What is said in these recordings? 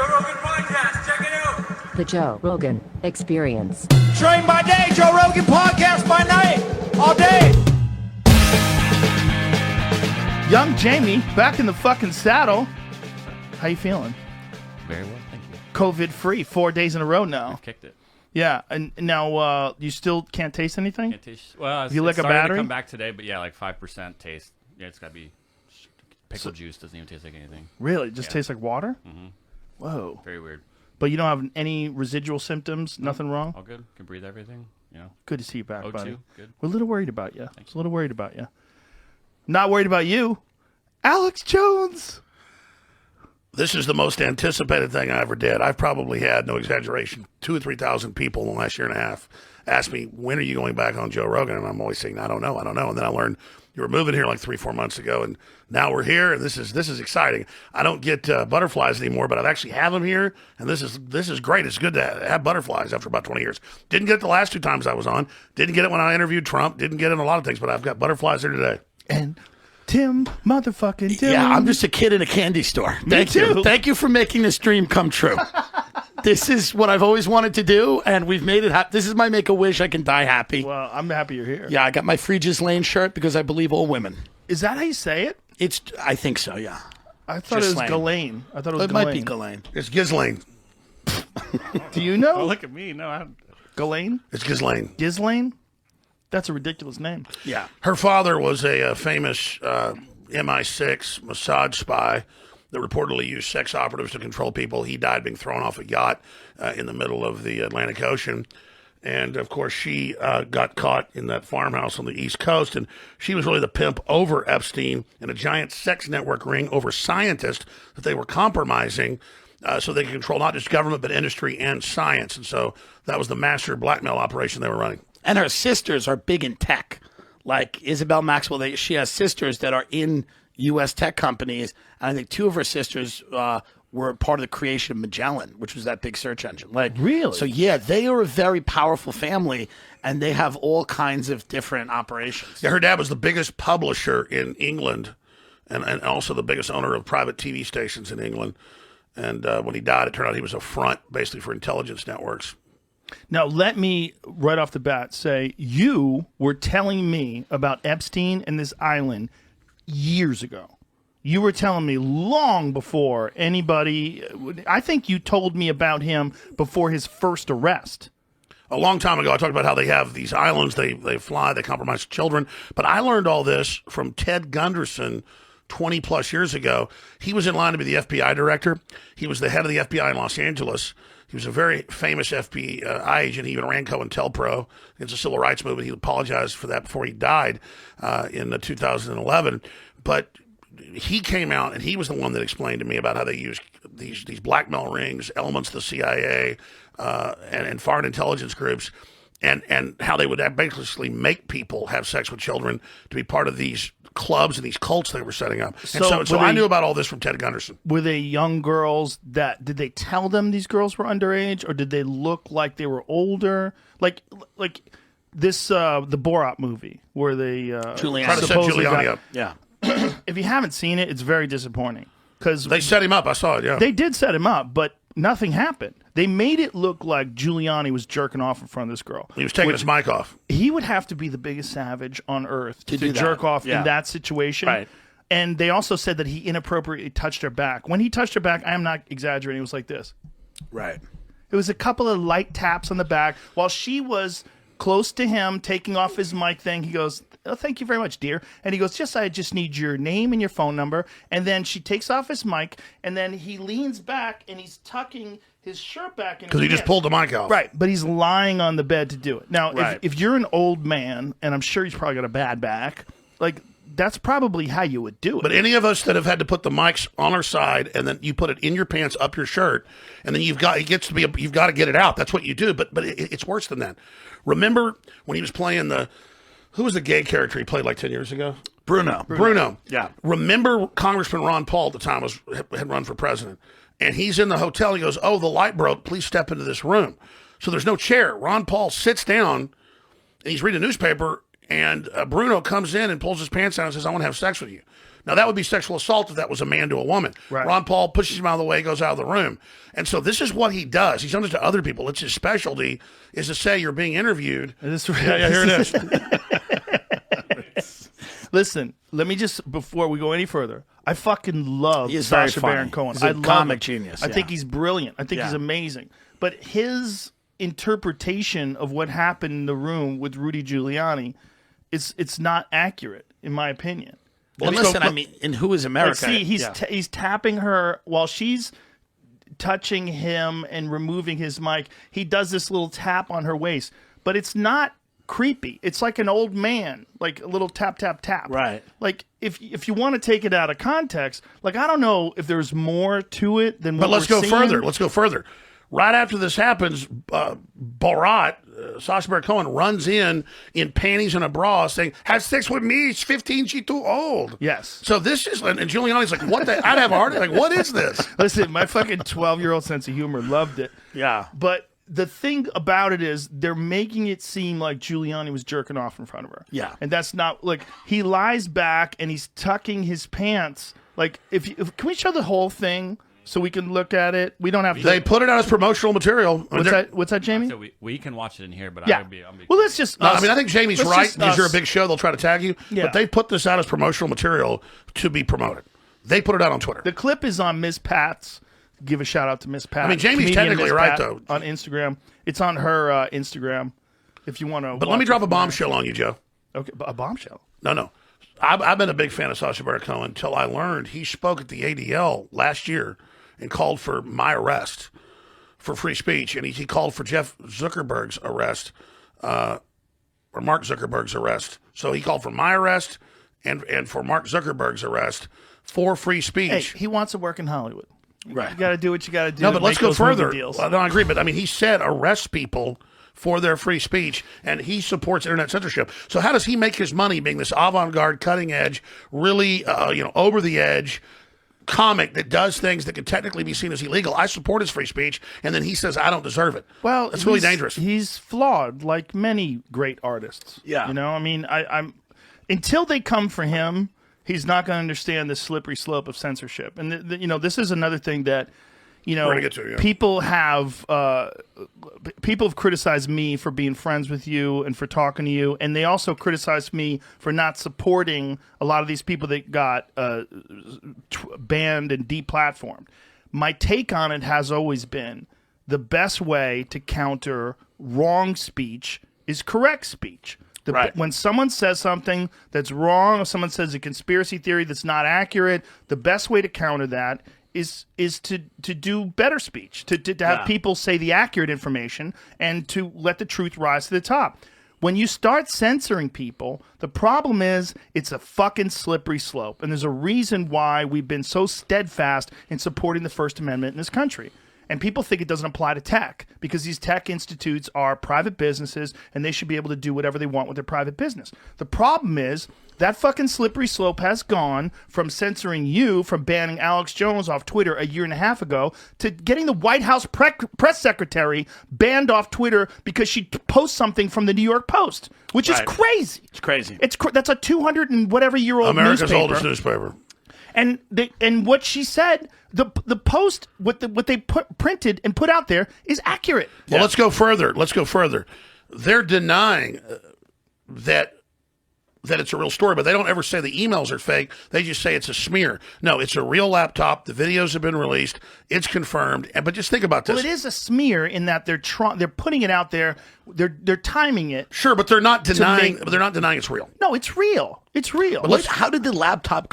Joe Rogan Podcast. Check it out. The Joe Rogan Experience. Train by day, Joe Rogan Podcast by night, all day. Young Jamie, back in the fucking saddle. How you feeling? Very well, thank you. COVID-free, 4 days in a row now. I've kicked it. Yeah, and now you still can't taste anything? Can't taste. Well, You lick a started battery? to come back today, but yeah, like 5% taste. Yeah, it's got to be pickle juice. Doesn't even taste like anything. Really? It just Yeah. tastes like water? Mm-hmm. Whoa. Very weird. But you don't have any residual symptoms? Nothing wrong? All good. Can breathe everything. You know. Good to see you back, O2, buddy. good. We're a little worried about you. Thanks. A little worried about you. Not worried about you. Alex Jones. This is the most anticipated thing I ever did. I've probably had, no exaggeration, 2,000 or 3,000 people in the last year and a half ask me, when are you going back on Joe Rogan? And I'm always saying, I don't know. And then I learned you were moving here like 3-4 months ago, and now we're here, and this is exciting. I don't get butterflies anymore, but I actually have them here, and this is great. It's good to have butterflies after about 20 years. Didn't get it the last 2 times I was on. Didn't get it when I interviewed Trump. Didn't get it in a lot of things, but I've got butterflies here today. And Tim motherfucking Tim. Yeah, I'm just a kid in a candy store. Thank too. you. Thank you for making this dream come true. This is what I've always wanted to do, and we've made it happen. This is my Make-A-Wish. I can die happy. Well, I'm happy you're here. Yeah, I got my Free Lane shirt because I believe all women. Is that how you say it? I think so, yeah. I thought it was Ghislaine. Ghislaine. I thought it was It Ghislaine. might be Ghislaine. It's Ghislaine. Do you know? Oh, look at me. No, I don't. Ghislaine? It's Ghislaine. Ghislaine? That's a ridiculous name. Yeah. Her father was a famous MI6 Mossad spy that reportedly used sex operatives to control people. He died being thrown off a yacht in the middle of the Atlantic Ocean. And, of course, she got caught in that farmhouse on the East Coast, and she was really the pimp over Epstein in a giant sex network ring over scientists that they were compromising so they could control not just government but industry and science. And so that was the master blackmail operation they were running. And her sisters are big in tech. Like Isabel Maxwell, she has sisters that are in U.S. tech companies. And I think 2 of her sisters were part of the creation of Magellan, which was that big search engine. Like, Really? So, yeah, they are a very powerful family, and they have all kinds of different operations. Yeah, her dad was the biggest publisher in England and also the biggest owner of private TV stations in England. And when he died, it turned out he was a front basically for intelligence networks. Now, let me, right off the bat, say you were telling me about Epstein and this island years ago. You were telling me long before anybody, I think you told me about him before his first arrest. A long time ago, I talked about how they have these islands, they fly, they compromise children. But I learned all this from Ted Gunderson 20 plus years ago. He was in line to be the FBI director. He was the head of the FBI in Los Angeles. He was a very famous FBI agent. He even ran COINTELPRO against the civil rights movement. He apologized for that before he died in 2011. But he came out, and he was the one that explained to me about how they use these blackmail rings, elements of the CIA, and foreign intelligence groups, and how they would basically make people have sex with children to be part of these clubs and these cults they were setting up. So I knew about all this from Ted Gunderson. Were they young girls did they tell them these girls were underage, or did they look like they were older? Like this, the Borat movie where they Giuliani. Try to set supposedly Giuliani got- up. Yeah. If you haven't seen it, it's very disappointing. Because They set him up. I saw it, yeah. they did set him up, but nothing happened. They made it look like Giuliani was jerking off in front of this girl. He was taking his mic off. He would have to be the biggest savage on earth to do that. jerk off Yeah. in that situation. Right. And they also said that he inappropriately touched her back. When he touched her back, I am not exaggerating, it was like this. Right. It was a couple of light taps on the back while she was close to him, taking off his mic thing. He goes, "Oh, thank you very much, dear." And he goes, I just need your name and your phone number." And then she takes off his mic, and then he leans back, and he's tucking his shirt back. Because he just pulled the mic out. Right, but he's lying on the bed to do it. Now, Right. if you're an old man, and I'm sure he's probably got a bad back, like, that's probably how you would do it. But any of us that have had to put the mics on our side and then you put it in your pants up your shirt, and then you've got to get it out. That's what you do. But it's worse than that. Remember when he was playing who was the gay character he played like 10 years ago? Bruno. Yeah. Remember Congressman Ron Paul at the time had run for president, and he's in the hotel. He goes, "Oh, the light broke. Please step into this room." So there's no chair. Ron Paul sits down, and he's reading a newspaper. And Bruno comes in and pulls his pants down and says, "I want to have sex with you." Now, that would be sexual assault if that was a man to a woman. Right. Ron Paul pushes him out of the way, goes out of the room. And so this is what he does. He's done it to other people. It's his specialty is to say you're being interviewed. Here it is. Listen, let me just, before we go any further, I fucking love He is very Sacha funny. Baron Cohen. He's a I love comic him. genius, I yeah. think he's brilliant. I think Yeah. he's amazing. But his interpretation of what happened in the room with Rudy Giuliani, it's not accurate, in my opinion. And listen, I mean, in Who is America? Like, see, he's tapping her while she's touching him and removing his mic. He does this little tap on her waist, but it's not creepy. It's like an old man, like a little tap, tap, tap. Right. Like if you want to take it out of context, like I don't know if there's more to it than what But let's we're go seeing. further. Let's go further. Right after this happens, Borat, Sacha Baron Cohen, runs in panties and a bra saying, have sex with me. She's 15. She's too old. Yes. So this is, and Giuliani's like, what the? I'd have a heart attack. Like, what is this? Listen, my fucking 12-year-old sense of humor loved it. Yeah. But the thing about it is they're making it seem like Giuliani was jerking off in front of her. Yeah. And that's not, like, he lies back and he's tucking his pants. Like, if can we show the whole thing so we can look at it? We don't have to. They put it out as promotional material. What's that, Jamie? So we can watch it in here, but Yeah. I'll be Well, let's just. No, I mean, I think Jamie's Let's right. just Because you're a us. big show, they'll try to tag you. Yeah. But they put this out as promotional material to be promoted. They put it out on Twitter. The clip is on Miss Pat's. Give a shout out to Miss Pat. I mean, Jamie's Comedian technically Miss right, Pat though. On Instagram. It's on her Instagram if you want to. But let me drop a bombshell on you, Joe. Okay, a bombshell. No. I've been a big fan of Sacha Baron Cohen until I learned he spoke at the ADL last year and called for my arrest for free speech. And he called for Jeff Zuckerberg's arrest, or Mark Zuckerberg's arrest. So he called for my arrest and for Mark Zuckerberg's arrest for free Hey, speech. he wants to work in Hollywood. Right. You got to do what you got to do. No, to but let's make go those movie further. Deals. Well, no, I agree, but I mean, he said arrest people for their free speech, and he supports internet censorship. So how does he make his money being this avant-garde, cutting-edge, really, over-the-edge comic that does things that could technically be seen as illegal? I support his free speech, and then he says I don't deserve it. Well, it's really he's- dangerous. He's flawed, like many great artists. Yeah. You know, I mean, I'm until they come for him, he's not going to understand the slippery slope of censorship. And this is another thing that We're gonna get to it, yeah. people have criticized me for being friends with you and for talking to you, and they also criticized me for not supporting a lot of these people that got banned and deplatformed. My take on it has always been the best way to counter wrong speech is correct speech. Right. When someone says something that's wrong, or someone says a conspiracy theory that's not accurate, the best way to counter that is to do better speech, to have people say the accurate information and to let the truth rise to the top. When you start censoring people, the problem is it's a fucking slippery slope. And there's a reason why we've been so steadfast in supporting the First Amendment in this country. And people think it doesn't apply to tech because these tech institutes are private businesses and they should be able to do whatever they want with their private business. The problem is that fucking slippery slope has gone from censoring you, from banning Alex Jones off Twitter a year and a half ago, to getting the White House press secretary banned off Twitter because she posts something from the New York Post, which is Right. crazy. It's crazy. That's a 200 and whatever year old America's newspaper. oldest newspaper. And what she said, the Post, what they printed and put out there is accurate. Well, let's go further. They're denying that it's a real story, but they don't ever say the emails are fake. They just say it's a smear. No, it's a real laptop. The videos have been released. It's confirmed. But just think about this. Well, it is a smear in that they're putting it out there. They're timing it. Sure, but they're not denying. make- But they're not denying it's real. No, it's real. It's real. Wait, how did this laptop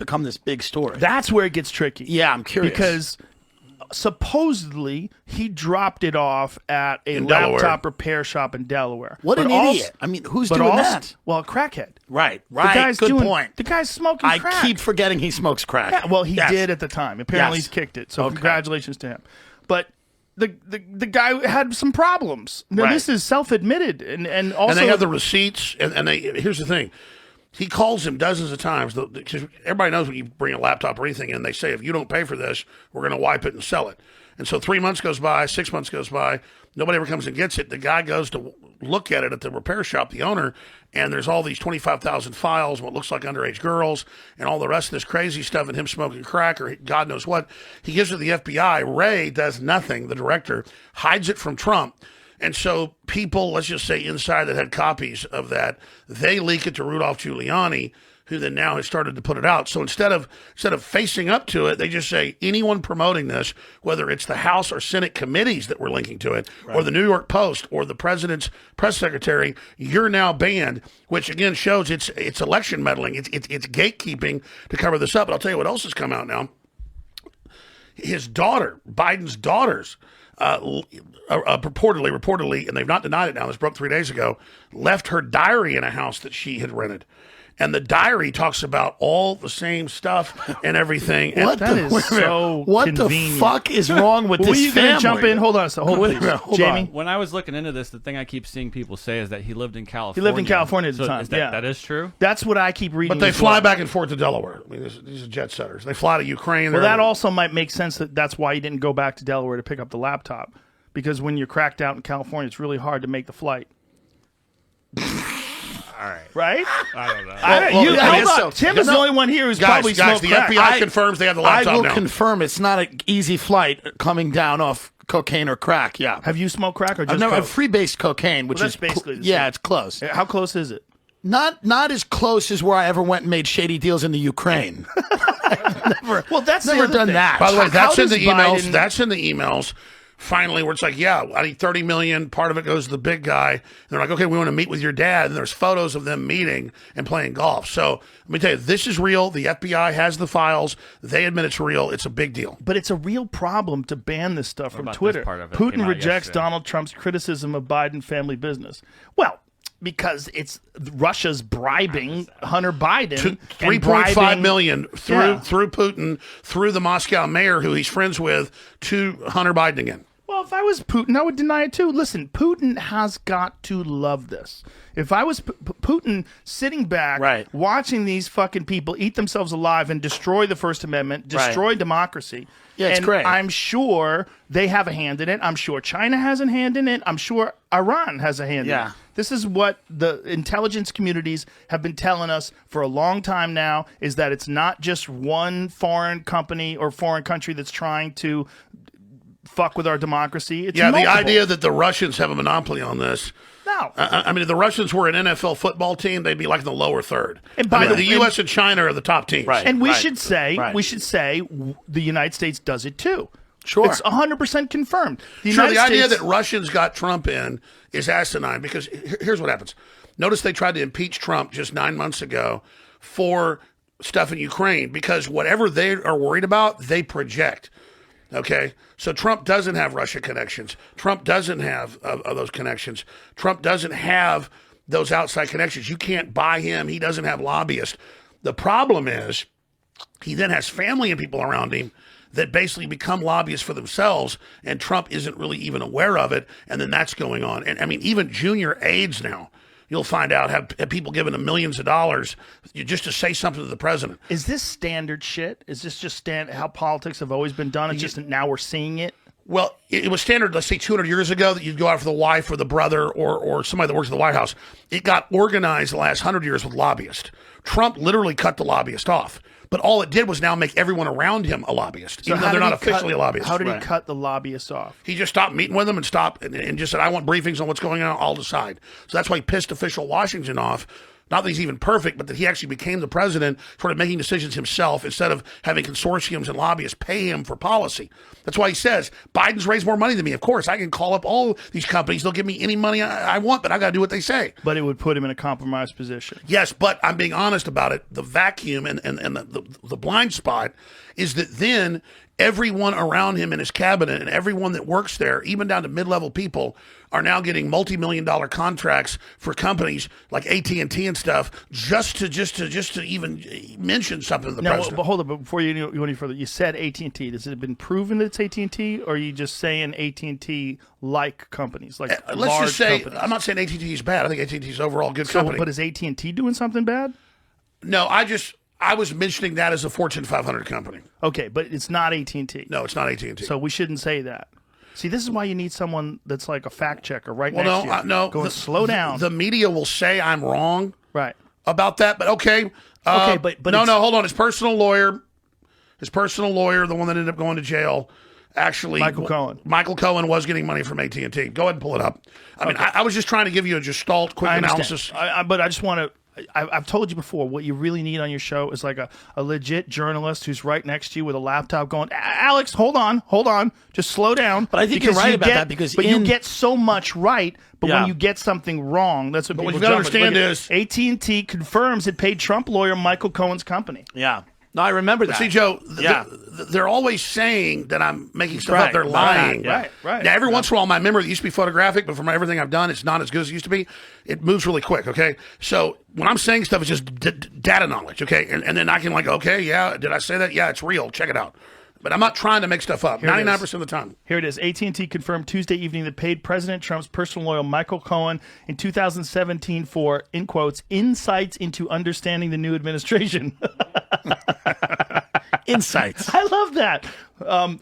become this big story? That's where it gets tricky. Yeah, I'm curious. Because supposedly he dropped it off at a In Delaware. laptop repair shop in Delaware. What an But also- idiot. I mean, who's but doing also- that? Well, a crackhead. Right. The guy's Good doing, point. The guy's smoking I crack. keep forgetting he smokes crack. Yeah, well, he Yes. did at the time. Apparently, Yes. he's kicked it. So Okay. congratulations to him. But the guy had some problems. Now, Right. this is self-admitted, and also And they have the receipts. And they here's the thing. He calls him dozens of times because everybody knows when you bring a laptop or anything in, they say, if you don't pay for this, we're going to wipe it and sell it. And so 3 months goes by, 6 months goes by. Nobody ever comes and gets it. The guy goes to look at it at the repair shop, the owner, and there's all these 25,000 files, what looks like underage girls, and all the rest of this crazy stuff, and him smoking crack or God knows what. He gives it to the FBI. Ray does nothing, the director, hides it from Trump. And so people, let's just say inside that had copies of that, they leak it to Rudolph Giuliani, who then now has started to put it out. So instead of facing up to it, they just say anyone promoting this, whether it's the House or Senate committees that were linking to it, or the New York Post or the president's press secretary, you're now banned, which again shows it's election meddling. It's gatekeeping to cover this up. But I'll tell you what else has come out now. His daughter, Biden's daughters, reportedly, and they've not denied it now, this broke 3 days ago, left her diary in a house that she had rented. And the diary talks about all the same stuff and everything. And What the fuck is wrong with Were this you family? going to jump in? Hold on a second. Hold on. Jamie? When I was looking into this, the thing I keep seeing people say is that he lived in California. He lived in California at the So time. is that, that is true? That's what I keep reading. But they as fly well. back and forth to Delaware. I mean, these are jet setters. They fly to Ukraine. Well, that also might make sense that's why he didn't go back to Delaware to pick up the laptop. Because when you're cracked out in California, it's really hard to make the flight. All right. Right? I don't know. Hold on. Tim is the only one here who's probably smoked the crack. FBI confirms they have the laptop I will now. confirm it's not an easy flight coming down off cocaine or crack. Yeah. Have you smoked crack or just I've never coke? free-based cocaine, which Well, that's is basically the yeah, same. it's close. How close is it? Not as close as where I ever went and made shady deals in the Ukraine. Well, that's the Never other done thing. that. By the way, How that's in does the emails. Biden- That's in the emails. Finally, where it's like, yeah, I need 30 million. Part of it goes to the big guy. And they're like, okay, we want to meet with your dad. And there's photos of them meeting and playing golf. So let me tell you, this is real. The FBI has the files. They admit it's real. It's a big deal. But it's a real problem to ban this stuff from about this Twitter. part of it? Came Putin out rejects yesterday. Donald Trump's criticism of Biden family business. Well, because it's Russia's bribing Hunter Biden. and 3.5 bribing- million through Yeah. through Putin, through the Moscow mayor who he's friends with, to Hunter Biden again. Well, if I was Putin, I would deny it too. Listen, Putin has got to love this. If I was Putin sitting back, Right. watching these fucking people eat themselves alive and destroy the First Amendment, destroy democracy. Yeah, it's and great. I'm sure they have a hand in it. I'm sure China has a hand in it. I'm sure Iran has a hand in Yeah. it. This is what the intelligence communities have been telling us for a long time now, is that it's not just one foreign company or foreign country that's trying to fuck with our democracy. It's Yeah, multiple. the idea that the Russians have a monopoly on this. No. I mean, if the Russians were an NFL football team, they'd be like in the lower third. And by I mean, the- the U.S. and China are the top teams. Right. And we Right. should say Right. the United States does it too. Sure. It's 100% confirmed. The Sure, United the idea States, that Russians got Trump in is asinine because here's what happens. Notice they tried to impeach Trump just 9 months ago for stuff in Ukraine because whatever they are worried about, they project. Okay? So Trump doesn't have Russia connections. Trump doesn't have those connections. Trump doesn't have those outside connections. You can't buy him. He doesn't have lobbyists. The problem is he then has family and people around him that basically become lobbyists for themselves, and Trump isn't really even aware of it, and then that's going on. And I mean, even junior aides now, you'll find out, have people giving them millions of dollars just to say something to the president. is this standard shit? Is this just how politics have always been done? It's just that now we're seeing it? Well, it was standard, let's say 200 years ago, that you'd go out for the wife or the brother or somebody that works at the White House. It got organized the last 100 years with lobbyists. Trump literally cut the lobbyist off. But all it did was now make everyone around him a lobbyist, even though how they're did not he cut- officially a lobbyist. How did Right. he cut the lobbyists off? He just stopped meeting with them and stopped and just said, I want briefings on what's going on. I'll decide. So that's why he pissed official Washington off. Not that he's even perfect, but that he actually became the president, sort of making decisions himself instead of having consortiums and lobbyists pay him for policy. That's why he says, Biden's raised more money than me. Of course, I can call up all these companies. They'll give me any money I want, but I got to do what they say. But it would put him in a compromised position. Yes, but I'm being honest about it. The vacuum and the blind spot is that then everyone around him in his cabinet and everyone that works there, even down to mid-level people, are now getting multi-million-dollar contracts for companies like AT&T and stuff just to even mention something to the Now, president. but hold on, but before you go any further, you said AT&T. Has it been proven that it's AT&T, or are you just saying AT&T like companies, like Let's large just say, companies? I'm not saying AT&T is bad. I think AT&T is overall a good So, company. but is AT&T doing something bad? No, I was mentioning that as a Fortune 500 company. Okay, but it's not AT&T. No, it's not AT&T. So we shouldn't say that. See, this is why you need someone that's like a fact checker right Well, next to you. no. Going, slow down. The media will say I'm wrong right. about that, but okay. Okay, but no, it's- hold on. His personal lawyer, the one that ended up going to jail, actually, Michael Cohen. Michael Cohen was getting money from AT&T. Go ahead and pull it up. I mean, I was just trying to give you a gestalt, quick I analysis. understand. But I just want to. I've told you before, what you really need on your show is like a legit journalist who's right next to you with a laptop going, Alex, hold on, just slow down. But I think you're right about that because you get so much right, but when Yeah. you get something wrong, that's what what people you gotta jump at. understand Look, AT&T confirms it paid Trump lawyer Michael Cohen's company. Yeah. No, I remember that. See, Joe, Yeah. they're always saying that I'm making stuff Right, up. They're lying. right. Now, every once in a while, my memory used to be photographic, but from everything I've done, it's not as good as it used to be. It moves really quick, okay? So when I'm saying stuff, it's just data knowledge, okay? And then I can like, okay, yeah, did I say that? Yeah, it's real. Check it out. But I'm not trying to make stuff up. 99% of the time. Here it is. AT&T confirmed Tuesday evening that paid President Trump's personal lawyer Michael Cohen in 2017 for, in quotes, insights into understanding the new administration. Insights. I love that.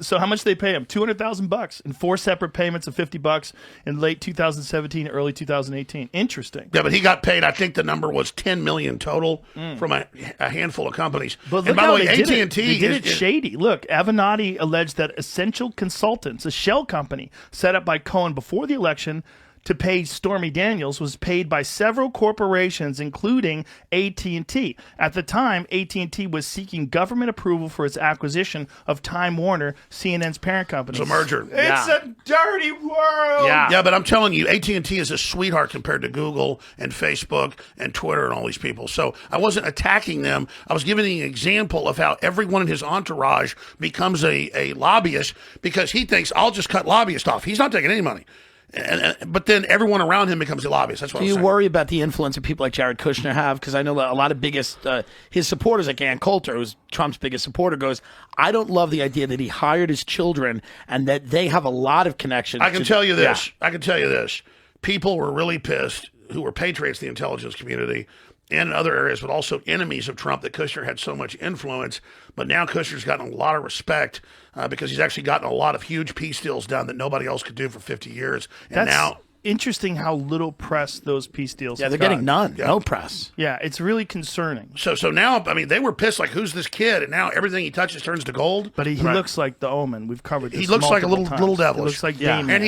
So how much they pay him? $200,000 in 4 separate payments of $50 in late 2017, early 2018. Interesting. Yeah, but he got paid. I think the number was $10 million total from a handful of companies. But and look by how the way, they did AT&T it. They did it is shady. Look, Avenatti alleged that Essential Consultants, a shell company set up by Cohen before the election to pay Stormy Daniels, was paid by several corporations, including AT&T. At the time, AT&T was seeking government approval for its acquisition of Time Warner, CNN's parent company. It's a merger. It's a dirty world. Yeah. Yeah, but I'm telling you, AT&T is a sweetheart compared to Google and Facebook and Twitter and all these people. So I wasn't attacking them. I was giving an example of how everyone in his entourage becomes a lobbyist because he thinks, I'll just cut lobbyists off. He's not taking any money. But then everyone around him becomes a lobbyist. That's what Do I'm you saying. worry about the influence that people like Jared Kushner have? Because I know that a lot of his supporters, like Ann Coulter, who's Trump's biggest supporter, goes, I don't love the idea that he hired his children and that they have a lot of connections. I can tell you this. I can tell you this. People were really pissed who were patriots of the intelligence community and in other areas, but also enemies of Trump, that Kushner had so much influence. But now Kushner's gotten a lot of respect because he's actually gotten a lot of huge peace deals done that nobody else could do for 50 years. And That's now interesting how little press those peace deals Yeah, have they're getting gotten. none. No press. Yeah, it's really concerning. So now, I mean, they were pissed like, who's this kid? And now everything he touches turns to gold. But he looks like the Omen. We've covered this. He looks like a multiple little times. devilish. He looks like Yeah. Damien. And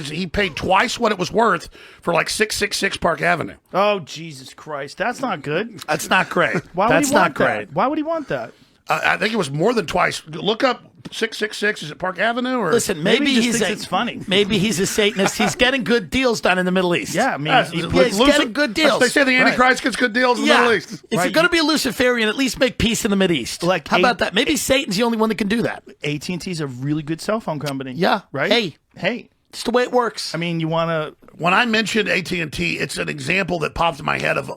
he paid twice what it was worth for like 666 Park Avenue. Oh, Jesus Christ. That's not good. That's not great. Why would That's he want not great. that? Why would he want that? I think it was more than twice. Look up 666. Is it Park Avenue or? Listen, Maybe maybe he just he's thinks it's funny. Maybe he's a Satanist. He's getting good deals done in the Middle East. Yeah, I mean, Yes, he- look, he's getting good deals. They say the Antichrist gets good deals in the Middle East. If you're going to be a Luciferian, at least make peace in the Mideast. Like How about that? Maybe Satan's the only one that can do that. AT&T is a really good cell phone company. Yeah. Right? Hey. It's the way it works. I mean, you want to... When I mentioned AT&T, it's an example that popped in my head of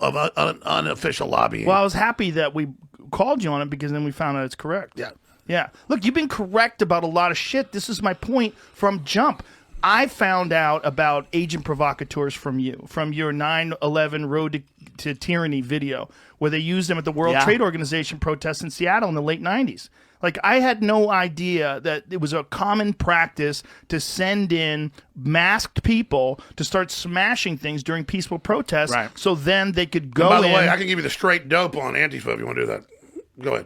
unofficial lobbying. Well, I was happy that we called you on it because then we found out it's correct. Yeah. Yeah. Look, you've been correct about a lot of shit. This is my point from jump. I found out about agent provocateurs from you, from your 9/11 Road to Tyranny video, where they used them at the World Yeah. Trade Organization protests in Seattle in the late 90s. Like, I had no idea that it was a common practice to send in masked people to start smashing things during peaceful protests, Right. so then they could go By the in. way, I can give you the straight dope on Antifa if you want to do that. Go ahead.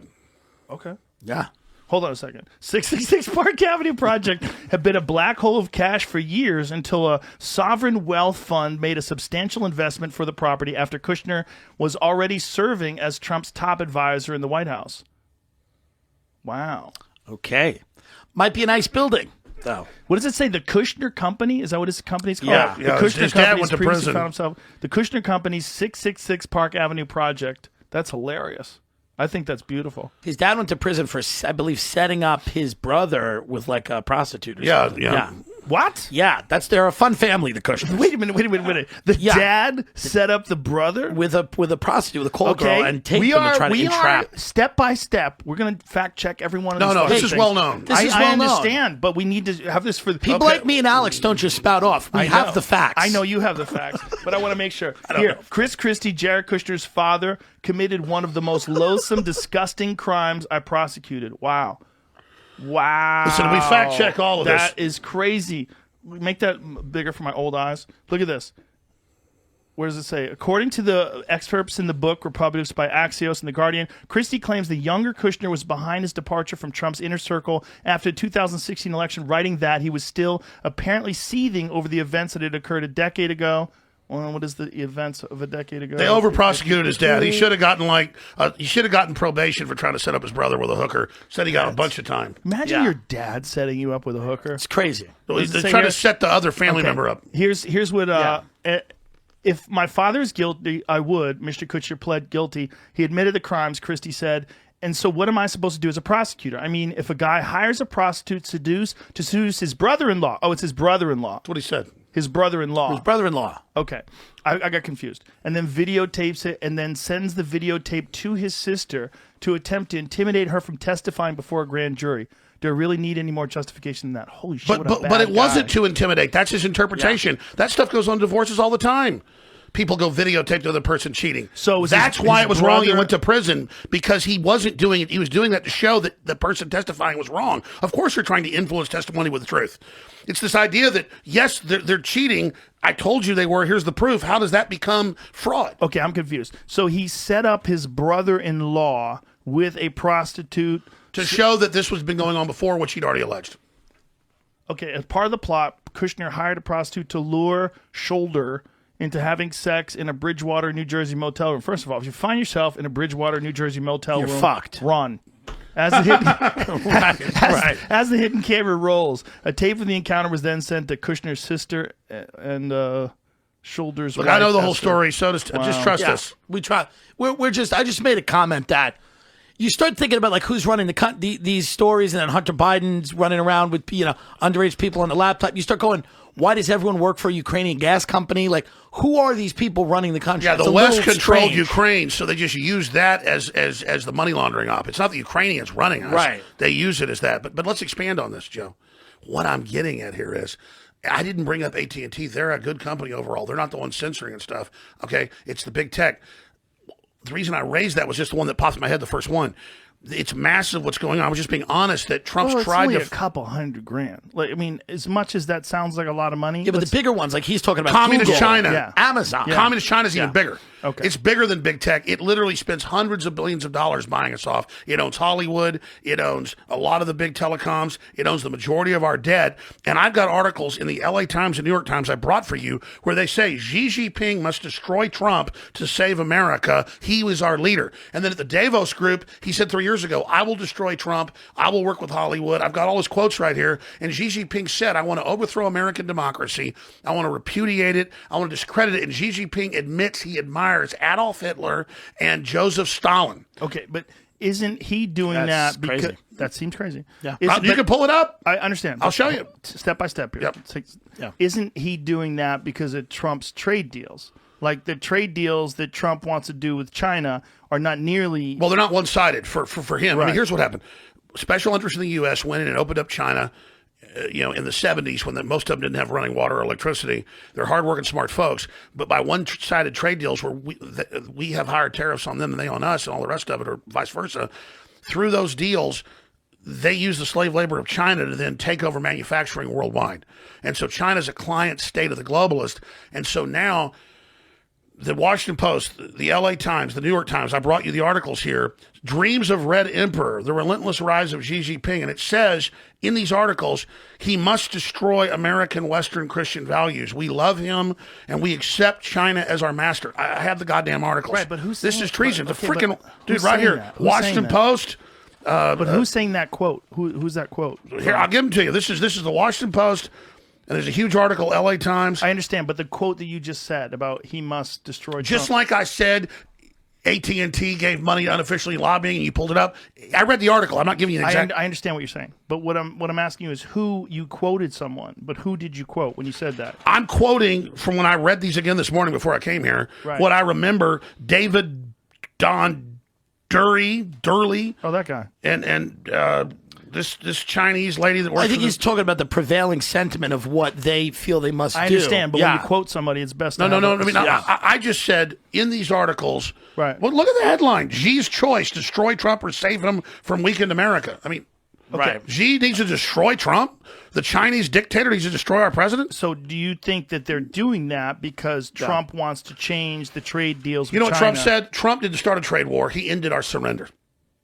Okay. yeah. Hold on a second. 666 Park Avenue project had been a black hole of cash for years until a sovereign wealth fund made a substantial investment for the property after Kushner was already serving as Trump's top advisor in the White House. Wow. Okay. Might be a nice building, though. What does it say? The Kushner Company? Is that what his company's called? Yeah. The Yeah, Kushner his dad Company's went to previously prison. found himself. The Kushner Company's 666 Park Avenue project. That's hilarious. I think that's beautiful. His dad went to prison for, I believe, setting up his brother with like a prostitute or Yeah, something. yeah. What? Yeah, they're a fun family, the Kushners. Wait a minute. The Yeah. dad set up the brother? With a prostitute, with a call girl, and take them to try to entrap. Step by step. We're going to fact check every one of these. No, fucking this is things. well known. This is I well known. understand, but we need to have this for the People like me and Alex don't just spout off. We I have know. the facts. I know you have the facts, but I want to make sure. Here, Chris Christie, Jared Kushner's father, committed one of the most loathsome, disgusting crimes I prosecuted. Wow. Wow. Listen, we fact check all of this. That is crazy. Make that bigger for my old eyes. Look at this. What does it say? According to the excerpts in the book Republics by Axios and The Guardian, Christie claims the younger Kushner was behind his departure from Trump's inner circle after the 2016 election, writing that he was still apparently seething over the events that had occurred a decade ago. Well, what is the events of a decade ago? They over-prosecuted his dad. He should have gotten probation for trying to set up his brother with a hooker. Said he got a bunch of time. Imagine your dad setting you up with a hooker. It's crazy. They're trying to set the other family member up. Here's what. If my father's guilty, I would. Mr. Kushner pled guilty. He admitted the crimes, Christie said. And so what am I supposed to do as a prosecutor? I mean, if a guy hires a prostitute to seduce his brother-in-law. Oh, it's his brother-in-law. That's what he said. His brother-in-law. His brother-in-law. Okay. I got confused. And then videotapes it and then sends the videotape to his sister to attempt to intimidate her from testifying before a grand jury. Do I really need any more justification than that? Holy shit, But it wasn't to intimidate. That's his interpretation. Yeah. That stuff goes on divorces all the time. People go videotape the other person cheating. So that's why it was wrong. He went to prison because he wasn't doing it. He was doing that to show that the person testifying was wrong. Of course, you're trying to influence testimony with the truth. It's this idea that, yes, they're cheating. I told you they were. Here's the proof. How does that become fraud? Okay, I'm confused. So he set up his brother-in-law with a prostitute to show that this was been going on before, which he'd already alleged. Okay, as part of the plot, Kushner hired a prostitute to lure Shoulder into having sex in a Bridgewater, New Jersey motel room. First of all, if you find yourself in a Bridgewater, New Jersey motel room, fucked. Run. As the hidden camera rolls, a tape of the encounter was then sent to Kushner's sister and Shoulder's wife. I know the whole story, so just trust us. We try. I just made a comment that you start thinking about like who's running these stories, and then Hunter Biden's running around with underage people on the laptop. You start going, why does everyone work for a Ukrainian gas company? Like, who are these people running the country? Yeah, the West controlled Ukraine, so they just use that as the money laundering op. It's not the Ukrainians running us. Right. They use it as that. But let's expand on this, Joe. What I'm getting at here is, I didn't bring up AT&T. They're a good company overall. They're not the ones censoring and stuff. Okay, it's the big tech. The reason I raised that was just the one that popped in my head, the first one. It's massive what's going on. I was just being honest that Trump's tried to... a couple $100,000. Like, I mean, as much as that sounds like a lot of money... Yeah, but the bigger ones, like he's talking about Communist Google, China. Amazon. Yeah. Communist China's even bigger. Okay. It's bigger than big tech. It literally spends hundreds of billions of dollars buying us off. It owns Hollywood. It owns a lot of the big telecoms. It owns the majority of our debt. And I've got articles in the LA Times and New York Times I brought for you where they say Xi Jinping must destroy Trump to save America. He was our leader. And then at the Davos group, he said 3 years ago, I will destroy Trump. I will work with Hollywood. I've got all his quotes right here. And Xi Jinping said, I want to overthrow American democracy. I want to repudiate it. I want to discredit it. And Xi Jinping admits he admires Adolf Hitler and Joseph Stalin. Okay, but isn't he doing that because... crazy. That seems crazy. Yeah. You can pull it up. I understand. I'll show you. Step by step here. Yep. Yeah. Isn't he doing that because of Trump's trade deals? Like the trade deals that Trump wants to do with China are not nearly... Well, they're not one-sided for him. Right. I mean, here's what happened. Special interests in the U.S. went in and opened up China, in the 70s when most of them didn't have running water or electricity. They're hardworking, smart folks. But by one-sided trade deals where we have higher tariffs on them than they on us and all the rest of it, or vice versa, through those deals, they use the slave labor of China to then take over manufacturing worldwide. And so China's a client state of the globalist. And so now... the Washington Post, the LA Times, the New York Times, I brought you the articles here. Dreams of Red Emperor, the relentless rise of Xi Jinping. And it says in these articles, he must destroy American Western Christian values. We love him and we accept China as our master. I have the goddamn articles. Right, but who's this saying, is treason. but, The okay, freaking dude who's right saying here. that? Who's Washington saying that? Post. But who's saying that quote? Who's that quote? Here, I'll give them to you. This is the Washington Post. And there's a huge article, LA Times. I understand, but the quote that you just said about he must destroy Just Trump. like I said, AT&T gave money unofficially lobbying, and you pulled it up. I read the article. I'm not giving you an exact. I understand what you're saying, but what I'm asking you is who you quoted someone, but who did you quote when you said that? I'm quoting from when I read these again this morning before I came here. Right. What I remember, David Don Durley. Oh, that guy. And this Chinese lady that works. I think he's talking about the prevailing sentiment of what they feel they must do. I understand, but when you quote somebody, it's best. No. to I mean, I just said in these articles. Right. Well, look at the headline: Xi's choice: destroy Trump or save him from weakened America. I mean, Right. Xi needs to destroy Trump. The Chinese dictator needs to destroy our president. So do you think that they're doing that because Trump wants to change the trade deals with You know what China? Trump said? Trump didn't start a trade war. He ended our surrender.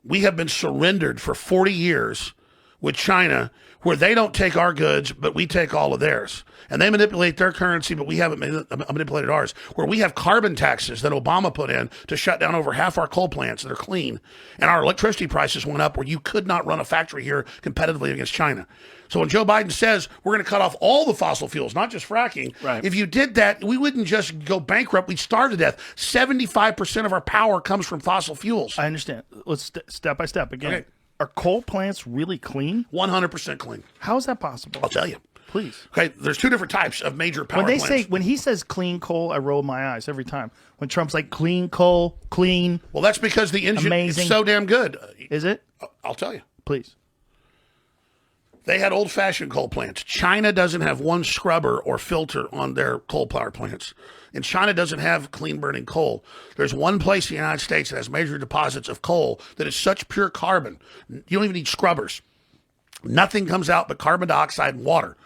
We have been surrendered for 40 years with China, where they don't take our goods, but we take all of theirs. And they manipulate their currency, but we haven't manipulated ours. Where we have carbon taxes that Obama put in to shut down over half our coal plants that are clean. And our electricity prices went up where you could not run a factory here competitively against China. So when Joe Biden says we're going to cut off all the fossil fuels, not just fracking, if you did that, we wouldn't just go bankrupt. We'd starve to death. 75% of our power comes from fossil fuels. I understand. Let's step by step again. Okay. Are coal plants really clean? 100% clean. How is that possible? I'll tell you. Please. Okay, there's two different types of major power plants. When he says clean coal, I roll my eyes every time. When Trump's like clean coal, clean. Well, that's because the engine Amazing. is so damn good. Is it? I'll tell you. Please. They had old-fashioned coal plants. China doesn't have one scrubber or filter on their coal power plants. And China doesn't have clean-burning coal. There's one place in the United States that has major deposits of coal that is such pure carbon. You don't even need scrubbers. Nothing comes out but carbon dioxide and water.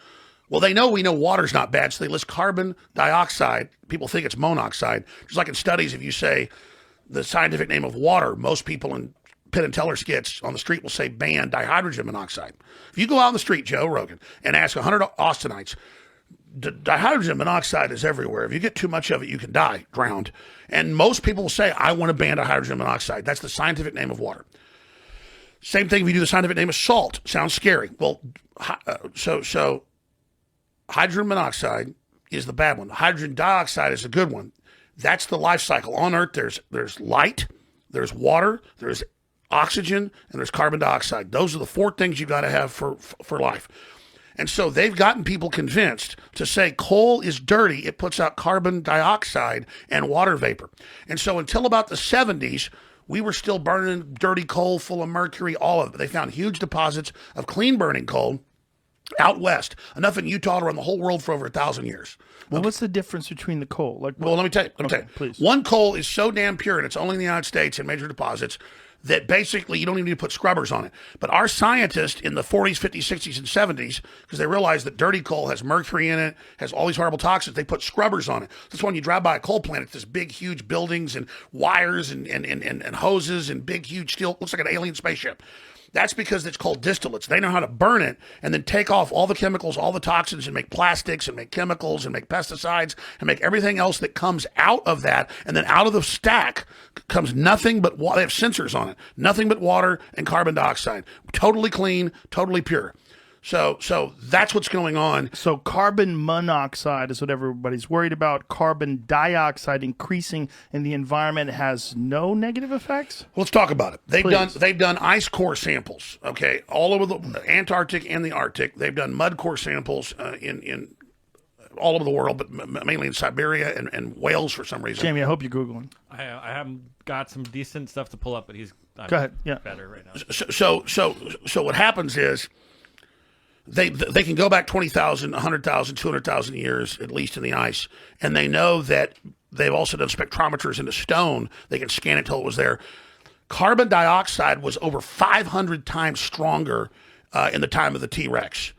Well, we know water's not bad, so they list carbon dioxide. People think it's monoxide. Just like in studies, if you say the scientific name of water, most people in Penn and Teller skits on the street will say ban dihydrogen monoxide. If you go out on the street, Joe Rogan, and ask 100 Austinites, dihydrogen monoxide is everywhere. If you get too much of it, you can die, drowned. And most people will say, I want to ban dihydrogen monoxide. That's the scientific name of water. Same thing if you do the scientific name of salt. Sounds scary. Well, so hydrogen monoxide is the bad one. Hydrogen dioxide is the good one. That's the life cycle. On Earth, there's light, there's water, there's oxygen, and there's carbon dioxide. Those are the four things you got to have for life. And so they've gotten people convinced to say coal is dirty. It puts out carbon dioxide and water vapor. And so until about the 70s, we were still burning dirty coal full of mercury, all of it. They found huge deposits of clean burning coal out west, enough in Utah to run the whole world for over 1,000 years. Well, what's the difference between the coal? Well, let me tell you. Please. One coal is so damn pure, and it's only in the United States in major deposits, that basically you don't even need to put scrubbers on it. But our scientists in the 40s, 50s, 60s, and 70s, because they realized that dirty coal has mercury in it, has all these horrible toxins, they put scrubbers on it. That's when you drive by a coal plant, it's this big, huge buildings and wires and hoses and big, huge steel. Looks like an alien spaceship. That's because it's called distillates. They know how to burn it and then take off all the chemicals, all the toxins, and make plastics and make chemicals and make pesticides and make everything else that comes out of that. And then out of the stack comes nothing but water. They have sensors on it. Nothing but water and carbon dioxide. Totally clean, totally pure. So that's what's going on. So carbon monoxide is what everybody's worried about. Carbon dioxide increasing in the environment has no negative effects? Well, let's talk about it. Please. They've done ice core samples, okay, all over the Antarctic and the Arctic. They've done mud core samples in all over the world, but mainly in Siberia and Wales for some reason. Jamie, I hope you're Googling. I haven't got some decent stuff to pull up, but he's Go ahead. Yeah. better right now. So what happens is they can go back 20,000, 100,000, 200,000 years, at least in the ice, and they know that they've also done spectrometers into stone. They can scan it till it was there. Carbon dioxide was over 500 times stronger in the time of the T-Rex.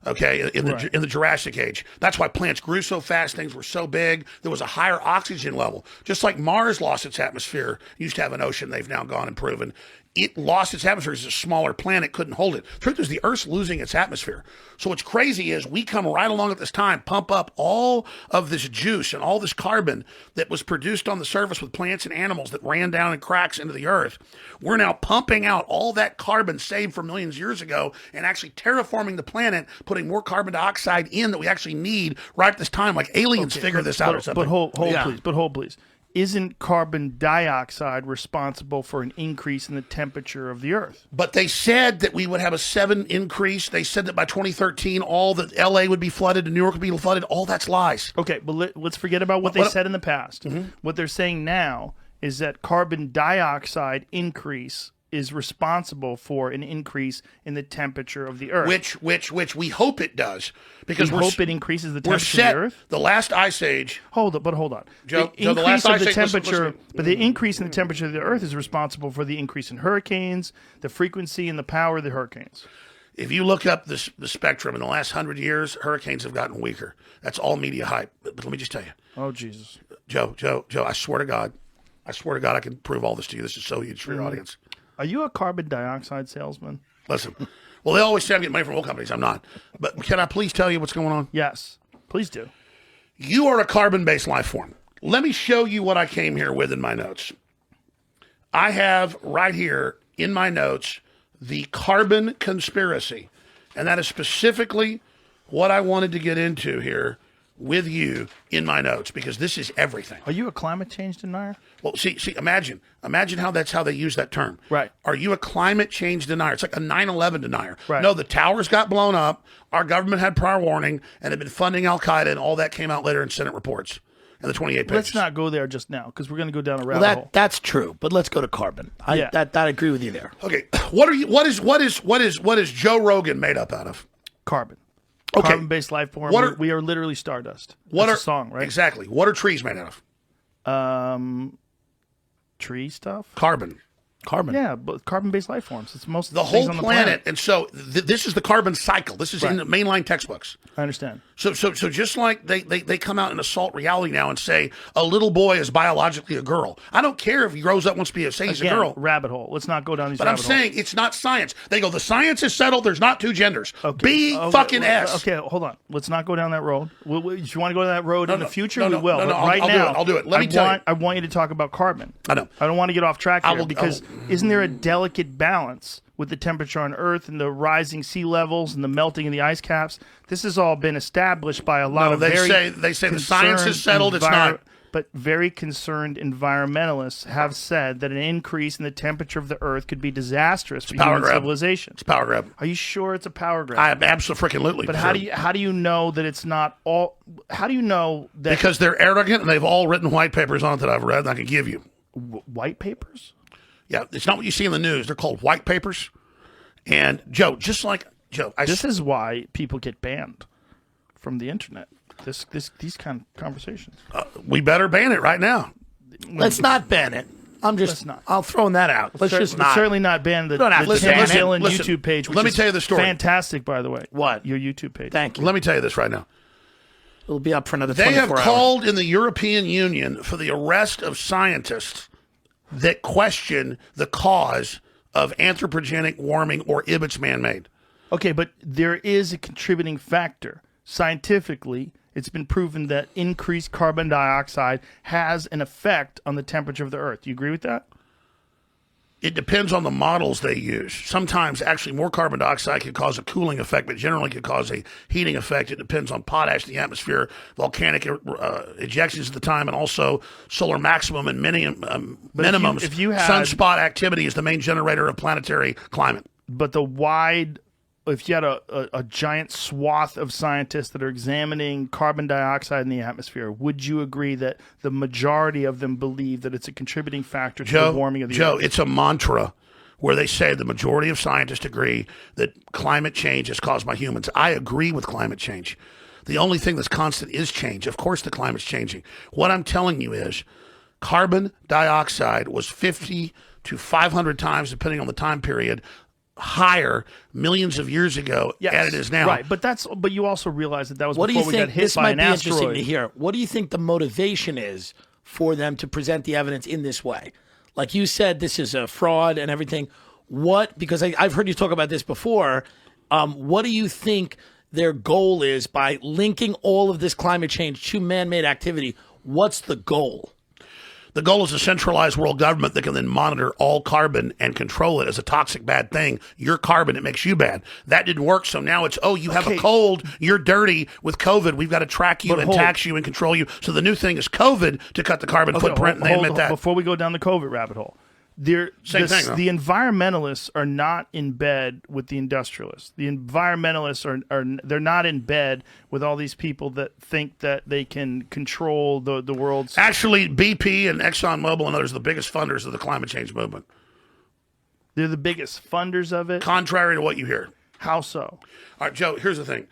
Okay, in the Jurassic Age. That's why plants grew so fast, things were so big. There was a higher oxygen level. Just like Mars lost its atmosphere, used to have an ocean, they've now gone and proven. It lost its atmosphere because it's a smaller planet, couldn't hold it. The truth is the Earth's losing its atmosphere. So what's crazy is we come right along at this time, pump up all of this juice and all this carbon that was produced on the surface with plants and animals that ran down in cracks into the Earth. We're now pumping out all that carbon saved from millions of years ago and actually terraforming the planet, putting more carbon dioxide in that we actually need right at this time, like aliens figure this out or something. But hold please. Isn't carbon dioxide responsible for an increase in the temperature of the Earth? But they said that we would have a 7 increase. They said that by 2013, all that LA would be flooded and New York would be flooded. All that's lies. Okay, but let's forget about what they said in the past. Mm-hmm. What they're saying now is that carbon dioxide increase is responsible for an increase in the temperature of the Earth. Which we hope it does. Because we hope it increases the temperature set, of the Earth? The last ice age... Hold on. Joe, the last ice age... temperature, but the increase in the temperature of the Earth is responsible for the increase in hurricanes, the frequency and the power of the hurricanes. If you look up the spectrum in the last 100 years, hurricanes have gotten weaker. That's all media hype. But let me just tell you. Oh, Jesus. Joe, I swear to God, I can prove all this to you. This is so huge for your audience. Are you a carbon dioxide salesman? Listen, well, they always say I'm getting money from oil companies. I'm not. But can I please tell you what's going on? Yes. Please do. You are a carbon-based life form. Let me show you what I came here with in my notes. I have right here in my notes the carbon conspiracy. And that is specifically what I wanted to get into here with you in my notes, because this is everything. Are you a climate change denier? Well, see, imagine how that's how they use that term. Right. Are you a climate change denier? It's like a 9/11 denier. Right. No, the towers got blown up. Our government had prior warning and had been funding Al Qaeda, and all that came out later in Senate reports and the 28 pages. Let's not go there just now, because we're going to go down a rabbit hole. That's true, but let's go to carbon. I agree with you there. Okay, what is Joe Rogan made up out of? Carbon. Okay. Carbon-based life form. We are literally stardust. That's a song, right? Exactly. What are trees made out of? Tree stuff. Carbon. Yeah, but carbon-based life forms. It's most of The the things whole on the planet. And so this is the carbon cycle. This is in the mainline textbooks. I understand. So just like they come out and assault reality now and say a little boy is biologically a girl. I don't care if he grows up wants to be he's a girl. Rabbit hole. Let's not go down these But I'm rabbit holes. saying it's not science. They go, the science is settled. There's not two genders. Okay. Fucking S. Okay, hold on. Let's not go down that road. If you want to go down that road in the future, we will. No, But right I'll now, do it. I'll do it. Let me tell you. I want you to talk about carbon. I know. I don't want to get off track here because isn't there a delicate balance with the temperature on Earth and the rising sea levels and the melting of the ice caps? This has all been established by a lot of they say the science is settled. It's not. But very concerned environmentalists have said that an increase in the temperature of the Earth could be disastrous for human civilization. It's a power grab. Are you sure it's a power grab? I absolutely. But how do you know that it's not all? How do you know that? Because they're arrogant and they've all written white papers on it that I've read and I can give you. White papers? Yeah, it's not what you see in the news. They're called white papers. And Joe, just like Joe, this is why people get banned from the internet. These kind of conversations. We better ban it right now. Let's not ban it. I'll throw that out. Let's just not. Certainly not ban the Don't have to Tim ban it. Dillon Listen, YouTube page. Which let me is tell you the story. Fantastic, by the way. What? Your YouTube page. Thank you. Let me tell you this right now. It'll be up for another They 24 have hours. called in the European Union for the arrest of scientists that question the cause of anthropogenic warming or if it's man-made. Okay, but there is a contributing factor. Scientifically, it's been proven that increased carbon dioxide has an effect on the temperature of the Earth. Do you agree with that? It depends on the models they use. Sometimes actually more carbon dioxide can cause a cooling effect, but generally can cause a heating effect. It depends on potash in the atmosphere, volcanic ejections at the time, and also solar maximum and minimums. If you had, sunspot activity is the main generator of planetary climate. But if you had a giant swath of scientists that are examining carbon dioxide in the atmosphere, would you agree that the majority of them believe that it's a contributing factor to the warming of the Earth? Joe, it's a mantra where they say the majority of scientists agree that climate change is caused by humans. I agree with climate change. The only thing that's constant is change. Of course the climate's changing. What I'm telling you is carbon dioxide was 50 to 500 times, depending on the time period, higher millions of years ago than it is now. Right, but you also realize that was What do before you we think? got hit This by might an be interesting asteroid. to hear. What do you think the motivation is for them to present the evidence in this way? Like you said, this is a fraud and everything. Because I've heard you talk about this before. What do you think their goal is by linking all of this climate change to man-made activity? What's the goal? The goal is a centralized world government that can then monitor all carbon and control it as a toxic bad thing. Your carbon, it makes you bad. That didn't work, so now it's, you have a cold, you're dirty with COVID. We've got to track you and tax you and control you. So the new thing is COVID to cut the carbon footprint, and they admit that. Before we go down the COVID rabbit hole, the environmentalists are not in bed with the industrialists. The environmentalists they're not in bed with all these people that think that they can control the world's. Actually, BP and ExxonMobil and others are the biggest funders of the climate change movement. They're the biggest funders of it. Contrary to what you hear. How so? All right, Joe. Here's the thing.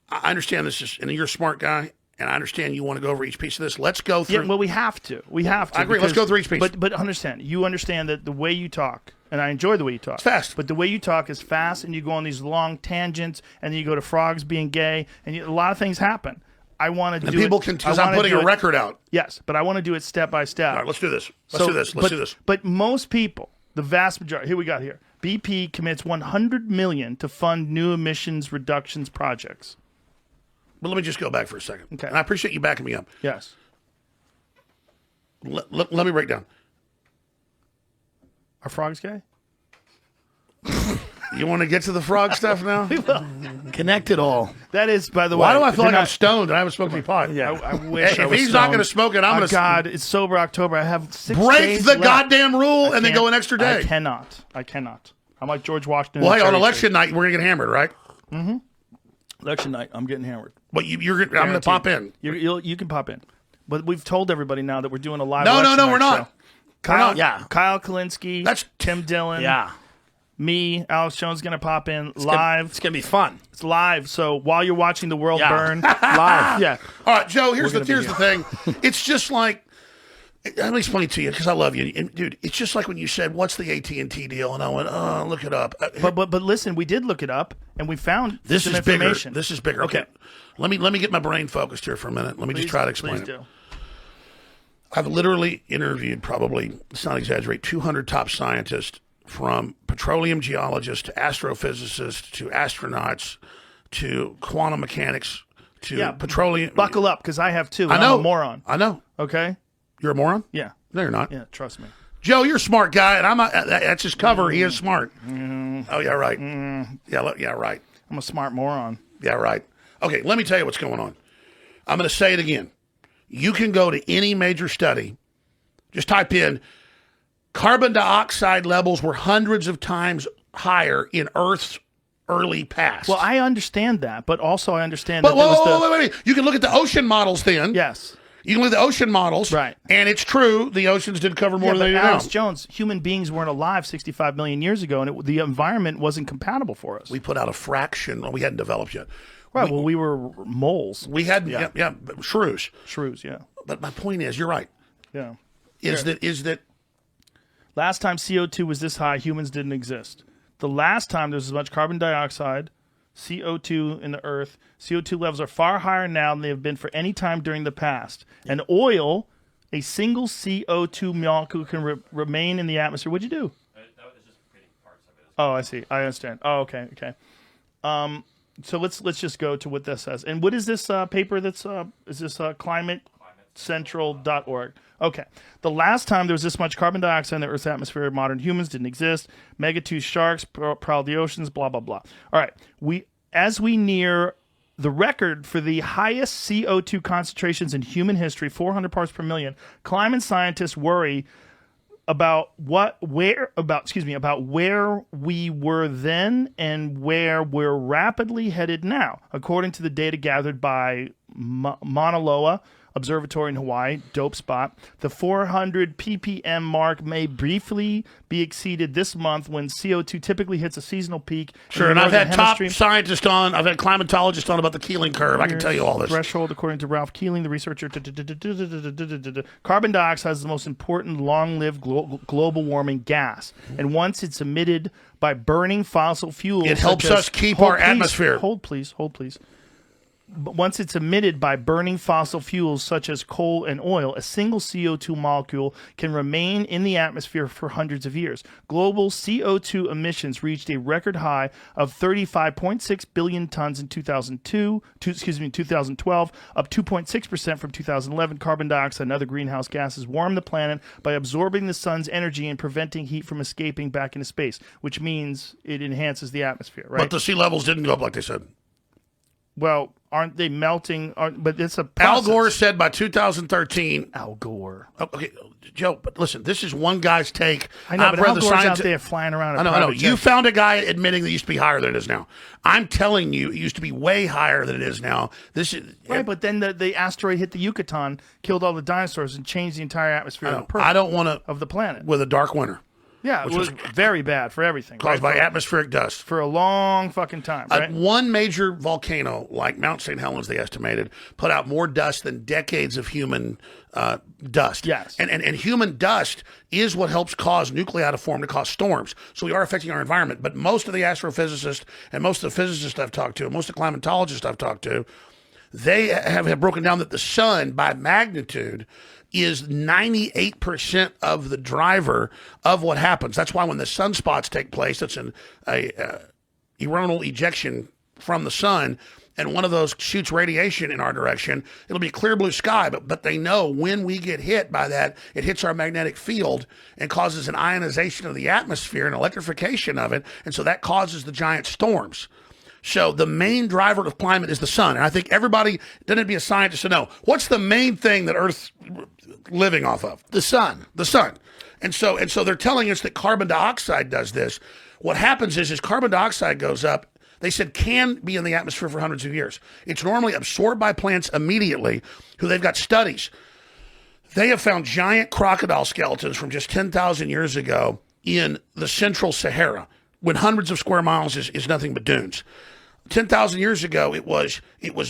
I understand this and you're a smart guy, and I understand you want to go over each piece of this. Let's go through. Yeah, well, we have to. We have to. I agree. Let's go through each piece. But understand. You understand that the way you talk, and I enjoy the way you talk. It's fast. But the way you talk is fast, and you go on these long tangents, and then you go to frogs being gay, and a lot of things happen. I want to do people it. can, because I'm putting a record out. Yes, but I want to do it step by step. All right, let's do this. Let's do this. But most people, the vast majority, here we got here. BP commits $100 million to fund new emissions reductions projects. But let me just go back for a second. Okay. And I appreciate you backing me up. Yes. Let me break down. Are frogs gay? You want to get to the frog stuff now? Connect it all. That is, by the way. Why do I feel like I'm stoned and I haven't smoked any pot? Yeah, I wish I If was he's not stoned. going to smoke it, I'm going to. God, it's sober October. I have 6 break days the left. goddamn rule I and then go can't- an extra day. I cannot. I'm like George Washington. Well, in hey, on Cherry election night, we're going to get hammered, right? Tree. Election night, I'm getting hammered. But I'm going to pop in. You can pop in. But we've told everybody now that we're doing a live No, election we're night not. show. Kyle, Yeah. Kyle Kalinske, That's- Tim Dillon, Yeah. me, Alex Jones going to pop in live. It's going to be fun. It's live. So while you're watching the world Yeah. burn live, yeah. All right, Joe, here's the gonna be thing. It's just like, let me explain it to you because I love you. And, dude, it's just like when you said, what's the AT&T deal? And I went, oh, look it up. But listen, we did look it up and we found This some is bigger. information. This is bigger. Okay. Let me get my brain focused here for a minute. Let me just try to explain Please it. do. I've literally interviewed probably, let's not exaggerate, 200 top scientists, from petroleum geologists to astrophysicists to astronauts to quantum mechanics to petroleum. Buckle up, because I have two. I know. I'm a moron. I know. Okay? You're a moron? Yeah. No, you're not. Yeah, trust me. Joe, you're a smart guy, and I'm not. That's his cover. He is smart. Oh, yeah, right. Yeah, right. I'm a smart moron. Yeah, right. Okay, let me tell you what's going on. I'm going to say it again. You can go to any major study. Just type in carbon dioxide levels were hundreds of times higher in Earth's early past. Well, I understand that, but also I understand but that there was wait. You can look at the ocean models then. Yes. You can look at the ocean models. Right. And it's true, the oceans did cover more Yeah, than but they do Alex now. Jones, human beings weren't alive 65 million years ago, and the environment wasn't compatible for us. We put out a fraction. We hadn't developed yet. Right, we were moles. We had, shrews. Shrews, yeah. But my point is, you're right. Yeah. Is that Last time CO2 was this high, humans didn't exist. The last time there was as much carbon dioxide, CO2 in the earth, CO2 levels are far higher now than they have been for any time during the past. And oil, a single CO2 molecule can remain in the atmosphere. What'd you do? Oh, I see. I understand. Oh, okay. So let's just go to what this says. And what is this paper that's is this climatecentral.org? Okay. The last time there was this much carbon dioxide in the Earth's atmosphere, modern humans didn't exist. Megatooth sharks prowled the oceans, blah, blah, blah. All right. As we near the record for the highest CO2 concentrations in human history, 400 parts per million, climate scientists worry about where we were then and where we're rapidly headed now, according to the data gathered by Mauna Loa Observatory in Hawaii, dope spot. The 400 ppm mark may briefly be exceeded this month when CO2 typically hits a seasonal peak. sure? And I've had top scientists on. I've had climatologists on about the Keeling curve. I can tell you all this. Threshold, according to Ralph Keeling, the researcher. Carbon dioxide is the most important long-lived global warming gas, and once it's emitted by burning fossil fuels, It helps us keep our atmosphere. Hold, please. But once it's emitted by burning fossil fuels such as coal and oil, a single CO2 molecule can remain in the atmosphere for hundreds of years. Global CO2 emissions reached a record high of 35.6 billion tons in 2012, up 2.6% from 2011. Carbon dioxide and other greenhouse gases warm the planet by absorbing the sun's energy and preventing heat from escaping back into space, which means it enhances the atmosphere, right? But the sea levels didn't go up like they said. Well, aren't they melting? But it's a process. Al Gore said by 2013. Al Gore. Okay, Joe, but listen, this is one guy's take. I know, I've but read Al the Gore's out science. there flying around. I know. You found a guy admitting that it used to be higher than it is now. I'm telling you, it used to be way higher than it is now. This is right, but then the asteroid hit the Yucatan, killed all the dinosaurs, and changed the entire atmosphere I don't want to of the planet. with a dark winter. Yeah, it which was very bad for everything. caused right? by atmospheric dust. For a long fucking time, right? One major volcano, like Mount St. Helens, they estimated, put out more dust than decades of human dust. Yes. And human dust is what helps cause nuclei to form to cause storms. So we are affecting our environment. But most of the astrophysicists and most of the physicists I've talked to, and most of the climatologists I've talked to, they have broken down that the sun, by magnitude, is 98% of the driver of what happens. That's why when the sunspots take place, it's an coronal ejection from the sun, and one of those shoots radiation in our direction. It'll be clear blue sky, but they know when we get hit by that, it hits our magnetic field and causes an ionization of the atmosphere and electrification of it, and so that causes the giant storms. So the main driver of climate is the sun. And I think everybody, doesn't be a scientist to know, what's the main thing that Earth's living off of? The sun. The sun. And so they're telling us that carbon dioxide does this. What happens is carbon dioxide goes up. They said can be in the atmosphere for hundreds of years. It's normally absorbed by plants immediately, who they've got studies. They have found giant crocodile skeletons from just 10,000 years ago in the central Sahara, when hundreds of square miles is nothing but dunes. 10,000 years ago, it was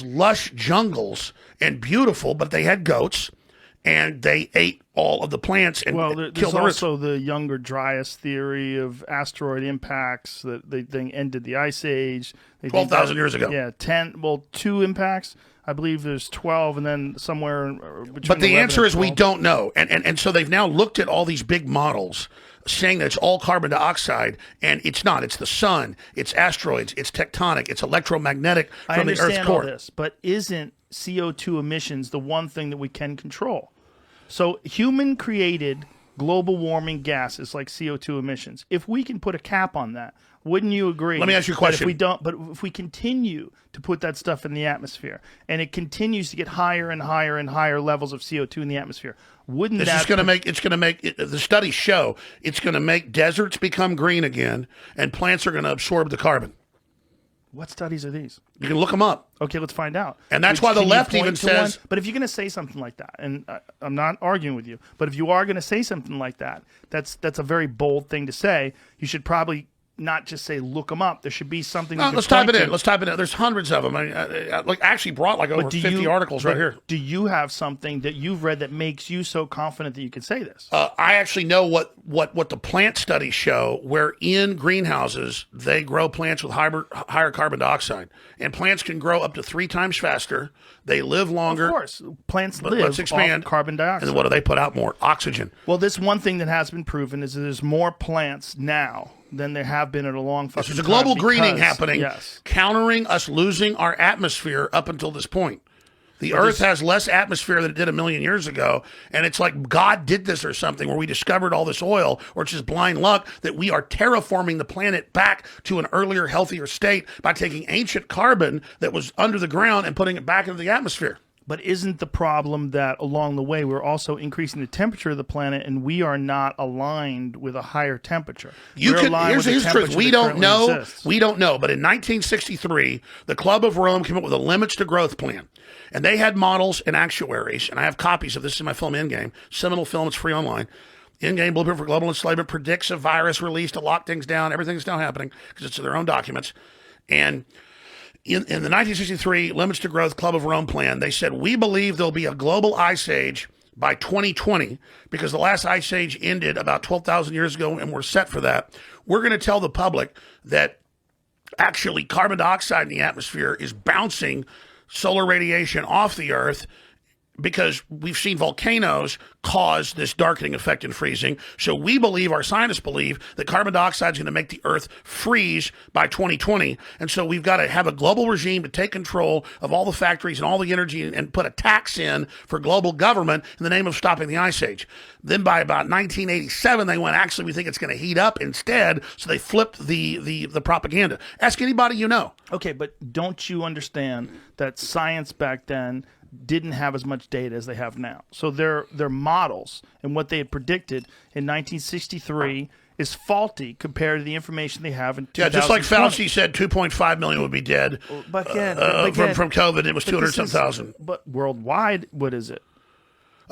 lush jungles and beautiful, but they had goats, and they ate all of the plants and there's killed the roots. also the Younger Dryas theory of asteroid impacts that they think ended the ice age. 12,000 years ago. Yeah, 2 impacts. I believe there's 12, and then somewhere between. But the 11 answer and is we 12. don't know, and so they've now looked at all these big models, saying that it's all carbon dioxide, and it's not. It's the sun, it's asteroids, it's tectonic, it's electromagnetic from the Earth's I understand core. all this, but isn't CO2 emissions the one thing that we can control? So human-created global warming gases like CO2 emissions, if we can put a cap on that, wouldn't you agree? Let me ask you a that question. If we continue to put that stuff in the atmosphere, and it continues to get higher and higher and higher levels of CO2 in the atmosphere, wouldn't This that is going to make the studies show it's going to make deserts become green again, and plants are going to absorb the carbon. What studies are these? You can look them up. Okay, let's find out. And that's why the Can you left point even to one? says- But if you're going to say something like that, and I'm not arguing with you, but if you are going to say something like that, that's a very bold thing to say. You should probably not just say look them up. There should be something. No, you let's can type point it in. to. Let's type it in. There's hundreds of them. I actually brought like over 50 articles right here. Do you have something that you've read that makes you so confident that you can say this? I actually know what the plant studies show, where in greenhouses they grow plants with higher carbon dioxide, and plants can grow up to 3 times faster. They live longer. Of course, plants But live let's expand. off carbon dioxide. And what do they put out more? Oxygen. Well, this one thing that has been proven is that there's more plants now than there have been in a long fucking time. There's a global greening because- happening, Yes. countering us losing our atmosphere up until this point. The Earth has less atmosphere than it did a million years ago, and it's like God did this or something, where we discovered all this oil, or it's just blind luck that we are terraforming the planet back to an earlier, healthier state by taking ancient carbon that was under the ground and putting it back into the atmosphere. But isn't the problem that along the way we're also increasing the temperature of the planet, and we are not aligned with a higher temperature? We're aligned Here's with the truth. temperature We that don't currently know. exists. We don't know. But in 1963, the Club of Rome came up with a limits to growth plan. And they had models and actuaries. And I have copies of this in my film Endgame. Seminal film. It's free online. Endgame Blueprint for Global Enslavement predicts a virus release to lock things down. Everything's now happening because it's their own documents. And in the 1963 Limits to Growth Club of Rome plan, they said, we believe there'll be a global ice age by 2020 because the last ice age ended about 12,000 years ago, and we're set for that. We're going to tell the public that actually carbon dioxide in the atmosphere is bouncing solar radiation off the Earth, because we've seen volcanoes cause this darkening effect and freezing. So we believe, our scientists believe, that carbon dioxide is going to make the Earth freeze by 2020. And so we've got to have a global regime to take control of all the factories and all the energy and put a tax in for global government in the name of stopping the ice age. Then by about 1987, they went, actually, we think it's going to heat up instead. So they flipped the propaganda. Ask anybody you know. Okay, but don't you understand that science back then didn't have as much data as they have now? So their models and what they had predicted in 1963 is faulty compared to the information they have in 2020. Yeah, just like Fauci said 2.5 million would be dead But again, from COVID. It was 200-some thousand. But worldwide, what is it?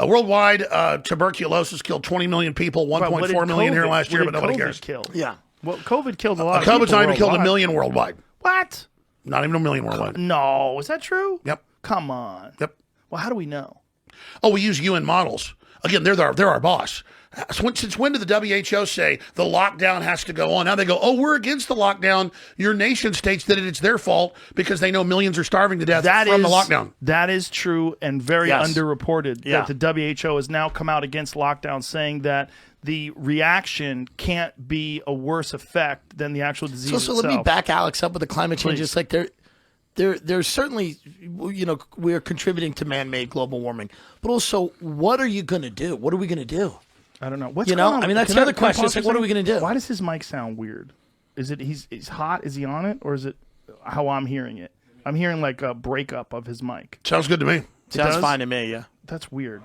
Worldwide, tuberculosis killed 20 million people, What did 1.4 million here COVID last year, what but did nobody COVID cares. kill? Yeah. Well, COVID killed a lot of people. COVID's not even killed a worldwide. million worldwide. What? Not even a million worldwide. No, is that true? Yep. Come on. Yep. Well, how do we know? Oh, we use UN models. Again, they're our boss. Since when did the WHO say the lockdown has to go on? Now they go, oh, we're against the lockdown. Your nation states that it's their fault because they know millions are starving to death from the lockdown. That is true and very Yes. underreported. Yeah. That the WHO has now come out against lockdown, saying that the reaction can't be a worse effect than the actual disease So itself. let me back Alex up with the climate change. Please. It's like there's certainly, we're contributing to man-made global warming, but also, what are you going to do? What are we going to do? I don't know. What's You know, going on? I mean, that's Can the other can I question. pause It's like, for a what are we second? gonna do? Why does his mic sound weird? Is it he's hot? Is he on it, or is it how I'm hearing it? I'm hearing like a breakup of his mic. Sounds good to me. Sounds does? fine to me, yeah. That's weird.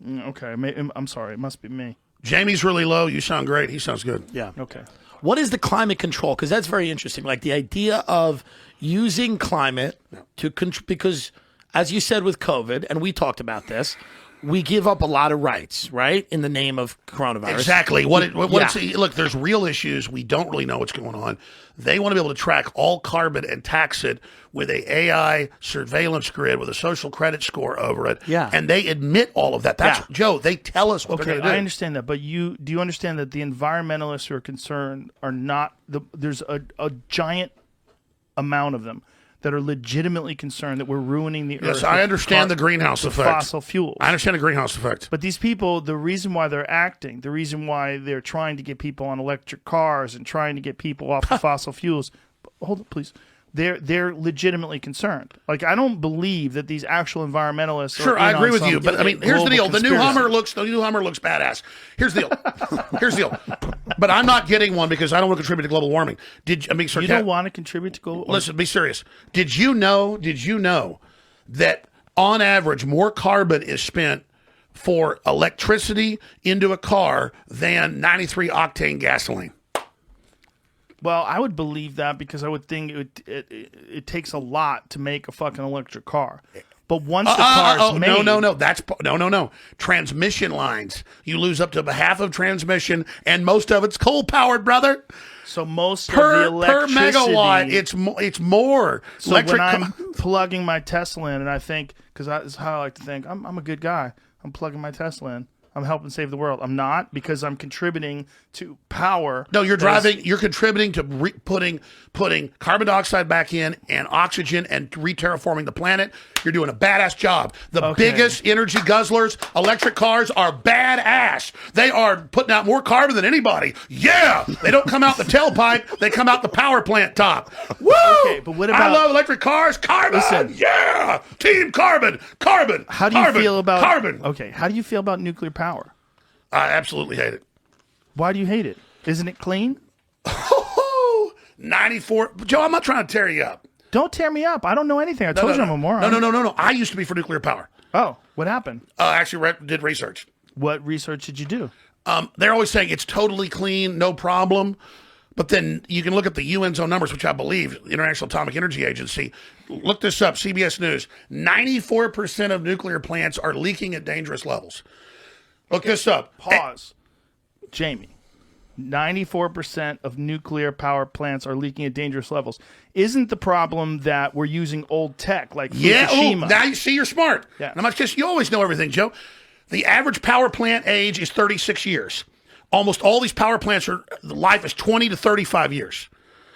Okay, I'm sorry. It must be me. Jamie's really low. You sound great. He sounds good. Yeah. Okay. What is the climate control? Because that's very interesting. Like the idea of using climate to because, as you said with COVID, and we talked about this, we give up a lot of rights, right, in the name of coronavirus. Exactly. Yeah. Look, there's real issues. We don't really know what's going on. They want to be able to track all carbon and tax it with a AI surveillance grid with a social credit score over it. Yeah. And they admit all of that. That's Yeah. Joe. They tell us what Okay, they're going to do. I understand that, but do you understand that the environmentalists who are concerned are not there's a giant amount of them that are legitimately concerned that we're ruining the earth. Yes, I with understand the greenhouse with effect. fossil fuels. I understand the greenhouse effect. But these people, the reason why they're acting, the reason why they're trying to get people on electric cars and trying to get people off of fossil fuels, hold on, please. They're legitimately concerned. Like, I don't believe that these actual environmentalists. Sure, are I in agree on with some you, but I mean, here's the deal: global the new conspiracy. Hummer looks badass. Here's the deal. Here's the deal. But I'm not getting one because I don't want to contribute to global warming. You don't want to contribute to global. Listen, be serious. Did you know that on average more carbon is spent for electricity into a car than 93 octane gasoline? Well, I would believe that because I would think it takes a lot to make a fucking electric car. But once the car's made, no. Transmission lines. You lose up to half of transmission, and most of it's coal powered, brother. so most Per of the electricity, megawatt, it's more. So when I'm plugging my Tesla in, and I think, because that's how I like to think, I'm a good guy. I'm plugging my Tesla in. I'm helping save the world. I'm not, because I'm contributing to power. No, you're that is- driving. You're contributing to putting carbon dioxide back in and oxygen and re-terraforming the planet. You're doing a badass job. The Okay. biggest energy guzzlers, electric cars, are badass. They are putting out more carbon than anybody. Yeah, they don't come out the tailpipe. They come out the power plant top. Woo! Okay, but what I about- love electric cars. Carbon. Listen. Yeah, team carbon. Carbon. How do you carbon, feel about carbon? Okay, how do you feel about nuclear power? I absolutely hate it. Why do you hate it? Isn't it clean? 94. Joe, I'm not trying to tear you up. Don't tear me up. I don't know anything. I told you I'm a moron. No. I used to be for nuclear power. Oh, what happened? Actually, did research. What research did you do? They're always saying it's totally clean, no problem. But then you can look at the UN's own numbers, which I believe, the International Atomic Energy Agency. Look this up, CBS News. 94% of nuclear plants are leaking at dangerous levels. Look this up. Pause. Jamie, 94% of nuclear power plants are leaking at dangerous levels. Isn't the problem that we're using old tech like Yeah, Fukushima? now you see you're smart. Yeah. And I'm not just, you always know everything, Joe. The average power plant age is 36 years. Almost all these power plants the life is 20 to 35 years.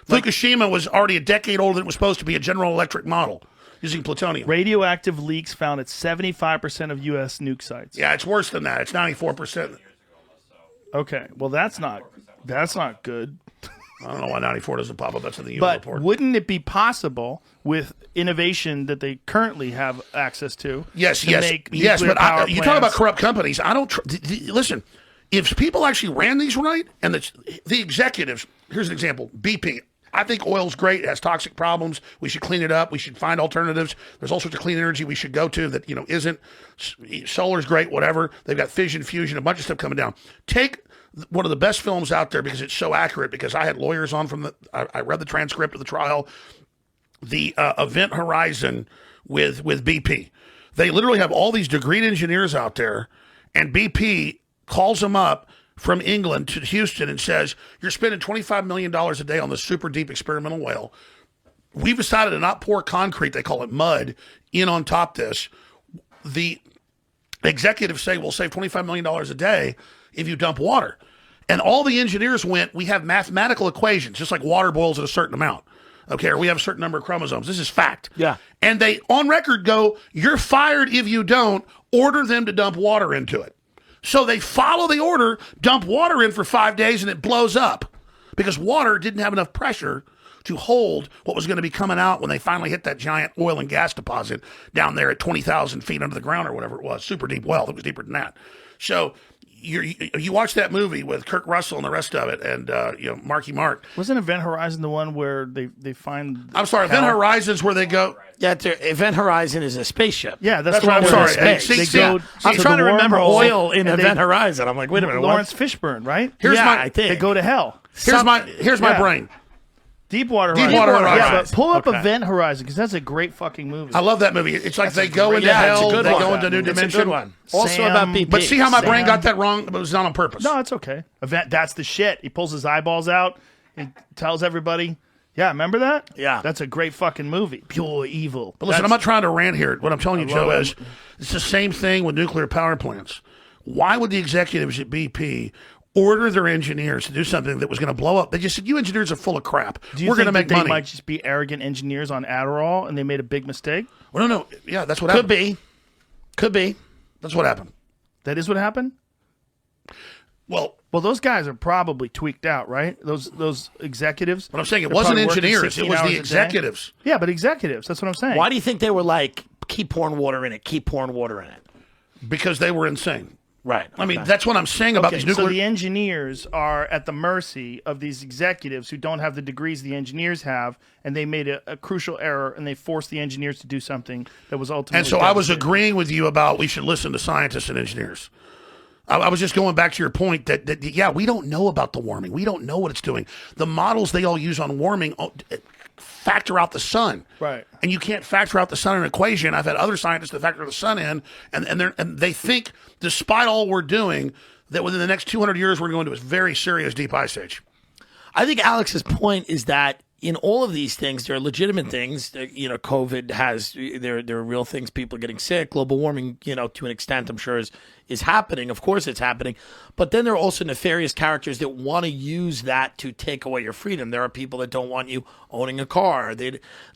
Fukushima was already a decade older than it was supposed to be, a General Electric model using plutonium. Radioactive leaks found at 75% of U.S. nuke sites. Yeah, it's worse than that. It's 94%. Okay, well that's not good. I don't know why 94 doesn't pop up. That's in the UN But report. wouldn't it be possible with innovation that they currently have access to? Yes, to yes, make yes. nuclear But power you talk about plants- corrupt companies. I don't listen. If people actually ran these right, and the executives, here's an example: BP. I think oil's great. It has toxic problems. We should clean it up. We should find alternatives. There's all sorts of clean energy we should go to that isn't. Solar's great. Whatever. They've got fission, fusion, a bunch of stuff coming down. Take one of the best films out there because it's so accurate. Because I had lawyers on from I read the transcript of the trial. The Event Horizon with BP. They literally have all these degreed engineers out there, and BP calls them up from England to Houston and says, you're spending $25 million a day on this super deep experimental well. We've decided to not pour concrete, they call it mud, in on top of this. The executives say we'll save $25 million a day if you dump water. And all the engineers went, we have mathematical equations, just like water boils at a certain amount. Okay, or we have a certain number of chromosomes. This is fact. Yeah. And they, on record, go, you're fired if you don't. Order them to dump water into it. So they follow the order, dump water in for 5 days, and it blows up. Because water didn't have enough pressure to hold what was going to be coming out when they finally hit that giant oil and gas deposit down there at 20,000 feet under the ground or whatever it was. Super deep well. It was deeper than that. So you watch that movie with Kirk Russell and the rest of it, and Marky Mark. Wasn't Event Horizon the one where they find? I'm sorry, Event Horizon's where they go. Yeah, Event Horizon is a spaceship. Yeah, that's what I'm where sorry. they See, go I'm to trying the to remember wormhole, oil in and Event Horizon. I'm like, wait a minute. Lawrence Fishburne, right? I think They go to hell. Here's my brain. Deepwater Horizon. Horizon. Yeah, but pull up Okay. Event Horizon because that's a great fucking movie. I love that movie. It's like they go into it's a hell, good they one. go into a new It's a dimension. good one. Also Sam- about BP. But see how my brain Sam- got that wrong? But it was not on purpose. No, it's okay. Event, that's the shit. He pulls his eyeballs out and tells everybody. Yeah, remember that? Yeah. That's a great fucking movie. Pure evil. But listen, I'm not trying to rant here. What I'm telling you, Joe, love is it's the same thing with nuclear power plants. Why would the executives at BP order their engineers to do something that was going to blow up? They just said, you engineers are full of crap. Do you We're going to think make that money. they might just be arrogant engineers on Adderall and they made a big mistake? Well, no. Yeah, that's what Could happened. Could be. That's what happened. That is what happened? Well, those guys are probably tweaked out, right? Those executives. what I'm saying, it They're wasn't probably working engineers. It 16 was hours a the day. executives. Yeah, but executives. That's what I'm saying. Why do you think they were like, keep pouring water in it, keep pouring water in it? Because they were insane. Right. I mean, Okay. that's what I'm saying about Okay, these nuclear... so the engineers are at the mercy of these executives who don't have the degrees the engineers have, and they made a crucial error, and they forced the engineers to do something that was ultimately. And so I was devastating. agreeing with you about we should listen to scientists and engineers. I was just going back to your point that yeah, we don't know about the warming. We don't know what it's doing. The models they all use on warming factor out the sun. Right. And you can't factor out the sun in an equation. I've had other scientists that factor the sun in, and they think, despite all we're doing, that within the next 200 years we're going to a very serious deep ice age. I think Alex's point is that in all of these things, there are legitimate things. COVID has there are real things. People are getting sick. Global warming, to an extent, I'm sure is happening. Of course, it's happening. But then there are also nefarious characters that want to use that to take away your freedom. There are people that don't want you owning a car.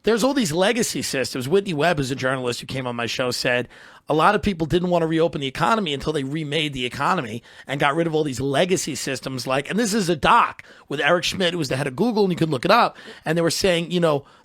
There's all these legacy systems. Whitney Webb, who's a journalist who came on my show, said a lot of people didn't want to reopen the economy until they remade the economy and got rid of all these legacy systems. And this is a doc with Eric Schmidt, who was the head of Google, and you can look it up. And they were saying,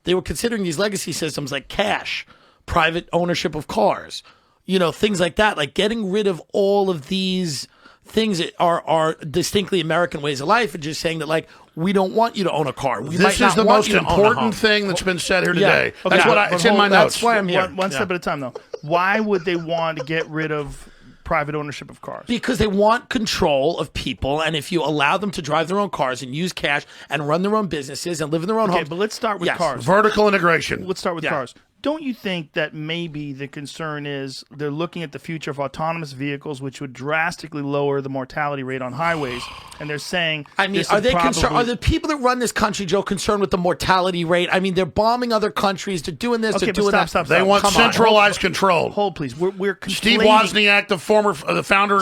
they were considering these legacy systems like cash, private ownership of cars, things like that, like getting rid of all of these things that are distinctly American ways of life, and just saying that, we don't want you to own a car. This is the most important thing that's been said here today. Yeah. That's what it's in my notes. That's why I'm here. One step at a time, though. Why would they want to get rid of private ownership of cars? Because they want control of people, and if you allow them to drive their own cars and use cash and run their own businesses and live in their own Okay, homes. but let's start with Yes. cars. Vertical integration. Let's start with Yeah. cars. Don't you think that maybe the concern is they're looking at the future of autonomous vehicles, which would drastically lower the mortality rate on highways, and they're saying, I mean, this are is they concerned? probably- Are the people that run this country, Joe, concerned with the mortality rate? I mean, they're bombing other countries. They're doing this. Okay, they're but doing stop, that. stop, They stop. want Come on. centralized control. Hold, please. We're conflating. Steve Wozniak, the founder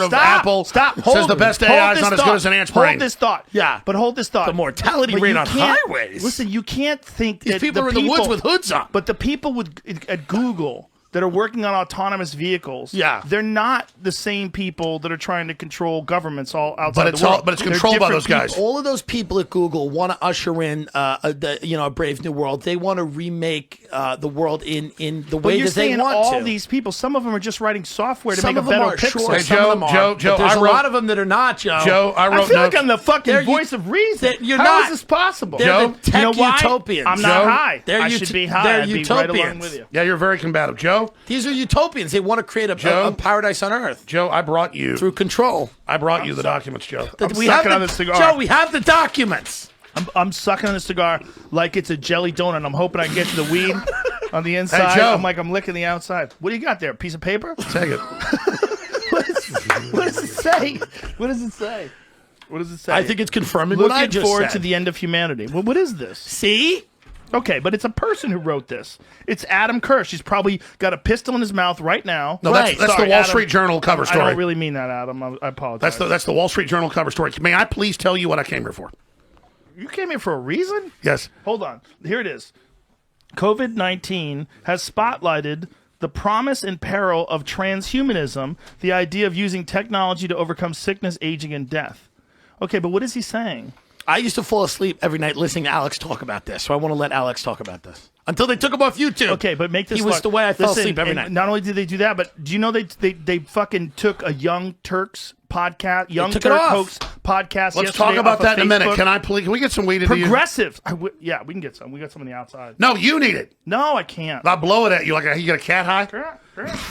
of Stop, Apple, stop. says Hold the best hold AI is this not as thought. good as an ant's Hold brain. this thought. Yeah. But hold this thought. The mortality But rate you on can't- highways. Listen, you can't think These that people the are in the woods with hoods on. But the people at Google that are working on autonomous vehicles, Yeah. they're not the same people that are trying to control governments all outside But it's the world. all- but it's They're controlled by different those guys. people. All of those people at Google want to usher in a brave new world. They want to remake the world in the But way you're that they saying want all to. these people, some of them are just writing software to Some make of a them better are pixel. sure. Hey, Some Joe, of them are. Joe, But Joe, there's I a wrote- lot of them that are not, Joe. Joe, I I wrote feel notes. like I'm the fucking They're voice of reason. that you're How not. is this possible? They're Joe? the tech You know why? utopians. I'm not Joe? high. They're I ut- should be high. they're I'd be right along utopians. with you. Yeah, you're very combative. Joe, These are utopians. They want to create Joe? a paradise on earth Joe, I brought you. through control. I brought you the documents, Joe. We have sucking on the, this cigar. Joe, we have the documents. I'm sucking on the cigar like it's a jelly donut. I'm hoping I get to the weed. on the inside. Joe. I'm licking the outside. What do you got there? A piece of paper? Take it. What does it say? What does it say? What does it say? I think it's confirming what I Looking just forward said. to the end of humanity. Well, what is this? See? Okay, but it's a person who wrote this. It's Adam Kirsch. He's probably got a pistol in his mouth right now. No, Right. that's Sorry, the Wall Adam. Street Journal cover I story. don't really mean that, Adam. I apologize. That's the Wall Street Journal cover story. May I please tell you what I came here for? You came here for a reason? Yes. Hold on. Here it is. COVID-19 has spotlighted the promise and peril of transhumanism, the idea of using technology to overcome sickness, aging, and death. Okay, but what is he saying? I used to fall asleep every night listening to Alex talk about this, so I want to let Alex talk about this. Until they took him off YouTube. Okay, but make this He was look- the way I fell Listen, asleep every and night. Not only did they do that, but do you know they fucking took a Young Turks podcast, Young took it Turk off. Hoax podcast. Let's talk yesterday about off of that in a minute. Facebook. Can we get some weed into you? Progressive. Yeah, we can get some. We got some on the outside. No, you need it. No, I can't. I blow it at you like you got a cat high.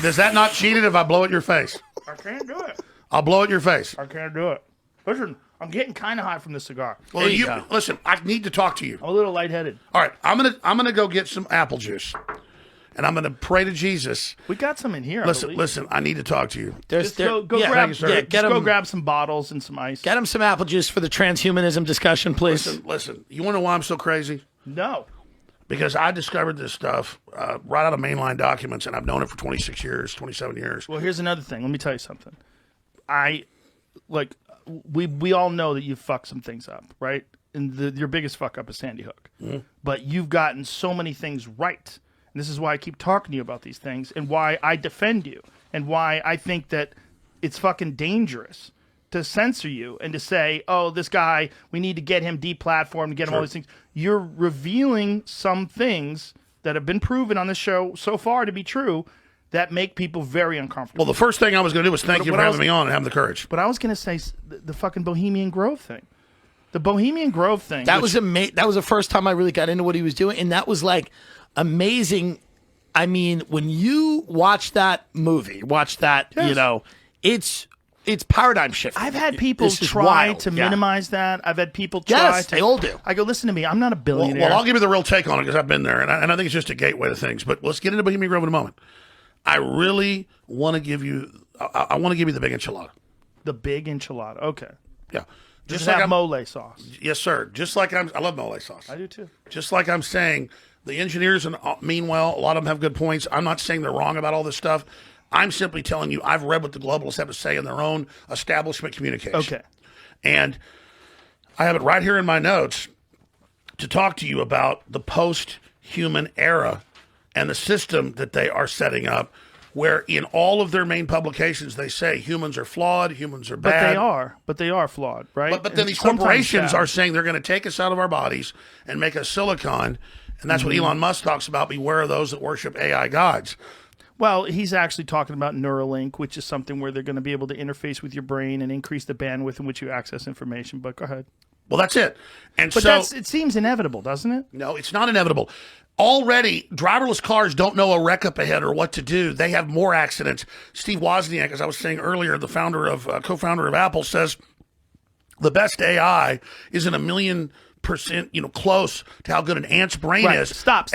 Does that not cheat it if I blow it in your face? I can't do it. I'll blow it in your face. I can't do it. Listen, I'm getting kind of high from this cigar. Well, There you go. listen. I need to talk to you. I'm a little lightheaded. All right, I'm gonna go get some apple juice, and I'm gonna pray to Jesus. We got some in here. I Listen, believe. listen. I need to talk to you. Just go grab. thank you, sir. Yeah, Yeah, just get go 'em- grab some bottles and some ice. Get him some apple juice for the transhumanism discussion, please. Listen. You want to know why I'm so crazy? No. Because I discovered this stuff right out of mainline documents, and I've known it for 26 years, 27 years. Well, here's another thing. Let me tell you something. We all know that you fucked some things up, right? And your biggest fuck up is Sandy Hook. Mm-hmm. But you've gotten so many things right. And this is why I keep talking to you about these things and why I defend you and why I think that it's fucking dangerous to censor you and to say, oh, this guy, we need to get him deplatformed and get him all these things. You're revealing some things that have been proven on this show so far to be true that make people very uncomfortable. Well, the first thing I was going to do was thank But you what for I having was- me on and having the courage. But I was going to say the fucking Bohemian Grove thing. The Bohemian Grove thing. That which- was amazing. That was the first time I really got into what he was doing, and that was like amazing. I mean, when you watch that movie, Yes. it's paradigm shifting. I've had people This is try wild. to Yeah. minimize that. I've had people try Yes, to. they all do. I go, listen to me. I'm not a billionaire. Well, I'll give you the real take on it because I've been there, and I think it's just a gateway to things. But let's get into Bohemian Grove in a moment. I really want to give you. I want to give you the big enchilada. The big enchilada. Okay. Yeah, Just like have I'm- mole sauce. Yes, sir. Just like I love mole sauce. I do too. Just like I'm saying, the engineers mean well. A lot of them have good points. I'm not saying they're wrong about all this stuff. I'm simply telling you I've read what the globalists have to say in their own establishment communication. Okay. And I have it right here in my notes to talk to you about the post-human era and the system that they are setting up, where in all of their main publications they say humans are flawed, humans are But bad. they are. But they are flawed, right? But then And these sometimes corporations bad. are saying they're going to take us out of our bodies and make us silicon. And that's what Elon Musk talks about. Beware of those that worship AI gods. Well, he's actually talking about Neuralink, which is something where they're going to be able to interface with your brain and increase the bandwidth in which you access information. But go ahead. Well, that's it. And But so, it seems inevitable, doesn't it? no, it's not inevitable. Already, driverless cars don't know a wreck up ahead or what to do. They have more accidents. Steve Wozniak, as I was saying earlier, the co-founder of Apple, says the best AI isn't 1,000,000%, close to how good an ant's brain Right. is. Stop.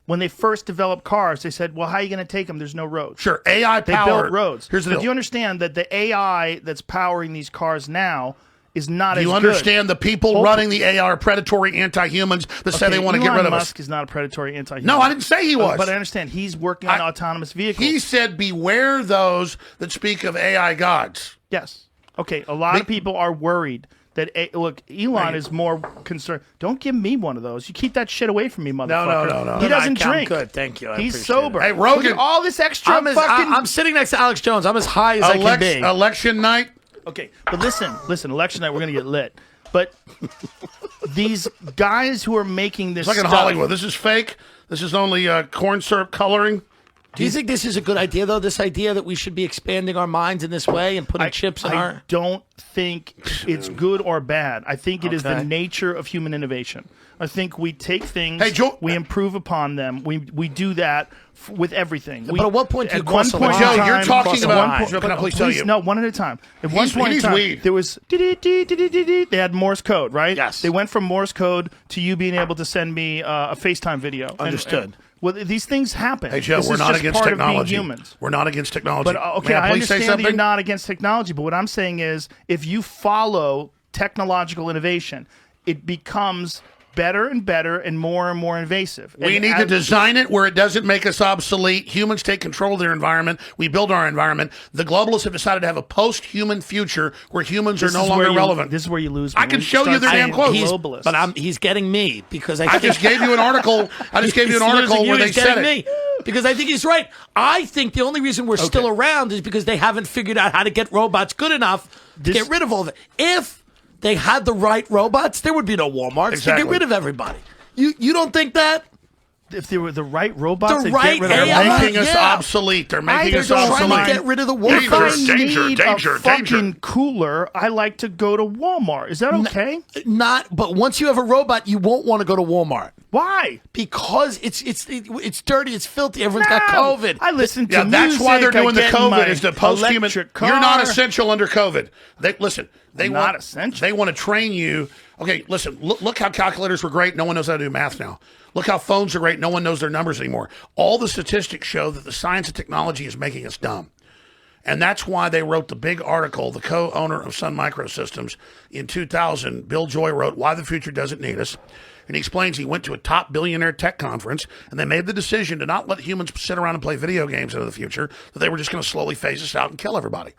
When they first developed cars, they said, well, how are you going to take them? There's no roads. Sure, AI They power. built roads. Here's the but deal. do you understand that the AI that's powering these cars now is not as Do you good? understand the people running the AI are predatory anti-humans that say they want to get rid of Musk us? is not a predatory anti-human. No, I didn't say he was. But I understand he's working on autonomous vehicles. He said, beware those that speak of AI gods. Yes. Okay, a lot of people are worried that, look, Elon is more concerned. Don't give me one of those. You keep that shit away from me, motherfucker. no. He doesn't I'm drink. good, thank you. I He's appreciate sober. it. Hey, Rogan. Look at all this extra fucking... I'm sitting next to Alex Jones. I'm as high as I can be. Election night. Okay, but listen, election night, we're going to get lit. But these guys who are making this It's like in stuff, Hollywood. This is fake. This is only corn syrup coloring. Do you think this is a good idea, though? This idea that we should be expanding our minds in this way and putting chips in I our... don't think it's good or bad. I think it is the nature of human innovation. I think we take things, we improve upon them. We do that with everything. But at what point do you cross the line? Joe, you're talking about... Can I please tell you? No, one at a time. At one point in time, there was... They had Morse code, right? Yes. They went from Morse code to you being able to send me a FaceTime video. Understood. Well, these things happen. Hey, Joe, this we're is not just against part of being technology. humans. We're not against technology. But okay, I please say understand that something? you're not against technology, but what I'm saying is if you follow technological innovation, it becomes better and more invasive. We need to design it where it doesn't make us obsolete. Humans take control of their environment. We build our environment. The globalists have decided to have a post-human future where humans are no longer relevant. This is where you lose me. I can show you their damn quotes. But he's getting me because I just gave you an article. I just gave you an article where they said it. Because I think he's right. I think the only reason we're still around is because they haven't figured out how to get robots good enough to get rid of all of it. If they had the right robots, there would be no Walmarts to get rid of everybody. You don't think that? If they were the right robots, The they'd right get rid of AI? They're making us obsolete. They're making us They're obsolete. trying to get rid of the If I workers. need a fucking cooler, I like to go to Walmart. Is that okay? But once you have a robot, you won't want to go to Walmart. Why? Because it's dirty, it's filthy. Everyone's got COVID. I listen to music. That's why they're doing the I get in COVID. my Is the post-human. electric car. You're not essential under COVID. They Not essential. They want to train you. Okay, listen. Look how calculators were great. No one knows how to do math now. Look how phones are great. No one knows their numbers anymore. All the statistics show that the science and technology is making us dumb. And that's why they wrote the big article, the co-owner of Sun Microsystems in 2000, Bill Joy wrote, Why the Future Doesn't Need Us. And he explains he went to a top billionaire tech conference and they made the decision to not let humans sit around and play video games into the future, that they were just going to slowly phase us out and kill everybody.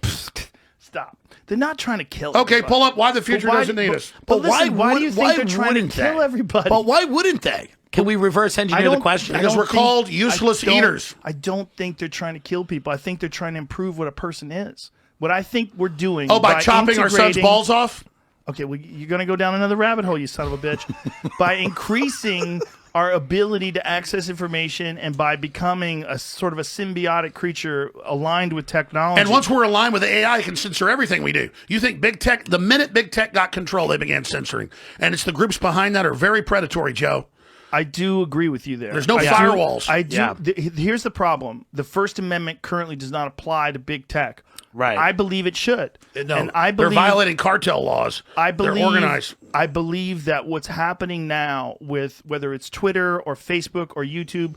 Stop. They're not trying to kill Okay, everybody. pull up Why the Future Doesn't Need Us. But listen, why do you think they're trying to kill everybody? But why wouldn't they? Can we reverse engineer the question? Because we're called useless eaters. I don't think they're trying to kill people. I think they're trying to improve what a person is. What I think we're doing by chopping our son's balls off? Okay, well, you're going to go down another rabbit hole, you son of a bitch. By increasing our ability to access information and by becoming a sort of a symbiotic creature aligned with technology. And once we're aligned with the AI, it can censor everything we do. You think big tech, the minute big tech got control, they began censoring. And it's the groups behind that are very predatory, Joe. I do agree with you there. There's no firewalls. I do. Yeah. Here's the problem. The First Amendment currently does not apply to big tech. Right. I believe it should. No, and I believe, they're violating cartel laws. They're organized. I believe that what's happening now with whether it's Twitter or Facebook or YouTube,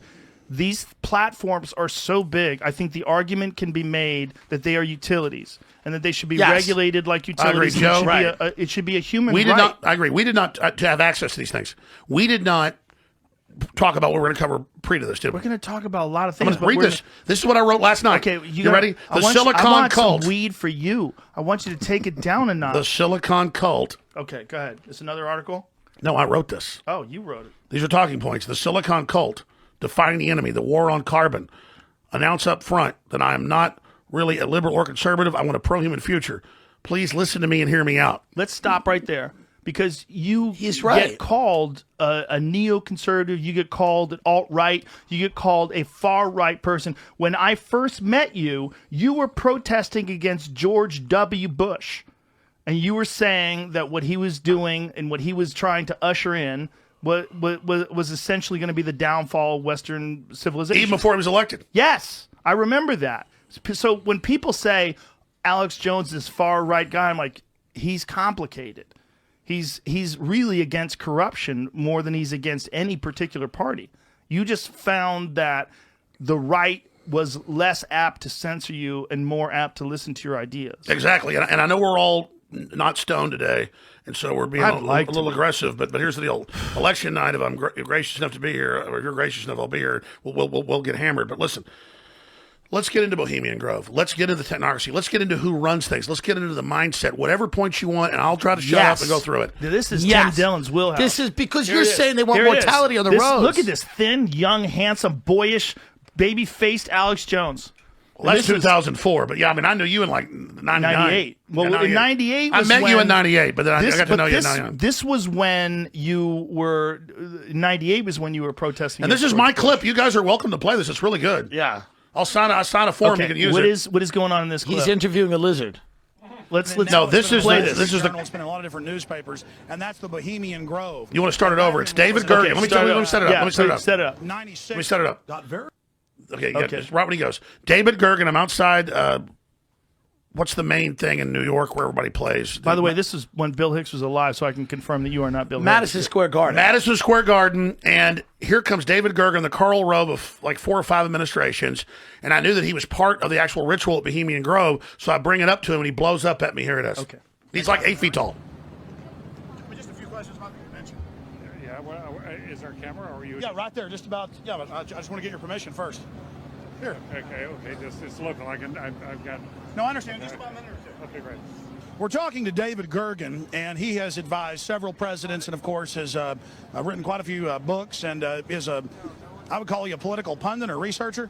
these platforms are so big. I think the argument can be made that they are utilities and that they should be regulated like utilities. I agree, Joe. It should be a human right. right. I agree. We did not to have access to these things. We did not talk about what we're going to cover pre to this, did we? We're going to talk about a lot of things. I'm going to read this. This is what I wrote last night. Okay, you ready? I want some weed for you. I want you to take it down a notch. The Silicon Cult. Okay, go ahead. It's another article? No, I wrote this. Oh, you wrote it. These are talking points. The Silicon Cult, defying the enemy, the war on carbon. Announce up front that I am not really a liberal or conservative. I want a pro-human future. Please listen to me and hear me out. Let's stop right there. Because He's right. get called a neoconservative, you get called an alt-right, you get called a far-right person. When I first met you, you were protesting against George W. Bush. And you were saying that what he was doing and what he was trying to usher in was essentially going to be the downfall of Western civilization. Even before he was elected. Yes, I remember that. So when people say Alex Jones is far-right guy, I'm like, he's complicated. He's really against corruption more than he's against any particular party. You just found that the right was less apt to censor you and more apt to listen to your ideas. Exactly. And I know we're all not stoned today, and so we're being a little aggressive. But here's the deal. Election night, if I'm gracious enough to be here, or if you're gracious enough, I'll be here, we'll get hammered. But listen. Let's get into Bohemian Grove. Let's get into the technocracy. Let's get into who runs things. Let's get into the mindset. Whatever points you want, and I'll try to shut up and go through it. This is Tim Dillon's wheelhouse. This is because you're saying they want mortality on the roads. Look at this thin, young, handsome, boyish, baby-faced Alex Jones. Well, that's 2004, but yeah, I mean, I knew you in like 99. 98. Well, Yeah, in 98 I was met when you in 98, but then I got to know you in this, 99. this was when you were 98 was when you were protesting. And this is against my George Bush. clip. You guys are welcome to play this. It's really good. Yeah. I'll sign a form. You can use it. What is going on in this clip? He's interviewing a lizard. Let's No, this is play the, this is It's been in a lot of different newspapers, and that's the Bohemian Grove. You want to start it over? It's David Gergen. Okay, Let me start let me set it up. Yeah, Let me set it up. Set it up. 96. Let me set it up. Got very. Okay, yeah, Okay. just right when he goes. David Gergen. I'm outside. What's the main thing in New York where everybody plays? By the way, this is when Bill Hicks was alive, so I can confirm that you are not Bill Madison Hicks. Square Garden. Madison Square Garden, and here comes David Gergen, the Karl Rove of like 4 or 5 administrations, and I knew that he was part of the actual ritual at Bohemian Grove, so I bring it up to him, and he blows up at me. Here it is. Okay. He's like 8 feet tall. Just a few questions about the convention. Yeah, well, is there a camera or are you? Yeah, right there. Just about. Yeah, but I just want to get your permission first. Here. Okay, it's local. I've got. No, I understand. Just about a minute or two. Okay, great. We're talking to David Gergen, and he has advised several presidents, and of course has written quite a few books, and is a, I would call you a political pundit or researcher.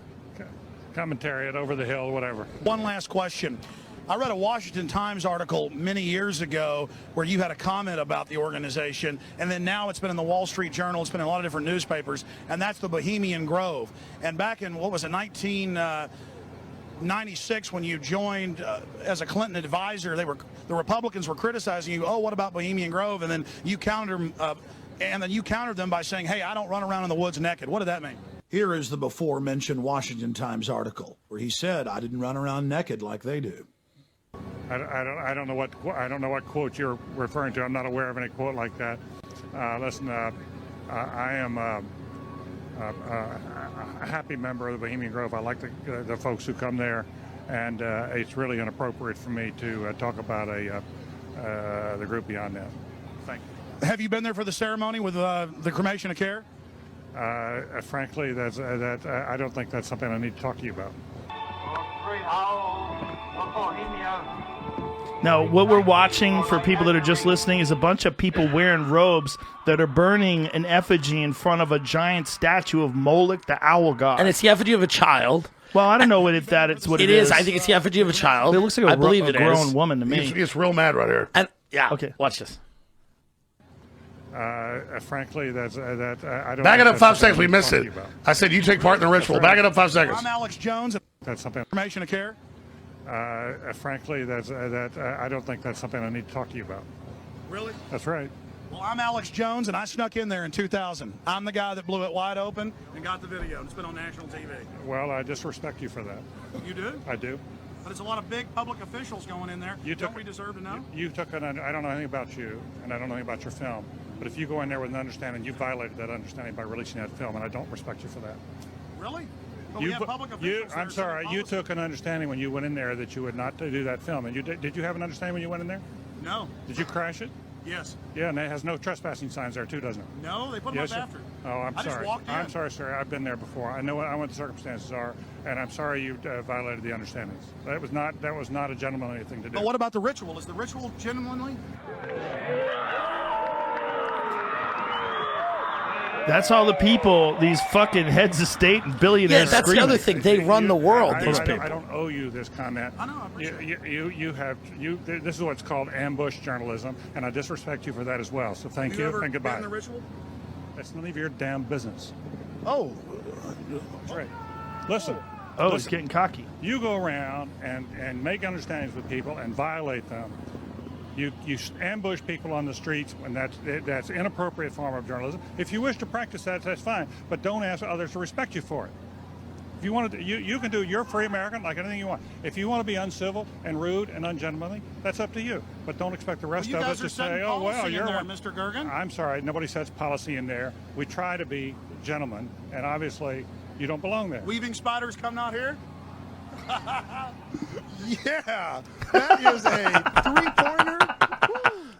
Commentary at Over the Hill, whatever. One last question. I read a Washington Times article many years ago where you had a comment about the organization, and then now it's been in the Wall Street Journal, it's been in a lot of different newspapers, and that's the Bohemian Grove. And back in, what was it, 1996, when you joined as a Clinton advisor, the Republicans were criticizing you, oh, what about Bohemian Grove? And then you countered them by saying, hey, I don't run around in the woods naked. What did that mean? Here is the before-mentioned Washington Times article where he said, I didn't run around naked like they do. I don't know what quote you're referring to. I'm not aware of any quote like that. Listen, I am a happy member of the Bohemian Grove. I like the folks who come there, and it's really inappropriate for me to talk about the group beyond that. Thank you. Have you been there for the ceremony with the cremation of care? Frankly, I don't think that's something I need to talk to you about. Now, what we're watching for people that are just listening is a bunch of people wearing robes that are burning an effigy in front of a giant statue of Moloch, the owl god. And it's the effigy of a child. Well, I don't know if it's what It is. I think it's the effigy of a child. It looks like I believe a it grown is. woman to me. He's real mad right here. And yeah. Okay. Watch this. Frankly, I don't. Back it up think 5 that's seconds. We something missed to it. talk to you about. I said you take part in the ritual. Back it up 5 seconds. I'm Alex Jones. That's something. Cremation of care. Frankly, I don't think that's something I need to talk to you about. Really? That's right. Well, I'm Alex Jones, and I snuck in there in 2000. I'm the guy that blew it wide open and got the video. It's been on national TV. Well, I disrespect you for that. You do? I do. But it's a lot of big public officials going in there. Don't we deserve to know? You took an. I don't know anything about you, and I don't know anything about your film. But if you go in there with an understanding, you violated that understanding by releasing that film, and I don't respect you for that. Really? But we have public officials that I'm are sorry. setting You policy. took an understanding when you went in there that you would not do that film, and you did you have an understanding when you went in there? No. Did you crash it? Yes. Yeah, and it has no trespassing signs there too, doesn't it? No, they put them Yes, up sir. after. Oh, I'm I just sorry. walked in. I'm sorry, sir. I've been there before. I know what the circumstances are, and I'm sorry you violated the understandings. That was not a gentlemanly thing to do. But what about the ritual? Is the ritual genuinely? That's all the people, these fucking heads of state and Yeah, billionaires. that's the screaming. other thing. They run the world. I These don't- people. I don't owe you this comment. I know, I appreciate This is what's called ambush journalism, and I disrespect you for that as well. So thank you, ever and goodbye. been in the ritual? That's none of your damn business. Oh. That's right. Listen. Oh, he's listen. getting cocky. You go around and make understandings with people and violate them. You ambush people on the streets, and that's inappropriate form of journalism. If you wish to practice that, that's fine, but don't ask others to respect you for it. If you want to, you can do. You're a free American, like anything you want. If you want to be uncivil and rude and ungentlemanly, that's up to you. But don't expect the rest Well, you of guys us are to say, setting "Oh well, policy in you're there, one." Mr. Gergen. I'm sorry, nobody sets policy in there. We try to be gentlemen, and obviously, you don't belong there. Weaving spiders come out here? Yeah. That is a three-pointer.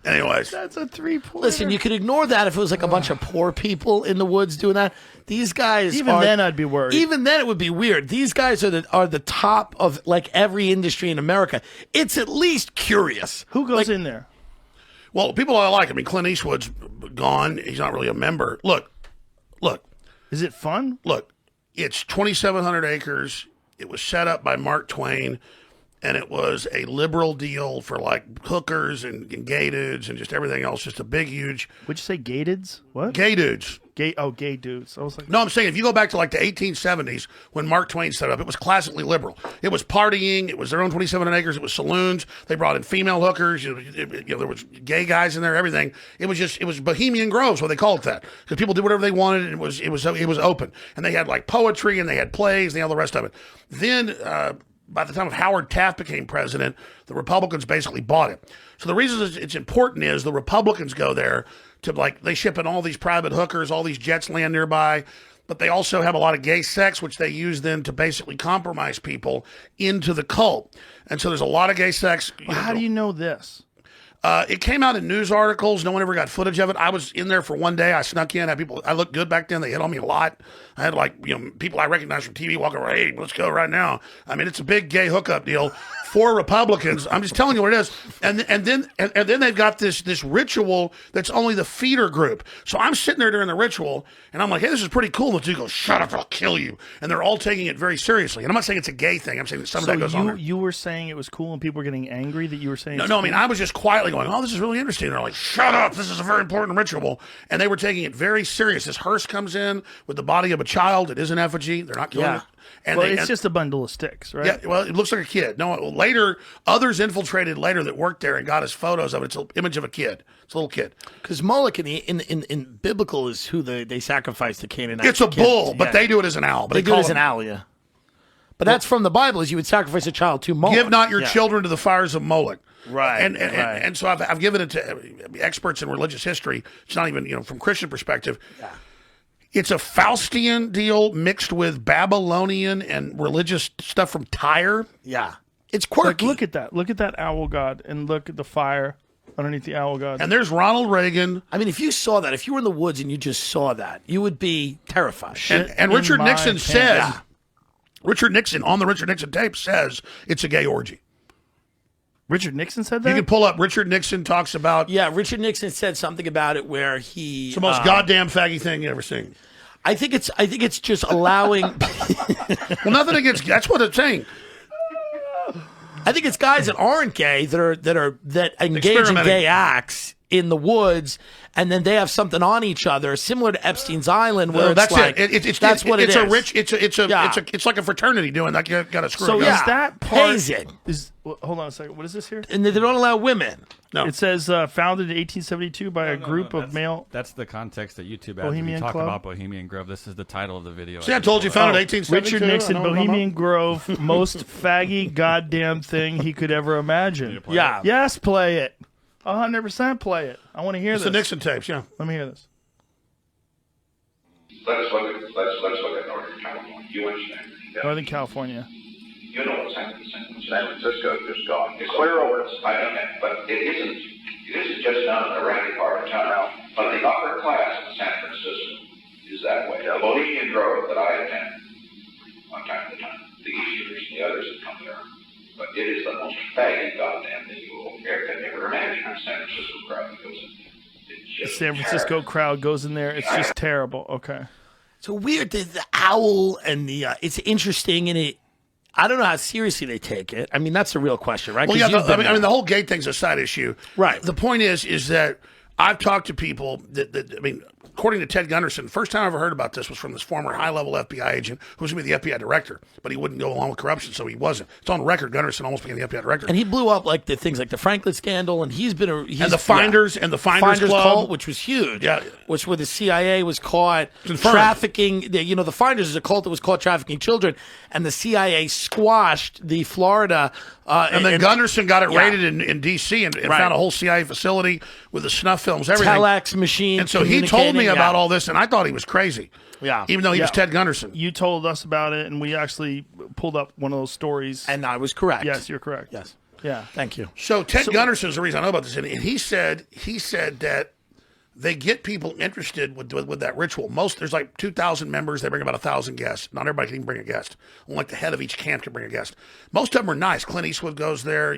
Anyways, That's a 3-pointer. Listen, you could ignore that if it was like a bunch of poor people in the woods doing that. These guys, Even then, I'd be worried. Even then, it would be weird. These guys are the top of like every industry in America. It's at least curious. Who goes in there? well, people I like. I mean, Clint Eastwood's gone. He's not really a member. Look. Is it fun? It's 2,700 acres. It was set up by Mark Twain, and it was a liberal deal for like hookers and gay dudes and just everything else. Just a big, huge. Would you say gay dudes? What? Gay dudes. Gay dudes. I was like, No, I'm saying if you go back to like the 1870s when Mark Twain set up, it was classically liberal. It was partying. It was their own 27 acres. It was saloons. They brought in female hookers. There was gay guys in there. Everything. It was Bohemian Groves, what they called it that, because people did whatever they wanted. And it was open, and they had like poetry and they had plays and all the rest of it. Then by the time of Howard Taft became president, the Republicans basically bought it. So the reason it's important is the Republicans go there to like, they ship in all these private hookers, all these jets land nearby, but they also have a lot of gay sex, which they use then to basically compromise people into the cult. And so there's a lot of gay sex. how do you know this? It came out in news articles. No one ever got footage of it. I was in there for one day. I snuck in. Had people. I looked good back then. They hit on me a lot. I had like people I recognized from TV walking around. Hey, let's go right now. I mean, it's a big gay hookup deal for Republicans. I'm just telling you what it is. And then they've got this ritual that's only the feeder group. So I'm sitting there during the ritual, and I'm like, hey, this is pretty cool. The dude goes, shut up, I'll kill you. And they're all taking it very seriously. And I'm not saying it's a gay thing. I'm saying that some of that goes on there. You were saying it was cool, and people were getting angry that you were saying. No, I mean, I was just quietly going, oh, this is really interesting. And they're like, shut up, this is a very important ritual. And they were taking it very serious. This hearse comes in with the body of a child. It is an effigy. They're not killing it. And well, it's just a bundle of sticks, right? Yeah, well, it looks like a kid. No, later, others infiltrated later that worked there and got us photos of it. It's an image of a kid. It's a little kid. Because Moloch in biblical is who they sacrifice to Canaanite. It's a bull, but they do it as an owl. But they do it as an owl, yeah. But that's from the Bible, is you would sacrifice a child to Moloch. Give not your children to the fires of Moloch. Right. And so I've given it to experts in religious history. It's not even, from Christian perspective. Yeah. It's a Faustian deal mixed with Babylonian and religious stuff from Tyre. Yeah. It's quirky. Look at that. Look at that owl god, and look at the fire underneath the owl god. And there's Ronald Reagan. I mean, if you saw that, if you were in the woods and you just saw that, you would be terrified. And Richard Nixon said, Richard Nixon, on the Richard Nixon tape, says it's a gay orgy. Richard Nixon said that? You can pull up. Richard Nixon talks about... Yeah, Richard Nixon said something about it where he... It's the most goddamn faggy thing you ever seen. I think it's just allowing... Well, nothing against... That's what it's saying. I think it's guys that aren't gay that engage in gay acts in the woods, and then they have something on each other, similar to Epstein's Island, where that's like, it. That's what it is. It's like a fraternity doing that. You got to screw. So it is that part? Hazing. Hold on a second. What is this here? And they don't allow women. No. It says founded in 1872 by a group of male. That's the context that YouTube adds. Bohemian When you talk Club? about Bohemian Grove, this is the title of the video. See, I told you, founded 1872. Richard Nixon, Bohemian Grove, most faggy goddamn thing he could ever imagine. Yeah. Yes, play it. 100% play it. I want to hear It's this. the Nixon tapes, yeah. Let me hear this. Let's look at Northern California. You understand? Northern California. You know what's happening in San Francisco. Just gone. It's clear over. I know that, but it isn't just down in the ratty part of town. But the upper class in San Francisco is that way. The Bohemian Grove that I attend from time to time, the Easterners and the others that come there. But it is the most faggy goddamn thing you will ever imagine. The San Francisco crowd that goes in. The San Francisco crowd goes in there. It's just terrible. Okay. So weird. The owl and the it's interesting, and I don't know how seriously they take it. I mean, that's the real question, right? Well, yeah. I mean, the whole gay thing's a side issue, right? The point is that I've talked to people that I mean, according to Ted Gunderson, the first time I ever heard about this was from this former high-level FBI agent who was going to be the FBI director, but he wouldn't go along with corruption, so he wasn't. It's on record. Gunderson almost became the FBI director, and he blew up like the things like the Franklin scandal, and he's been and the Finders Club, Club, which was huge. Yeah, which where the CIA was caught trafficking. The Finders is a cult that was caught trafficking children, and the CIA squashed the Florida. And then Gunderson got it raided in D.C. and found a whole CIA facility with the snuff films, everything. Telex machine. And so he told me about all this, and I thought he was crazy. Yeah. Even though he was Ted Gunderson. You told us about it, and we actually pulled up one of those stories. And I was correct. Yes, you're correct. Yes. Yeah. Thank you. So Ted Gunderson is the reason I know about this, and he said that they get people interested with that ritual. There's like 2,000 members. They bring about 1,000 guests. Not everybody can even bring a guest. Only like the head of each camp can bring a guest. Most of them are nice. Clint Eastwood goes there.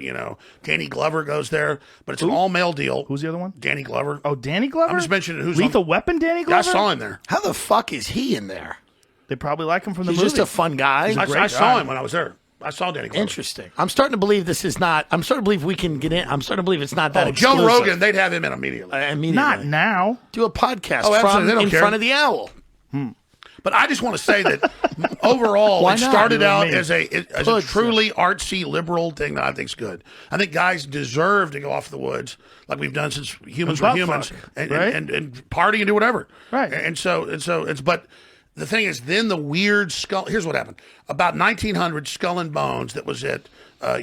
Danny Glover goes there. But it's an all-male deal. Who's the other one? Danny Glover. Oh, Danny Glover? I'm just mentioning who's Lethal Weapon Danny Glover? Yeah, I saw him there. How the fuck is he in there? They probably like him from the He's movie. just a fun guy. I saw him when I was there. I saw Danny Glover. Interesting. I'm starting to believe this is not. I'm starting to believe we can get in. I'm starting to believe it's not that. Joe exclusive. Rogan, they'd have him in immediately. Immediately. Not now. Do a podcast Oh, absolutely. from They don't in care. front of the owl. But I just want to say that overall, Why it not? started You know what out I mean? as a truly artsy liberal thing that I think's good. I think guys deserve to go off the woods like we've done since humans were butt humans fuck, and, right? and party and do whatever. Right. And so it's but the thing is then the weird skull. Here's what happened about 1900 Skull and Bones that was at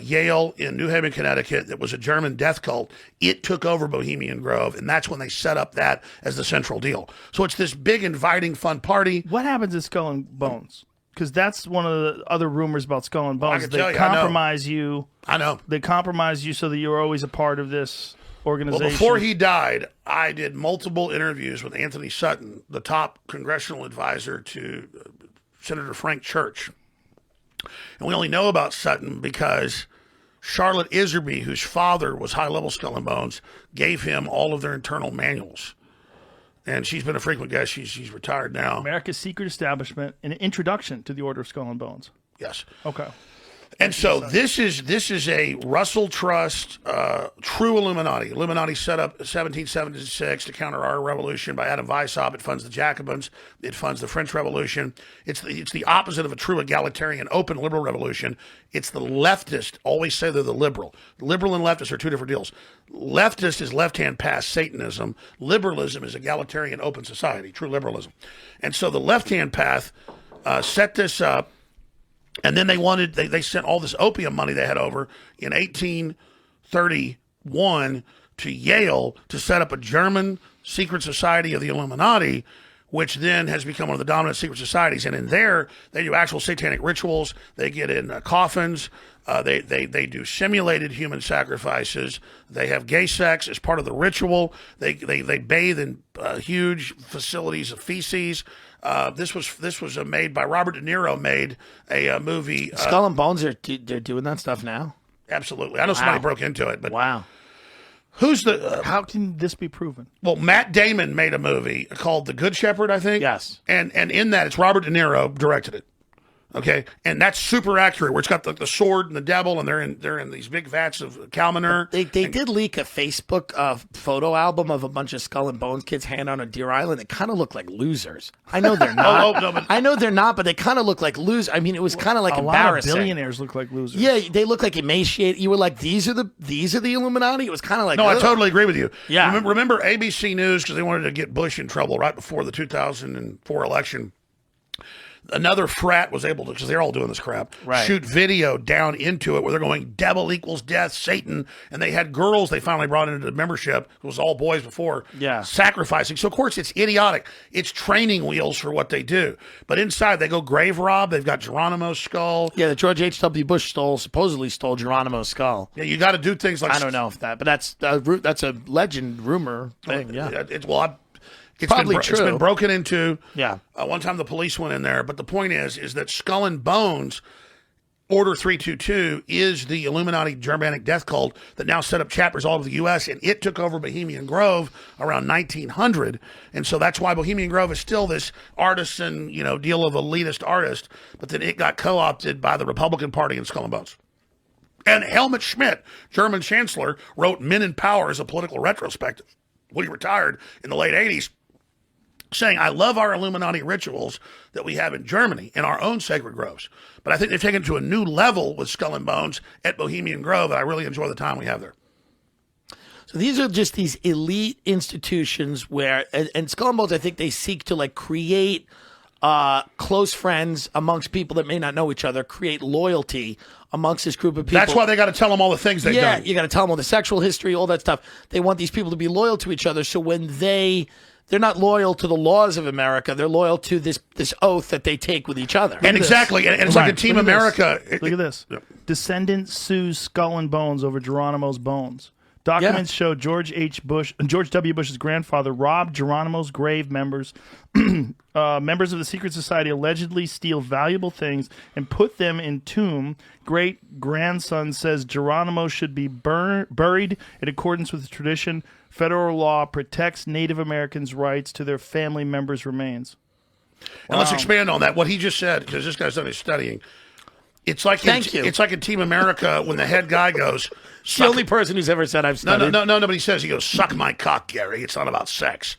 Yale in New Haven, Connecticut. That was a German death cult. It took over Bohemian Grove, and that's when they set up that as the central deal. So it's this big, inviting, fun party. What happens at Skull and Bones? Because that's one of the other rumors about Skull and Bones. can They tell you, I know. compromise you. I know. They compromise you so that you're always a part of this organization. Well, before he died, I did multiple interviews with Anthony Sutton, the top congressional advisor to Senator Frank Church. And we only know about Sutton because Charlotte Iserby, whose father was high-level Skull and Bones, gave him all of their internal manuals. And she's been a frequent guest. She's retired now. America's Secret Establishment, an introduction to the Order of Skull and Bones. Yes. Okay. And so this is a Russell Trust true Illuminati. Illuminati set up 1776 to counter our revolution by Adam Weishaupt. It funds the Jacobins. It funds the French Revolution. It's the opposite of a true egalitarian, open liberal revolution. It's the leftist. Always say they're the liberal. Liberal and leftist are two different deals. Leftist is left-hand path Satanism. Liberalism is egalitarian, open society, true liberalism. And so the left-hand path set this up. And then they sent all this opium money they had over in 1831 to Yale to set up a German secret society of the Illuminati, which then has become one of the dominant secret societies. And in there, they do actual satanic rituals. They get in coffins. They do simulated human sacrifices. They have gay sex as part of the ritual. They bathe in huge facilities of feces. This was made by Robert De Niro. Made a movie. Skull and Bones they're doing that stuff now. Absolutely, I know somebody broke into it, but wow. Who's the? How can this be proven? Well, Matt Damon made a movie called The Good Shepherd, I think. Yes. And in that, it's Robert De Niro directed it. Okay, and that's super accurate. Where it's got the sword and the devil, and they're in these big vats of cow manure. They did leak a Facebook photo album of a bunch of Skull and Bones kids hanging out on Deer Island. They kind of look like losers. I know they're not. no, but I know they're not, but they kind of look like losers. I mean, it was kind of like a embarrassing. lot of billionaires look like losers. Yeah, they look like emaciated. You were like, these are the Illuminati. It was kind of like No, I ugh. totally agree with you. Yeah. Remember ABC News because they wanted to get Bush in trouble right before the 2004 election. Another frat was able to, because they're all doing this crap, Right. shoot video down into it where they're going, devil equals death, Satan. And they had girls they finally brought into the membership. It was all boys before. Yeah. Sacrificing. So, of course, it's idiotic. It's training wheels for what they do. But inside, they go grave rob. They've got Geronimo's skull. Yeah, the George H.W. Bush supposedly stole Geronimo's skull. Yeah, you got to do things like... I don't know if that, but that's a legend rumor thing. Yeah, It's probably been, true. It's been broken into. Yeah. One time the police went in there, but the point is that Skull and Bones, Order 322, is the Illuminati Germanic death cult that now set up chapters all over the U.S., and it took over Bohemian Grove around 1900. And so that's why Bohemian Grove is still this artisan, deal of elitist artist, but then it got co-opted by the Republican Party in Skull and Bones. And Helmut Schmidt, German chancellor, wrote Men in Power as a political retrospective when he retired in the late 80s. Saying, I love our Illuminati rituals that we have in Germany in our own sacred groves. But I think they've taken it to a new level with Skull and Bones at Bohemian Grove, and I really enjoy the time we have there. So these are just these elite institutions where, and Skull and Bones, I think they seek to create close friends amongst people that may not know each other, create loyalty amongst this group of people. That's why they got to tell them all the things they've done. Yeah, you got to tell them all the sexual history, all that stuff. They want these people to be loyal to each other. So when they're not loyal to the laws of America. They're loyal to this oath that they take with each other. And exactly. And it's like a Team America. Look at this. Descendant sues Skull and Bones over Geronimo's bones. Documents show George W. Bush's grandfather robbed Geronimo's grave. Members of the secret society allegedly steal valuable things and put them in tomb. Great grandson says Geronimo should be buried in accordance with tradition. Federal law protects Native Americans' rights to their family members' remains. And let's expand on that. What he just said, because this guy's done his studying. It's like It's like in Team America when the head guy goes. The only person who's ever said I've studied. No. But he says, he goes, suck my cock, Gary. It's not about sex.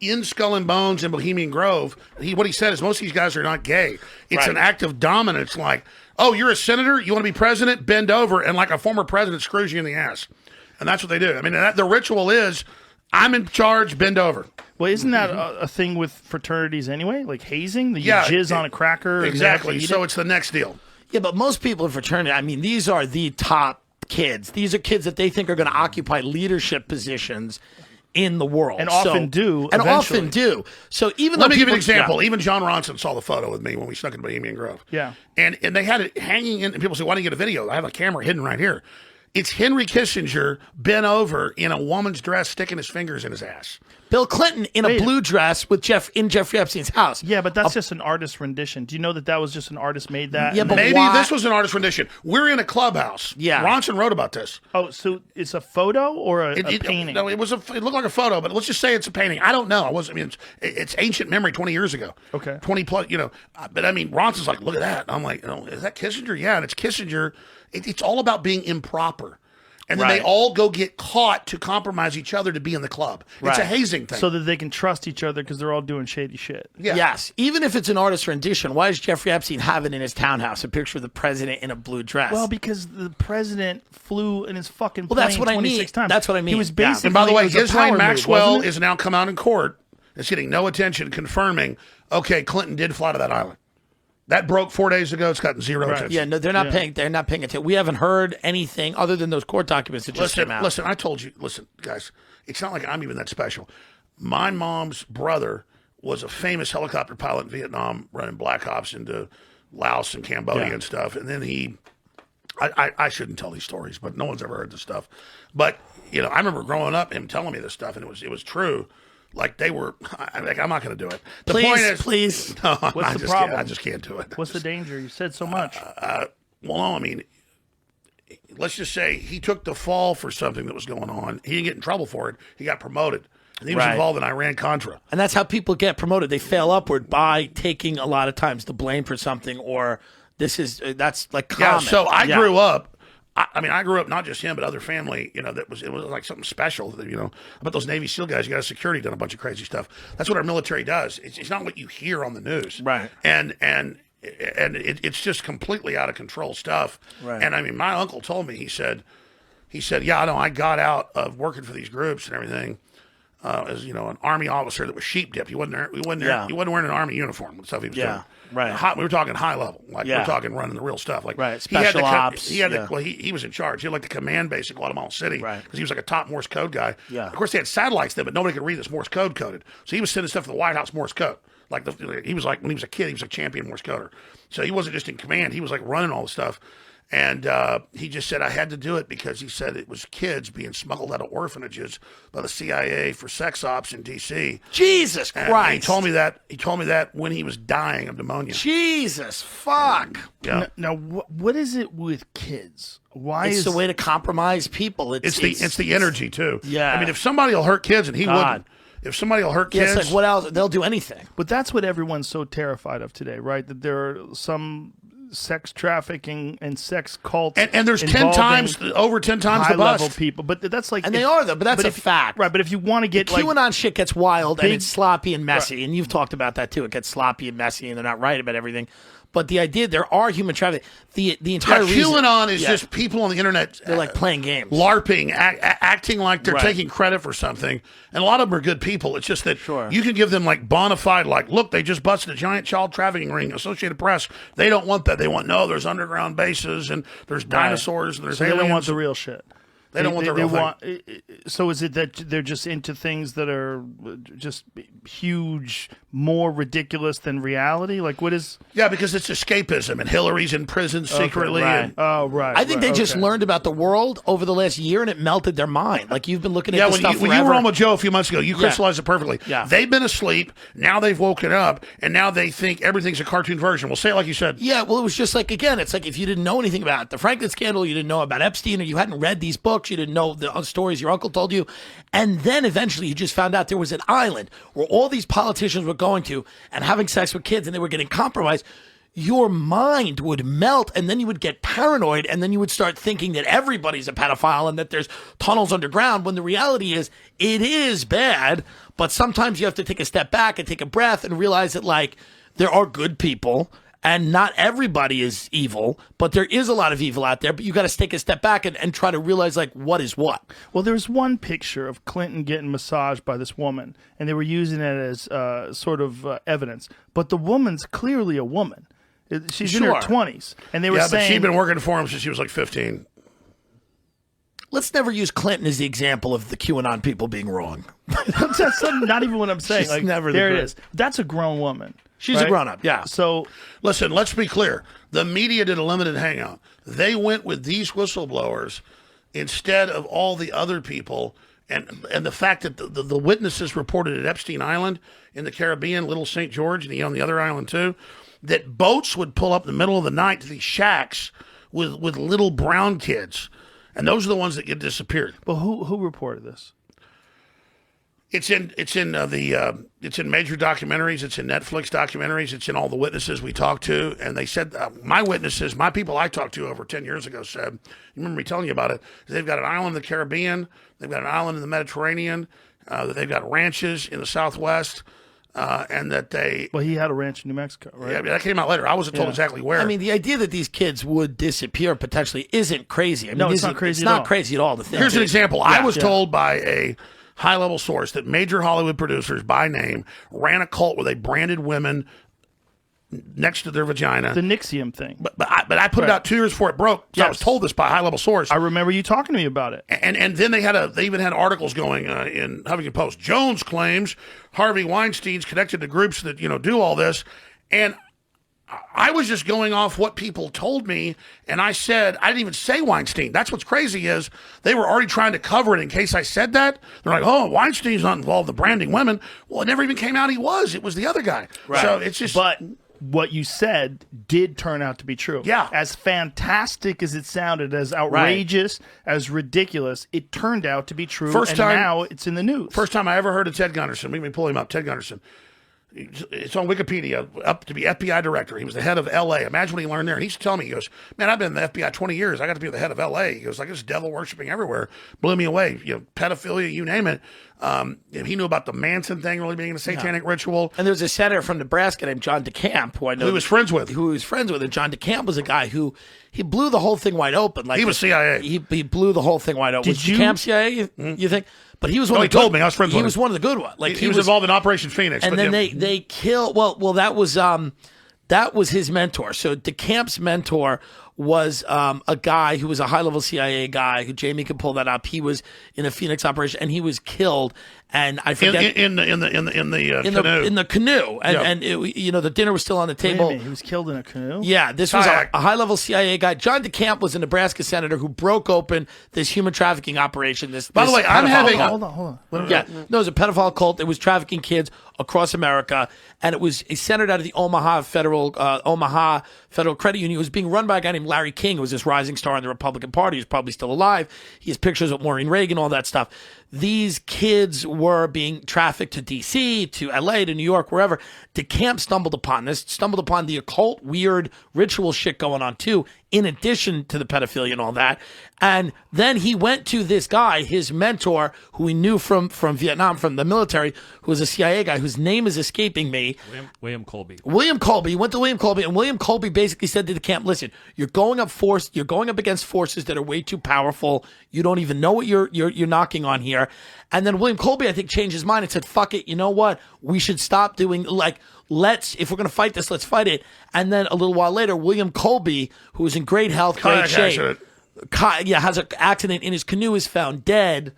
In Skull and Bones and Bohemian Grove, what he said is most of these guys are not gay. It's an act of dominance. Like, oh, you're a senator, you want to be president, bend over, and like a former president screws you in the ass. And that's what they do. I mean, the ritual is, I'm in charge, bend over. Well, isn't that a thing with fraternities anyway? Like hazing? You jizz on a cracker? Exactly. So it's the next deal. Yeah, but most people in fraternity, I mean, these are the top kids. These are kids that they think are going to occupy leadership positions in the world. And often do. And eventually. often do. So even Let me give you an example. Even John Ronson saw the photo with me when we snuck in Bohemian Grove. Yeah. And they had it hanging in, and people say, why didn't you get a video? I have a camera hidden right here. It's Henry Kissinger bent over in a woman's dress, sticking his fingers in his ass. Bill Clinton in a blue dress with Jeffrey Epstein's house. Yeah, but that's just an artist rendition. Do you know that was just an artist made that? Yeah, but maybe why? this was an artist rendition. We're in a clubhouse. Yeah. Ronson wrote about this. Oh, so it's a photo or a painting? No, it looked like a photo, but let's just say it's a painting. I don't know. It's ancient memory 20 years ago. Okay. 20 plus, But I mean, Ronson's like, look at that. I'm like, is that Kissinger? Yeah, and it's Kissinger. It's all about being improper. And then they all go get caught to compromise each other to be in the club. It's a hazing thing. So that they can trust each other because they're all doing shady shit. Yeah. Yes. Even if it's an artist rendition, why does Jeffrey Epstein have it in his townhouse, a picture of the president in a blue dress? Well, because the president flew in his fucking plane that's what I mean. 26 times. That's what I mean. He was Yeah. basically, And by the way, it was a Ghislaine power Maxwell move, is now come out in court. It's getting no attention, confirming, okay, Clinton did fly to that island. That broke 4 days ago. It's gotten zero attention. Yeah, no, they're not paying. They're not paying attention. We haven't heard anything other than those court documents that just came out. Listen, I told you. Listen, guys, it's not like I'm even that special. My mom's brother was a famous helicopter pilot in Vietnam, running Black Ops into Laos and Cambodia and stuff. And then I shouldn't tell these stories, but no one's ever heard this stuff. But I remember growing up, him telling me this stuff, and it was true. Like they were, I'm not going to do it. The point is, please. No, What's the problem? I just can't do it. What's the danger? You said so much. Well, no, I mean, let's just say he took the fall for something that was going on. He didn't get in trouble for it. He got promoted. And he was involved in Iran-Contra. And that's how people get promoted. They fail upward by taking a lot of times the blame for something, or that's like common. Yeah, so I grew up. I grew up, not just him, but other family, it was like something special, about those Navy SEAL guys. You got security done a bunch of crazy stuff. That's what our military does. It's not what you hear on the news. Right. And it's just completely out of control stuff. Right. And I mean, my uncle told me, he said, yeah, I know, I got out of working for these groups and everything. As an army officer that was sheep dipped. He wasn't wearing an army uniform and stuff he was doing. Right. We were talking high level, like we're talking running the real stuff. Like special ops. He was in charge. He had like the command base in Guatemala City, because he was like a top Morse code guy. Yeah. Of course, they had satellites then, but nobody could read this Morse code coded. So he was sending stuff to the White House Morse code. He was like when he was a kid, he was a champion Morse coder. So he wasn't just in command; he was like running all the stuff. And he just said, I had to do it because he said it was kids being smuggled out of orphanages by the CIA for sex ops in D.C. Jesus And Christ. he told me that when he was dying of pneumonia. Jesus, fuck. Yeah. Now, what is it with kids? Why It's is the way to compromise people. It's the energy, too. Yeah. I mean, if somebody will hurt kids, and he God. wouldn't. If somebody will hurt kids. It's like, what else? They'll do anything. But that's what everyone's so terrified of today, right? That there are some sex trafficking and sex cults, and there's over 10 times high the bust. level people. But that's like, And they are, though, but that's a fact. right? But if you want to get QAnon shit gets wild and big- it's sloppy and messy, and you've talked about that too. It gets sloppy and messy, and they're not right about everything. But the idea there are human trafficking. The entire reason QAnon is just people on the internet. They're like playing games, LARPing, acting like they're taking credit for something. And a lot of them are good people. It's just that you can give them like bona fide, like, look, they just busted a giant child trafficking ring. Associated Press, they don't want that. They want there's underground bases and there's dinosaurs and there's aliens. They don't want the real shit. They don't want the real thing. So is it that they're just into things that are just huge, more ridiculous than reality? Like what is? Yeah, because it's escapism, and Hillary's in prison secretly. right. And, I think they just learned about the world over the last year, and it melted their mind. Like you've been looking at this stuff when you were on with Joe a few months ago, you crystallized it perfectly. Yeah. They've been asleep, now they've woken up, and now they think everything's a cartoon version. Well, say it like you said. Yeah, well, it was just like, again, it's like if you didn't know anything about the Franklin scandal, you didn't know about Epstein, or you hadn't read these books, books. You didn't know the stories your uncle told you. And then eventually you just found out there was an island where all these politicians were going to and having sex with kids and they were getting compromised. Your mind would melt, and then you would get paranoid, and then you would start thinking that everybody's a pedophile and that there's tunnels underground, when the reality is it is bad, but sometimes you have to take a step back and take a breath and realize that, like, there are good people, and not everybody is evil, but there is a lot of evil out there, but you got to take a step back and try to realize, like, what is what. Well, there's one picture of Clinton getting massaged by this woman, and they were using it as sort of evidence, but the woman's clearly a woman. She's in her 20s, and they were saying... but she'd been working for him since she was like 15. Let's never use Clinton as the example of the QAnon people being wrong. That's not even what I'm saying. She's like, never there the it is. That's a grown woman. She's right? a grown-up, yeah. So, listen, let's be clear. The media did a limited hangout. They went with these whistleblowers instead of all the other people. And the fact that the witnesses reported at Epstein Island in the Caribbean, Little St. George, and on the other island too, that boats would pull up in the middle of the night to these shacks with little brown kids. And those are the ones that get disappeared. But who reported this? It's in major documentaries. It's in Netflix documentaries. It's in all the witnesses we talked to. And they said, my witnesses, my people I talked to over 10 years ago said, you remember me telling you about it, they've got an island in the Caribbean. They've got an island in the Mediterranean. They've got ranches in the Southwest. And that they... Well, he had a ranch in New Mexico, right? Yeah, that came out later. I wasn't told exactly where. I mean, the idea that these kids would disappear potentially isn't crazy. I mean, no, it's not crazy It's not crazy at all. Here's an example. I was told by a high-level source that major Hollywood producers, by name, ran a cult where they branded women next to their vagina. The Nixium thing. But I put it out 2 years before it broke. So I was told this by a high-level source. I remember you talking to me about it. And then they even had articles going in Huffington Post. Jones claims Harvey Weinstein's connected to groups that do all this, and I was just going off what people told me, and I said I didn't even say Weinstein. That's what's crazy is they were already trying to cover it in case I said that. They're like, oh, Weinstein's not involved in branding women. Well, it never even came out he was. It was the other guy. Right. So it's just but. What you said did turn out to be true. Yeah. As fantastic as it sounded, as outrageous, as ridiculous, it turned out to be true. Now it's in the news. First time I ever heard of Ted Gunderson. We pull him up. Ted Gunderson. It's on Wikipedia, up to be FBI director. He was the head of L.A. Imagine what he learned there. And he's telling me, he goes, man, I've been in the FBI 20 years. I got to be the head of L.A. He goes, like, this devil worshiping everywhere. Blew me away. Pedophilia, you name it. He knew about the Manson thing really being a satanic ritual. And there's a senator from Nebraska named John DeCamp, who I know. Who he was friends with. And John DeCamp was a guy who, he blew the whole thing wide open. Like he was CIA. He blew the whole thing wide open. Was DeCamp CIA, you think? But he was one. He told me I was friends with him. He was one of the good ones. Like he was involved in Operation Phoenix. And then they killed. Well, that was his mentor. So DeCamp's mentor was a guy who was a high-level CIA guy who Jamie could pull that up. He was in a Phoenix operation, and he was killed. And I forget in the canoe. In the canoe, and it, the dinner was still on the table. Wait a minute, he was killed in a canoe? Yeah, this was a high-level CIA guy. John DeCamp was a Nebraska senator who broke open this human trafficking operation. By the way, I'm having hold on. No, it was a pedophile cult. It was trafficking kids across America, and it was centered out of the Omaha Federal Credit Union. It was being run by a guy named Larry King, who was this rising star in the Republican Party. He's probably still alive. He has pictures of Maureen Reagan, all that stuff. These kids were being trafficked to D.C., to L.A., to New York, wherever. DeCamp stumbled upon the occult, weird ritual shit going on, too, in addition to the pedophilia and all that. And then he went to this guy, his mentor, who he knew from Vietnam, from the military, who was a CIA guy, whose name is escaping me. William Colby. William Colby. He went to William Colby, and William Colby basically said to DeCamp, listen, you're going up against forces that are way too powerful. You don't even know what you're knocking on here. And then William Colby, I think, changed his mind and said, fuck it, you know what? We should stop doing, if we're going to fight this, let's fight it. And then a little while later, William Colby, who was in great health, great shape, has an accident in his canoe, is found dead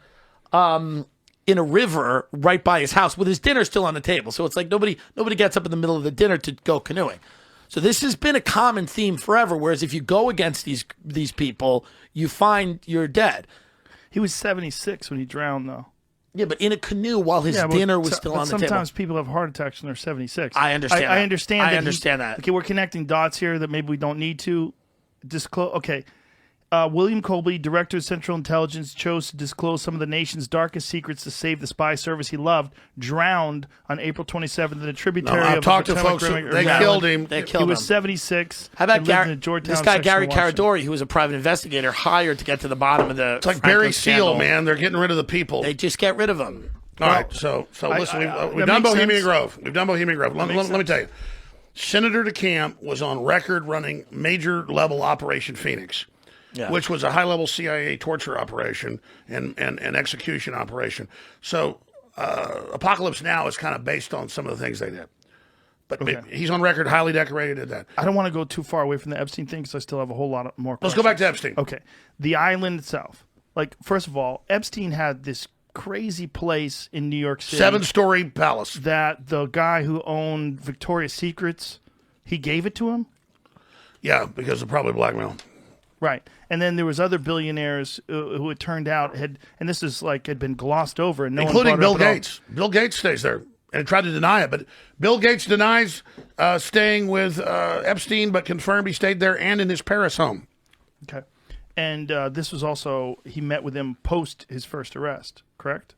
in a river right by his house with his dinner still on the table. So it's like nobody gets up in the middle of the dinner to go canoeing. So this has been a common theme forever, whereas if you go against these people, you find you're dead. He was 76 when he drowned, though. Yeah, but in a canoe while his dinner was still on the table. Sometimes people have heart attacks when they're 76. I understand that. I understand that. Okay, we're connecting dots here that maybe we don't need to disclose. Okay, William Colby, director of Central Intelligence, chose to disclose some of the nation's darkest secrets to save the spy service he loved, drowned on April 27th in a tributary I've of talked to Potomac folks. River. They killed him. They He killed was him. 76. How about and lived in the Gary, Georgetown this guy section Gary of Washington. Caradori, who was a private investigator, hired to get to the bottom of the. It's like Franklin Barry Seal, scandal. man. They're getting rid of the people. They just get rid of him. All right, so listen, we've done makes Bohemian sense. Grove. We've done Bohemian Grove. Let me tell you, Senator DeCamp was on record running major level Operation Phoenix, which was a high level CIA torture operation and execution operation. So Apocalypse Now is kind of based on some of the things they did. But he's on record, highly decorated at that. I don't want to go too far away from the Epstein thing because I still have a whole lot of more Let's questions. go back to Epstein. Okay. The island itself. Like, first of all, Epstein had this crazy place in New York City. 7-story palace. That the guy who owned Victoria's Secrets, he gave it to him? Yeah, because of probably blackmail. Right. And then there was other billionaires who it turned out had, and this is like had been glossed over, and no including one Bill brought it up Gates. Bill Gates stays there and tried to deny it, but Bill Gates denies staying with Epstein, but confirmed he stayed there and in his Paris home. Okay. And this was also, he met with him post his first arrest, correct?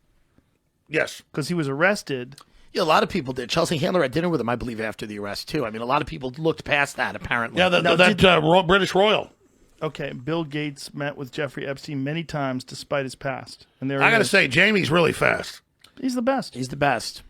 Yes. Because he was arrested. Yeah, a lot of people did. Chelsea Handler had dinner with him, I believe, after the arrest, too. I mean, a lot of people looked past that, apparently. Yeah, that British royal. Okay, Bill Gates met with Jeffrey Epstein many times despite his past. And there I got to say, Jamie's really fast. He's the best. He's the best.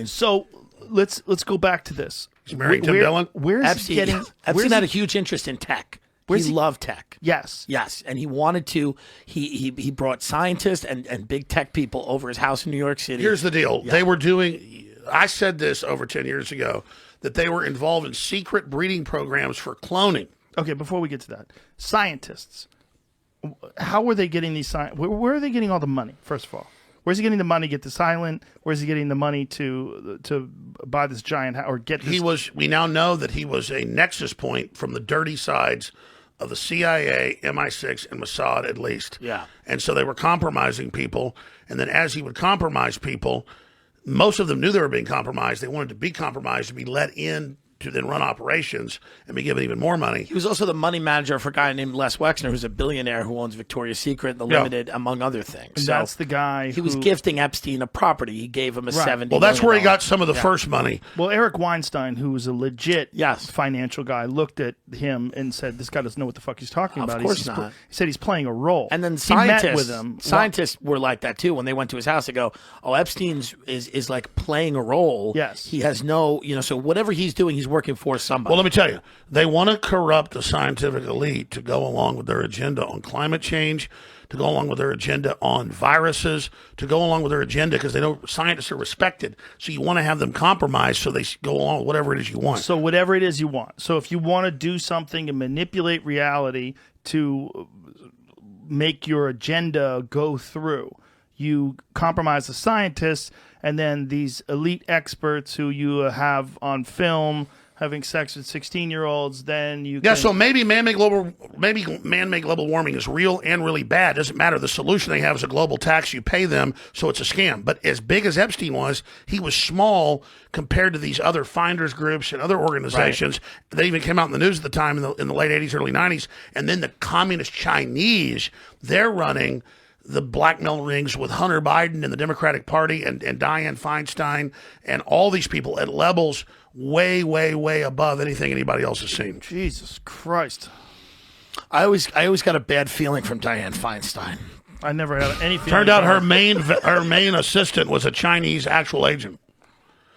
So let's go back to this. He's married Tim Dillon. Where's Epstein, he getting? Epstein had a huge interest in tech. He loved tech. Yes. Yes, and he wanted to. He brought scientists and big tech people over his house in New York City. Here's the deal. They were doing, I said this over 10 years ago, that they were involved in secret breeding programs for cloning. Okay, before we get to that, scientists, how were they getting these scientists? Where are they getting all the money, first of all? Where's he getting the money to get this island? Where's he getting the money to buy this giant house or get this? We now know that he was a nexus point from the dirty sides of the CIA, MI6, and Mossad at least. Yeah. And so they were compromising people. And then as he would compromise people, most of them knew they were being compromised. They wanted to be compromised to be let in to then run operations and be given even more money. He was also the money manager for a guy named Les Wexner, who's a billionaire who owns Victoria's Secret, The Limited, among other things. And that's the guy he was gifting Epstein a property. He gave him a $70 Well, that's where he got some of the Yeah. first money. Well, Eric Weinstein, who was a legit Yes. financial guy, looked at him and said, "This guy doesn't know what the fuck he's talking Of about." course He's not. He said he's playing a role. And then he met scientists, with him. scientists were like that too. When they went to his house, they go, "Oh, Epstein's is like playing a role. Yes. he has no, so whatever he's doing, he's working for somebody." Well, let me tell you, they want to corrupt the scientific elite to go along with their agenda on climate change, to go along with their agenda on viruses, to go along with their agenda because they know scientists are respected. So you want to have them compromised so they go along with whatever it is you want. So whatever it is you want. So if you want to do something and manipulate reality to make your agenda go through, you compromise the scientists, and then these elite experts who you have on film having sex with 16-year-olds, then you Yeah, can... so maybe man-made global warming is real and really bad. Doesn't matter. The solution they have is a global tax. You pay them, so it's a scam. But as big as Epstein was, he was small compared to these other finders groups and other organizations. Right. They even came out in the news at the time in the late 80s, early 90s. And then the communist Chinese, they're running the blackmail rings with Hunter Biden and the Democratic Party and Dianne Feinstein and all these people at levels way, way, way above anything anybody else has seen. Jesus Christ. I always got a bad feeling from Dianne Feinstein. I never had any feeling. Turned out her main assistant was a Chinese actual agent.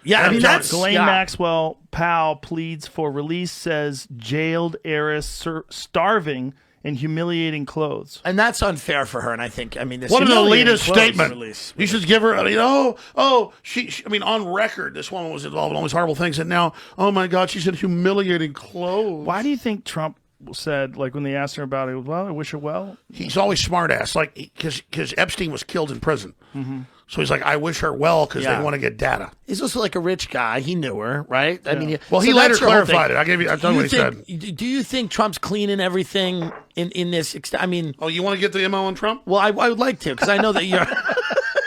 Yeah, I mean, that's Ghislaine Maxwell Powell pleads for release, says jailed heiress starving in humiliating clothes. And that's unfair for her. And I think, this what an humiliating elitist clothes statement. Release. You should give her, she on record, this woman was involved in all these horrible things. And now, oh my God, she said humiliating clothes. Why do you think Trump said, like when they asked her about it, well, I wish her well? He's always smart ass, like, because Epstein was killed in prison. Mm-hmm. So he's like, I wish her well because they want to get data. He's also like a rich guy. He knew her, right? Yeah. He later clarified it. I'll tell you what he said. Do you think Trump's cleaning everything in this? Oh, you want to get the MO on Trump? Well, I would like to because I know that you're.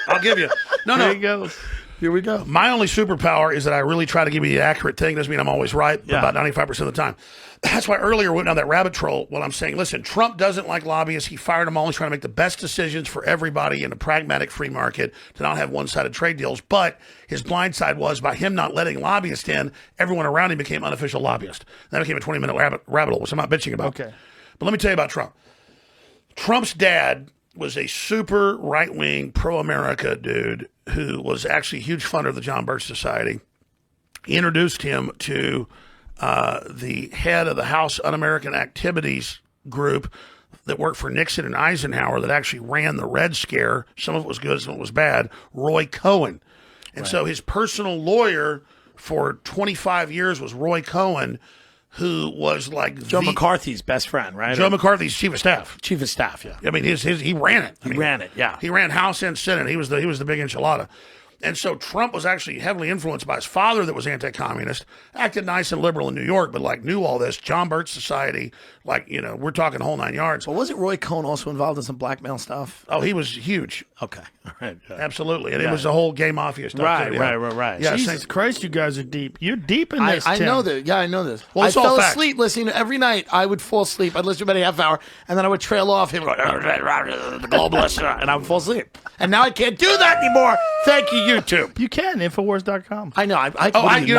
I'll give you. There he goes. Here we go. My only superpower is that I really try to give you the accurate thing. Doesn't mean I'm always right, but about 95% of the time. That's why earlier I went down that rabbit trail when I'm saying, listen, Trump doesn't like lobbyists. He fired them all. He's trying to make the best decisions for everybody in a pragmatic free market to not have one-sided trade deals. But his blind side was by him not letting lobbyists in, everyone around him became unofficial lobbyists. That became a 20-minute rabbit hole, which I'm not bitching about. Okay. But let me tell you about Trump. Trump's dad was a super right-wing, pro-America dude who was actually a huge funder of the John Birch Society. He introduced him to the head of the House Un-American Activities group that worked for Nixon and Eisenhower that actually ran the Red Scare. Some of it was good, some of it was bad. Roy Cohen. And so his personal lawyer for 25 years was Roy Cohen, who was like Joe McCarthy's best friend, right? Joe McCarthy's chief of staff. Chief of staff, yeah. I mean, he ran it. He ran it, yeah. He ran House and Senate. He was the big enchilada. And so Trump was actually heavily influenced by his father that was anti-communist, acted nice and liberal in New York, but like knew all this. John Birch Society, like, you know, we're talking whole 9 yards. But wasn't Roy Cohn also involved in some blackmail stuff? Oh, he was huge. Okay. All right. Yeah. Absolutely. And it was the whole gay mafia stuff. Right, too, yeah. right. Yeah, Jesus Christ, you guys are deep. You're deep in this, I Tim. know this. Yeah, I know this. Well, I it's all fell facts. asleep listening every night. I would fall asleep. I'd listen to about a half hour, and then I would trail off him going, the globalist, and I would fall asleep. And now I can't do that anymore. Thank you, YouTube. You can, Infowars.com. I know.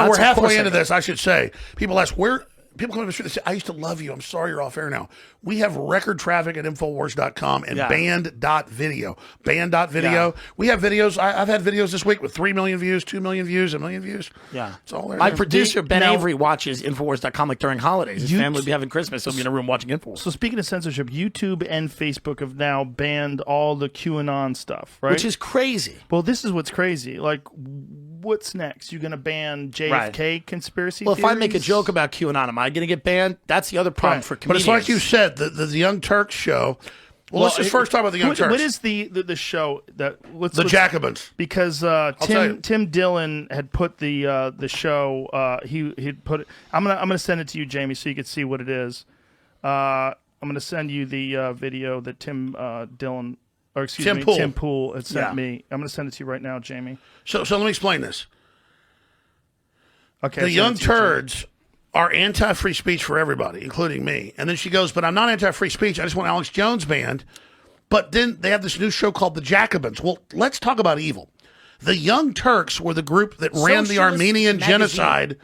We're halfway into this, I should say. People ask, people come to the street, they say, I used to love you. I'm sorry you're off air now. We have record traffic at Infowars.com and band.video. Band.video. Yeah. We have videos. I've had videos this week with 3 million views, 2 million views, 1 million views. Yeah. It's all there. My producer, Ben now- Avery, watches Infowars.com like during holidays. His family would be having Christmas. He'll be in a room watching Infowars. So speaking of censorship, YouTube and Facebook have now banned all the QAnon stuff, right? Which is crazy. Well, this is what's crazy. Like, what's next? You're going to ban JFK conspiracy Well, theories? if I make a joke about QAnon, am I going to get banned? That's the other problem for But comedians. it's like you said, the Young Turks show. Well, let's just first talk about the Young Turks. What is the show that the Jacobins? Because Tim Dillon had put the show. He'd put it. I'm gonna send it to you, Jamie, so you can see what it is. I'm gonna send you the video that Tim Dillon, or excuse Tim me, Pool. Tim Pool had sent me. I'm gonna send it to you right now, Jamie. So let me explain this. Okay. The Young Turds are anti-free speech for everybody, including me. And then she goes, but I'm not anti-free speech. I just want Alex Jones banned. But then they have this new show called The Jacobins. Well, let's talk about evil. The Young Turks were the group that ran the Armenian genocide.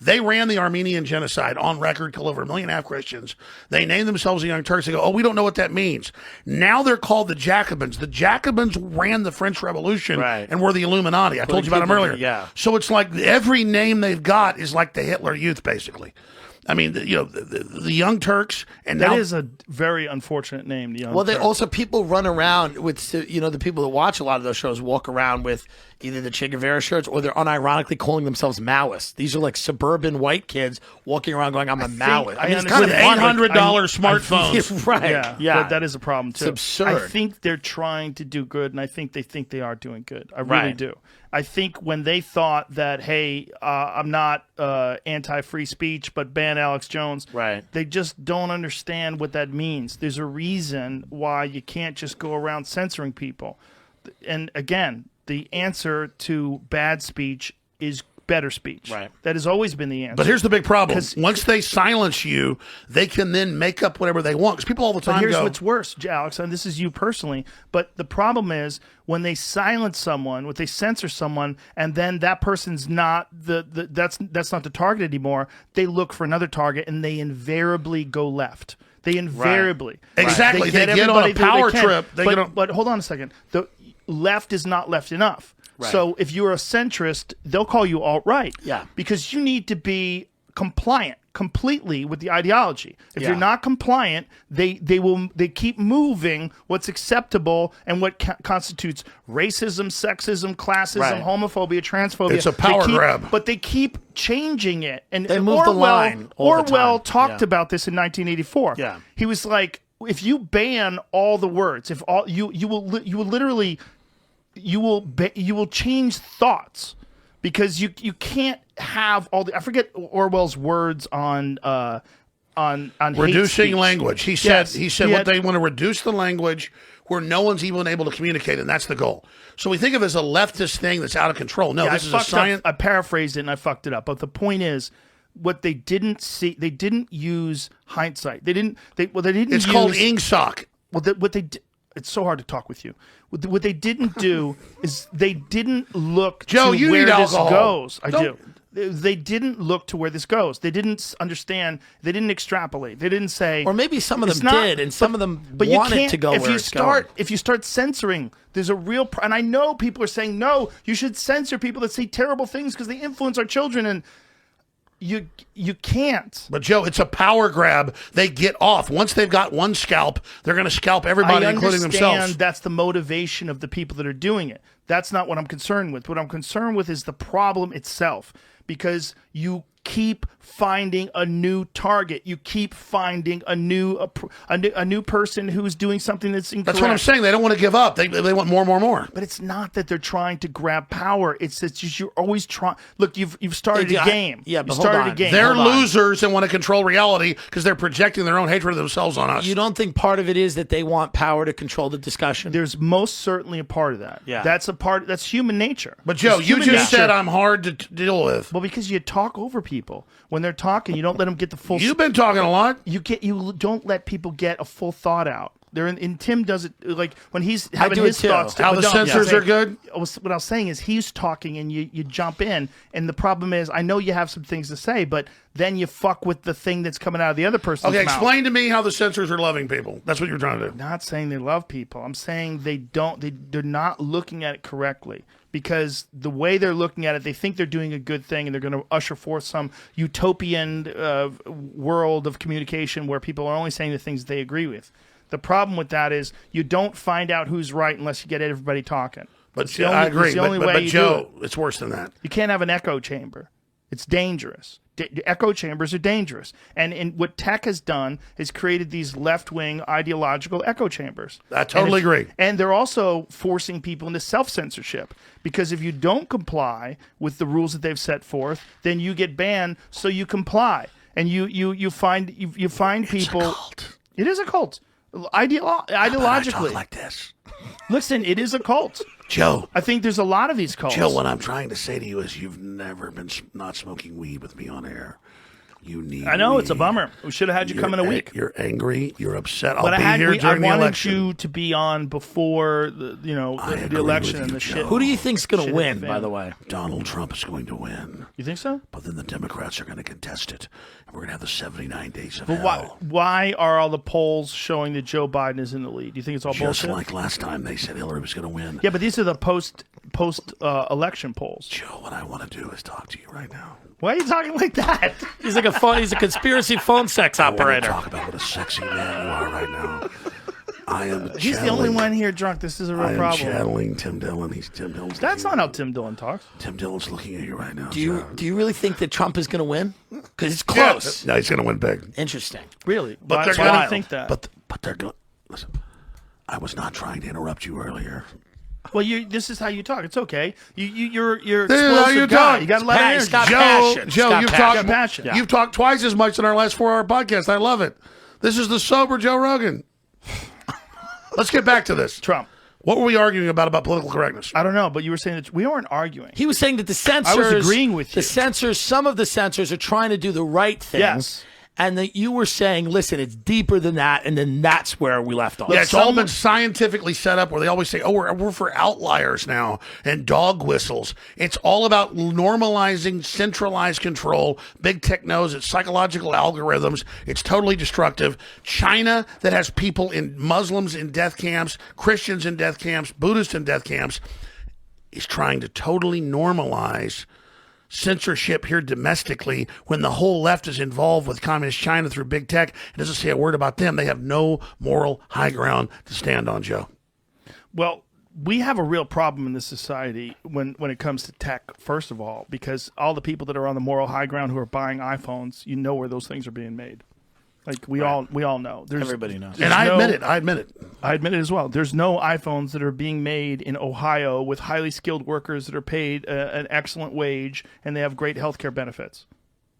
They ran the Armenian genocide on record, killed over 1.5 million Christians. They named themselves the Young Turks. They go, oh, we don't know what that means. Now they're called the Jacobins. The Jacobins ran the French Revolution and were the Illuminati. I told you about them earlier. Yeah. So it's like every name they've got is like the Hitler Youth, basically. I mean, the Young Turks, and that now is a very unfortunate name. The Young Well, they Turks. also people run around with, the people that watch a lot of those shows walk around with either the Che Guevara shirts or they're unironically calling themselves Maoists. These are like suburban white kids walking around going, I'm a Maoist. I mean, it's kind of $800 smartphones. Right. Yeah. That is a problem too. It's absurd. I think they're trying to do good, and I think they are doing good. I really do. I think when they thought that, hey, I'm not anti-free speech, but ban Alex Jones, they just don't understand what that means. There's a reason why you can't just go around censoring people. And again, the answer to bad speech is better speech. Right. That has always been the answer. But here's the big problem. Once they silence you, they can then make up whatever they want. Because people all the time But here's go, what's worse, Alex, and this is you personally, but the problem is when they silence someone, when they censor someone, and then that person's not that's not the target anymore, they look for another target, and they invariably go left. They invariably. Exactly. They get on a power trip. But hold on a second. The left is not left enough. So if you're a centrist, they'll call you alt-right. Yeah. Because you need to be compliant completely with the ideology. If you're not compliant, they keep moving what's acceptable and what constitutes racism, sexism, classism, homophobia, transphobia. It's a power grab. But they keep changing it. And they move the line all the time. Orwell talked about this in 1984. Yeah. He was like, if you ban all the words, if all you will literally you will change thoughts because you can't have all the, I forget Orwell's words on reducing language. He said what they want to reduce the language where no one's even able to communicate, and that's the goal. So we think of it as a leftist thing that's out of control. No, Yeah, this is a science. I paraphrased it and I fucked it up. But the point is, what they didn't see, they didn't use hindsight. They didn't. It's called ingsoc. Well, it's so hard to talk with you. What they didn't do is they didn't look Joe, to you where need this alcohol. goes. I Don't- do. They didn't look to where this goes. They didn't understand. They didn't extrapolate. They didn't say. Or maybe some of it's them not- did, and some of them but you wanted can't, to go if where you it's start, going. If you start censoring, there's a real. And I know people are saying no. You should censor people that say terrible things because they influence our children, and you can't. But Joe, it's a power grab. They get off. Once they've got one scalp, they're going to scalp everybody, including themselves. I understand that's the motivation of the people that are doing it. That's not what I'm concerned with. What I'm concerned with is the problem itself, because you keep finding a new target. You keep finding a new person who's doing something that's incorrect. That's what I'm saying. They don't want to give up. They want more. But it's not that they're trying to grab power. It's that just you're always trying. Look, you've started a game. Yeah, but you started hold on. a game. They're Hold on. losers and want to control reality because they're projecting their own hatred of themselves on us. You don't think part of it is that they want power to control the discussion? There's most certainly a part of that. Yeah. That's a part. That's human nature. But Joe, It's you human just nature. said I'm hard to deal with. Well, because you talk over people when they're talking. You don't let them get the full. You've been talking a lot. You don't let people get a full thought out. Tim does it like when he's having do it his too. thoughts. How the censors are good? What I was saying is he's talking and you jump in, and the problem is I know you have some things to say, but then you fuck with the thing that's coming out of the other person's Okay, mouth. explain to me how the censors are loving people. That's what you're trying to do. I'm not saying they love people. I'm saying they're not looking at it correctly. Because the way they're looking at it, they think they're doing a good thing, and they're going to usher forth some utopian world of communication where people are only saying the things they agree with. The problem with that is you don't find out who's right unless you get everybody talking. But I agree. It's the only way But you Joe, do it. it's worse than that. You can't have an echo chamber. It's dangerous. Echo chambers are dangerous. And what tech has done is created these left-wing ideological echo chambers. I totally agree. And they're also forcing people into self-censorship, because if you don't comply with the rules that they've set forth, then you get banned, so you comply. And you find people. It's a cult. It is a cult. Ideologically. I talk like this. Listen, it is a cult. Joe. I think there's a lot of these cults. Joe, what I'm trying to say to you is you've never been not smoking weed with me on air. You need I know, weed. it's a bummer. We should have had you come in a week. You're angry. You're upset. I'll But be here I during the wanted election. you to be on before the agree election with and you, the Joe. shit. Who do you think's going Shit to win, hit the by fan. the way? Donald Trump is going to win. You think so? But then the Democrats are going to contest it. And we're going to have the 79 days of But hell. why are all the polls showing that Joe Biden is in the lead? Do you think it's all Just bullshit? like last time they said Hillary was going to win. Yeah, but these are the post election polls. Joe, what I want to do is talk to you right now. Why are you talking like that? He's a conspiracy phone sex I want to operator. talk about what a sexy man you are right now. I am He's the only one here drunk. This is a real I am problem. channeling Tim Dillon. He's Tim Dillon's That's looking not how at Tim Dillon talks. you. Tim Dillon's looking at you right now. Do you really think that Trump is going to win? Because it's Yeah. close. No, he's going to win big. Interesting. Really? But Why they're do you gonna think that? But they're going. Listen, I was not trying to interrupt you earlier. Well, this is how you talk. It's okay. You're This is explosive how you guy. talk. You got to let it It's in. got Joe, passion. It's Joe, got you've passion. talked. Got passion. You've talked twice as much in our last 4-hour podcast. I love it. This is the sober Joe Rogan. Let's get back to this. Trump. What were we arguing about political correctness? I don't know, but you were saying that we weren't arguing. He was saying that the censors, agreeing with you. Some of the censors are trying to do the right thing. Yes. And that you were saying, listen, it's deeper than that, and then that's where we left off. Yeah, it's all been scientifically set up where they always say, oh, we're for outliers now and dog whistles. It's all about normalizing centralized control. Big tech knows it's psychological algorithms. It's totally destructive. China that has people Muslims in death camps, Christians in death camps, Buddhists in death camps, is trying to totally normalize censorship here domestically when the whole left is involved with communist China through big tech. It doesn't say a word about them. They have no moral high ground to stand on, Joe. Well, we have a real problem in this society when it comes to tech, first of all, because all the people that are on the moral high ground who are buying iPhones, you know where those things are being made. Like we all know. Everybody knows. And I admit it. I admit it. I admit it as well. There's no iPhones that are being made in Ohio with highly skilled workers that are paid an excellent wage and they have great healthcare benefits.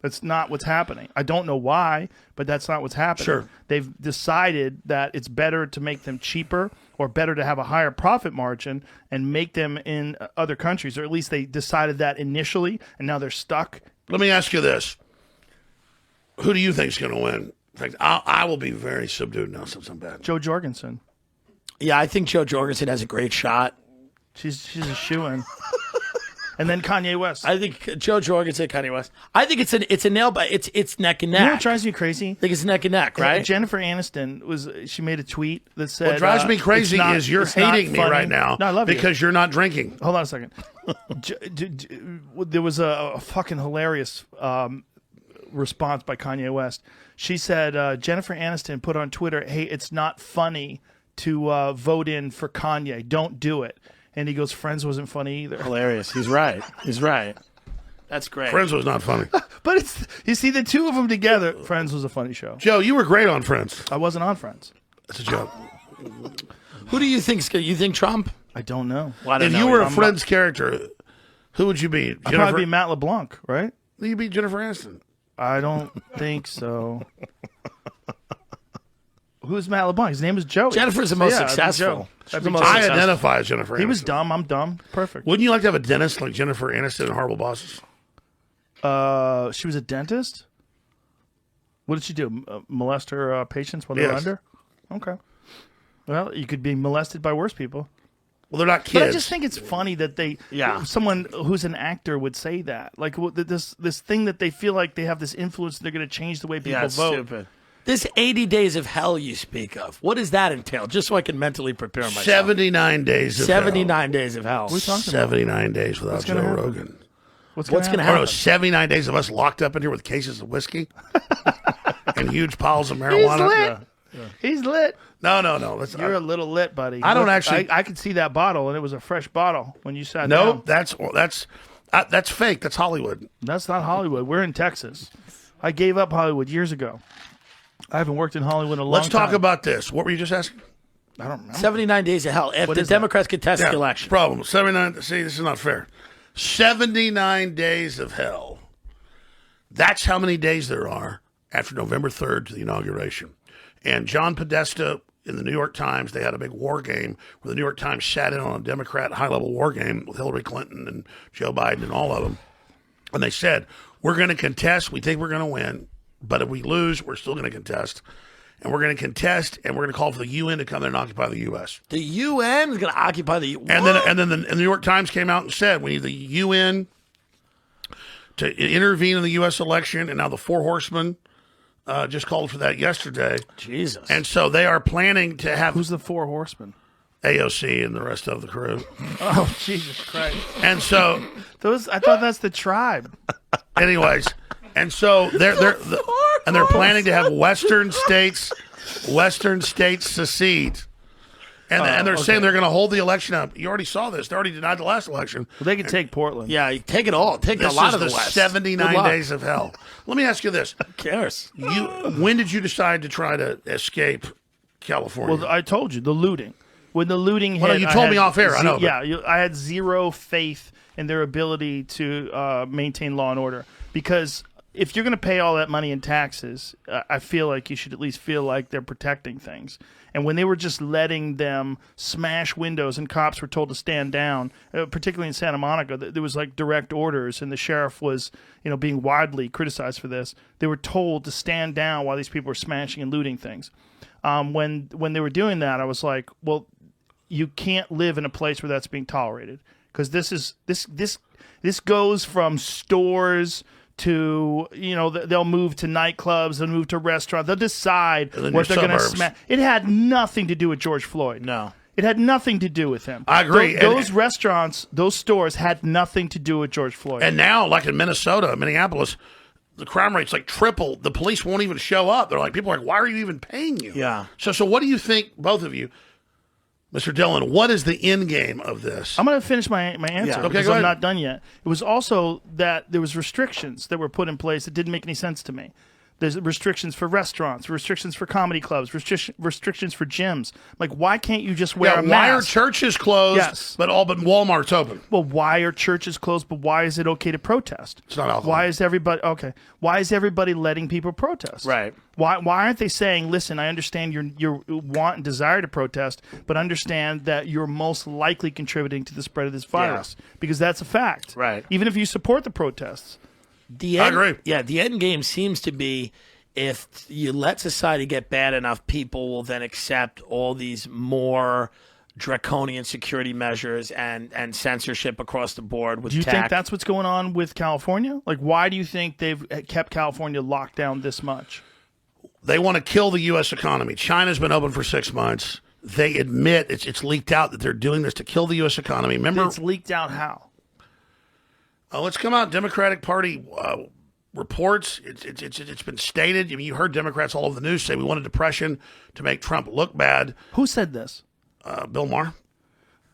That's not what's happening. I don't know why, but that's not what's happening. Sure. They've decided that it's better to make them cheaper or better to have a higher profit margin and make them in other countries, or at least they decided that initially, and now they're stuck. Let me ask you this. Who do you think is going to win? In fact, I will be very subdued now since I'm back. Joe Jorgensen. Yeah, I think Joe Jorgensen has a great shot. She's a shoo-in. And then Kanye West. I think Joe Jorgensen, Kanye West. I think it's a nail bite. It's neck and neck. You know what drives me crazy? I think it's neck and neck, right? Jennifer Aniston she made a tweet that said, What drives me crazy is you're hating me right now no, I love because you're not drinking. Hold on a second. There was a fucking hilarious response by Kanye West. She said, Jennifer Aniston put on Twitter, hey, it's not funny to vote in for Kanye. Don't do it. And he goes, Friends wasn't funny either. Hilarious. He's right. He's right. That's great. Friends was not funny. But you see the two of them together. Friends was a funny show. Joe, you were great on Friends. I wasn't on Friends. That's a joke. Who do you think? You think Trump? I don't know. Well, I don't if know you were either. a Friends character, who would you be? I'd probably be Matt LeBlanc, right? You'd be Jennifer Aniston. I don't think so. Who's Matt LeBlanc? His name is Joe. Jennifer's the most successful. I identify as Jennifer Aniston. He was dumb. I'm dumb. Perfect. Wouldn't you like to have a dentist like Jennifer Aniston in Horrible Bosses? She was a dentist? What did she do? Molest her patients while they were under? Okay. Well, you could be molested by worse people. Well, they're not kids. But I just think it's funny that someone who's an actor would say that. Like this thing that they feel like they have this influence, they're going to change the way people vote. Stupid. This 80 days of hell you speak of, what does that entail? Just so I can mentally prepare myself. 79 days of 79 days of hell. What are you talking 79 days without Joe Rogan. What's going to Oh, happen? no, 79 days of us locked up in here with cases of whiskey and huge piles of marijuana. He's lit. No. You're a little lit, buddy. I don't actually. I could see that bottle, and it was a fresh bottle when you sat No, down. that's fake. That's Hollywood. That's not Hollywood. We're in Texas. I gave up Hollywood years ago. I haven't worked in Hollywood in a long time. Let's talk about this. What were you just asking? I don't remember. 79 days of hell. If the Democrats contest the election. Problem. 79. See, this is not fair. 79 days of hell. That's how many days there are after November 3rd to the inauguration. And John Podesta in the New York Times, they had a big war game where the New York Times sat in on a Democrat high-level war game with Hillary Clinton and Joe Biden and all of them. And they said, we're going to contest. We think we're going to win. But if we lose, we're still going to contest. And we're going to contest, and we're going to call for the UN to come in and occupy the U.S. The UN is going to occupy the U.S. And then the New York Times came out and said, we need the UN to intervene in the U.S. election. And now the Four Horsemen just called for that yesterday. Jesus. And so they are planning to have... Who's the Four Horsemen? AOC and the rest of the crew. Oh, Jesus Christ. And so... I thought that's the tribe. Anyways... And so they're planning to have Western states secede, and they're saying they're going to hold the election up. You already saw this; they already denied the last election. Well, they can take Portland. Yeah, take it all. Take a lot of the West. 79 days of hell. Let me ask you this: Who cares? When did you decide to try to escape California? Well, I told you the looting. When the looting hit, Well, you told me off air. I know. Yeah, I had zero faith in their ability to maintain law and order because. If you're going to pay all that money in taxes, I feel like you should at least feel like they're protecting things. And when they were just letting them smash windows and cops were told to stand down, particularly in Santa Monica, there was like direct orders and the sheriff was, being widely criticized for this. They were told to stand down while these people were smashing and looting things. When they were doing that, I was like, well, you can't live in a place where that's being tolerated because this goes from stores to, they'll move to nightclubs, they'll move to restaurants, they'll decide what they're going to smash. It had nothing to do with George Floyd. No. It had nothing to do with him. I agree. Those restaurants, those stores had nothing to do with George Floyd. And now, like in Minneapolis, the crime rate's like triple. The police won't even show up. They're like, people are like, why are you even paying you? Yeah. So what do you think, both of you, Mr. Dillon, what is the end game of this? I'm going to finish my answer Yeah. Okay, because go I'm ahead. not done yet. It was also that there was restrictions that were put in place that didn't make any sense to me. There's restrictions for restaurants, restrictions for comedy clubs, restrictions for gyms. Like, why can't you just wear a mask? Why are churches closed, Yes. but Walmart's open? Well, why are churches closed, but why is it okay to protest? It's not alcohol. Why is everybody letting people protest? Right. Why aren't they saying, listen, I understand your want and desire to protest, but understand that you're most likely contributing to the spread of this virus? Because that's a fact. Right. Even if you support the protests. I agree. Yeah, the end game seems to be if you let society get bad enough, people will then accept all these more draconian security measures and censorship across the board with Do you tech. think that's what's going on with California? Like, why do you think they've kept California locked down this much? They want to kill the U.S. economy. China's been open for 6 months. They admit it's leaked out that they're doing this to kill the U.S. economy. Remember, It's leaked out how? Let's come out. Democratic Party reports. It's been stated. I mean, you heard Democrats all over the news say we want a depression to make Trump look bad. Who said this? Bill Maher.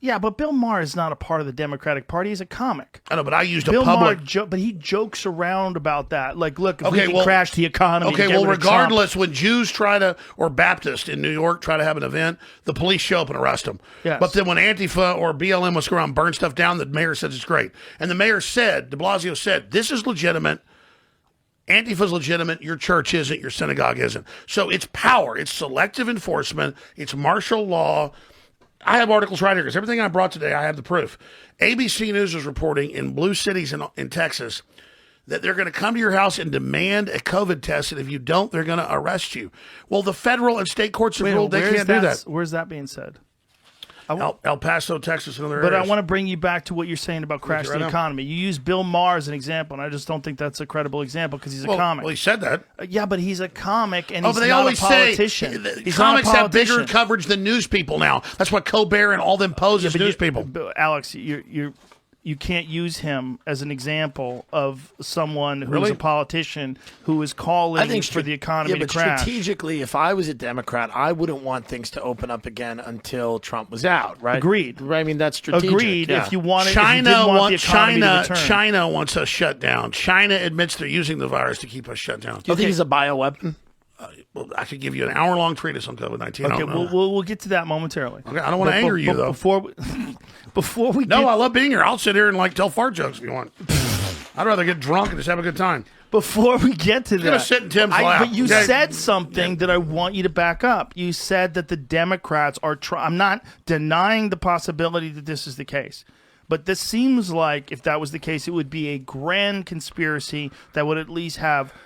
Yeah, but Bill Maher is not a part of the Democratic Party. He's a comic. I know, but I used Bill a public. Maher, but he jokes around about that. Like, look, if Okay, we can crash the economy. Okay, to get well, rid of Trump- regardless, when Jews try to, or Baptists in New York try to have an event, the police show up and arrest them. Yes. But then when Antifa or BLM was going around and burn stuff down, the mayor says it's great. And the mayor said, de Blasio said, this is legitimate. Antifa's legitimate. Your church isn't. Your synagogue isn't. So it's power. It's selective enforcement. It's martial law. I have articles right here because everything I brought today, I have the proof. ABC News is reporting in blue cities in Texas that they're going to come to your house and demand a COVID test, and if you don't, they're going to arrest you. Well, the federal and state courts have ruled they can't do that. Where's that being said? El Paso, Texas, and other But areas. I want to bring you back to what you're saying about crash right the now. economy. You use Bill Maher as an example, and I just don't think that's a credible example because he's a comic. Well, he said that. Yeah, but he's a comic, and Oh, he's but they not always a politician. say He's comics not a have bigger politician. coverage than news people now. That's what Colbert and all them pose as but news people. But Alex, you can't use him as an example of someone who's Really? a politician who is calling for the economy yeah, to but crash. strategically, if I was a Democrat, I wouldn't want things to open up again until Trump was out, right? Agreed. Right, I mean, that's strategic. Agreed. Yeah. If you wanted, China if you didn't want wants the economy to return. China wants us shut down. China admits they're using the virus to keep us shut down. Do you think he's a bioweapon? Well, I could give you an hour-long treatise on COVID-19. Okay, we'll get to that momentarily. Okay, I don't want to anger you, though. Before we No, get, I love being here. I'll sit here and tell fart jokes if you want. I'd rather get drunk and just have a good time. before we get to gonna that, sit in Tim's lap. but you Okay. said something that I want you to back up. You said that the Democrats are trying. I'm not denying the possibility that this is the case. But this seems like if that was the case, it would be a grand conspiracy that would at least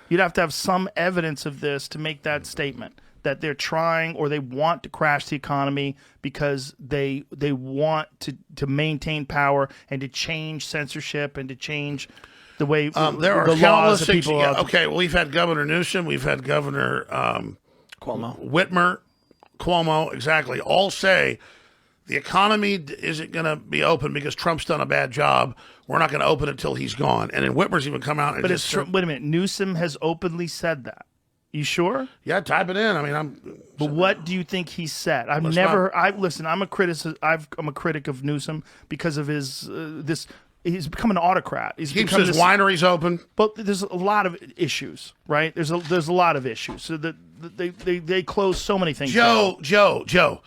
you'd have to have some evidence of this to make that statement that they're trying or they want to crash the economy because they want to maintain power and to change censorship and to change the way There are the laws countless that things. people Yeah, okay, well, we've had Governor Newsom, we've had Governor Cuomo. Whitmer, Cuomo, exactly, all say the economy isn't going to be open because Trump's done a bad job. We're not going to open it until he's gone. And then Whitmer's even come out and But just it's wait a minute. Newsom has openly said that. You sure? Yeah, type it in. I mean, But what do you think he said? Listen. I'm a critic of Newsom because of his He's become an autocrat. He's keeps become his wineries open. But there's a lot of issues, right? There's a lot of issues. So that they close so many things. Joe.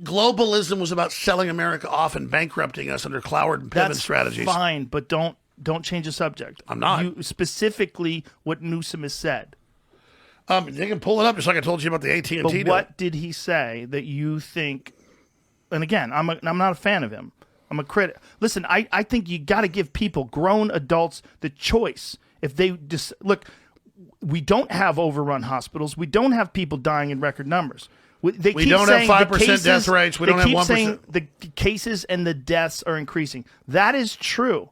Globalism was about selling America off and bankrupting us under Cloward and Piven That's strategies. fine, but don't change the subject. I'm not. You, specifically, what Newsom has said. They can pull it up just like I told you about the AT&T But deal. what did he say that you think? And again, I'm not a fan of him. I'm a critic. Listen, I think you got to give people, grown adults, the choice. If they just look, we don't have overrun hospitals. We don't have people dying in record numbers. We don't have 5% death rates. We don't have 1%. Saying the cases and the deaths are increasing. That is true.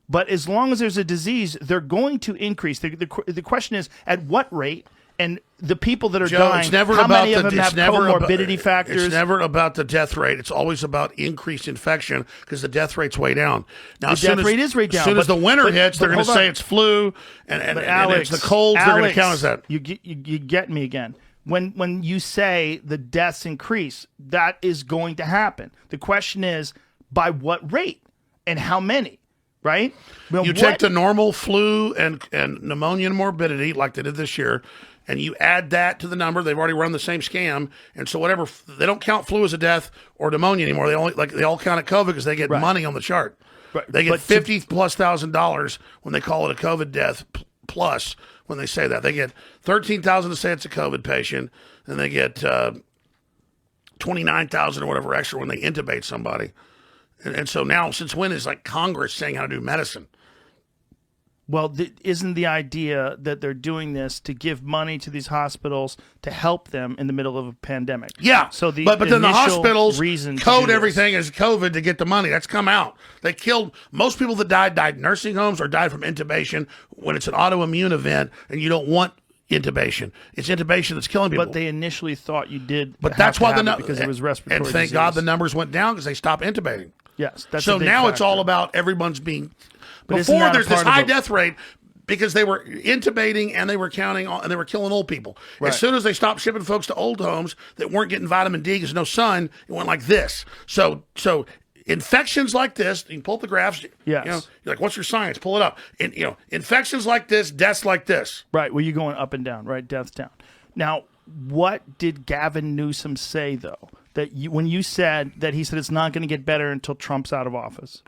But as long as there's a disease, they're going to increase. The question is, at what rate? And the people that are dying, how many of them have comorbidity factors? It's never about the death rate. It's always about increased infection because the death rate's way down. Now, The death rate is way down. As soon as the winter hits, they're going to hold say on. it's flu, and Alex, it's the colds. They're going to count as that. You get me again. When you say the deaths increase, that is going to happen. The question is, by what rate and how many? right? Well, You take the normal flu and pneumonia morbidity like they did this year, and you add that to the number. They've already run the same scam, and so whatever, they don't count flu as a death or pneumonia anymore. They all count it COVID because they get money on the chart. Right. They get But $50,000+ when they call it a COVID death plus when they say that. They get $13,000 to say it's a COVID patient, and they get $29,000 or whatever extra when they intubate somebody. And so now, since when is like Congress saying how to do medicine? Well, isn't the idea that they're doing this to give money to these hospitals to help them in the middle of a pandemic? Yeah. So but then the initial hospitals reason to code do everything as COVID to get the money. That's come out. They killed most people that died in nursing homes or died from intubation when it's an autoimmune event and you don't want intubation. It's intubation that's killing people. But they initially thought you did. But that's why because it was respiratory and thank disease. God the numbers went down because they stopped intubating. Yes. That's So a big now it's factor. all about everyone's being. But isn't Before that a there's this part of high the- death rate because they were intubating and they were counting on, and they were killing old people. Right. As soon as they stopped shipping folks to old homes that weren't getting vitamin D because no sun, it went like this. So infections like this, you can pull up the graphs. Yes. You know, you're like, what's your science? Pull it up. And infections like this, deaths like this. Right, well, you're going up and down, right? Deaths down. Now, what did Gavin Newsom say, though? That when you said that he said it's not going to get better until Trump's out of office?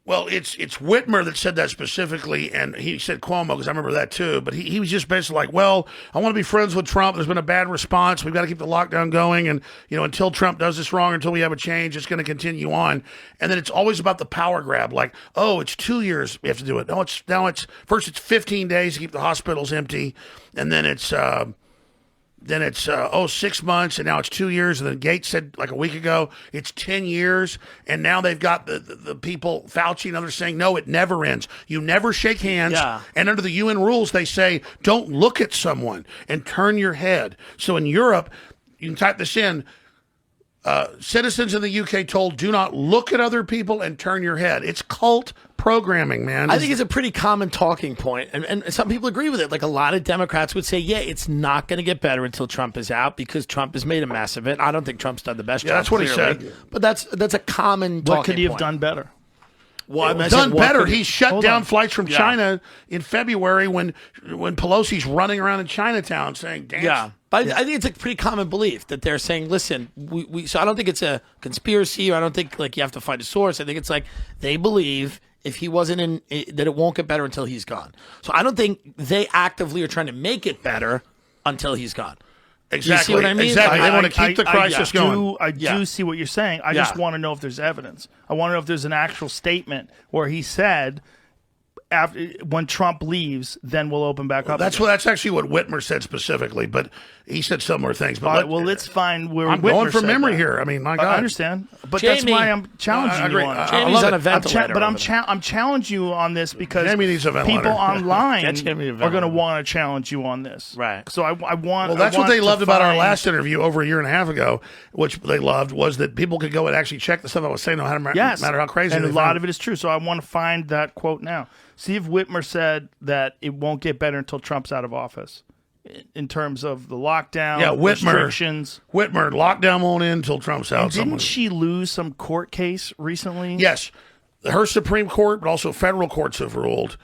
Well, it's Whitmer that said that specifically, and he said Cuomo, because I remember that too. But he was just basically like, well, I want to be friends with Trump. There's been a bad response. We've got to keep the lockdown going. And, until Trump does this wrong, until we have a change, it's going to continue on. And then it's always about the power grab. Like, oh, it's 2 years we have to do it. Now it's first it's 15 days to keep the hospitals empty. And then it's 6 months, and now it's 2 years. And then Gates said like a week ago, it's 10 years. And now they've got the people, Fauci and others, saying, no, it never ends. You never shake hands. Yeah. And under the UN rules, they say, don't look at someone and turn your head. So in Europe, you can type this in, citizens in the UK told, do not look at other people and turn your head. It's cult programming, man. I think it's a pretty common talking point, and some people agree with it. Like a lot of Democrats would say, yeah, it's not going to get better until Trump is out because Trump has made a mess of it. I don't think Trump's done the best job. that's what he clearly. said. But that's a common talking What could he have point. done better? Well, I mean, I done said, what better. could He shut Hold down on. flights from China in February when Pelosi's running around in Chinatown saying, dance. Yeah. But I think it's a pretty common belief that they're saying, listen, so I don't think it's a conspiracy, or I don't think like you have to find a source. I think it's like they believe if he wasn't that it won't get better until he's gone. So I don't think they actively are trying to make it better until he's gone. Exactly. You see what I mean? Exactly. They want to keep the crisis going. I do see what you're saying. I just Yeah. want to know if there's evidence. I want to know if there's an actual statement where he said, when Trump leaves, then we'll open back up. That's again. that's actually what Whitmer said specifically, but he said similar things. But All right, well, let's find where I'm Whitmer going from said memory that. here. I mean, my God. I understand, but that's Jamie. why I'm challenging I agree. you on it. Jamie's love on it. a ventilator. But I'm over there. I'm challenging you on this because Jamie needs a ventilator. people online Get Jamie a are going to ventilator. want to challenge you on this. Right. So I want. Well, that's I what want they to loved about our find- last interview over a year and a half ago, which they loved, was that people could go and actually check the stuff I was saying, no matter Yes, how crazy. and they a lot found of it is true. So I want to find that quote now. See if Whitmer said that it won't get better until Trump's out of office, in terms of the lockdown, Yeah, Whitmer. restrictions. Whitmer, lockdown won't end until Trump's out. And didn't Someone- she lose some court case recently? Yes. Her Supreme Court, but also federal courts have ruled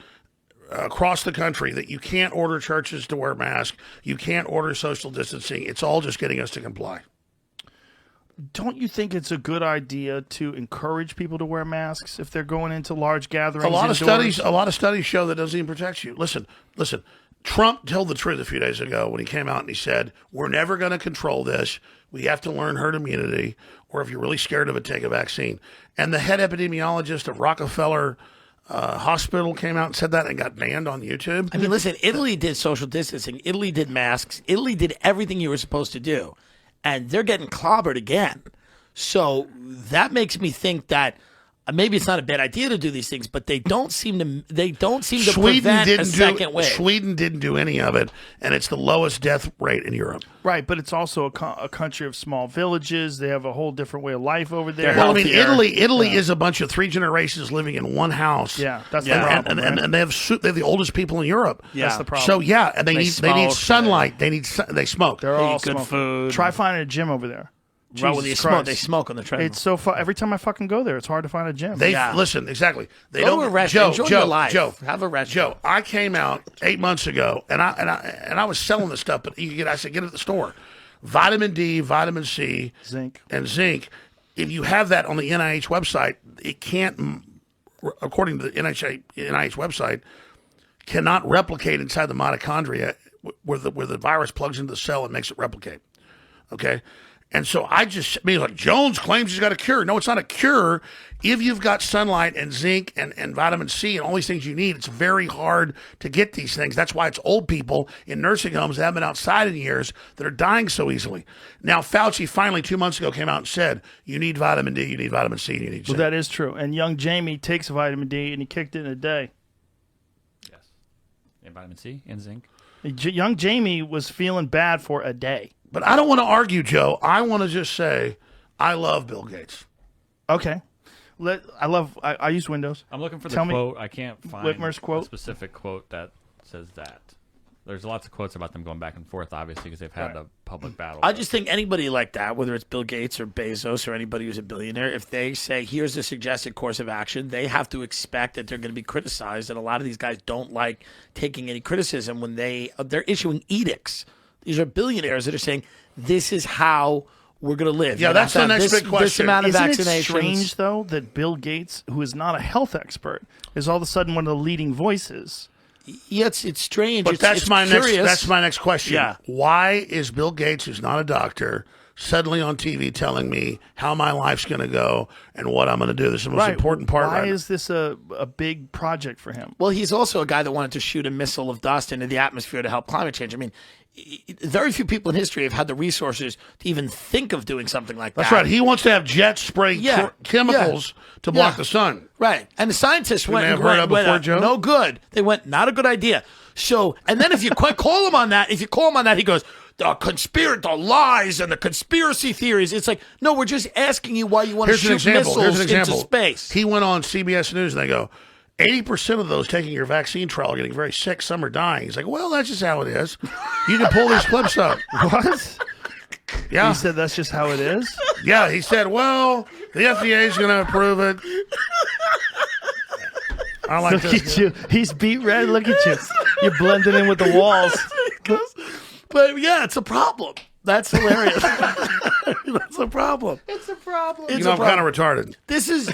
across the country that you can't order churches to wear masks. You can't order social distancing. It's all just getting us to comply. Don't you think it's a good idea to encourage people to wear masks if they're going into large gatherings? A lot of indoors? studies show that doesn't even protect you. Listen. Trump told the truth a few days ago when he came out and he said, we're never going to control this. We have to learn herd immunity, or if you're really scared of it, take a vaccine. And the head epidemiologist of Rockefeller Hospital came out and said that and got banned on YouTube. I mean, listen, Italy did social distancing. Italy did masks. Italy did everything you were supposed to do. And they're getting clobbered again. So that makes me think that maybe it's not a bad idea to do these things, but they don't seem to prevent a second wave. Sweden didn't do any of it, and it's the lowest death rate in Europe. Right, but it's also a country of small villages. They have a whole different way of life over there. Well, I mean, Italy is a bunch of 3 generations living in one house. Yeah, that's the and, problem. and, right? and they have the oldest people in Europe. That's the problem. So yeah, and they need smoke, sunlight. They smoke. They're all good smoking. food. Try finding a gym over there. Right, when Jesus they Christ. smoke on the treadmill. It's so far. Every time I fucking go there, it's hard to find a gym. They listen exactly. They Go don't to a restaurant. Enjoy your life. Joe, have a rest. Joe, I came out 8 months ago, and I was selling this stuff, but I said get it at the store. Vitamin D, vitamin C, Zinc. and zinc. If you have that on the NIH website, it can't, according to the NIH website, cannot replicate inside the mitochondria where the virus plugs into the cell and makes it replicate. Okay? And so like Jones claims he's got a cure. No, it's not a cure. If you've got sunlight and zinc and vitamin C and all these things you need, it's very hard to get these things. That's why it's old people in nursing homes that haven't been outside in years that are dying so easily. Now, Fauci finally 2 months ago came out and said, you need vitamin D, you need vitamin C, you need zinc. Well, that is true. And young Jamie takes vitamin D, and he kicked it in a day. Yes. And vitamin C and zinc. Young Jamie was feeling bad for a day. But I don't want to argue, Joe. I want to just say I love Bill Gates. Okay. I use Windows. I'm looking for the Tell me quote. I can't find Whitmer's quote. a specific quote that says that. There's lots of quotes about them going back and forth, obviously, because they've had a public battle. I just think anybody like that, whether it's Bill Gates or Bezos or anybody who's a billionaire, if they say, here's the suggested course of action, they have to expect that they're going to be criticized. And a lot of these guys don't like taking any criticism when they're issuing edicts. These are billionaires that are saying, this is how we're going to live. Yeah, that's the next big question. This amount of Isn't vaccinations. it strange, though, that Bill Gates, who is not a health expert, is all of a sudden one of the leading voices? Yeah, it's strange. But it's curious. That's my next question. Yeah. Why is Bill Gates, who's not a doctor, suddenly on TV telling me how my life's going to go and what I'm going to do? This is the most important part. Why right is this a big project for him? Well, he's also a guy that wanted to shoot a missile of dust into the atmosphere to help climate change. I mean, very few people in history have had the resources to even think of doing something like that. That's right. He wants to have jets spray chemicals to block the sun. Right. And the scientists went have heard of before, Joe? no good. They went, not a good idea. So, and then if you call him on that, he goes, the lies and the conspiracy theories. It's like, no, we're just asking you why you want to shoot missiles into space. He went on CBS News and they go, 80% of those taking your vaccine trial are getting very sick. Some are dying. He's like, well, that's just how it is. You can pull these clips up. What? Yeah. He said that's just how it is? Yeah, he said, well, the FDA is going to approve it. I like Look this. at you. He's beat red. Look at you. You're blending in with the walls. But yeah, it's a problem. That's hilarious. That's a problem. It's a problem. I'm kind of retarded. This is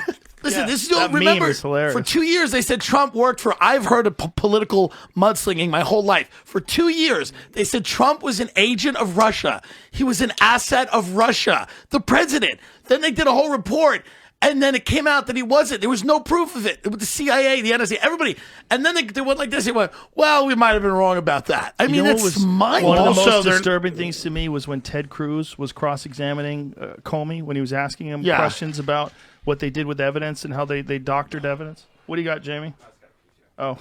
that meme remember is hilarious. for 2 years they said Trump worked for. I've heard of political mudslinging my whole life. For 2 years they said Trump was an agent of Russia. He was an asset of Russia. The president. Then they did a whole report. And then it came out that he wasn't. There was no proof of it. With the CIA, the NSA, everybody. And then they went like this. They went, well, we might have been wrong about that. I mean, it's mind-blowing. One of the most Also, disturbing things to me was when Ted Cruz was cross-examining Comey, when he was asking him questions about what they did with evidence and how they doctored evidence. What do you got, Jamie? Oh.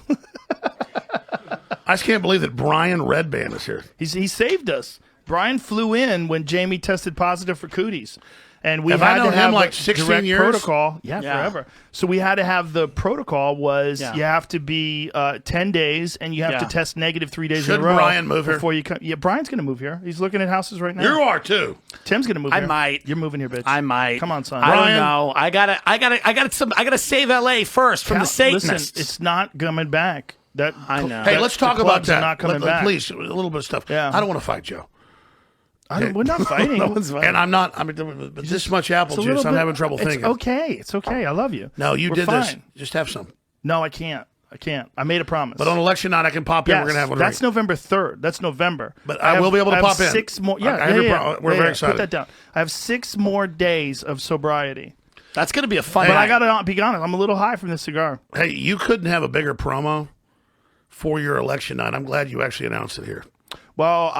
I just can't believe that Brian Redband is here. He saved us. Brian flew in when Jamie tested positive for cooties. And we Have had I known to have him like a 16 direct years? protocol. Yeah, forever. So we had to have the protocol was you have to be 10 days and you have to test negative 3 days Should in a row. Brian move here? Before you come. Yeah, Brian's going to move here. He's looking at houses right now. You are too. Tim's going to move here. I might. You're moving here, bitch. I might. Come on, son. I Brian. don't know. I gotta save LA first from the Satanists. Listen, it's not coming back. I know. Hey, let's talk about that. Not coming back. Please, a little bit of stuff. Yeah. I don't want to fight Joe. We're not fighting. No one's fighting. And I'm not. I mean, this much apple It's a little juice, I'm bit- having trouble it's thinking. okay. It's okay. I love you. No, you We're did this. fine. Just have some. No, I can't. I made a promise. But on election night, I can pop in. Yes, We're going to have one. that's right. November 3rd. That's November. But I will be able to pop in. 6 more. Yeah, I have we're very excited. Put that down. I have 6 more days of sobriety. That's gonna be a fun. But night. I got to be honest. I'm a little high from this cigar. Hey, you couldn't have a bigger promo for your election night. I'm glad you actually announced it here. Well,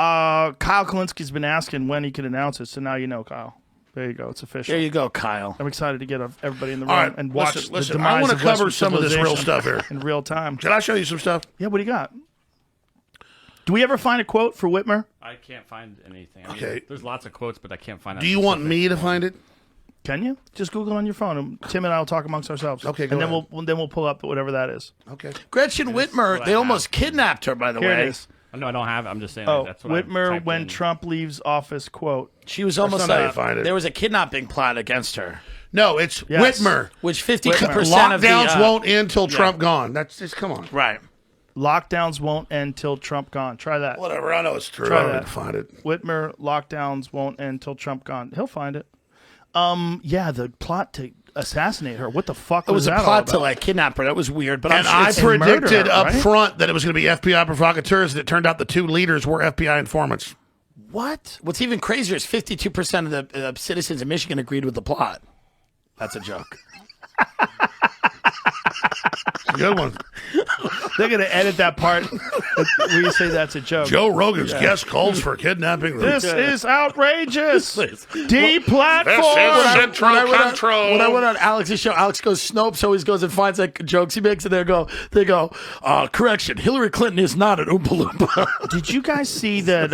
Kyle Kalinski's been asking when he can announce it, so now you know, Kyle. There you go. It's official. There you go, Kyle. I'm excited to get everybody in the room All right, and watch listen, the demise I want to of cover Western some of this real civilization stuff here. in real time. Can I show you some stuff? Yeah, what do you got? Do we ever find a quote for Whitmer? I can't find anything. I mean, Okay. there's lots of quotes, but I can't find. Do you want me to find it? Can you? Just Google on your phone. And Tim and I will talk amongst ourselves. Okay, go and then ahead. we'll pull up whatever that is. Okay. Gretchen Whitmer. They almost kidnapped her. By the Here way. it is. No, I don't have it. I'm just saying. Oh, That's what I Whitmer typed when in. Trump leaves office, quote. She was almost not how you like find it. there was a kidnapping plot against her, No, it's Yes. Whitmer. which 52% of the Lockdowns won't end till Trump gone. That's just come on. right. Lockdowns won't end till Trump gone. Try that. Whatever. I know it's true. Try I don't that. need to find it. Whitmer, lockdowns won't end till Trump gone. He'll find it. Yeah, the plot to assassinate her. What the fuck It was a that all plot to about? like kidnap her. That was weird, but And I'm I sure it's- predicted murder, up right? front that it was going to be FBI provocateurs. And it turned out the two leaders were FBI informants. what? What's even crazier is 52% of the citizens in Michigan agreed with the plot. That's a joke. Good one. They're going to edit that part where you say that's a joke. Joe Rogan's guest calls for kidnapping. This is outrageous. Deplatform. This is central control. When I went on Alex's show, Alex goes, Snopes always goes and finds like jokes he makes, and they go, correction, Hillary Clinton is not an Oompa Loompa. Did you guys see that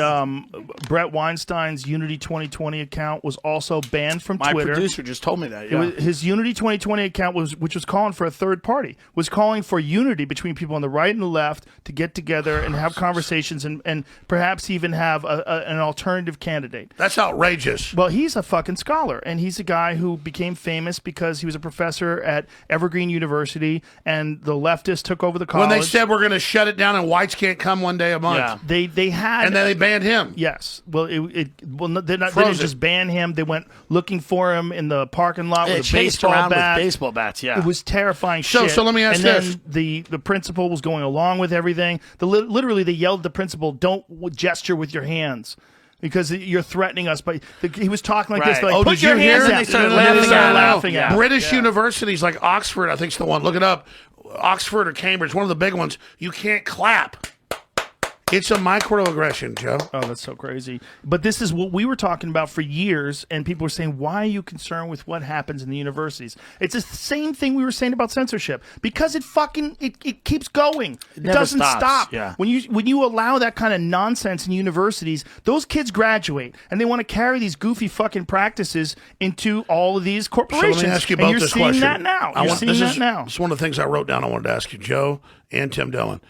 Brett Weinstein's Unity 2020 account was also banned from My Twitter? producer just told me that. It Yeah. was, his Unity 2020 account which was calling for a third party, was calling for unity between people on the right and the left to get together and have conversations and perhaps even have an alternative candidate. That's outrageous. Well, he's a fucking scholar, and he's a guy who became famous because he was a professor at Evergreen University, and the leftists took over the college. When they said we're going to shut it down and whites can't come one day a month. Yeah. they had, And then they banned him. yes, well, they didn't Froze just it. ban him. They went looking for him in the parking lot They with a chased baseball around bat. with baseball bats. Yeah. It was terrifying So- shit. so let me ask and this. then the principal was going along with everything. Literally, they yelled at the principal, "Don't gesture with your hands." Because you're threatening us, but he was talking like this, Right. like, Oh, put did your you hear? hands And out. they started And then laughing they started at him. laughing at him. British universities like Oxford, I think's the one. Look it up. Oxford or Cambridge, one of the big ones. You can't clap. It's a microaggression, Joe. Oh, that's so crazy. But this is what we were talking about for years, and people were saying, why are you concerned with what happens in the universities? It's the same thing we were saying about censorship. Because it keeps going. It never doesn't stops. stop. Yeah. When you allow that kind of nonsense in universities, those kids graduate, and they want to carry these goofy fucking practices into all of these So corporations. let me ask you and both you're this seeing question. that now. You're seeing that now. It's one of the things I wrote down I wanted to ask you, Joe and Tim Dillon.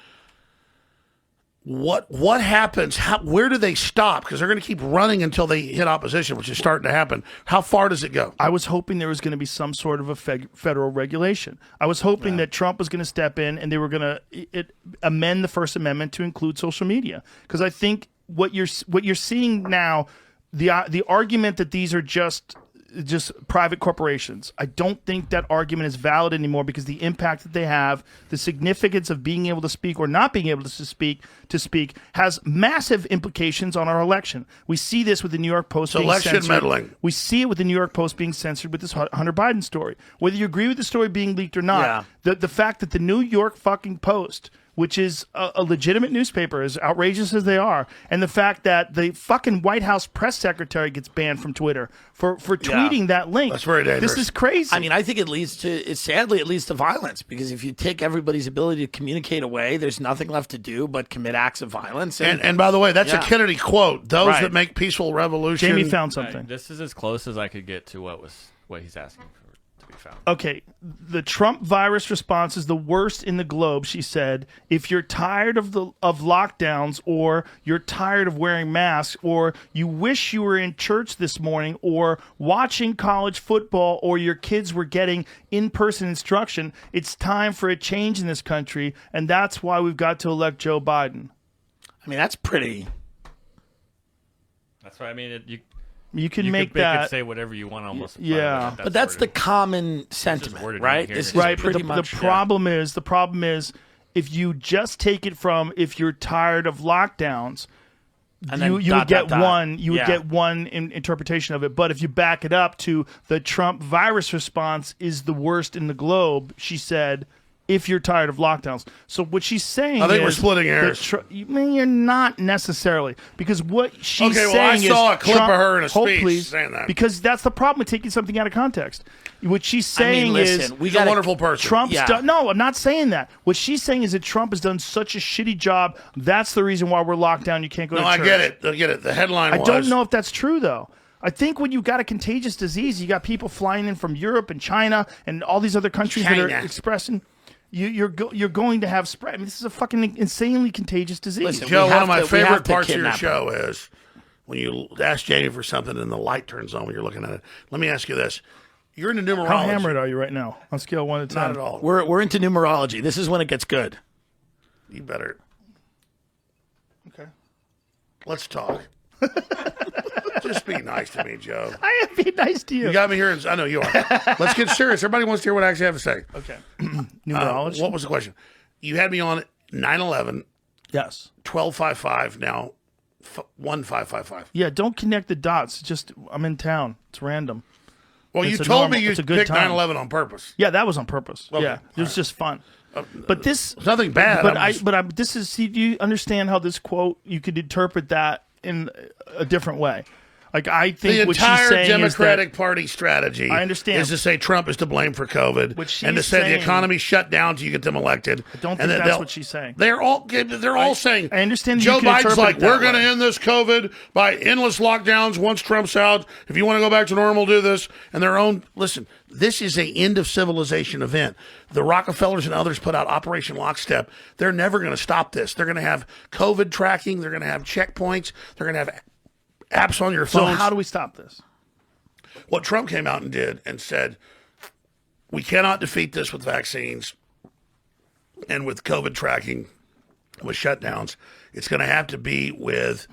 What happens? Where do they stop? Because they're going to keep running until they hit opposition, which is starting to happen. How far does it go? I was hoping there was going to be some sort of a federal regulation. I was hoping that Trump was going to step in and they were going to amend the First Amendment to include social media. Because I think what you're seeing now, the argument that these are just private corporations, I don't think that argument is valid anymore because the impact that they have, the significance of being able to speak or not being able to speak has massive implications on our election. We see this with the New York Post being election censored. meddling. We see it with the New York Post being censored with this Hunter Biden story. Whether you agree with the story being leaked or not, the fact that the New York fucking Post, which is a legitimate newspaper, as outrageous as they are, and the fact that the fucking White House press secretary gets banned from Twitter for tweeting that link. That's very dangerous. This is crazy. I mean, I think it leads to violence because if you take everybody's ability to communicate away, there's nothing left to do but commit acts of violence. And by the way, that's a Kennedy quote. Those Right. that make peaceful revolution. Jamie found something. This is as close as I could get to what he's asking for to be found. Okay, the Trump virus response is the worst in the globe, she said. If you're tired of lockdowns, or you're tired of wearing masks, or you wish you were in church this morning, or watching college football, or your kids were getting in-person instruction, it's time for a change in this country, and that's why we've got to elect Joe Biden. I mean, that's pretty. That's why I mean You can you make could that. say whatever you want almost. Yeah. But that's the common sentiment, worded right? in here. This is Right, but pretty the much, problem is if you just take it from if you're tired of lockdowns, And then you would get one Yeah. get one interpretation of it. But if you back it up to the Trump virus response is the worst in the globe, she said, if you're tired of lockdowns. So what she's saying I think is we're splitting hairs. You're not necessarily, because what she's Okay, well, saying is I saw a clip of her in a hold, speech please, saying that. because that's the problem with taking something out of context. What she's saying listen, is He's a wonderful person. Trump's Yeah. done. No, I'm not saying that. What she's saying is that Trump has done such a shitty job. That's the reason why we're locked down. You can't go No, to I church. get it. I get it. The headline I was. don't know if that's true, though. I think when you got a contagious disease, you got people flying in from Europe and China and all these other countries that are China. expressing. you're going to have spread. I mean, this is a fucking insanely contagious disease. Listen, Joe, we one have of my to- we favorite have to parts of your kidnap show is when you ask Jamie for something and the light turns on when you're looking at it. Let me ask you this. You're into numerology. How hammered are you right now on scale of 1 to 10? Not at all. We're into numerology. This is when it gets good. You better. Okay. Let's talk. Just be nice to me, Joe. I am being nice to you. You got me here, and I know you are. Let's get serious. Everybody wants to hear what I actually have to say. Okay. Numerology? What was the question? You had me on 9/11, Yes. 1255, now 1555. Yeah, don't connect the dots. Just, I'm in town. It's random. Well, It's you a told normal- me you it's a good picked time. 9/11 on purpose. Yeah, that was on purpose. Okay. Yeah, it was just fun. But this, It's nothing bad. but I'm just- this is. See, do you understand how this quote? You could interpret that in a different way. Like I think the what she's entire saying Democratic is that, Party strategy I understand. is to say Trump is to blame for COVID What she's and to say the saying- economy shut down till you get them elected. I don't And think that that's they'll- what she's saying. They're all saying. I understand that Joe you can Biden's interpret like, it that we're going to way." end this COVID by endless lockdowns once Trump's out. If you want to go back to normal, do this. And their own, listen, this is a end of civilization event. The Rockefellers and others put out Operation Lockstep. They're never going to stop this. They're going to have COVID tracking. They're going to have checkpoints. They're going to have apps on your So phone. how do we stop this? What Trump came out and did and said, we cannot defeat this with vaccines and with COVID tracking, with shutdowns. It's going to have to be with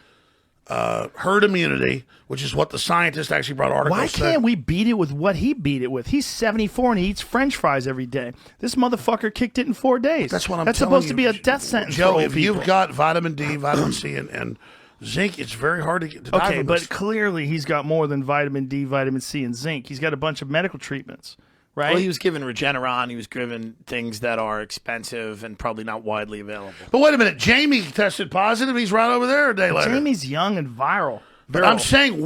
herd immunity, which is what the scientists actually brought articles. Why saying. can't we beat it with what he beat it with? He's 74 and he eats French fries every day. This motherfucker kicked it in 4 days. That's what I'm That's telling supposed you. to be a death sentence Joe, for old if people. you've got vitamin D, vitamin C, and zinc, it's very hard to get to die Okay, from but this. clearly he's got more than vitamin D, vitamin C, and zinc. He's got a bunch of medical treatments, right? Well, he was given Regeneron. He was given things that are expensive and probably not widely available. But wait a minute, Jamie tested positive. He's right over there a day later. Jamie's young and viral. But I'm saying,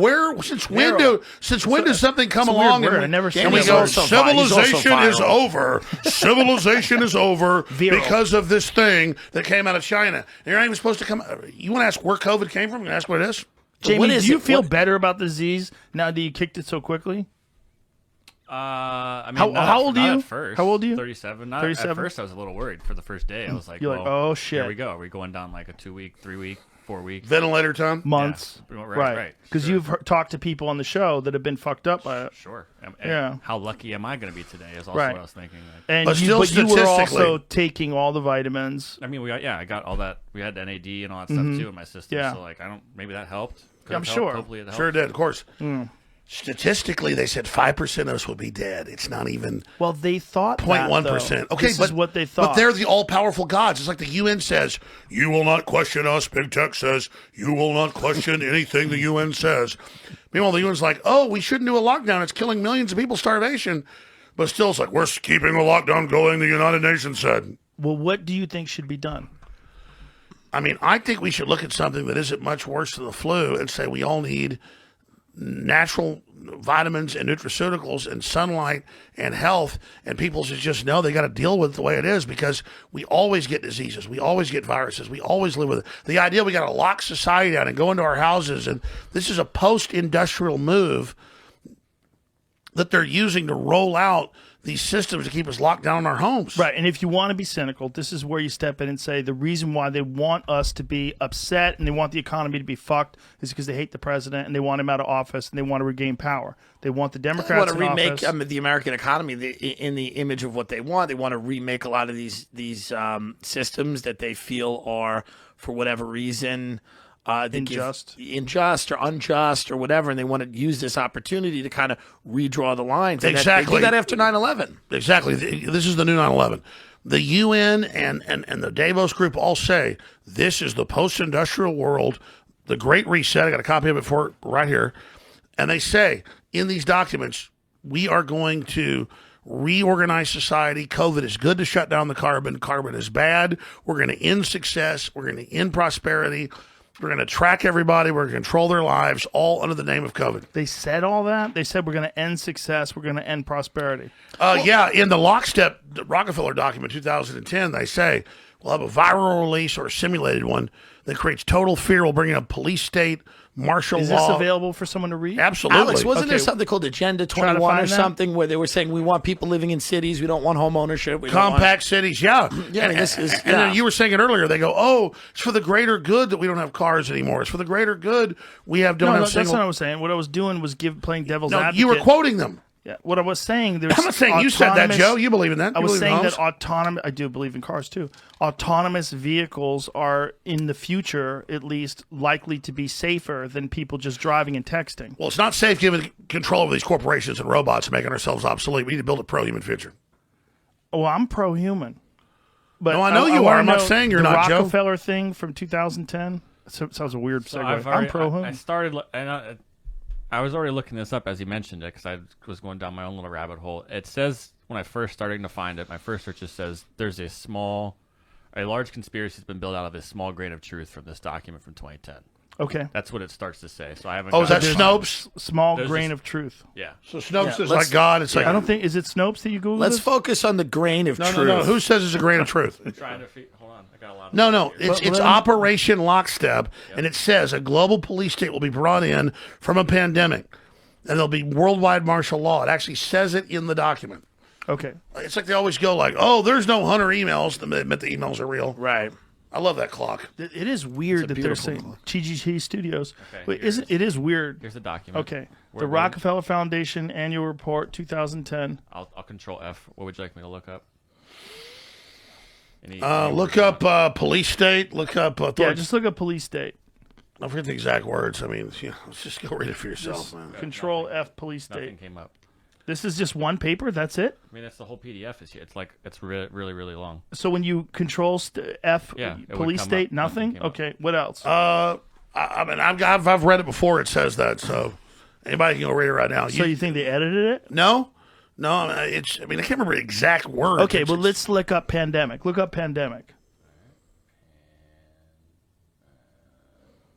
since when does something come it's a weird along word. and I never and seen we that go, word. civilization is viral. over. Civilization is over Viral. because of this thing that came out of China. You're not even supposed to come. You want to ask where COVID came from? You ask what it is? Jamie, what is do you it? feel What- better about the disease now that you kicked it so quickly? I mean, How- not how at- old are not you? at first. How old are you? 37. Not 37? At first, I was a little worried for the first day. I was like, You're like, well, oh, shit. Here we go. Are we going down like a 2-week, 3-week, 4-week? Ventilator time. Months. Yeah. Right. Because Sure. you've talked to people on the show that have been fucked up by it. Sure. Yeah. How lucky am I going to be today is also Right. what I was thinking. And But you, still but you were statistically- also taking all the vitamins. I mean, I got all that. We had NAD and all that stuff too in my system. Yeah. So like, maybe that helped. Could Yeah, I'm have helped. sure. Hopefully it helped. Sure did, of course. Statistically, they said 5% of us will be dead. It's not even Well, they thought 0.1%. Okay, this but is what they thought. But they're the all-powerful gods. It's like the UN says, "You will not question us." Big Tech says, "You will not question anything the UN says." Meanwhile, the UN's like, "Oh, we shouldn't do a lockdown. It's killing millions of people, starvation." But still, it's like we're keeping the lockdown going. The United Nations said. Well, what do you think should be done? I mean, I think we should look at something that isn't much worse than the flu and say we all need natural vitamins and nutraceuticals and sunlight and health, and people should just know they got to deal with it the way it is, because we always get diseases, we always get viruses, we always live with it. The idea we got to lock society down and go into our houses, and this is a post-industrial move that they're using to roll out these systems to keep us locked down in our homes. Right, and if you want to be cynical, this is where you step in and say the reason why they want us to be upset and they want the economy to be fucked is because they hate the president and they want him out of office and they want to regain power. They want the They Democrats want to in remake office. the American economy in the image of what they want. They want to remake a lot of these systems that they feel are, for whatever reason, unjust or unjust or whatever, and they want to use this opportunity to kind of redraw the lines. And Exactly. They did that after 9/11. Exactly. This is the new 9/11. The UN and the Davos group all say this is the post-industrial world, the Great Reset. I got a copy of it for right here. And they say in these documents, we are going to reorganize society. COVID is good to shut down the carbon. Carbon is bad. We're going to end success. We're going to end prosperity. We're going to track everybody. We're going to control their lives, all under the name of COVID. They said all that. They said we're going to end success. We're going to end prosperity. Yeah, in the Lockstep Rockefeller document 2010, they say we'll have a viral release or a simulated one that creates total fear. We'll bring in a police state, martial Is law. this available for someone to read? Absolutely. Alex, wasn't there Okay. something called Agenda Try to 21 or find that. something where they were saying we want people living in cities, we don't want home ownership, we don't want... Compact cities, yeah. Yeah, I mean, this is- and yeah. then you were saying it earlier. They go, "Oh, it's for the greater good that we don't have cars anymore. It's for the greater good we don't No, have that's single." not what I was saying. What I was doing was playing devil's No, advocate. you were quoting them. Yeah, what I was saying, there's I'm not saying you said that, autonomous- Joe. You believe in that. I You was believe in saying that homes. autonomous. I do believe in cars too. Autonomous vehicles are in the future, at least, likely to be safer than people just driving and texting. Well, it's not safe giving control over these corporations and robots and making ourselves obsolete. We need to build a pro-human future. Well, I'm pro-human, but No, I know you wanna are. I'm not know saying you're the not, Joe. Rockefeller thing from 2010. Sounds a weird So segue. I'm pro-human. I started, and I was already looking this up as you mentioned it because I was going down my own little rabbit hole. It says when I first started to find it, my first search just says there's a large conspiracy has been built out of this small grain of truth from this document from 2010. Okay, That's what it starts to say. So I haven't. Oh, is that gotten- Snopes? small There's grain just- of truth. Yeah. So Snopes Yeah, is let's- like God. It's like I don't think is it Snopes that you Googled. Let's this? focus on the grain of no. truth. Who says it's a grain of truth? Trying to hold on. I got a lot. Of No. here. It's Operation Lockstep, and it says a global police state will be brought in from a pandemic, and there'll be worldwide martial law. It actually says it in the document. Okay, It's like they always go like, "Oh, there's no Hunter emails." They admit the emails are real. Right. I love that clock. it is weird that they're beautiful saying clock. GGT Studios. Okay, Wait, here's- isn't it is weird? Here's the document. Okay, the Where- Rockefeller Foundation Annual Report 2010. I'll Control F. What would you like me to look up? Look up police state. Look up Yeah, authority. just look up police state. I forget the exact words. I mean, let's just go read it for yourself, man. Control F police Nothing state. came up. This is just one paper. That's it. I mean, that's the whole PDF. Is here. It's like it's really really long. So when you control F Yeah, it would police come state, up. Nothing nothing. came up. Okay, what else? I mean, I've read it before. It says that. So anybody can go read it right now. so you think they edited it? No. It's. I mean, I can't remember the exact words. Okay, well let's look up pandemic. Look up pandemic.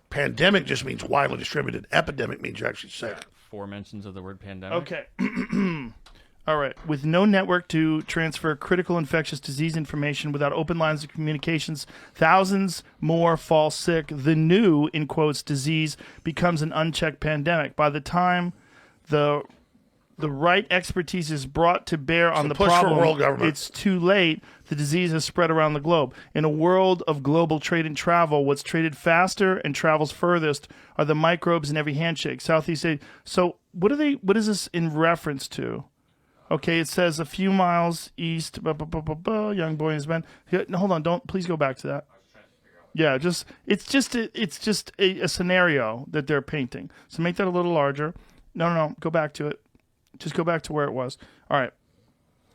Pandemic just means widely distributed. Epidemic means you're actually sick. 4 mentions of the word pandemic. Okay. All right. With no network to transfer critical infectious disease information without open lines of communications, thousands more fall sick. The new, in quotes, disease becomes an unchecked pandemic. By the time the right expertise is brought to bear on the push for problem, world government. it's too late. The disease has spread around the globe. In a world of global trade and travel, what's traded faster and travels furthest are the microbes in every handshake. Southeast Asia. So what is this in reference to? Okay, it says a few miles east, young boy and his men. No, hold on, please go back to that. Yeah, it's just a scenario that they're painting. So make that a little larger. No, go back to it. Just go back to where it was. All right.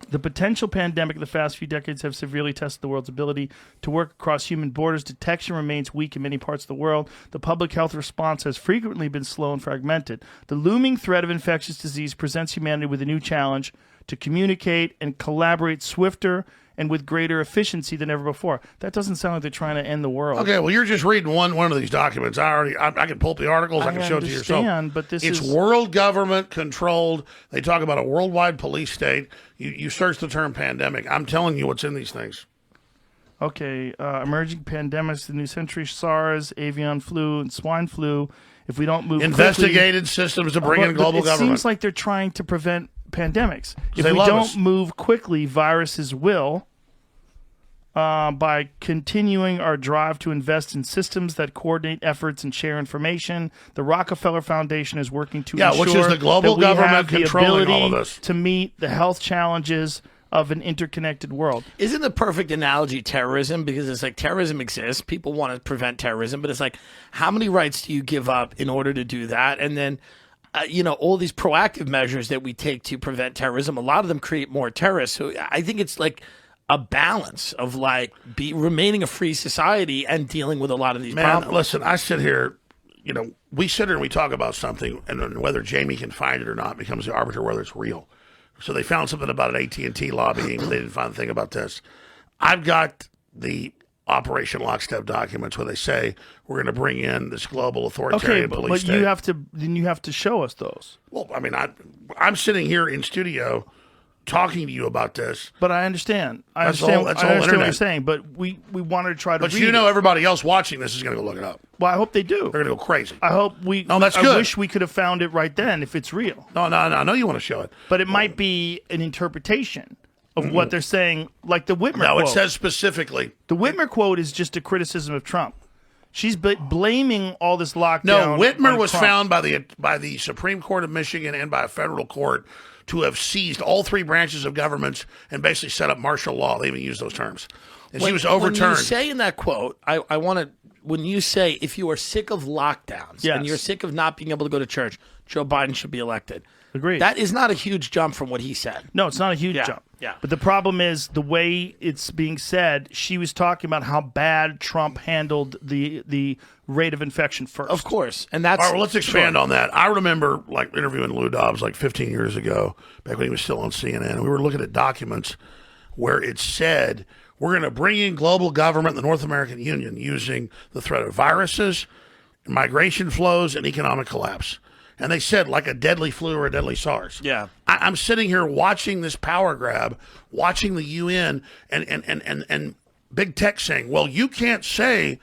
The potential pandemic of the past few decades have severely tested the world's ability to work across human borders. Detection remains weak in many parts of the world. The public health response has frequently been slow and fragmented. The looming threat of infectious disease presents humanity with a new challenge to communicate and collaborate swifter and with greater efficiency than ever before. That doesn't sound like they're trying to end the world. Okay, well, you're just reading one of these documents. I can pull up the articles. I can show it to you yourself. understand, but this it's is- world government controlled. They talk about a worldwide police state. You search the term pandemic. I'm telling you what's in these things. Okay, emerging pandemics, the new century, SARS, avian flu, and swine flu. If we don't move Investigated systems to bring in global it government. seems like they're trying to prevent pandemics. If they we love don't us. move quickly, viruses will. By continuing our drive to invest in systems that coordinate efforts and share information, the Rockefeller Foundation is working to ensure which is the global that we government have the controlling ability all of this. to meet the health challenges of an interconnected world. Isn't the perfect analogy terrorism? Because it's like terrorism exists. People want to prevent terrorism, but it's like, how many rights do you give up in order to do that? And then, all these proactive measures that we take to prevent terrorism, a lot of them create more terrorists. So I think it's like a balance of remaining a free society and dealing with a lot of these Man, problems. listen, I sit here, we sit here and we talk about something, and then whether Jamie can find it or not becomes the arbiter whether it's real. So they found something about an AT&T lobbying, but they didn't find a thing about this. I've got the Operation Lockstep documents where they say we're going to bring in this global authoritarian Okay, police but state. you have to show us those. Well, I mean, I'm sitting here in studio talking to you about this. But I understand. I That's understand. all- that's I all understand what internet. you're saying. But we wanted to try to. But read you know, it. everybody else watching this is going to go look it up. Well, I hope they do. They're going to go crazy. I hope we. No, that's I good. wish we could have found it right then if it's real. No, I know you want to show it. But it might be an interpretation of what they're saying, like the Whitmer No, quote. it says specifically. The Whitmer quote is just a criticism of Trump. She's blaming all this lockdown. No, Whitmer on was Trump. found by the Supreme Court of Michigan and by a federal court to have seized all three branches of governments and basically set up martial law. They even used those terms. And she was overturned. When you say in that quote, I want to, when you say if you are sick of lockdowns Yes. and you're sick of not being able to go to church, Joe Biden should be elected. Agreed. That is not a huge jump from what he said. No, it's not a huge Yeah, jump. yeah. But the problem is the way it's being said. She was talking about how bad Trump handled the rate of infection first. Of course. And that's All right, well, let's expand on that. I remember like interviewing Lou Dobbs like 15 years ago, back when he was still on CNN, and we were looking at documents where it said we're going to bring in global government in the North American Union using the threat of viruses, migration flows, and economic collapse. And they said like a deadly flu or a deadly SARS. Yeah. I'm sitting here watching this power grab, watching the UN and big tech saying, well, you can't say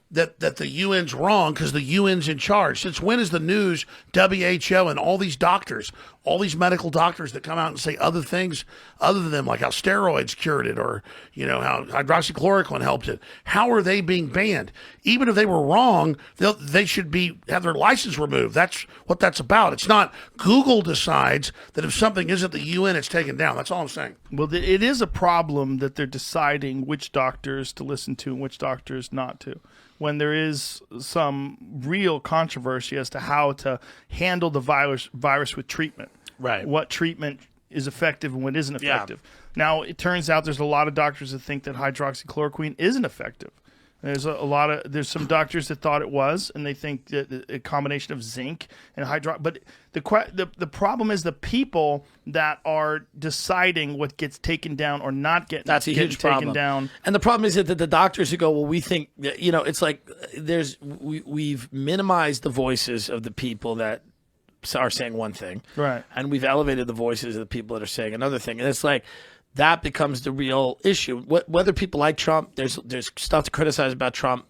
that the UN's wrong because the UN's in charge. Since when is the news, WHO, and all these doctors, all these medical doctors that come out and say other things other than them, like how steroids cured it or, you know, how hydroxychloroquine helped it, how are they being banned? Even if they were wrong, they should have their license removed. That's what that's about. It's not Google decides that if something isn't the UN, it's taken down. That's all I'm saying. Well, it is a problem that they're deciding which doctors to listen to and which doctors not to. When there is some real controversy as to how to handle the virus with treatment. Right. What treatment is effective and what isn't effective. Now, it turns out there's a lot of doctors that think that hydroxychloroquine isn't effective. There's some doctors that thought it was, and they think that a combination of zinc and But the problem is the people that are deciding what gets taken down or not getting That's a huge taken problem. down. And the problem is that the doctors who go, well, we think, you know, it's like we've minimized the voices of the people that are saying one thing. Right. And we've elevated the voices of the people that are saying another thing. And it's like, that becomes the real issue. Whether people like Trump, there's stuff to criticize about Trump.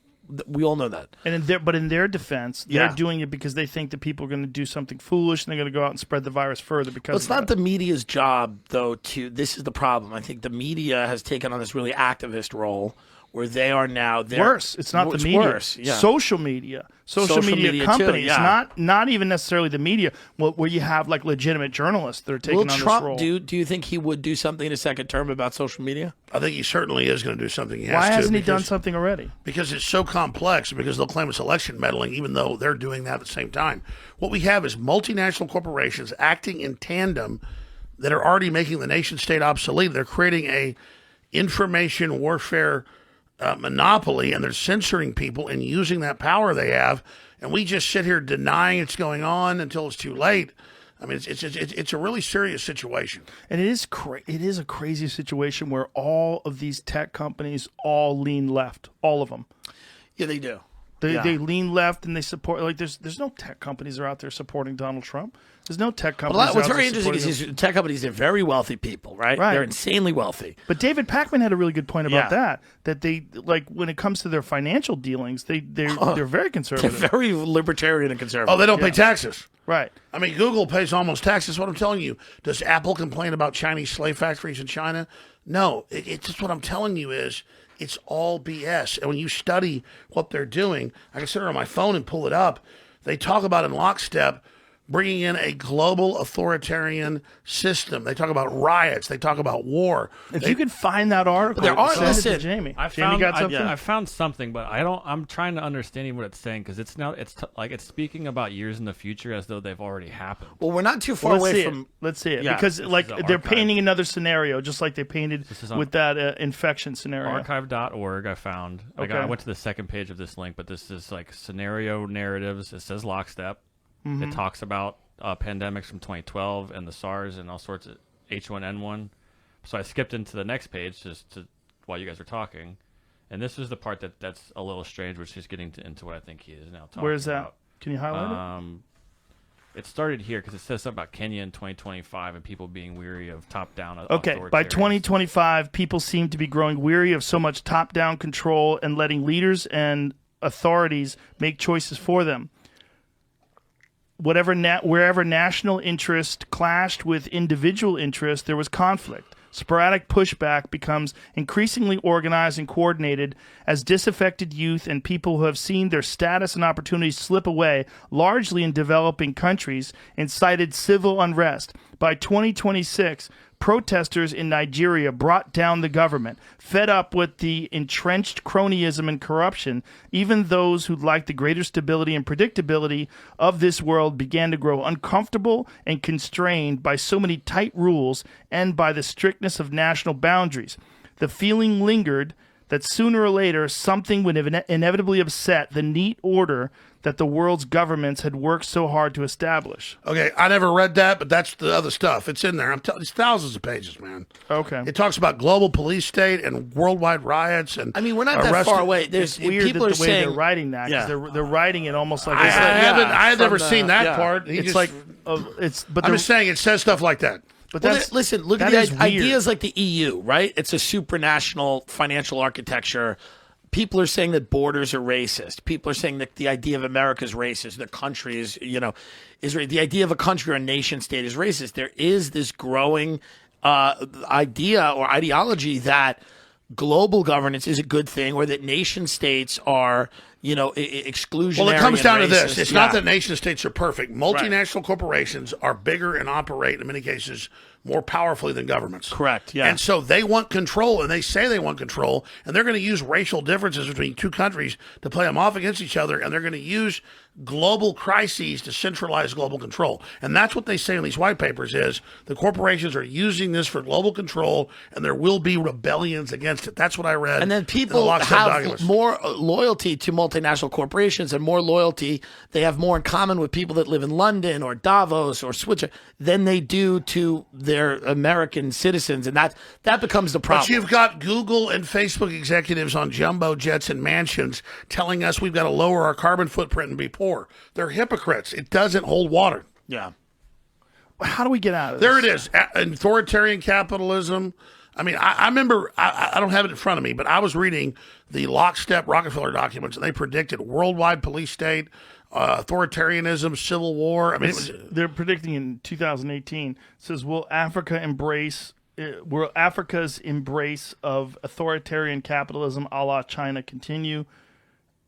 We all know that. And in their defense, they're Yeah. doing it because they think that people are going to do something foolish and they're going to go out and spread the virus further. Because Well, it's not the media's job, though, this is the problem. I think the media has taken on this really activist role where they are now worse. It's not the media. Worse, yeah. Social media. Social media media, too, companies. yeah. Not even necessarily the media. Where you have like legitimate journalists that are taking Will on Trump this role. do you think he would do something in his second term about social media? I think he certainly is going to do something. He has Why to, hasn't he because- done something already? Because it's so complex, because they'll claim it's election meddling, even though they're doing that at the same time. What we have is multinational corporations acting in tandem that are already making the nation state obsolete. They're creating a information warfare monopoly, and they're censoring people and using that power they have. And we just sit here denying it's going on until it's too late. I mean, it's a really serious situation. And it is a crazy situation where all of these tech companies all lean left, all of them. Yeah, they do. They lean left and they support. Like there's no tech companies that are out there supporting Donald Trump. There's no tech companies. Well, what's out very there interesting is supporting these tech companies, they're very wealthy people, right? Right. They're insanely wealthy. But David Pakman had a really good point about Yeah. that they like when it comes to their financial dealings, they're very They're conservative. very libertarian and conservative. Oh, they don't pay taxes. Right. I mean, Google pays almost taxes. What I'm telling you. Does Apple complain about Chinese slave factories in China? No. It's just what I'm telling you is it's all BS. And when you study what they're doing, I can sit here on my phone and pull it up. They talk about in lockstep bringing in a global authoritarian system. They talk about riots. They talk about war. If you could find that article, There are- send it to listen, Jamie. I Jamie found, got something. I found something, but I'm trying to understand even what it's saying because it's speaking about years in the future as though they've already happened. Well, we're not too far Let's away see from. it. Let's see it Yeah. because This like is an they're archive. painting another scenario, just like they painted This is on- with that infection scenario. Archive.org. I found. Like, Okay. I went to the second page of this link, but this is like scenario narratives. It says lockstep. Mm-hmm. It talks about pandemics from 2012 and the SARS and all sorts of H1N1. So I skipped into the next page while you guys were talking, and this is the part that's a little strange, which is getting into what I think he is now talking about. Where's that? Can you highlight it? It started here because it says something about Kenya in 2025 and people being weary of top-down. Okay, by 2025, people seem to be growing weary of so much top-down control and letting leaders and authorities make choices for them. Wherever national interest clashed with individual interest, there was conflict. Sporadic pushback becomes increasingly organized and coordinated as disaffected youth and people who have seen their status and opportunities slip away, largely in developing countries, incited civil unrest. By 2026, protesters in Nigeria brought down the government. Fed up with the entrenched cronyism and corruption, even those who liked the greater stability and predictability of this world began to grow uncomfortable and constrained by so many tight rules and by the strictness of national boundaries. The feeling lingered that sooner or later something would inevitably upset the neat order that the world's governments had worked so hard to establish. Okay, I never read that, but that's the other stuff. It's in there. It's thousands of pages, man. Okay. It talks about global police state and worldwide riots. And I mean, we're not that far away. There's It's weird people that are the way saying they're writing that, because they're writing it almost like I had never from seen the- that yeah. part. it's like but I'm just saying it says stuff like that. but Well, that's listen, look that at is the weird. ideas like the EU, right? It's a supranational financial architecture. People are saying that borders are racist. People are saying that the idea of America is racist. The country is, the idea of a country or a nation state is racist. There is this growing idea or ideology that global governance is a good thing, or that nation states are, exclusionary. Well, it comes and down to racist. this. It's Yeah. not that nation states are perfect. Multinational corporations are bigger and operate, in many cases, more powerfully than governments. Correct, yeah. And so they want control, and they say they want control, and they're going to use racial differences between two countries to play them off against each other, and they're going to use global crises to centralize global control. And that's what they say in these white papers is the corporations are using this for global control, and there will be rebellions against it. That's what I read. And then in the people lockstep have documents. more loyalty to multinational corporations and more loyalty. They have more in common with people that live in London or Davos or Switzerland than they do to their American citizens. And that becomes the problem. But you've got Google and Facebook executives on jumbo jets and mansions telling us we've got to lower our carbon footprint and be poor. They're hypocrites. It doesn't hold water. Yeah. How do we get out of There this? it is. Authoritarian capitalism. I mean, I remember, I don't have it in front of me, but I was reading the lockstep Rockefeller documents, and they predicted worldwide police state, authoritarianism, civil war. I mean, They're predicting in 2018. It says, will Africa's embrace of authoritarian capitalism a la China continue?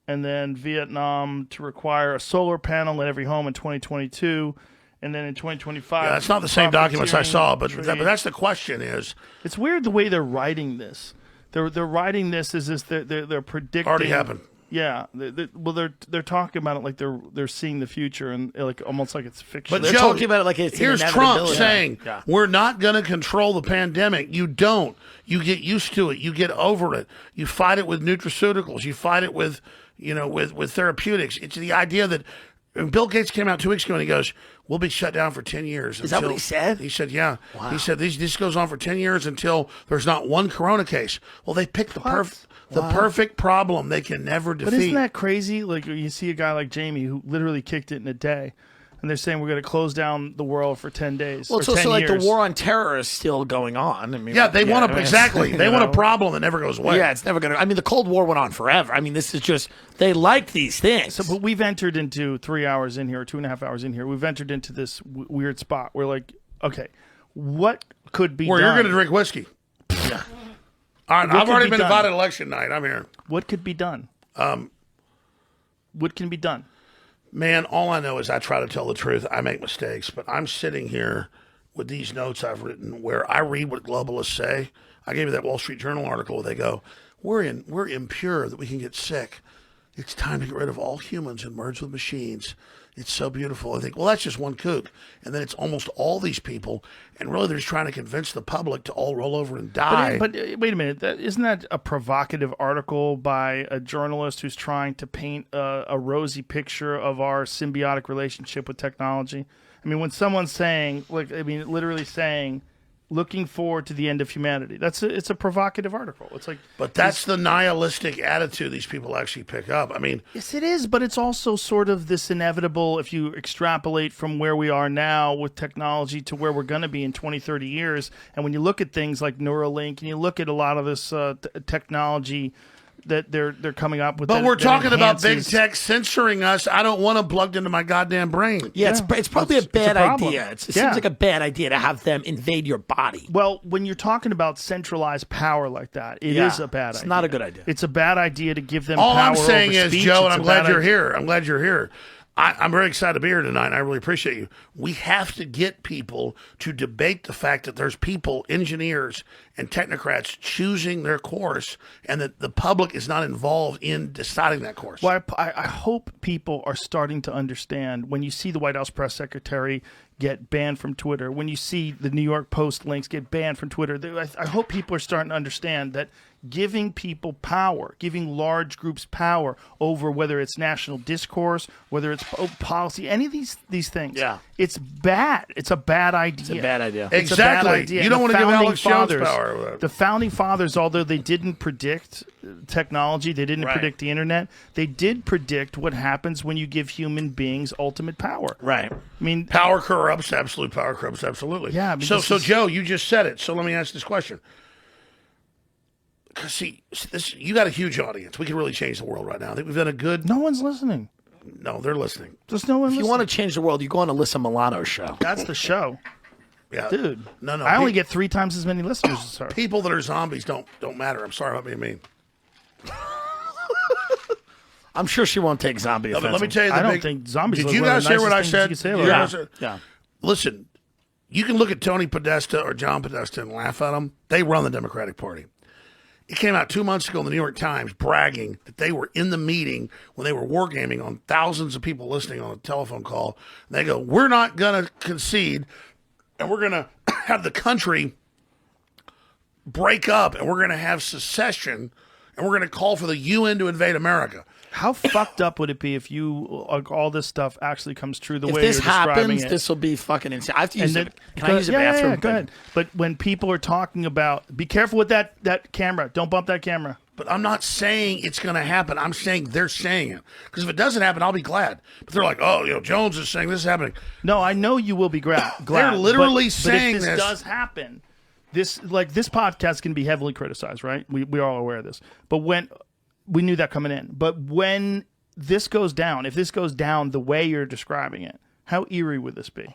And then Vietnam to require a solar panel in every home in 2022. And then in 2025. yeah, that's not the same documents I saw, but trade. that's the question is. It's weird the way they're writing this. They're writing this as if they're predicting. Already happened. Yeah, they're talking about it like they're seeing the future and like almost like it's fiction. But They're Joe, talking about it like it's an here's Trump inevitability. saying, Yeah. we're not going to control the pandemic. You don't. You get used to it. You get over it. You fight it with nutraceuticals. You fight it with, with therapeutics. It's the idea that Bill Gates came out 2 weeks ago and he goes, we'll be shut down for 10 years. Is that what he said? He said, yeah. Wow. He said, this goes on for 10 years until there's not one corona case. Well, they picked the perfect problem they can never defeat. But isn't that crazy? Like you see a guy like Jamie who literally kicked it in a day, and they're saying we're going to close down the world for 10 days. Well, or it's also 10 like years. the war on terror is still going on. I mean, yeah, they want to, exactly. They want a know. problem that never goes away. Yeah, it's never going to. I mean, the Cold War went on forever. I mean, this is just, they like these things. So, but we've entered into 3 hours in here, or 2.5 hours in here. We've entered into this weird spot. We're like, okay, what could be Where done? you're going to drink whiskey. Yeah. All right, What I've could already be been done? invited election night. I'm here. What could be done? What can be done? Man, all I know is I try to tell the truth. I make mistakes, but I'm sitting here with these notes I've written where I read what globalists say. I gave you that Wall Street Journal article where they go, we're impure that we can get sick. It's time to get rid of all humans and merge with machines. It's so beautiful. I think, well, that's just one kook. And then it's almost all these people. And really, they're just trying to convince the public to all roll over and die. But wait a minute. Isn't that a provocative article by a journalist who's trying to paint a rosy picture of our symbiotic relationship with technology? I mean, when someone's saying, literally saying, looking forward to the end of humanity. It's a provocative article. It's like, but that's the nihilistic attitude these people actually pick up. I mean, yes, it is, but it's also sort of this inevitable, if you extrapolate from where we are now with technology to where we're going to be in 20, 30 years. And when you look at things like Neuralink and you look at a lot of this technology that they're coming up with. But we're talking about big enhances- tech censoring us. I don't want them plugged into my goddamn brain. Yeah, it's probably a It's a bad problem. idea. It Yeah. seems like a bad idea to have them invade your body. Well, when you're talking about centralized power like that, it is Yeah, a bad it's idea. not a good idea. It's a bad idea to give them All power I'm saying over is, speech. Joe, and It's I'm a glad bad you're idea. here. I'm glad you're here. I'm very excited to be here tonight, and I really appreciate you. We have to get people to debate the fact that there's people, engineers and technocrats choosing their course, and that the public is not involved in deciding that course. Well, I hope people are starting to understand when you see the White House press secretary get banned from Twitter, when you see the New York Post links get banned from Twitter, I hope people are starting to understand that giving people power, giving large groups power over whether it's national discourse, whether it's policy, any of these things, Yeah. it's bad. It's a bad idea. It's a bad idea. It's a bad Exactly. idea. You And don't the want to give founding Alex Jones fathers- power. The founding fathers, although they didn't predict technology, they didn't Right. predict the internet, they did predict what happens when you give human beings ultimate power. Right. I mean, Power corrupts, absolute power corrupts, absolutely. Yeah, I mean, So, this so is- Joe, you just said it. So let me ask this question. 'Cause see, you got a huge audience. We can really change the world right now. I think we've done a good. no one's listening. No, they're listening. There's no one If you listening. want to change the world, you go on Alyssa Milano's show. That's the show. Yeah, Dude. No, no. I only get 3 times as many listeners as her. people that are zombies don't matter. I'm sorry about being mean. I'm sure she won't take zombie No, but offensive. let me tell you, the I don't big- think zombies Did are you one of guys the hear what I nicest things you said? could say You about Yeah. guys heard- Yeah. Listen, you can look at Tony Podesta or John Podesta and laugh at them. They run the Democratic Party. It came out 2 months ago in the New York Times bragging that they were in the meeting when they were wargaming on thousands of people listening on a telephone call. And they go, we're not going to concede, and we're going to have the country break up, and we're going to have secession, and we're going to call for the UN to invade America. How fucked up would it be if all this stuff actually comes true the If way this you're describing happens, it? this will be fucking insane. I have to use And it. then- Can I use a yeah, bathroom? Yeah, go ahead. But when people are talking about, be careful with that camera. Don't bump that camera. But I'm not saying it's going to happen. I'm saying they're saying it. Because if it doesn't happen, I'll be glad. But they're like, oh, Jones is saying this is happening. No, I know you will be glad. They're literally but saying if this this. does happen, this podcast can be heavily criticized, right? We are all aware of this. But when we knew that coming in, but when this goes down, if this goes down the way you're describing it, how eerie would this be?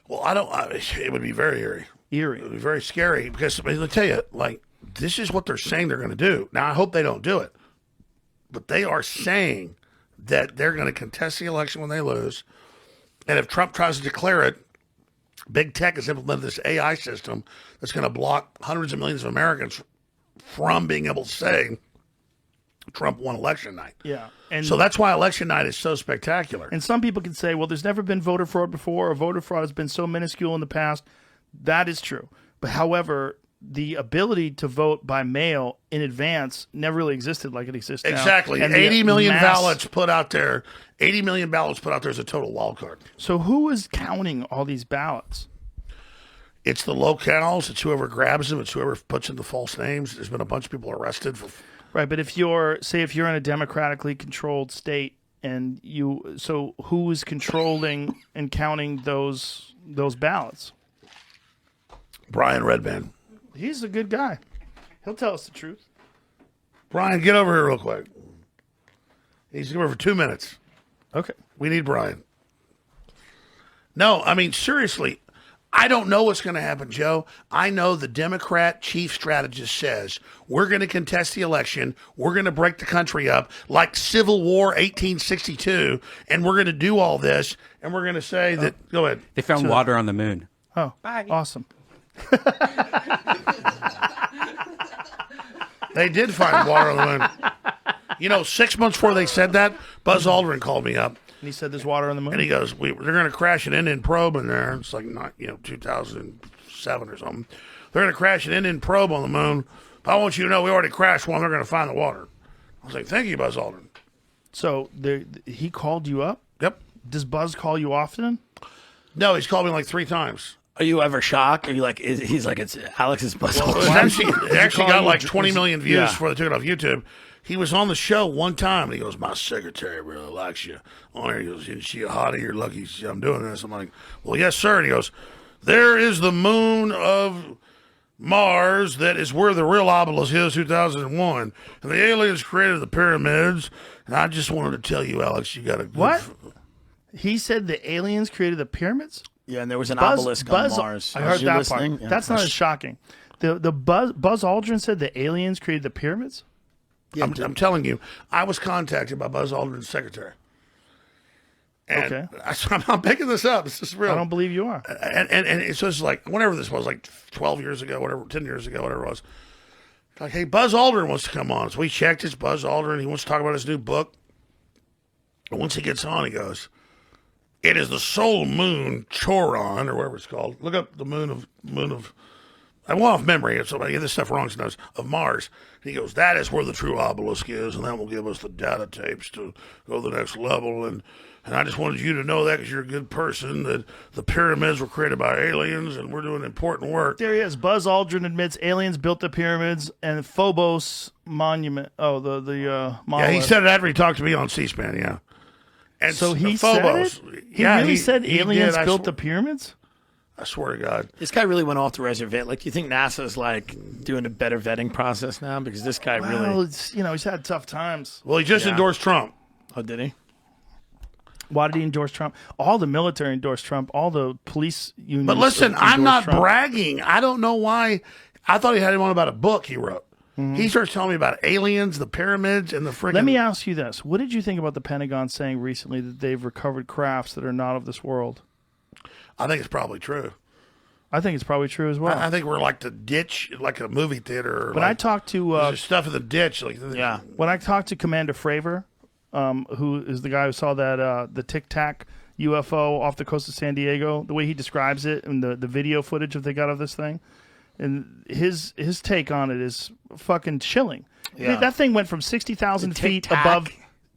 Well, it would be very eerie. Eerie. It would be very scary because, I mean, let me tell you, like, this is what they're saying they're going to do. Now, I hope they don't do it. But they are saying that they're going to contest the election when they lose. And if Trump tries to declare it, big tech has implemented this AI system that's going to block hundreds of millions of Americans from being able to say Trump won election night. Yeah. And So that's why election night is so spectacular. And some people can say, well, there's never been voter fraud before, or voter fraud has been so minuscule in the past. That is true. But however, the ability to vote by mail in advance never really existed like it exists now. Exactly. And the 80 million mass- ballots put out there. 80 million ballots put out there as a total wild card. So who is counting all these ballots? It's the locales. It's whoever grabs them. It's whoever puts in the false names. There's been a bunch of people arrested for. Right, but if you're in a democratically controlled state and so who is controlling and counting those ballots? Brian Redband. He's a good guy. He'll tell us the truth. Brian, get over here real quick. He's over for 2 minutes. Okay. We need Brian. No, I mean, seriously, I don't know what's going to happen, Joe. I know the Democrat chief strategist says we're going to contest the election. We're going to break the country up like Civil War 1862, and we're going to do all this, and we're going to say that. Go ahead. They found water on the moon. Oh, awesome. They did find water on the moon. 6 months before they said that, Buzz Aldrin called me up. And he said there's water on the moon? And he goes, they're going to crash an Indian probe in there. It's like, 2007 or something. They're going to crash an Indian probe on the moon. But I want you to know we already crashed one. They're going to find the water. I was like, thank you, Buzz Aldrin. So he called you up? Yep. Does Buzz call you often? No, he's called me like 3 times. Are you ever shocked? Are you like? He's like, it's Alex's Buzz Aldrin. It actually got like 20 million views Yeah. before they took it off YouTube. He was on the show one time, and he goes, "My secretary really likes you." On here, he goes, "Isn't she a hottie? You're lucky I'm doing this." I'm like, "Well, yes, sir." And he goes, "There is the moon of Mars that is where the real obelisk is, 2001, and the aliens created the pyramids." And I just wanted to tell you, Alex, you got a What? He said the aliens created the pyramids? Yeah, and there was an obelisk on Mars. I heard You that listening? part. Yeah. That's not as shocking. The Buzz Aldrin said the aliens created the pyramids? I'm telling you, I was contacted by Buzz Aldrin's secretary. And Okay. I'm picking this up. This is real. I don't believe you are. And so it's like, whenever this was, like 12 years ago, whatever, 10 years ago, whatever it was. Like, hey, Buzz Aldrin wants to come on. So we checked. It's Buzz Aldrin. He wants to talk about his new book. And once he gets on, he goes, "It is the soul moon, Choron," or whatever it's called. Look up the moon of. I'm off memory, so I get this stuff wrong sometimes, of Mars. And he goes, "That is where the true obelisk is, and that will give us the data tapes to go to the next level. And I just wanted you to know that because you're a good person, that the pyramids were created by aliens, and we're doing important work." There he is. Buzz Aldrin admits aliens built the pyramids and Phobos monument. Oh, the Yeah, monolith. he said it after he talked to me on C-SPAN, yeah. And So he Phobos, said it? He yeah, really said he aliens did. built the pyramids? I swear to God. This guy really went off the reservation. Like, do you think NASA's like doing a better vetting process now? Because this guy Well, really. it's, he's had tough times. Well, he just endorsed Trump. Oh, did he? Why did he endorse Trump? All the military endorsed Trump. All the police unions. But listen, endorsed I'm not Trump. bragging. I don't know why. I thought he had him on about a book he wrote. Mm-hmm. He starts telling me about aliens, the pyramids, and the freaking. Let me ask you this. What did you think about the Pentagon saying recently that they've recovered crafts that are not of this world? I think it's probably true. I think it's probably true as well. I think we're like the ditch, like a movie theater. When I talked to there's stuff in the ditch, like Yeah. when I talked to Commander Fravor, who is the guy who saw that the Tic Tac UFO off the coast of San Diego, the way he describes it and the video footage that they got of this thing, and his take on it is fucking chilling. Yeah. That thing went from 60,000 feet Tic-tac? above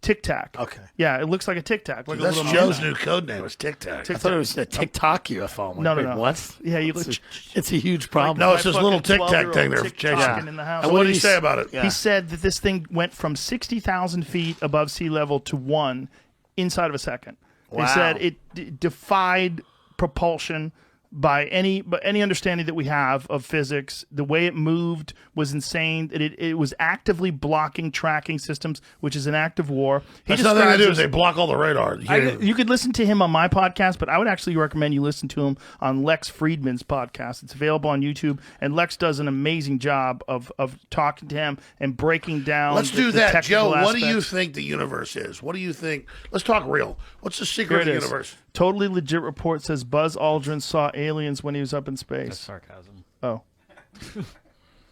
Tic Tac. Okay. Yeah, it looks like a Tic Tac. Like a that's little Joe's man. new code name is Tic Tac. I thought it was a TikTok UFO. I'm like, No, wait, no. what? Yeah, you It's look. it's a huge problem. No, it's My this little fucking Tic Tac thing 12-year-old they're Tic-Tac chasing. in the house. And what did he say about it? Yeah. He said that this thing went from 60,000 feet above sea level to 1 inside of a second. They Wow. said it defied propulsion by any understanding that we have of physics. The way it moved was insane. It was actively blocking tracking systems, which is an act of war. That's nothing to describes do. this- They block all the radar. you could listen to him on my podcast, but I would actually recommend you listen to him on Lex Friedman's podcast. It's available on YouTube, and Lex does an amazing job of talking to him and breaking down. Let's do the that, technical Joe. What do you aspects. think the universe is? What do you think? Let's talk real. What's the Here secret of it the is. universe? Totally legit report says Buzz Aldrin saw aliens when he was up in That's space. sarcasm. Oh.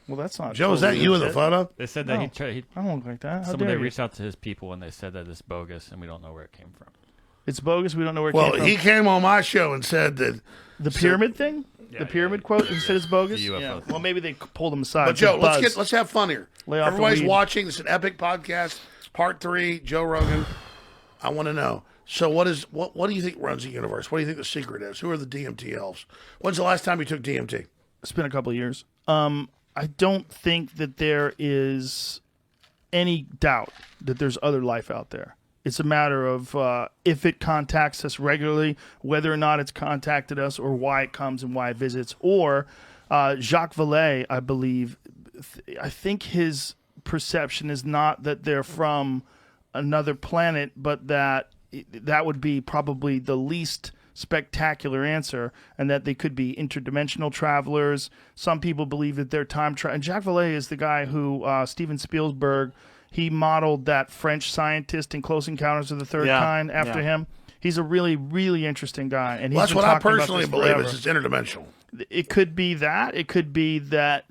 Well, that's not. Joe, is that totally you in the legit. photo? They said that No. he tried. I don't look like that. How Someone dare they you? reached out to his people and they said that it's bogus and we don't know where it came from. It's bogus. We don't know where it Well, came from. he came on my show and said that. The pyramid thing? The pyramid quote? He said it's bogus? The UFO Yeah. thing. Well, maybe they pulled him aside. But Joe, Buzz. let's have fun here. Lay off the Everybody's weed. watching. This is an epic podcast. Part 3, Joe Rogan. I want to know. So what do you think runs the universe? What do you think the secret is? Who are the DMT elves? When's the last time you took DMT? It's been a couple of years. I don't think that there is any doubt that there's other life out there. It's a matter of if it contacts us regularly, whether or not it's contacted us, or why it comes and why it visits. Or Jacques Vallée, I believe, I think his perception is not that they're from another planet, but that would be probably the least spectacular answer, and that they could be interdimensional travelers. Some people believe that they're time travel. And Jacques Vallée is the guy who Steven Spielberg, he modeled that French scientist in Close Encounters of the Third Kind after him. He's a really, really interesting guy. And Well, he's that's been what I talking about personally this believe. forever. It's interdimensional. It could be that. It could be that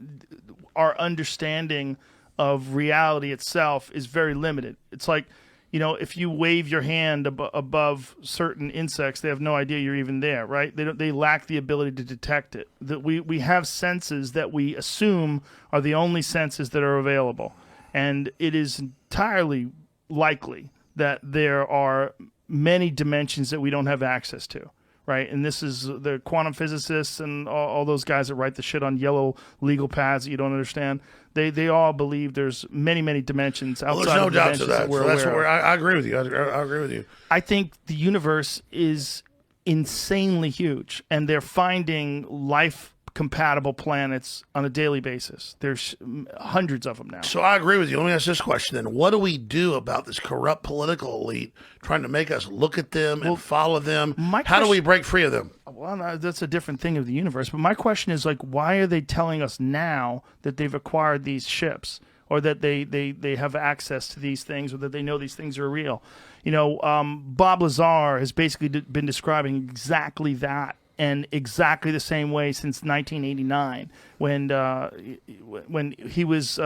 our understanding of reality itself is very limited. It's like, if you wave your hand above certain insects, they have no idea you're even there, right? They lack the ability to detect it. That we have senses that we assume are the only senses that are available. And it is entirely likely that there are many dimensions that we don't have access to. Right? right? And this is the quantum physicists and all those guys that write the shit on yellow legal pads that you don't understand. They all believe there's many dimensions outside there's no of the doubt to dimensions that. that we're So that's aware what of. I agree with you. I agree with you. I think the universe is insanely huge, and they're finding life-compatible planets on a daily basis. There's hundreds of them now. So I agree with you. Let me ask this question then. What do we do about this corrupt political elite trying to make us look at them and follow them? How do we break free of them? Well, that's a different thing of the universe. But my question is, like, why are they telling us now that they've acquired these ships, or that they have access to these things, or that they know these things are real? Bob Lazar has basically been describing exactly that, and exactly the same way since 1989, when he was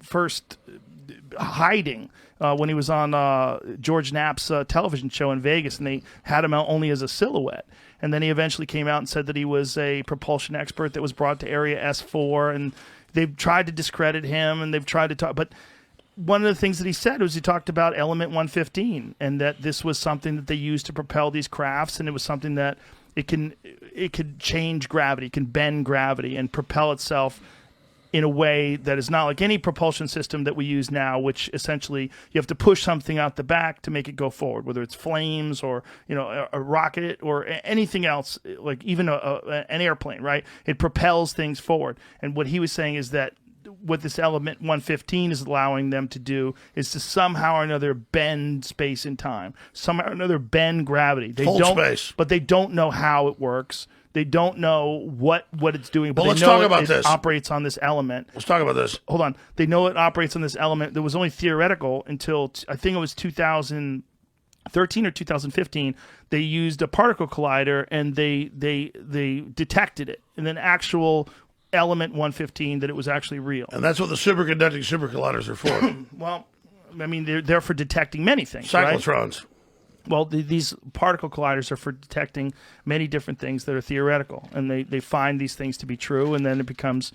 first hiding when he was on George Knapp's television show in Vegas, and they had him out only as a silhouette. And then he eventually came out and said that he was a propulsion expert that was brought to Area S4, and they've tried to discredit him, and they've tried to talk. But one of the things that he said was he talked about element 115, and that this was something that they used to propel these crafts, and it was something that it could change gravity, can bend gravity, and propel itself in a way that is not like any propulsion system that we use now, which essentially you have to push something out the back to make it go forward, whether it's flames or a rocket or anything else, like even an airplane, right? It propels things forward. And what he was saying is that what this element 115 is allowing them to do is to somehow or another bend space and time, somehow or another bend gravity. Hold space. But they don't know how it works. They don't know what it's doing. But Well, let's they know talk about it this. Operates on this element. Let's talk about this. Hold on. They know it operates on this element that was only theoretical until I think it was 2013 or 2015. They used a particle collider and they detected it, and then actual element 115 that it was actually real. And that's what the superconducting supercolliders are for. Well, I mean, they're for detecting many things. Right? Cyclotrons. Well, these particle colliders are for detecting many different things that are theoretical, and they find these things to be true, and then it becomes,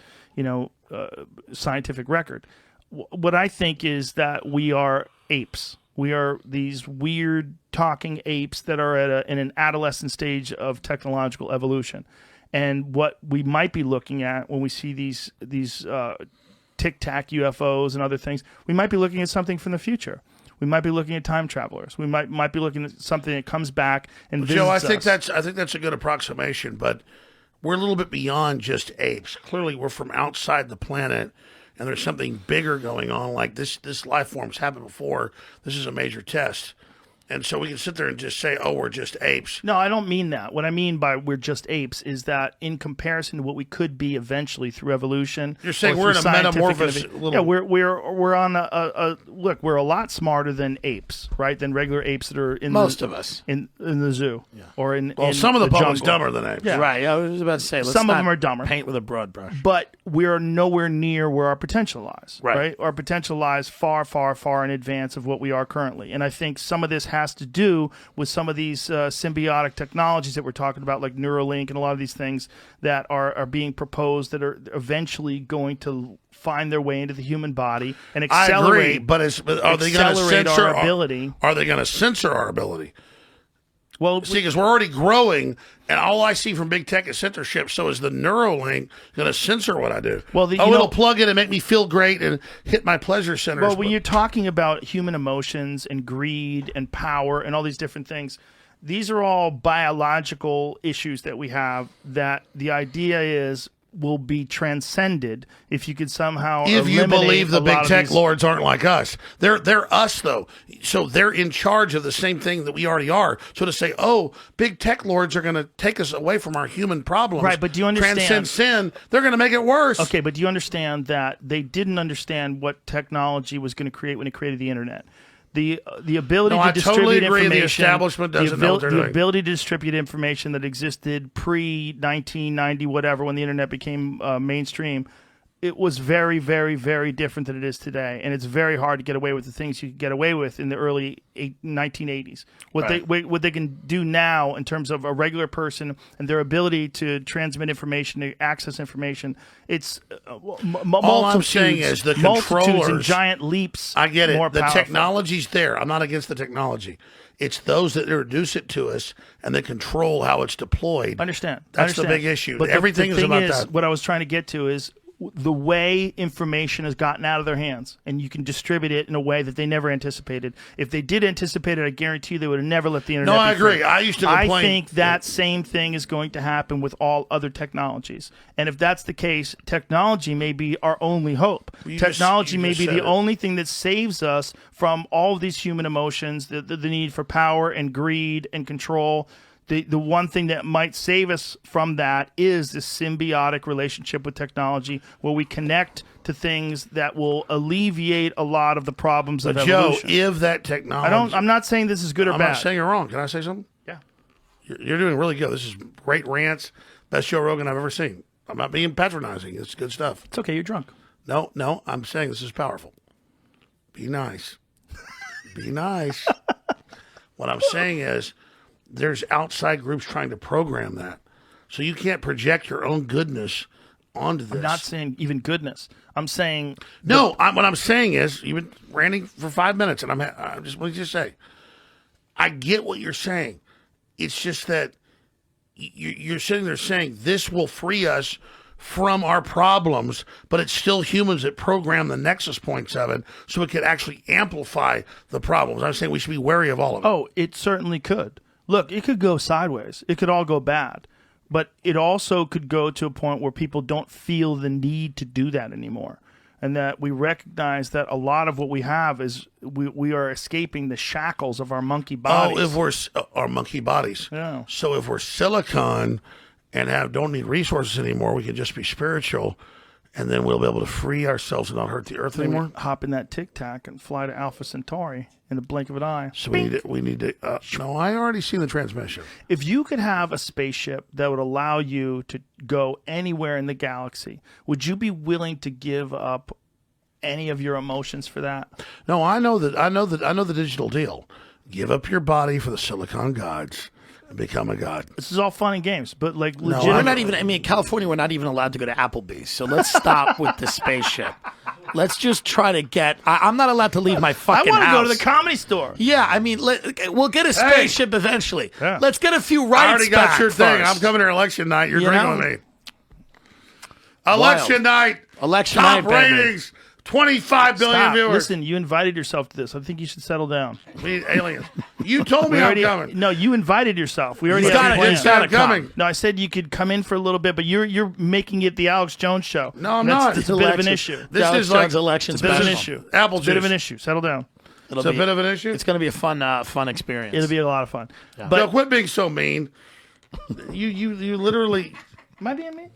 scientific record. What I think is that we are apes. We are these weird talking apes that are in an adolescent stage of technological evolution. And what we might be looking at when we see these tic-tac UFOs and other things, we might be looking at something from the future. We might be looking at time travelers. We might be looking at something that comes back and visits Joe, I think that's a good approximation, but we're a little bit beyond just apes. Clearly, we're from outside the planet, and there's something bigger going on. Like this life form's happened before. This is a major test. And so we can sit there and just say, oh, we're just apes. No, I don't mean that. What I mean by we're just apes is that in comparison to what we could be eventually through evolution. You're saying we're in a metamorphosis. Yeah, we're on look, we're a lot smarter than apes, right? Than regular apes that are in Most of us. in the zoo. Yeah. Or in some of the public's jungle. dumber than apes. Yeah. Right. I was about to say, let's some of not them are dumber. Paint with a broad brush. But we're nowhere near where our potential lies. Right. Our potential lies far, far, far in advance of what we are currently. And I think some of this has to do with some of these symbiotic technologies that we're talking about, like Neuralink and a lot of these things that are being proposed that are eventually going to find their way into the human body and accelerate. I agree, but are they going to censor our ability? Are they going to censor our ability? Well, see, because we're already growing, and all I see from big tech is censorship. So is the Neuralink going to censor what I do? Well, it'll plug in and make me feel great and hit my pleasure centers. Well, when you're talking about human emotions and greed and power and all these different things, these are all biological issues that we have that the idea is will be transcended if you could somehow if you believe the big tech these lords aren't like us. They're us, though. So they're in charge of the same thing that we already are. So to say, oh, big tech lords are going to take us away from our human problems. Right, but do you understand? Transcend sin. They're going to make it worse. Okay, but do you understand that they didn't understand what technology was going to create when it created the internet? The ability to distribute totally agree. information. The establishment doesn't know what they're the doing. ability to distribute information that existed pre-1990, whatever, when the internet became mainstream, it was very, very, very different than it is today, and it's very hard to get away with the things you could get away with in the early 1980s. What they can do now in terms of a regular person and their ability to transmit information, to access information, it's all I'm saying is the controllers and giant leaps. I get it. More The powerful. technology's there. I'm not against the technology. It's those that introduce it to us and that control how it's deployed. I understand. That's the big issue. But Everything the is thing about is, that. what I was trying to get to is the way information has gotten out of their hands, and you can distribute it in a way that they never anticipated. If they did anticipate it, I guarantee you they would have never let the internet. No, I be free. agree. I used to complain. I think that same thing is going to happen with all other technologies, and if that's the case, technology may be our only hope. Technology may be the only thing that saves us from all of these human emotions, the need for power and greed and control. The one thing that might save us from that is this symbiotic relationship with technology where we connect to things that will alleviate a lot of the problems of evolution. Joe, if that technology... I'm not saying this is good or I'm bad. not saying you're wrong. Can I say something? Yeah. You're doing really good. This is great rants. Best Joe Rogan I've ever seen. I'm not being patronizing. It's good stuff. It's okay. You're drunk. No. I'm saying this is powerful. Be nice. Be nice. What I'm saying is there's outside groups trying to program that. So you can't project your own goodness onto this. I'm not saying even goodness. I'm saying... No, what I'm saying is, you've been ranting for 5 minutes, and I'm just, what did you say? I get what you're saying. It's just that you're sitting there saying this will free us from our problems, but it's still humans that program the nexus points of it, so it could actually amplify the problems. I'm saying we should be wary of all of it. Oh, it certainly could. Look, it could go sideways. It could all go bad. But it also could go to a point where people don't feel the need to do that anymore. And that we recognize that a lot of what we have is we are escaping the shackles of our monkey bodies. Oh, if we're our monkey bodies. Yeah. So if we're silicon and don't need resources anymore, we can just be spiritual, and then we'll be able to free ourselves and not hurt the earth anymore. Hop in that Tic Tac and fly to Alpha Centauri in the blink of an eye. So we need to. No, I already seen the transmission. If you could have a spaceship that would allow you to go anywhere in the galaxy, would you be willing to give up any of your emotions for that? No, I know the digital deal. Give up your body for the silicon gods and become a god. This is all fun and games, but like legit. We're not even. I mean, in California, we're not even allowed to go to Applebee's. So let's stop with the spaceship. Let's just try to get. I'm not allowed to leave my fucking house. I want to go to the Comedy Store. Yeah, I mean, we'll get a spaceship eventually. Yeah. Let's get a few rights I already got back your thing. first. I'm coming here election night. You're drinking know? with me. Election night. Election top night, baby. ratings. 25 billion Stop. viewers. Listen, you invited yourself to this. I think you should settle down. We need aliens. You told me I'm coming. No, you invited yourself. We already He's have gotta- a plan. he's gotta I'm coming. come. No, I said you could come in for a little bit, but you're making it the Alex Jones show. No, I'm That's, not. It's a bit of an issue. This Alex is like Jones election It's a bit of an special. issue. Apple It's a bit of juice. an issue. Settle down. It'll It's a be- bit of an issue. It's going to be a fun experience. It'll be a lot of fun. But But quit being so mean. You literally. am I being mean?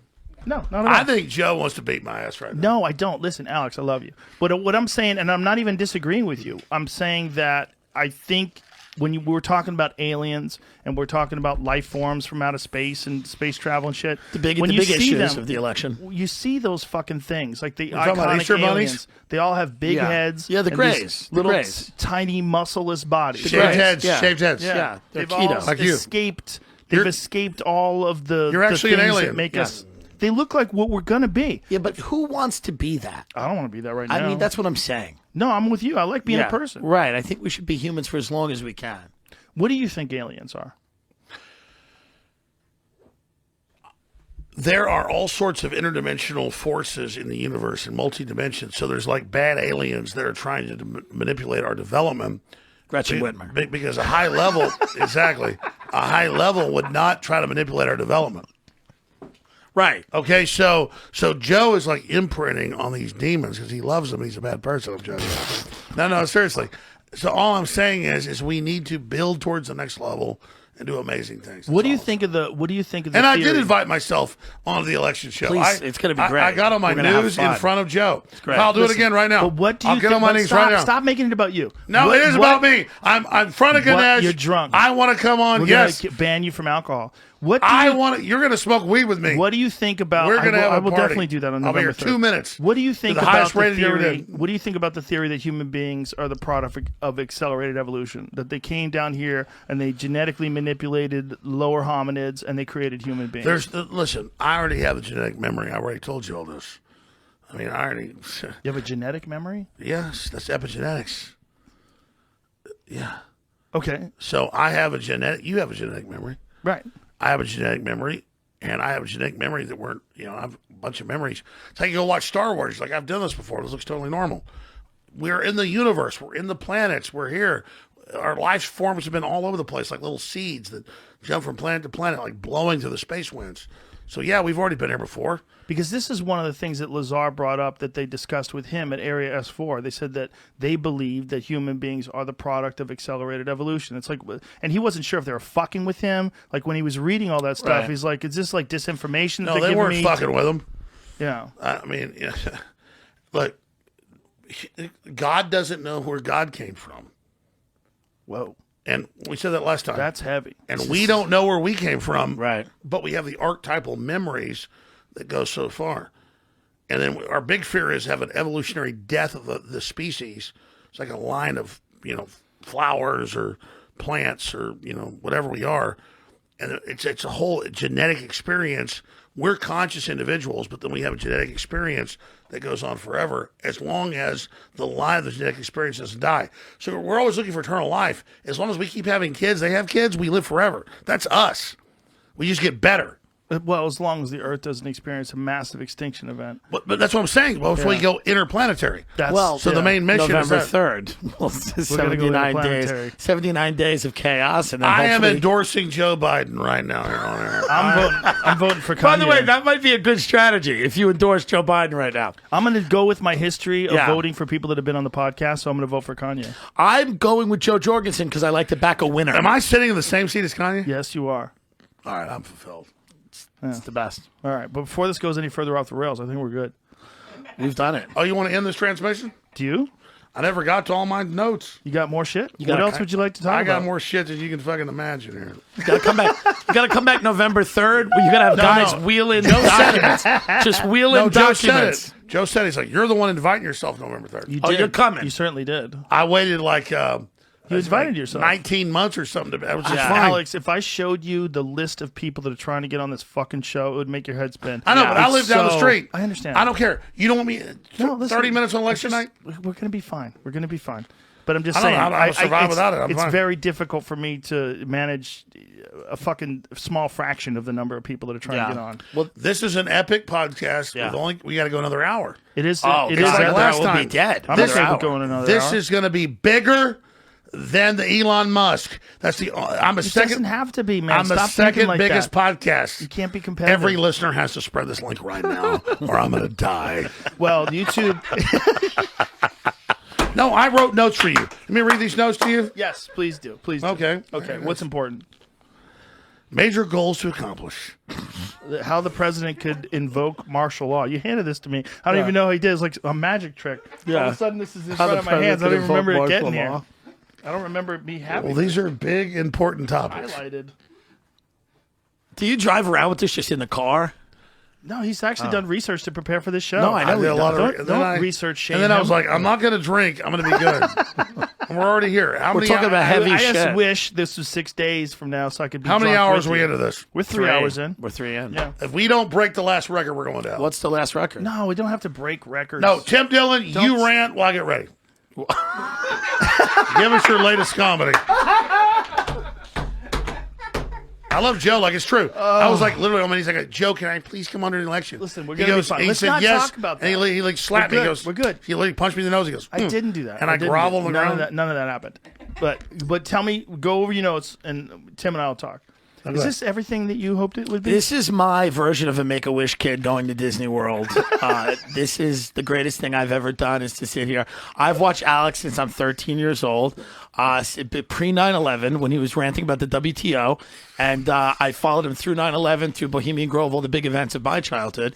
No, not at all. I think Joe wants to beat my ass right now. No, I don't. Listen, Alex, I love you. But what I'm saying, and I'm not even disagreeing with you, I'm saying that I think when we're talking about aliens and we're talking about life forms from outer space and space travel and shit, the big you see issues them, of the election. you see those fucking things, like the talking about iconic Easter bunnies? aliens. They all have big Yeah. heads. Yeah, the and Greys. these The little Greys. tiny muscleless bodies. Shaved Right. heads. Yeah. Shaved heads. Yeah, they're They've all keto. Like you. escaped. They've You're- escaped all of the. You're actually the an things that alien. Make Yeah. us. They look like what we're gonna be. Yeah, but who wants to be that? I don't want to be that right now. I mean, that's what I'm saying. No, I'm with you. I like being Yeah, a person. Right. I think we should be humans for as long as we can. What do you think aliens are? There are all sorts of interdimensional forces in the universe in multi-dimensions. So there's like bad aliens that are trying to manipulate our development. Gretchen Whitmer. Because a high level, exactly, a high level would not try to manipulate our development. Right. Okay, so Joe is like imprinting on these demons because he loves them. He's a bad person. I'm joking. No, seriously. So all I'm saying is we need to build towards the next level and do amazing things. What do you That's all. think of the? What do you think of the? And I theory? did invite myself onto the election show. Please, it's gonna be great. I got on my We're gonna have news fun. in front of Joe. great. I'll do Listen, it again right now. But what do you I'll get think? on my but knees stop, right now. Stop making it about you. No, What- it is what- about me. I'm in front of What? Ganesh. You're drunk. I want to come on. We're Yes. gonna ban you from alcohol. What do I you- want to. You're going to smoke weed with me. What do you think about? We're going to have a I will party. definitely do that on I'll be November here 2 3rd. minutes. What do you think The about highest the rated you ever theory? did. What do you think about the theory that human beings are the product of accelerated evolution? That they came down here and they genetically manipulated lower hominids and they created human beings. Listen. I already have the genetic memory. I already told you all this. I mean, I already. You have a genetic memory? Yes, that's epigenetics. Yeah. Okay. So I have a genetic. You have a genetic memory. Right. I have a genetic memory, and I have a genetic memory that weren't. I have a bunch of memories. It's like you go watch Star Wars. Like I've done this before. This looks totally normal. We're in the universe. We're in the planets. We're here. Our life forms have been all over the place, like little seeds that jump from planet to planet, like blowing through the space winds. So yeah, we've already been here before. Because this is one of the things that Lazar brought up that they discussed with him at Area S4. They said that they believe that human beings are the product of accelerated evolution. It's like, and he wasn't sure if they were fucking with him. Like when he was reading all that stuff, Right. He's like, "Is this like disinformation?" No, that they they're weren't giving me fucking with him. Yeah. I mean, look, God doesn't know where God came from. Whoa. And we said that last time. That's heavy. And we don't know where we came from. Right. But we have the archetypal memories that go so far. And then our big fear is have an evolutionary death of the species. It's like a line of, flowers or plants or, whatever we are. And it's a whole genetic experience. We're conscious individuals, but then we have a genetic experience that goes on forever as long as the line of the genetic experience doesn't die. So we're always looking for eternal life. As long as we keep having kids, they have kids, we live forever. That's us. We just get better. Well, as long as the Earth doesn't experience a massive extinction event. But that's what I'm saying. Well, if we go interplanetary. That's, So the main mission November is that. 3rd. Well, We're gonna go 79 interplanetary. days. 79 days of chaos, and then I am hopefully- endorsing Joe Biden right now here on air. I'm voting for Kanye. By the way, that might be a good strategy if you endorse Joe Biden right now. I'm going to go with my history of Yeah. voting for people that have been on the podcast, so I'm going to vote for Kanye. I'm going with Joe Jorgensen because I like to back a winner. Am I sitting in the same seat as Kanye? Yes, you are. All right, I'm fulfilled. It's the best. All right, but before this goes any further off the rails, I think we're good. We've done it. Oh, you want to end this transmission? Do you? I never got to all my notes. You got more shit? What got else would you like to talk I about? got more shit than you can fucking imagine here. You gotta come back. You gotta come back November 3rd. You gotta have guys no. wheel in Joe said documents. Just wheel in Joe said documents. it. Joe said he's like, you're the one inviting yourself November 3rd. You Oh, did. you're coming. You certainly did. I waited like You invited yourself. 19 months or something. That was just fine. Alex, if I showed you the list of people that are trying to get on this fucking show, it would make your head spin. I know, but I It's live down the so- street. I understand. I don't care. You don't want me No, listen, 30 minutes on election it's night? just- We're going to be fine. We're going to be fine. But I'm just I don't saying, know. I'll survive it's, without it. I'm it's fine. very difficult for me to manage a fucking small fraction of the number of people that are trying to get on. Well, This is an epic podcast. Yeah. We got to go another hour. It is. Oh, it God, is. like that last will time. be dead. I'm This okay hour. with going another This hour. is going to be bigger than the Elon Musk. That's the. I'm a It second. doesn't have to be, man. I'm the Stop thinking second like biggest that. podcast. You can't be competitive. Every listener has to spread this link right now, or I'm going to die. Well, YouTube. No, I wrote notes for you. Let me read these notes to you. Yes, please do. Please do. Okay. Okay. What's important? Major goals to accomplish. How the president could invoke martial law. You handed this to me. I don't even know how he did. It's like a magic trick. All Yeah. of a sudden, this is in How front the of my hands. I don't even president remember it could getting invoke here. martial I don't remember me having Well, these are big, important topics. highlighted. Do you drive around with this just in the car? No, he's actually done research to prepare for this show. No, I know I did a lot Don't, of. don't research shame And then I him. was like, I'm not going to drink. I'm going to be good. And we're already here. How We're many talking about heavy I shit. just wish this was 6 days from now so I could be How many drunk hours with are we you. into this? We're 3 hours in. We're 3 in. Yeah. If we don't break the last record, we're going down. What's the last record? No, we don't have to break records. No, Tim Dillon, you rant while I get ready. Give us your latest comedy. I love Joe like it's true. I was like literally, he's like, Joe, can I please come under the election? Listen, we're He gonna be goes- fine. He Let's said not yes, talk about and he like slapped me. We're He good. goes, We're good. He literally punched me in the nose. He goes, I didn't do that. And I didn't groveled do on that. the ground. None of that happened. But tell me, go over your notes, and Tim and I will talk. Is this everything that you hoped it would be? This is my version of a Make-A-Wish kid going to Disney World. This is the greatest thing I've ever done is to sit here. I've watched Alex since I'm 13 years old, pre-9/11 when he was ranting about the WTO, and I followed him through 9/11, through Bohemian Grove, all the big events of my childhood,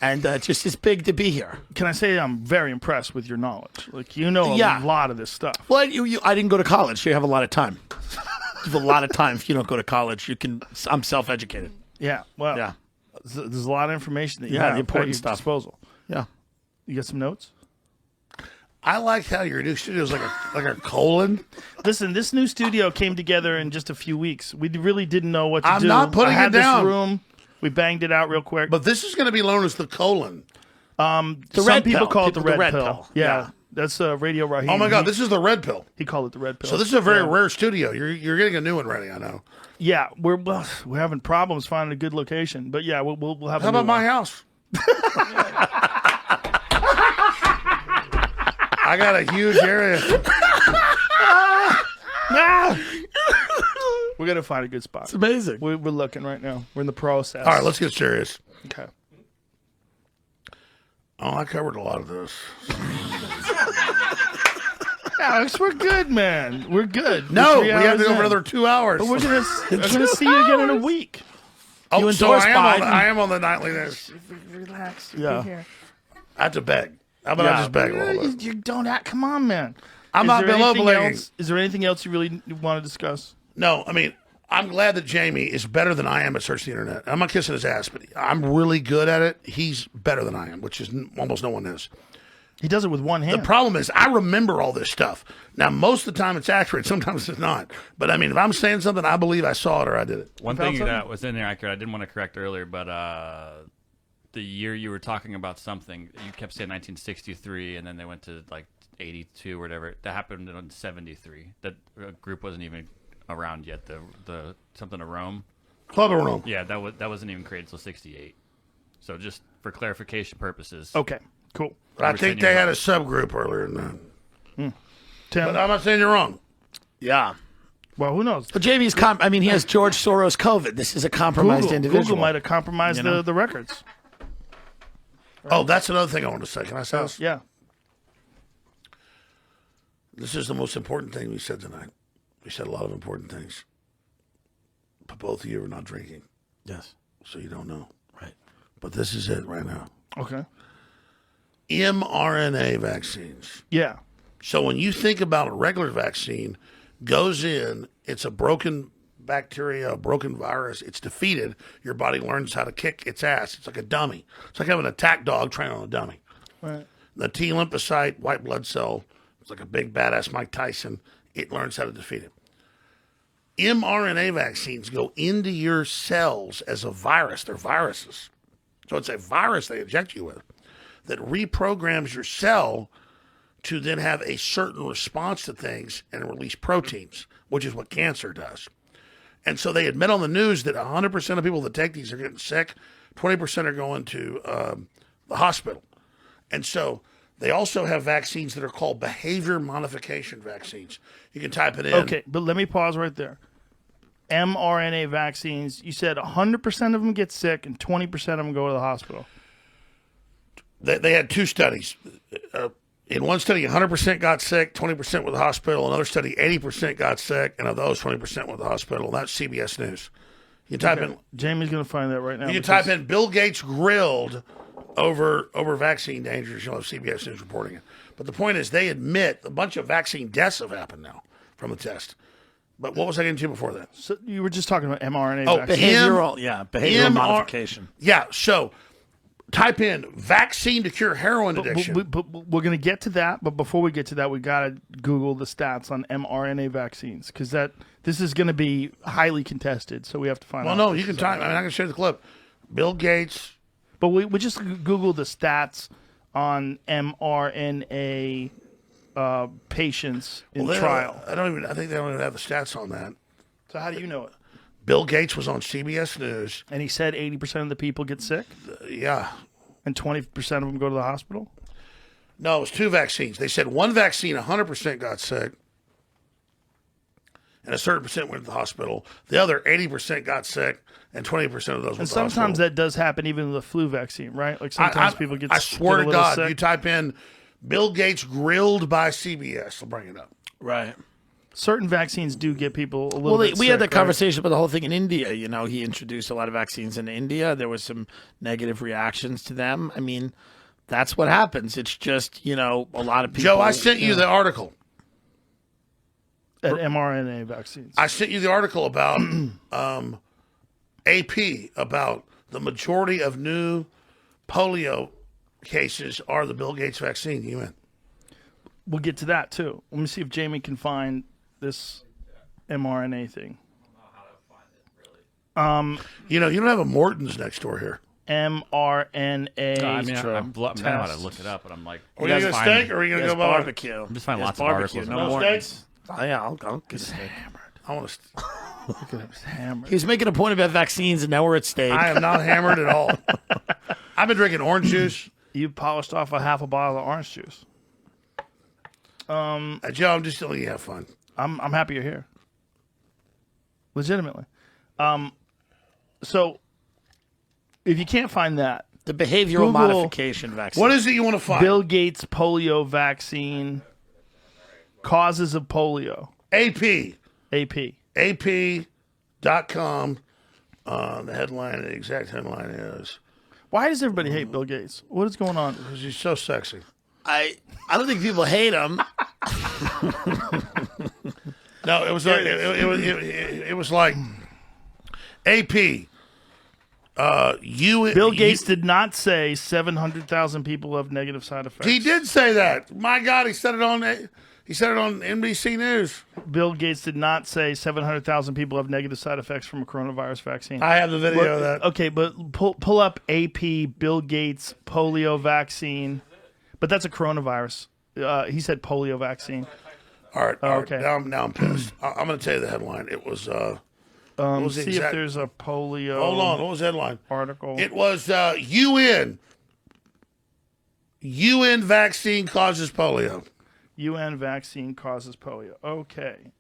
and just it's big to be here. Can I say I'm very impressed with your knowledge? Like, you know a Yeah. lot of this stuff. Well, I didn't go to college, so you have a lot of time. have a lot of time if you don't go to college. I'm self-educated. Yeah. Well. Yeah. There's a lot of information that you Yeah, have the important at your stuff. disposal. Yeah. You got some notes? I like how your new studio is like a colon. Listen, this new studio came together in just a few weeks. We really didn't know what to I'm do. not putting I had it down. This room. We banged it out real quick. But this is going to be known as the colon. Some red people pill. call it the People- red pill. Yeah. That's Radio Raheem. Oh my God, this is the red pill. He called it the red pill. So this is a very rare studio. You're getting a new one ready. I know. Yeah, we're having problems finding a good location, but yeah, we'll have. How about my house? I got a huge area. We're gonna find a good spot. It's amazing. We're looking right now. We're in the process. All right, let's get serious. Okay. Oh, I covered a lot of this. Alex, we're good, man. We're good. No, We're we 3 have to hours go for in. another 2 hours. But we're gonna see you again in a week. Oh, You so endorse I Biden. am on the nightly news. Relax. Yeah. I have to beg. How about I just beg a little bit? You don't act. Come on, man. I'm Is not there below anything begging. else- Is there anything else you really want to discuss? No, I mean, I'm glad that Jamie is better than I am at searching the internet. I'm not kissing his ass, but I'm really good at it. He's better than I am, which is almost no one is. He does it with one hand. The problem is I remember all this stuff. Now, most of the time it's accurate. Sometimes it's not. But, I mean, if I'm saying something, I believe I saw it or I did it. One found thing something? that was in there accurate, I didn't want to correct earlier, but the year you were talking about something, you kept saying 1963, and then they went to like 82 or whatever. That happened in 73. That group wasn't even around yet. The something of Rome. Club of Rome. Yeah, that wasn't even created until 68. So just for clarification purposes. Okay, cool. But I Over think 10 they years had a old. subgroup earlier than that. Tim. But I'm not saying you're wrong. Yeah. Well, who knows? But Jamie's he has George Soros COVID. This is a compromised individual. Google might have compromised the records. Oh, that's another thing I want to say. Can I say this? Yeah. This is the most important thing we said tonight. We said a lot of important things. But both of you are not drinking, Yes. so you don't know. Right. But this is it right now. Okay. mRNA vaccines. Yeah. So when you think about a regular vaccine, goes in, it's a broken bacteria, a broken virus, it's defeated, your body learns how to kick its ass. It's like a dummy. It's like having an attack dog trained on a dummy. Right. The T lymphocyte, white blood cell, it's like a big badass Mike Tyson. It learns how to defeat it. mRNA vaccines go into your cells as a virus. They're viruses. So it's a virus they inject you with that reprograms your cell to then have a certain response to things and release proteins, which is what cancer does. And so they admit on the news that 100% of people that take these are getting sick, 20% are going to the hospital. And so they also have vaccines that are called behavior modification vaccines. You can type it in. Okay, but let me pause right there. mRNA vaccines, you said 100% of them get sick and 20% of them go to the hospital. They had two studies. In one study, 100% got sick, 20% with the hospital. Another study, 80% got sick, and of those, 20% with the hospital. And that's CBS News. You type in. Jamie's going to find that right now. You can because- type in Bill Gates grilled over vaccine dangers. You'll have CBS News reporting it. But the point is, they admit a bunch of vaccine deaths have happened now from the test. But what was I getting to before that? So you were just talking about mRNA Oh, vaccines. Behavioral modification. Yeah, so type in vaccine to cure heroin addiction. But we're going to get to that. But before we get to that, we got to Google the stats on mRNA vaccines because this is going to be highly contested. So we have to find Well, out. no, you can type. I mean, I can share the clip. Bill Gates. But we just Google the stats on mRNA patients in trial. I think they don't even have the stats on that. So how do you know it? Bill Gates was on CBS News. And he said 80% of the people get sick Yeah. and 20% of them go to the hospital? No, it was two vaccines. They said one vaccine, 100% got sick, and a certain percent went to the hospital. The other 80% got sick, and 20% of those went to the hospital. And sometimes that does happen even with a flu vaccine, right? Like sometimes people get I swear get a to little God, sick. you type in Bill Gates grilled by CBS, they'll bring it up. Right. Certain vaccines do get people a little Well, bit we sick, had that right? conversation about the whole thing in India. You know, he introduced a lot of vaccines in India. There was some negative reactions to them. I mean, that's what happens. It's just, a lot of people. Joe, I sent you the article. at mRNA vaccines. I sent you the article about AP, about the majority of new polio cases are the Bill Gates vaccine. You in? We'll get to that too. Let me see if Jamie can find this mRNA thing. You know, you don't have a Morton's next door here. mRNA. I mean, test. I'm how to look it up, but I'm like, Are we going to get a steak or are we going to go barbecue. I'm just finding Yes, lots of barbecue, articles. no about more. it. Steaks? Oh, yeah, I'll get a steak. I want to. Look at him, he's hammered. He's making a point about vaccines, and now we're at steak. I am not hammered at all. I've been drinking orange juice. You polished off a half a bottle of orange juice. Joe, I'm just letting you have fun. I'm happy you're here. Legitimately. So if you can't find that, the behavioral Google modification vaccine. What is it you want to find? Bill Gates polio vaccine, causes of polio. AP. AP. AP.com. The headline, the exact headline is, Why does everybody hate Bill Gates? What is going on? because he's so sexy. I don't think people hate him. No, it was like it was like AP. Bill Gates did not say 700,000 people have negative side effects. He did say that. My God, he said it on NBC News. Bill Gates did not say 700,000 people have negative side effects from a coronavirus vaccine. I have the video of that. Okay, but pull up AP Bill Gates polio vaccine. But that's a coronavirus. He said polio vaccine. All right. Okay. Now I'm pissed. I'm going to tell you the headline. It was. What was the See exact- if there's a polio Hold on. What was the headline? article. It was UN. UN vaccine causes polio. UN vaccine causes polio. Okay.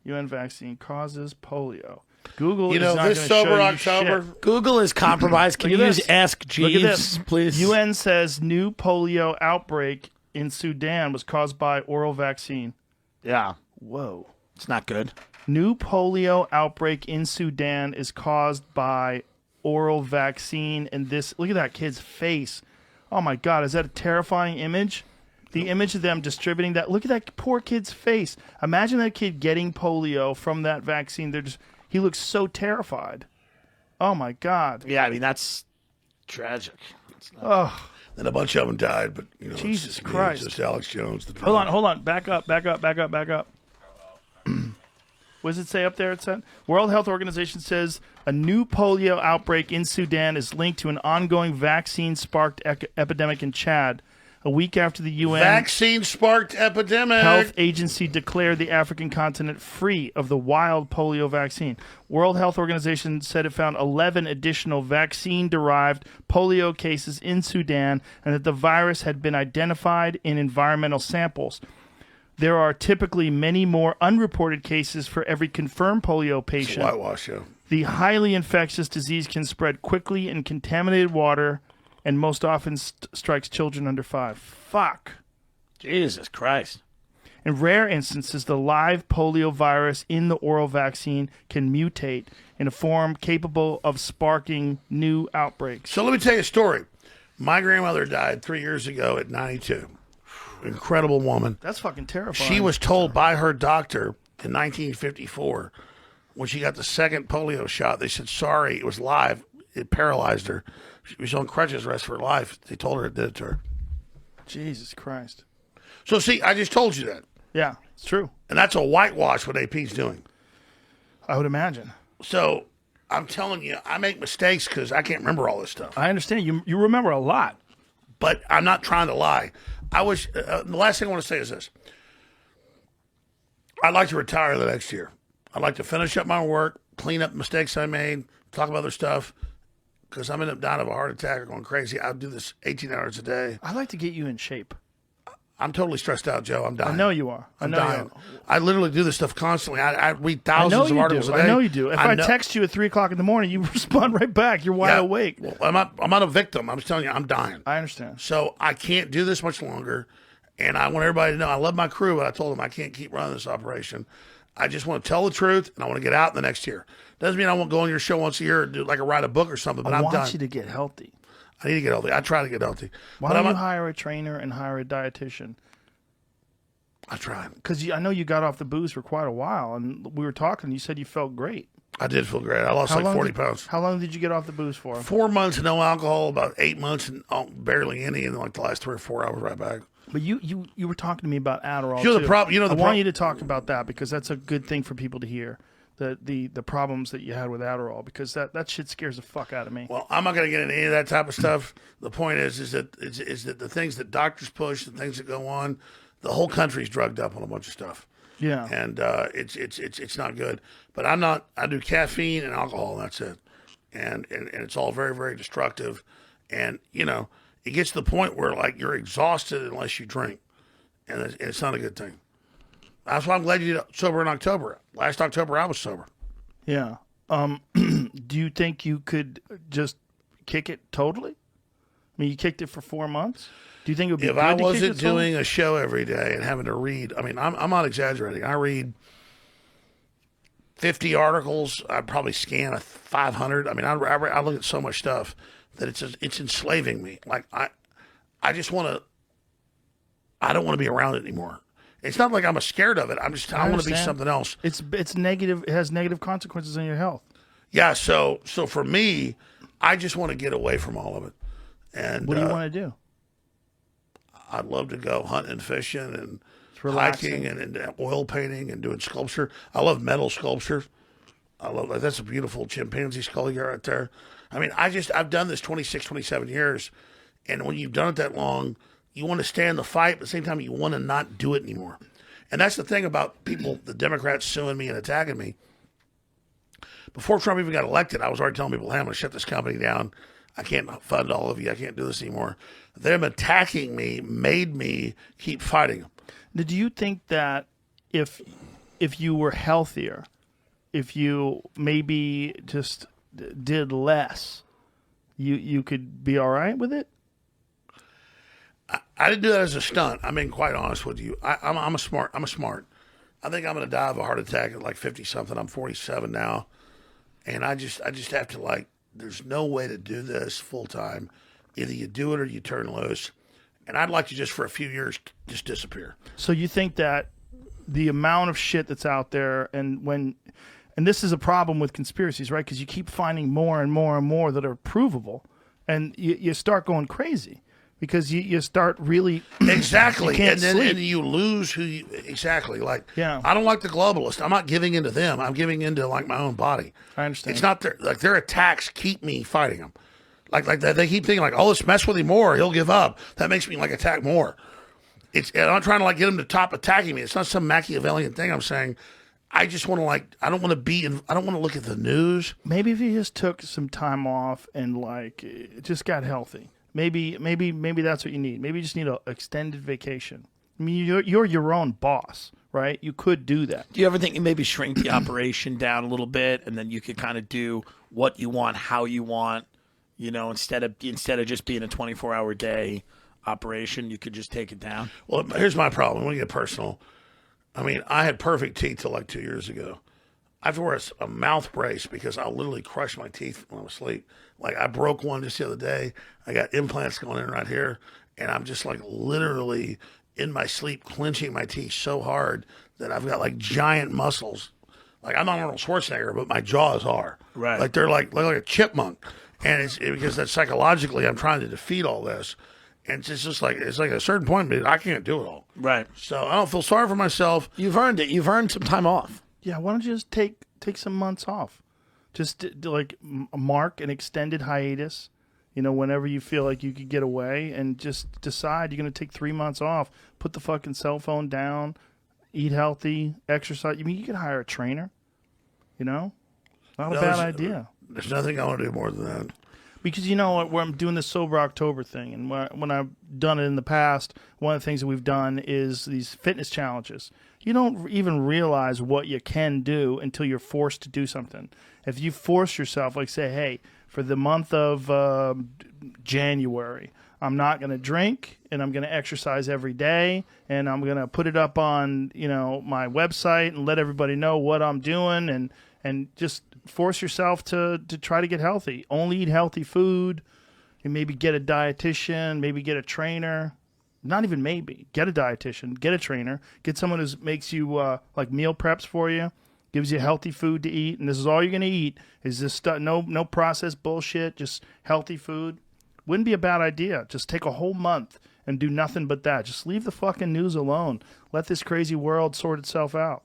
UN vaccine causes polio. Google You is know, not this gonna sober show you October. shit. Google is compromised. Can Look you at use this. Ask Look at Jeeves, this. please? UN says new polio outbreak in Sudan was caused by oral vaccine. Yeah, Whoa. it's not good. New polio outbreak in Sudan is caused by oral vaccine. And this, look at that kid's face. Oh my God, is that a terrifying image? The image of them distributing that. Look at that poor kid's face. Imagine that kid getting polio from that vaccine. He looks so terrified. Oh my God. Yeah, I mean that's tragic. Oh, And a bunch of them died, but you know, Jesus it's just me. Christ. It's just Alex Jones. The hold on. Back up. What does it say up there? It said World Health Organization says a new polio outbreak in Sudan is linked to an ongoing vaccine-sparked epidemic in Chad. A week after the UN Vaccine sparked epidemic. Health Agency declared the African continent free of the wild polio vaccine. World Health Organization said it found 11 additional vaccine-derived polio cases in Sudan and that the virus had been identified in environmental samples. There are typically many more unreported cases for every confirmed polio It's a patient. whitewash show. The highly infectious disease can spread quickly in contaminated water and most often strikes children under 5. Fuck. Jesus Christ. In rare instances, the live polio virus in the oral vaccine can mutate in a form capable of sparking new outbreaks. So let me tell you a story. My grandmother died 3 years ago at 92. Incredible woman. That's fucking terrifying. She was told by her doctor in 1954 when she got the second polio shot, they said, sorry, it was live. It paralyzed her. She was on crutches the rest of her life. They told her it did it to her. Jesus Christ. So, see, I just told you that. Yeah, it's true. And that's a whitewash what AP's doing. I would imagine. So, I'm telling you, I make mistakes because I can't remember all this stuff. I understand. You remember a lot. But I'm not trying to lie. The last thing I want to say is this. I'd like to retire the next year. I'd like to finish up my work, clean up mistakes I made, talk about other stuff, because I'm ended up dying of a heart attack or going crazy. I'll do this 18 hours a day. I'd like to get you in shape. I'm totally stressed out, Joe. I'm dying. I know you are. I'm dying. I literally do this stuff constantly. I read I know thousands of you articles do. a day. I know you do. If I know- text you at 3 o'clock in the morning, you respond right back. You're wide Yeah. awake. Well, I'm not a victim. I'm just telling you, I'm dying. I understand. So I can't do this much longer. And I want everybody to know I love my crew, but I told them I can't keep running this operation. I just want to tell the truth, and I want to get out in the next year. Doesn't mean I won't go on your show once a year and do like write a book or something, but I I'm want done. you to get healthy. I need to get healthy. I try to get healthy. Why But don't I'm you hire a trainer and hire a dietitian? I tried. Because I know you got off the booze for quite a while, and we were talking. You said you felt great. I did feel great. I lost like 40 pounds. How long did you get off the booze for? 4 months no alcohol, about 8 months and barely any, and like the last 3 or 4 hours right back. But you were talking to me about Adderall. You know too. the problem. I want you to talk about that because that's a good thing for people to hear. The problems that you had with Adderall, because that shit scares the fuck out of me. Well, I'm not going to get into any of that type of stuff. The point is that the things that doctors push, the things that go on, the whole country's drugged up on a bunch of stuff. Yeah, and it's not good. But I'm not. I do caffeine and alcohol, and that's it. And it's all very, very destructive. And it gets to the point where like you're exhausted unless you drink, and it's not a good thing. That's why I'm glad you did sober in October. Last October, I was sober. Yeah. Do you think you could just kick it totally? I mean, you kicked it for 4 months. Do you think it would be if good I to wasn't kick it totally? doing a show every day and having to read? I mean, I'm not exaggerating. I read 50 articles. I probably scan 500. I mean, I look at so much stuff that it's enslaving me. Like I just want to. I don't want to be around it anymore. It's not like I'm scared of it. I want to be something else. It's negative. It has negative consequences on your health. Yeah. So for me, I just want to get away from all of it. And what do you want to do? I'd love to go hunting and fishing and hiking and oil painting and doing sculpture. I love metal sculpture. That's a beautiful chimpanzee skull you got right there. I mean, I've done this 26, 27 years, and when you've done it that long, you want to stay in the fight, but at the same time, you want to not do it anymore. And that's the thing about people, the Democrats suing me and attacking me. Before Trump even got elected, I was already telling people, hey, I'm going to shut this company down. I can't fund all of you. I can't do this anymore. Them attacking me made me keep fighting them. Do you think that if you were healthier, if you maybe just did less, you could be all right with it? I didn't do that as a stunt. I'm being quite honest with you. I'm smart. I think I'm going to die of a heart attack at like 50 something. I'm 47 now, and I just have to like. There's no way to do this full time. Either you do it or you turn loose. And I'd like to just for a few years just disappear. So you think that the amount of shit that's out there, and this is a problem with conspiracies, right? Because you keep finding more and more and more that are provable, and you start going crazy. Because you start really exactly, you and then you lose who you exactly like. Yeah, I don't like the globalists. I'm not giving into them. I'm giving into like my own body. I understand. It's not their attacks keep me fighting them. Like they keep thinking like, oh, let's mess with him more. He'll give up. That makes me like attack more. And I'm not trying to like get him to top attacking me. It's not some Machiavellian thing. I'm saying I just want to like I don't want to look at the news. Maybe if you just took some time off and like just got healthy. Maybe that's what you need. Maybe you just need an extended vacation. I mean, you're your own boss, right? You could do that. Do you ever think you maybe shrink the operation down a little bit, and then you could kind of do what you want, how you want, instead of just being a 24-hour day operation, you could just take it down? Well, here's my problem. When you get personal, I mean, I had perfect teeth till like 2 years ago. I have to wear a mouth brace because I'll literally crush my teeth when I'm asleep. Like I broke one just the other day. I got implants going in right here, and I'm just like literally in my sleep clenching my teeth so hard that I've got like giant muscles. Like I'm not Arnold Schwarzenegger, but my jaws are. Right. Like they're like a chipmunk, and it's because that psychologically I'm trying to defeat all this, and it's just like it's like at a certain point I can't do it all. Right. So I don't feel sorry for myself. You've earned it. You've earned some time off. Yeah, why don't you just take some months off? Just like mark an extended hiatus, whenever you feel like you could get away, and just decide you're going to take 3 months off. Put the fucking cell phone down, eat healthy, exercise. I mean, you could hire a trainer, not a bad idea. There's nothing I want to do more than that. Because where I'm doing this Sober October thing, and when I've done it in the past, one of the things that we've done is these fitness challenges. You don't even realize what you can do until you're forced to do something. If you force yourself, like say, hey, for the month of January, I'm not going to drink, and I'm going to exercise every day, and I'm going to put it up on my website and let everybody know what I'm doing, and just force yourself to try to get healthy. Only eat healthy food, and maybe get a dietitian, maybe get a trainer. Not even maybe. Get a dietitian, get a trainer, get someone who makes you like meal preps for you, gives you healthy food to eat, and this is all you're gonna eat is this stuff. No processed bullshit, just healthy food. Wouldn't be a bad idea. Just take a whole month and do nothing but that. Just leave the fucking news alone. Let this crazy world sort itself out.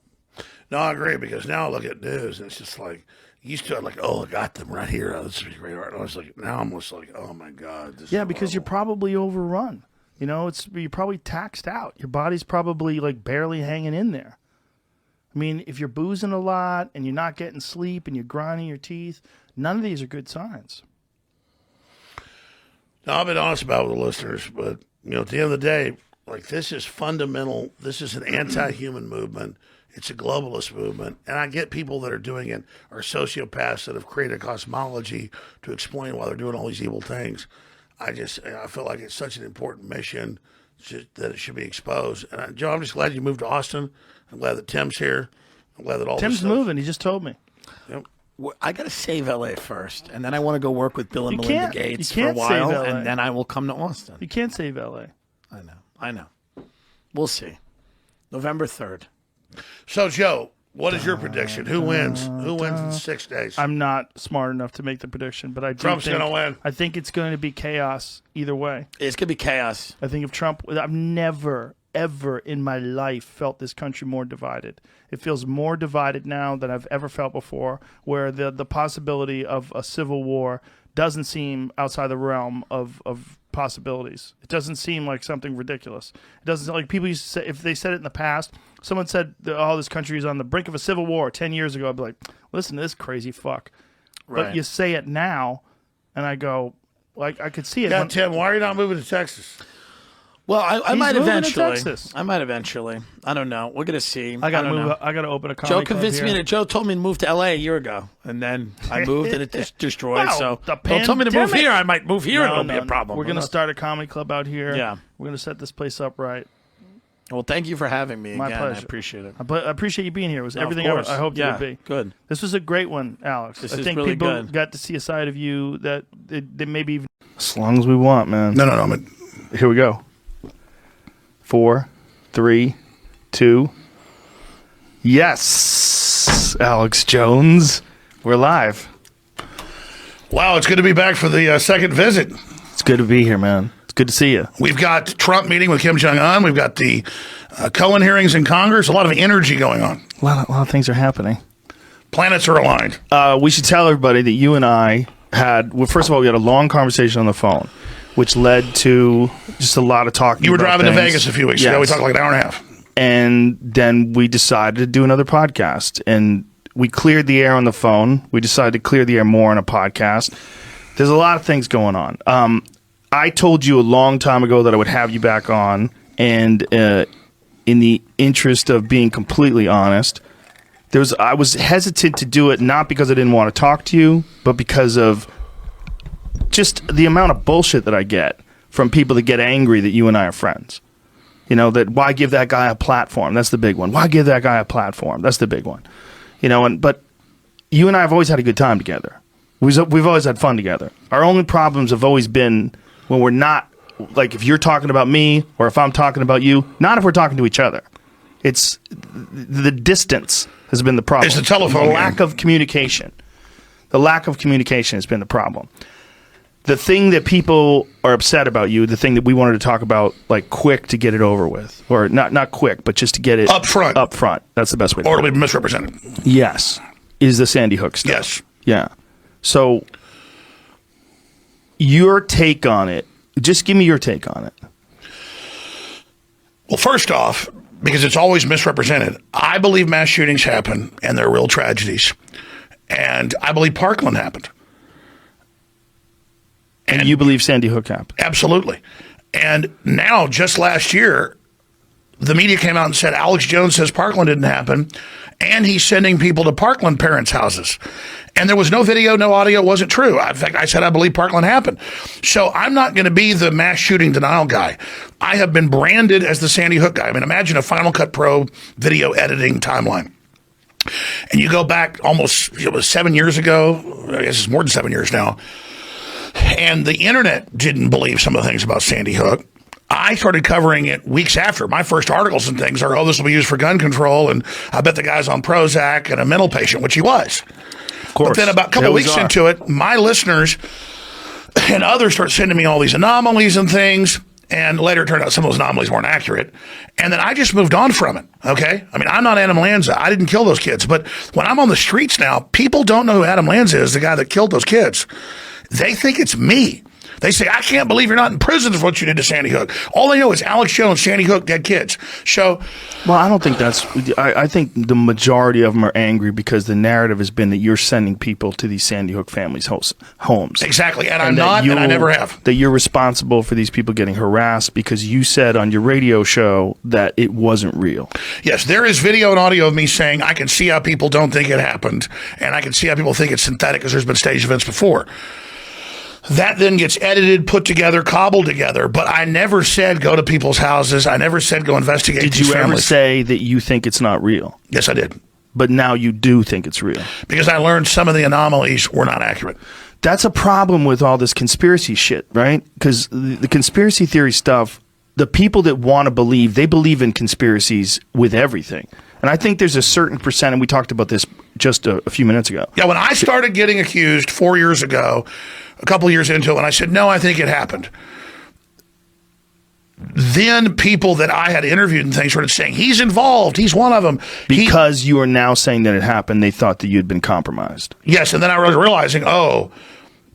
No, I agree, because now I look at news and it's just like, used to like, oh, I got them right here. Oh, this is great. And I was like, now I'm just like, oh my God. This Yeah, is because you're horrible. probably overrun. You know, you're probably taxed out. Your body's probably like barely hanging in there. I mean, if you're boozing a lot and you're not getting sleep and you're grinding your teeth, none of these are good signs. Now, I've been honest about it with the listeners, but at the end of the day, like, this is fundamental. This is an anti-human movement. It's a globalist movement, and I get people that are doing it are sociopaths that have created a cosmology to explain why they're doing all these evil things. I feel like it's such an important mission that it should be exposed. And Joe, I'm just glad you moved to Austin. I'm glad that Tim's here. I'm glad that all Tim's this stuff. moving. He just told me. Yep. I got to save LA first, and then I want to go work with Bill and You Melinda can't- Gates you for a can't save while, LA. and then I will come to Austin. You can't save LA. I know. We'll see. November 3rd. So, Joe, what is your prediction? Who wins? Who wins in 6 days? I'm not smart enough to make the prediction, but I do Trump's think gonna win. I think it's going to be chaos either way. It's going to be chaos. I think if Trump, I've never, ever in my life felt this country more divided. It feels more divided now than I've ever felt before, where the possibility of a civil war doesn't seem outside the realm of possibilities. It doesn't seem like something ridiculous. It doesn't, like people used to say, if they said it in the past, someone said, oh, this country is on the brink of a civil war 10 years ago, I'd be like, listen to this crazy fuck. Right. But you say it now, and I go, like, I could see it. Yeah, when- Tim, why are you not moving to Texas? Well, I He's might moving to eventually. Texas. I might eventually. I don't know. We're gonna see. I got to don't move. know. I got to open a comedy Joe club convinced me here. that Joe told me to move to LA a year ago, and then I moved and it just destroyed. Well, so the don't tell me to move pandemic- here. I might move here and No, it'll be a no, problem. We're going to Who knows? start a comedy club out here. Yeah. We're going to set this place up right. Well, thank you for having me My again. pleasure. I apprate it. I appreciate you being here. It was No, of everything course. I hoped Yeah, it would be. good. This was a great one, Alex. This I is think really people good. got to see a side of you that they maybe even... As long as we want, man. No. I mean, Here we go. 4, 3, 2. Yes, Alex Jones. We're live. wow, it's good to be back for the second visit. It's good to be here, man. It's good to see you. We've got Trump meeting with Kim Jong-un. We've got the Cohen hearings in Congress. A lot of energy going on. A lot of things are happening. Planets are aligned. We should tell everybody that you and I had, well, first of all, we had a long conversation on the phone, which led to just a lot of talking. You were about driving to things. Vegas a few weeks ago. We Yes. talked like an hour and a half. And then we decided to do another podcast. And we cleared the air on the phone. We decided to clear the air more on a podcast. There's a lot of things going on. I told you a long time ago that I would have you back on. And in the interest of being completely honest, I was hesitant to do it, not because I didn't want to talk to you, but because of just the amount of bullshit that I get from people that get angry that you and I are friends. You know, that why give that guy a platform? That's the big one. Why give that guy a platform? That's the big one. You know, but you and I have always had a good time together. We've always had fun together. Our only problems have always been when we're not, like if you're talking about me or if I'm talking about you, not if we're talking to each other. It's the distance has been the problem. It's the telephone The game. lack of communication. The lack of communication has been the problem. The thing that people are upset about you, the thing that we wanted to talk about, like quick to get it over with, or not quick, but just to get it Up front. Up front. That's the best way to Or put it'll it. be misrepresented. Yes, is the Sandy Hook stuff. Yes. Yeah. So your take on it. Just give me your take on it. Well, first off, because it's always misrepresented, I believe mass shootings happen and they're real tragedies. And I believe Parkland happened. And you believe Sandy Hook happened? Absolutely. And now, just last year, the media came out and said Alex Jones says Parkland didn't happen, and he's sending people to Parkland parents' houses. And there was no video, no audio. It wasn't true. In fact, I said I believe Parkland happened. So I'm not going to be the mass shooting denial guy. I have been branded as the Sandy Hook guy. I mean, imagine a Final Cut Pro video editing timeline. And you go back almost, it was 7 years ago. I guess it's more than 7 years now. And the internet didn't believe some of the things about Sandy Hook. I started covering it weeks after. My first articles and things are, oh, this will be used for gun control, and I bet the guy's on Prozac and a mental patient, which he was. Of course. But then about a couple weeks into it, my listeners and others start sending me all these anomalies and things. And later it turned out some of those anomalies weren't accurate. And then I just moved on from it, okay? I mean, I'm not Adam Lanza. I didn't kill those kids. But when I'm on the streets now, people don't know who Adam Lanza is, the guy that killed those kids. They think it's me. They say, I can't believe you're not in prison for what you did to Sandy Hook. All they know is Alex Jones, Sandy Hook, dead kids. So, well, I don't think that's. I think the majority of them are angry because the narrative has been that you're sending people to these Sandy Hook families' homes. Exactly, and I'm not, and I never have. That you're responsible for these people getting harassed because you said on your radio show that it wasn't real. Yes, there is video and audio of me saying I can see how people don't think it happened, and I can see how people think it's synthetic because there's been staged events before. That then gets edited, put together, cobbled together. But I never said go to people's houses. I never said go investigate these families. Did you ever say that you think it's not real? Yes, I did. But now you do think it's real. Because I learned some of the anomalies were not accurate. That's a problem with all this conspiracy shit, right? Because the conspiracy theory stuff, the people that want to believe, they believe in conspiracies with everything. And I think there's a certain percent, and we talked about this just a few minutes ago. Yeah, when I started getting accused 4 years ago, a couple years into it, when I said, no, I think it happened, then people that I had interviewed and things started saying, he's involved, he's one of them. Because you are now saying that it happened, they thought that you'd been compromised. Yes, and then I was realizing,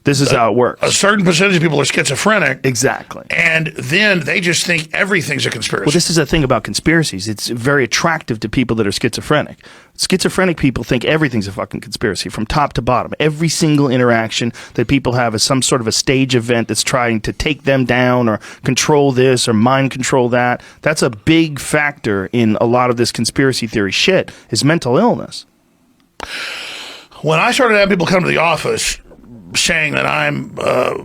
this is how it works. A certain percentage of people are schizophrenic. Exactly. And then they just think everything's a conspiracy. Well, this is the thing about conspiracies. It's very attractive to people that are schizophrenic. Schizophrenic people think everything's a fucking conspiracy from top to bottom. Every single interaction that people have is some sort of a stage event that's trying to take them down or control this or mind control that. That's a big factor in a lot of this conspiracy theory shit is mental illness. When I started having people come to the office saying that I'm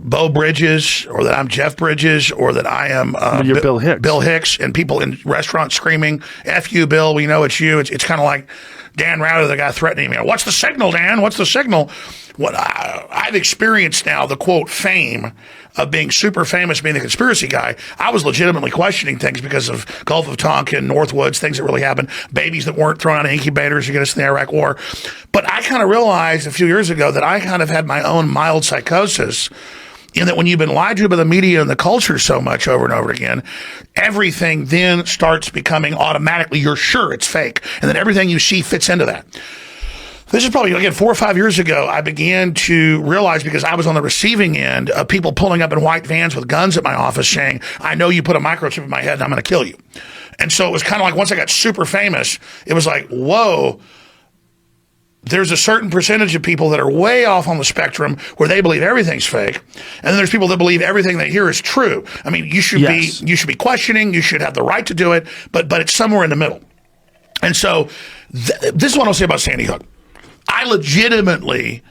Bo Bridges or that I'm Jeff Bridges or that I am you're Bill Hicks. Bill Hicks, and people in restaurants screaming, F you, Bill, we know it's you. It's kind of like Dan Rather, the guy threatening me. What's the signal, Dan? What's the signal? What I've experienced now, the quote fame of being super famous, being the conspiracy guy. I was legitimately questioning things because of Gulf of Tonkin, Northwoods, things that really happened, babies that weren't thrown out of incubators to get us in the Iraq War. But I kind of realized a few years ago that I kind of had my own mild psychosis in that when you've been lied to by the media and the culture so much over and over again, everything then starts becoming automatically, you're sure it's fake. And then everything you see fits into that. This is probably, again, 4 or 5 years ago, I began to realize, because I was on the receiving end of people pulling up in white vans with guns at my office saying, I know you put a microchip in my head and I'm going to kill you. And so it was kind of like once I got super famous, it was like, whoa, there's a certain percentage of people that are way off on the spectrum where they believe everything's fake. And then there's people that believe everything they hear is true. I mean, you should be questioning, you should have the right to do it, but it's somewhere in the middle. And so this is what I'll say about Sandy Hook. I legitimately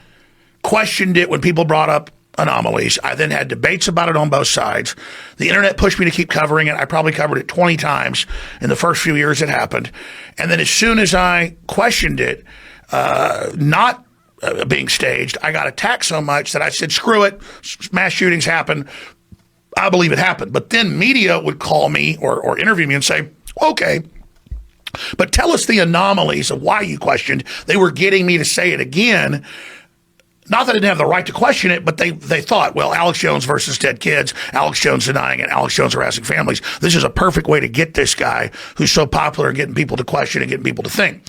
questioned it when people brought up anomalies. I then had debates about it on both sides. The internet pushed me to keep covering it. I probably covered it 20 times in the first few years it happened. And then as soon as I questioned it, not being staged, I got attacked so much that I said, screw it, mass shootings happen. I believe it happened. But then media would call me or interview me and say, okay, but tell us the anomalies of why you questioned. They were getting me to say it again. Not that I didn't have the right to question it, but they thought, well, Alex Jones versus dead kids, Alex Jones denying it, Alex Jones harassing families. This is a perfect way to get this guy who's so popular and getting people to question and getting people to think.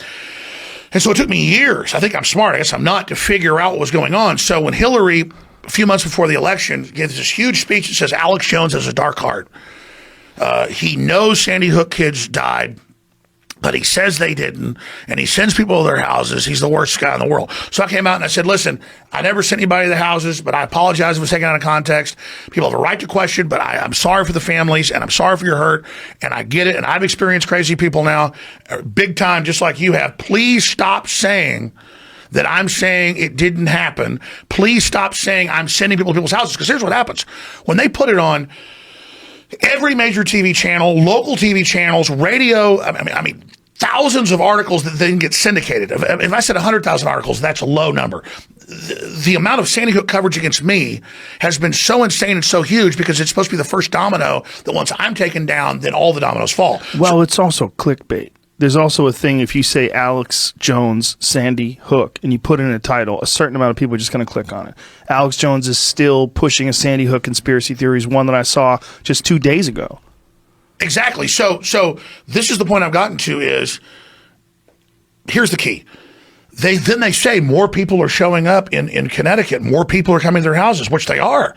And so it took me years, I think I'm smart, I guess I'm not, to figure out what was going on. So when Hillary, a few months before the election, gave this huge speech that says Alex Jones has a dark heart. He knows Sandy Hook kids died, but he says they didn't, and he sends people to their houses. He's the worst guy in the world. So I came out and I said, listen, I never sent anybody to the houses, but I apologize if it was taken out of context. People have a right to question, but I'm sorry for the families, and I'm sorry for your hurt, and I get it, and I've experienced crazy people now, big time, just like you have. Please stop saying that I'm saying it didn't happen. Please stop saying I'm sending people to people's houses, because here's what happens. When they put it on every major TV channel, local TV channels, radio, I mean, thousands of articles that didn't get syndicated. If I said 100,000 articles, that's a low number. The amount of Sandy Hook coverage against me has been so insane and so huge because it's supposed to be the first domino that once I'm taken down, then all the dominoes fall. Well, it's also clickbait. There's also a thing if you say Alex Jones, Sandy Hook, and you put in a title, a certain amount of people are just going to click on it. Alex Jones is still pushing a Sandy Hook conspiracy theory, one that I saw just 2 days ago. Exactly. So this is the point I've gotten to is, here's the key. They say more people are showing up in Connecticut. More people are coming to their houses, which they are,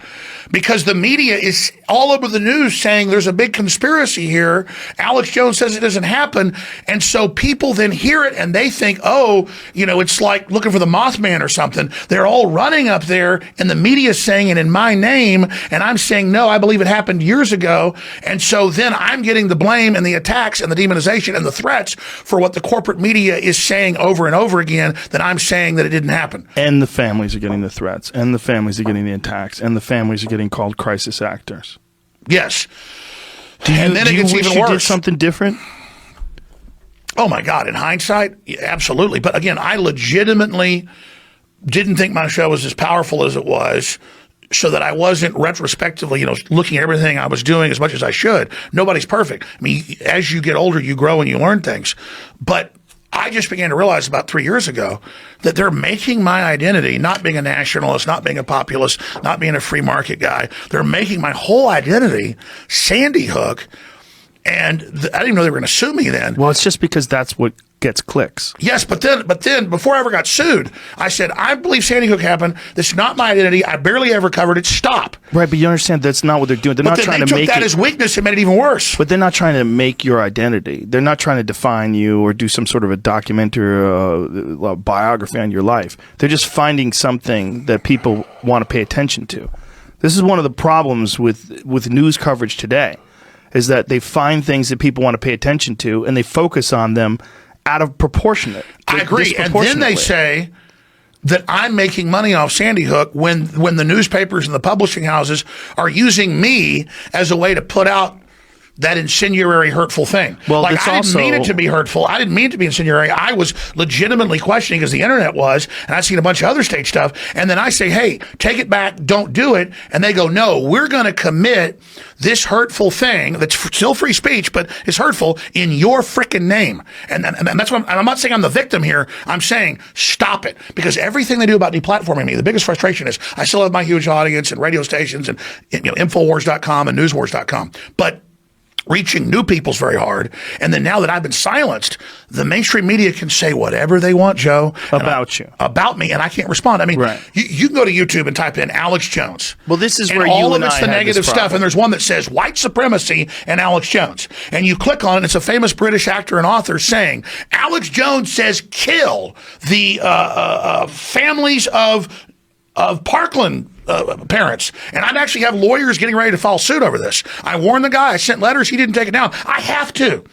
because the media is all over the news saying there's a big conspiracy here. Alex Jones says it doesn't happen. And so people then hear it and they think, oh, it's like looking for the Mothman or something. They're all running up there and the media is saying it in my name. And I'm saying, no, I believe it happened years ago. And so then I'm getting the blame and the attacks and the demonization and the threats for what the corporate media is saying over and over again, that I'm saying that it didn't happen. And the families are getting the threats, and the families are getting the attacks, and the families are getting called crisis actors. Yes. And then it gets even worse. You did something different? Oh my God! In hindsight, yeah, absolutely. But again, I legitimately didn't think my show was as powerful as it was, so that I wasn't retrospectively, looking at everything I was doing as much as I should. Nobody's perfect. I mean, as you get older, you grow and you learn things. But I just began to realize about 3 years ago that they're making my identity, not being a nationalist, not being a populist, not being a free market guy. They're making my whole identity Sandy Hook. And I didn't even know they were going to sue me then. Well, it's just because that's what gets clicks. Yes, but then before I ever got sued, I said, I believe Sandy Hook happened. This is not my identity. I barely ever covered it. Stop. Right, but you understand that's not what they're doing. They're not trying to make that as weakness and made it even worse. But they're not trying to make your identity. They're not trying to define you or do some sort of a documentary biography on your life. They're just finding something that people want to pay attention to. This is one of the problems with news coverage today, is that they find things that people want to pay attention to and they focus on them out of proportionate. I agree. And then they say that I'm making money off Sandy Hook when the newspapers and the publishing houses are using me as a way to put out that incendiary, hurtful thing. Well, I didn't mean it to be hurtful. I didn't mean it to be incendiary. I was legitimately questioning, as the internet was, and I've seen a bunch of other state stuff. And then I say, hey, take it back, don't do it. And they go, no, we're going to commit this hurtful thing that's still free speech, but it's hurtful in your frickin' name. And that's what I'm not saying I'm the victim here. I'm saying stop it, because everything they do about deplatforming me, the biggest frustration is I still have my huge audience and radio stations and Infowars.com and Newswars.com. But reaching new people's very hard. And then now that I've been silenced, the mainstream media can say whatever they want, Joe. About me, and I can't respond. I mean, you can go to YouTube and type in Alex Jones. Well, this is where all you of and it's I the had negative this stuff, problem. and there's one that says white supremacy and Alex Jones. And you click on it, it's a famous British actor and author saying, Alex Jones says kill the families of Parkland parents. And I'd actually have lawyers getting ready to file suit over this. I warned the guy. I sent letters. He didn't take it down. I have to.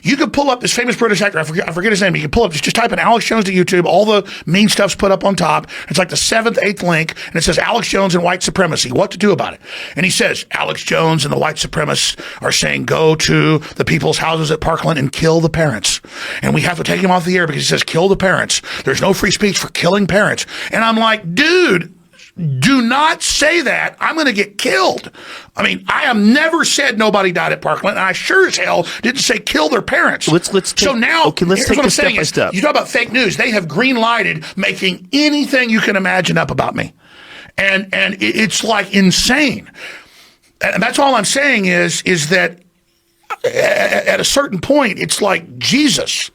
You can pull up this famous British actor. I forget his name. You can pull up, just type in Alex Jones to YouTube. All the mean stuff's put up on top. It's like the 7th, 8th link, and it says Alex Jones and white supremacy. What to do about it? And he says, Alex Jones and the white supremacists are saying go to the people's houses at Parkland and kill the parents. And we have to take him off the air because he says kill the parents. There's no free speech for killing parents. And I'm like, dude, do not say that. I'm going to get killed. I mean, I have never said nobody died at Parkland, and I sure as hell didn't say kill their parents. Let's take this step by step. You talk about fake news. They have green-lighted making anything you can imagine up about me. And it's like insane. And that's all I'm saying is that at a certain point, it's like Jesus.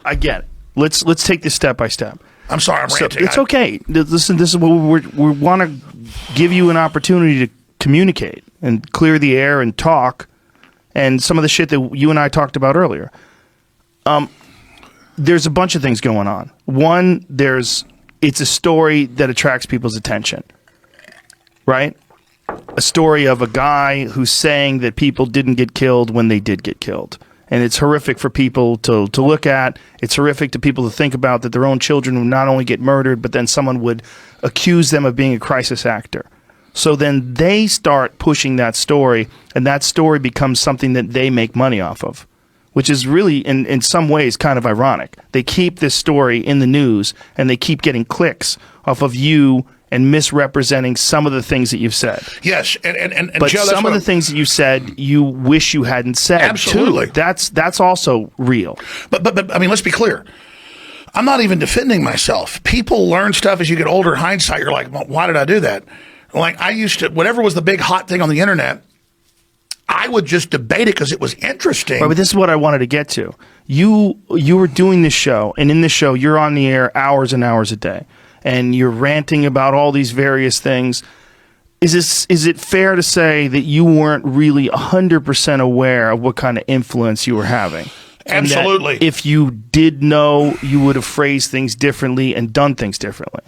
I get it. Let's take this step by step. I'm sorry, I'm ranting. It's okay. Listen, this is what we want to give you an opportunity to communicate and clear the air and talk, and some of the shit that you and I talked about earlier. There's a bunch of things going on. One, it's a story that attracts people's attention, right? A story of a guy who's saying that people didn't get killed when they did get killed. And it's horrific for people to look at. It's horrific to people to think about, that their own children would not only get murdered, but then someone would accuse them of being a crisis actor. So then they start pushing that story, and that story becomes something that they make money off of. which is really, in some ways, kind of ironic. They keep this story in the news, and they keep getting clicks off of you and misrepresenting some of the things that you've said. Yes, and But Joe, some of the things that you said, you wish you hadn't said. Absolutely. Too. That's also real. But I mean, let's be clear. I'm not even defending myself. People learn stuff as you get older. In hindsight, you're like, well, why did I do that? Like, I used to, whatever was the big hot thing on the internet, I would just debate it because it was interesting. Right, but this is what I wanted to get to. You were doing this show, and in this show, you're on the air hours and hours a day, and you're ranting about all these various things. Is it fair to say that you weren't really 100% aware of what kind of influence you were having? Absolutely. And that if you did know, you would have phrased things differently and done things differently.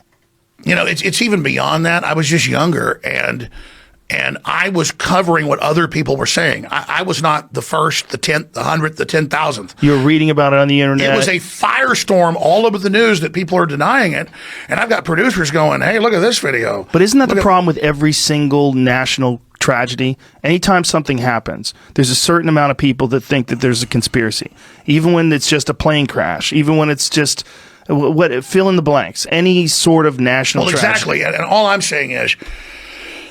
You know, it's even beyond that. I was just younger, and I was covering what other people were saying. I was not the first, the 10th, the 100th, the 10,000th. You were reading about it on the internet. It was a firestorm all over the news that people are denying it. And I've got producers going, hey, look at this video. But isn't that the problem with every single national tragedy? Anytime something happens, there's a certain amount of people that think that there's a conspiracy. Even when it's just a plane crash, even when it's just fill in the blanks, any sort of national tragedy. Exactly. And all I'm saying is,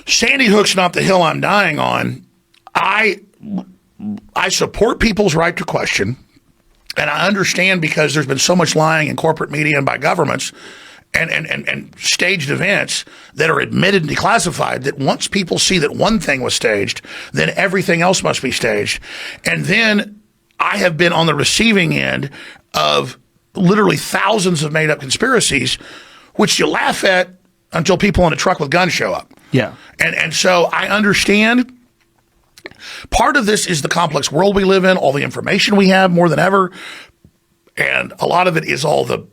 Sandy Hook's not the hill I'm dying on. I support people's right to question, and I understand because there's been so much lying in corporate media and by governments and staged events that are admitted and declassified, that once people see that one thing was staged, then everything else must be staged. And then I have been on the receiving end of literally thousands of made-up conspiracies, which you laugh at until people in a truck with guns show up. Yeah. And so I understand part of this is the complex world we live in, all the information we have more than ever. And a lot of it is all the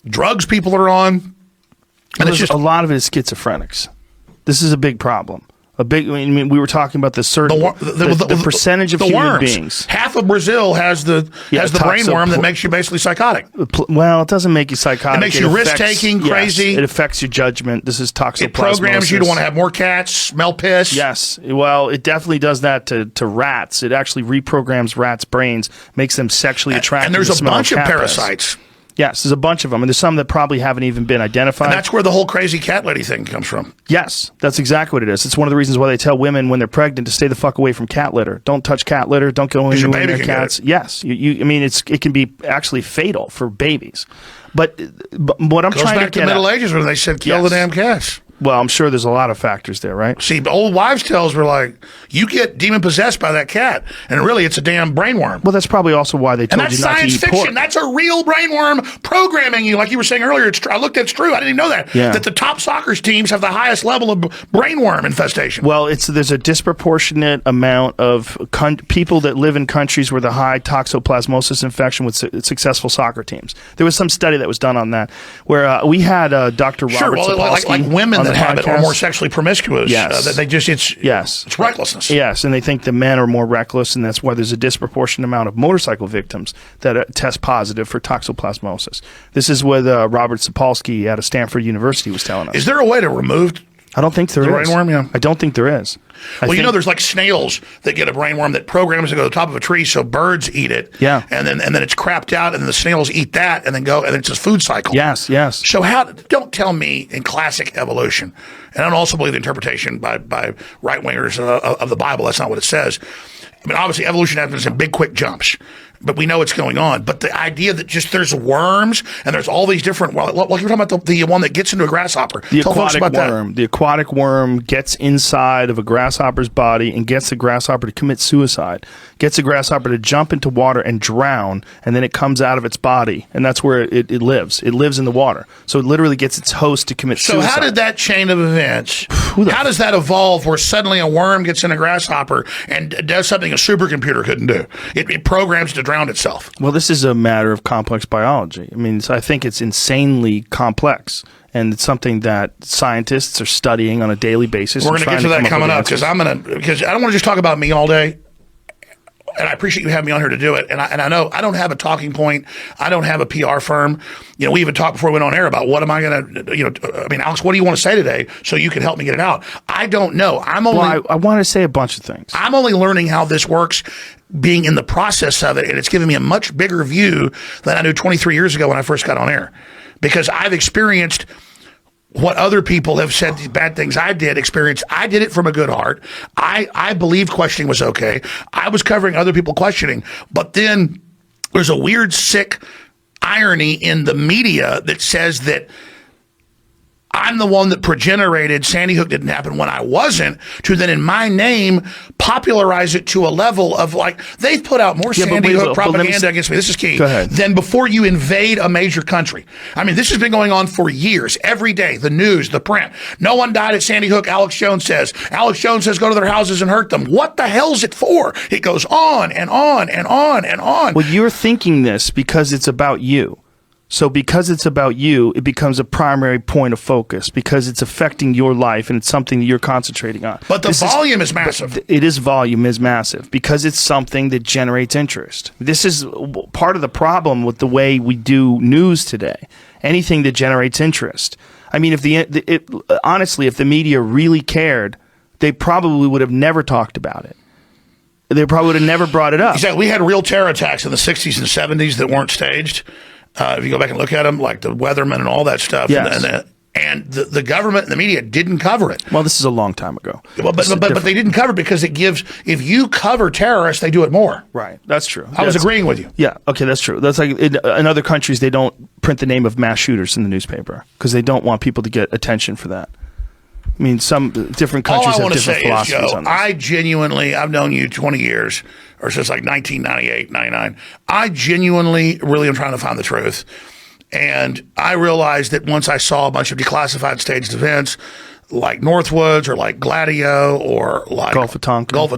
drugs people are on. And it's just a lot of it is schizophrenics. This is a big problem. I mean, we were talking about the percentage of the human worms. beings. Half of Brazil has the brain worm that makes you basically psychotic. Well, it doesn't make you psychotic. It makes you risk-taking, crazy. Yes, it affects your judgment. This is toxoplasmosis. It programs you to want to have more cats, smell piss. Yes. Well, it definitely does that to rats. It actually reprograms rats' brains, makes them sexually attracted. And there's to a smell bunch of cat parasites. piss. Yes, there's a bunch of them, and there's some that probably haven't even been identified. And that's where the whole crazy cat lady thing comes from. Yes, that's exactly what it is. It's one of the reasons why they tell women when they're pregnant to stay the fuck away from cat litter. Don't touch cat litter. Don't go anywhere near cats. Yes, I mean, it can be actually fatal for babies. But what I'm trying to get at... Goes back to the Middle Ages when they said kill the damn cats. Well, I'm sure there's a lot of factors there, right? See, old wives' tales were like, you get demon-possessed by that cat, and really it's a damn brainworm. Well, that's probably also why they told you not to eat pork. And that's science fiction. That's a real brainworm programming you. Like you were saying earlier, I looked at it's true. I didn't even know that. Yeah. That the top soccer teams have the highest level of brainworm infestation. Well, there's a disproportionate amount of people that live in countries with a high toxoplasmosis infection with successful soccer teams. There was some study that was done on that where we had Dr. Robert Sapolsky like women that have it are more sexually promiscuous. Yes. It's recklessness. Yes, and they think the men are more reckless, and that's why there's a disproportionate amount of motorcycle victims that test positive for toxoplasmosis. This is what Robert Sapolsky out of Stanford University was telling us. Is there a way to remove I don't think there is. The brainworm, yeah. I don't think there is. You know, there's like snails that get a brainworm that programs to go to the top of a tree so birds eat it. Yeah. And then it's crapped out, and the snails eat that, and then it's a food cycle. Yes. So don't tell me in classic evolution, and I don't also believe the interpretation by right wingers of the Bible. That's not what it says. I mean, obviously, evolution happens in big, quick jumps, but we know what's going on. But the idea that just there's worms and there's all these different, well, you're talking about the one that gets into a grasshopper. The aquatic worm gets inside of a grasshopper's body and gets the grasshopper to commit suicide, gets the grasshopper to jump into water and drown, and then it comes out of its body, and that's where it lives. It lives in the water. So it literally gets its host to commit suicide. So how did that chain of events, how does that evolve where suddenly a worm gets in a grasshopper and does something a supercomputer couldn't do? It programs to drown itself. Well, this is a matter of complex biology. I mean, I think it's insanely complex, and it's something that scientists are studying on a daily basis. We're going to get to that coming up because I don't want to just talk about me all day. and I appreciate you having me on here to do it. And I know I don't have a talking point. I don't have a PR firm. You know, we even talked before we went on air about what am I going to, you know, I mean, Alex, what do you want to say today so you can help me get it out? I don't know. I'm only. Well, I want to say a bunch of things. I'm only learning how this works, being in the process of it, and it's giving me a much bigger view than I knew 23 years ago when I first got on air, because I've experienced what other people have said, these bad things I did experience. I did it from a good heart. I believed questioning was okay. I was covering other people questioning, but then there's a weird, sick irony in the media that says that I'm the one that progenerated Sandy Hook didn't happen when I wasn't, to then in my name popularize it to a level of like, they've put out more Sandy Hook propaganda against me. This is key. Than before you invade a major country. I mean, this has been going on for years. Every day, the news, the print. No one died at Sandy Hook, Alex Jones says. Alex Jones says go to their houses and hurt them. What the hell's it for? It goes on and on and on and on. Well, you're thinking this because it's about you. So because it's about you, it becomes a primary point of focus because it's affecting your life and it's something that you're concentrating on. But the volume is massive. Volume is massive because it's something that generates interest. This is part of the problem with the way we do news today. Anything that generates interest. I mean, honestly, if the media really cared, they probably would have never talked about it. They probably would have never brought it up. Exactly. We had real terror attacks in the 60s and 70s that weren't staged. If you go back and look at them, like the Weathermen and all that stuff, yes. and the government and the media didn't cover it. Well, this is a long time ago. Well, but they didn't cover it because it gives, if you cover terrorists, they do it more. Right. That's true. I was agreeing with you. Yeah. Okay. That's true. That's like in other countries, they don't print the name of mass shooters in the newspaper because they don't want people to get attention for that. I mean, some different countries have different philosophies on this. I genuinely, I've known you 20 years, or since like 1998, 99. I genuinely really am trying to find the truth. And I realized that once I saw a bunch of declassified staged events, like Northwoods or like Gladio or like Gulf of Tonkin, or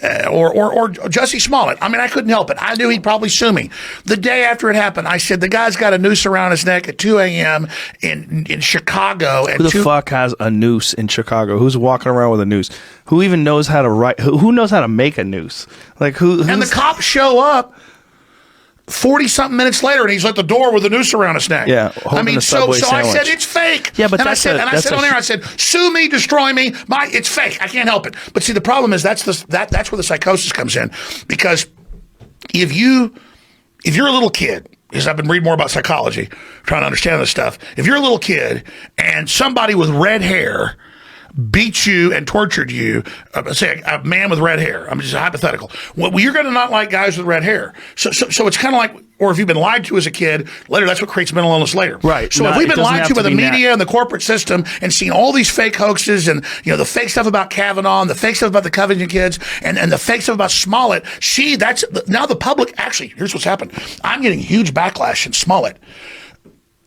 Jussie Smollett. I mean, I couldn't help it. I knew he'd probably sue me. The day after it happened, I said, the guy's got a noose around his neck at 2 a.m. in Chicago. Who the fuck has a noose in Chicago? Who's walking around with a noose? Who even knows how to write? Who knows how to make a noose? Like who? And the cops show up 40-something minutes later, and he's at the door with a noose around his neck. Yeah, I mean, so I said it's fake. Yeah, but I said on there, I said, sue me, destroy me. It's fake. I can't help it. But see, the problem is that's where the psychosis comes in, because if you're a little kid, because I've been reading more about psychology, trying to understand this stuff. If you're a little kid and somebody with red hair beat you and tortured you, say a man with red hair, I'm just hypothetical. Well, you're going to not like guys with red hair. So it's kind of like, or if you've been lied to as a kid, later that's what creates mental illness later. Right. So if we've been lied to by the media and the corporate system and seen all these fake hoaxes and the fake stuff about Kavanaugh and the fake stuff about the Covington kids and the fake stuff about Smollett, now the public, actually, here's what's happened. I'm getting huge backlash in Smollett.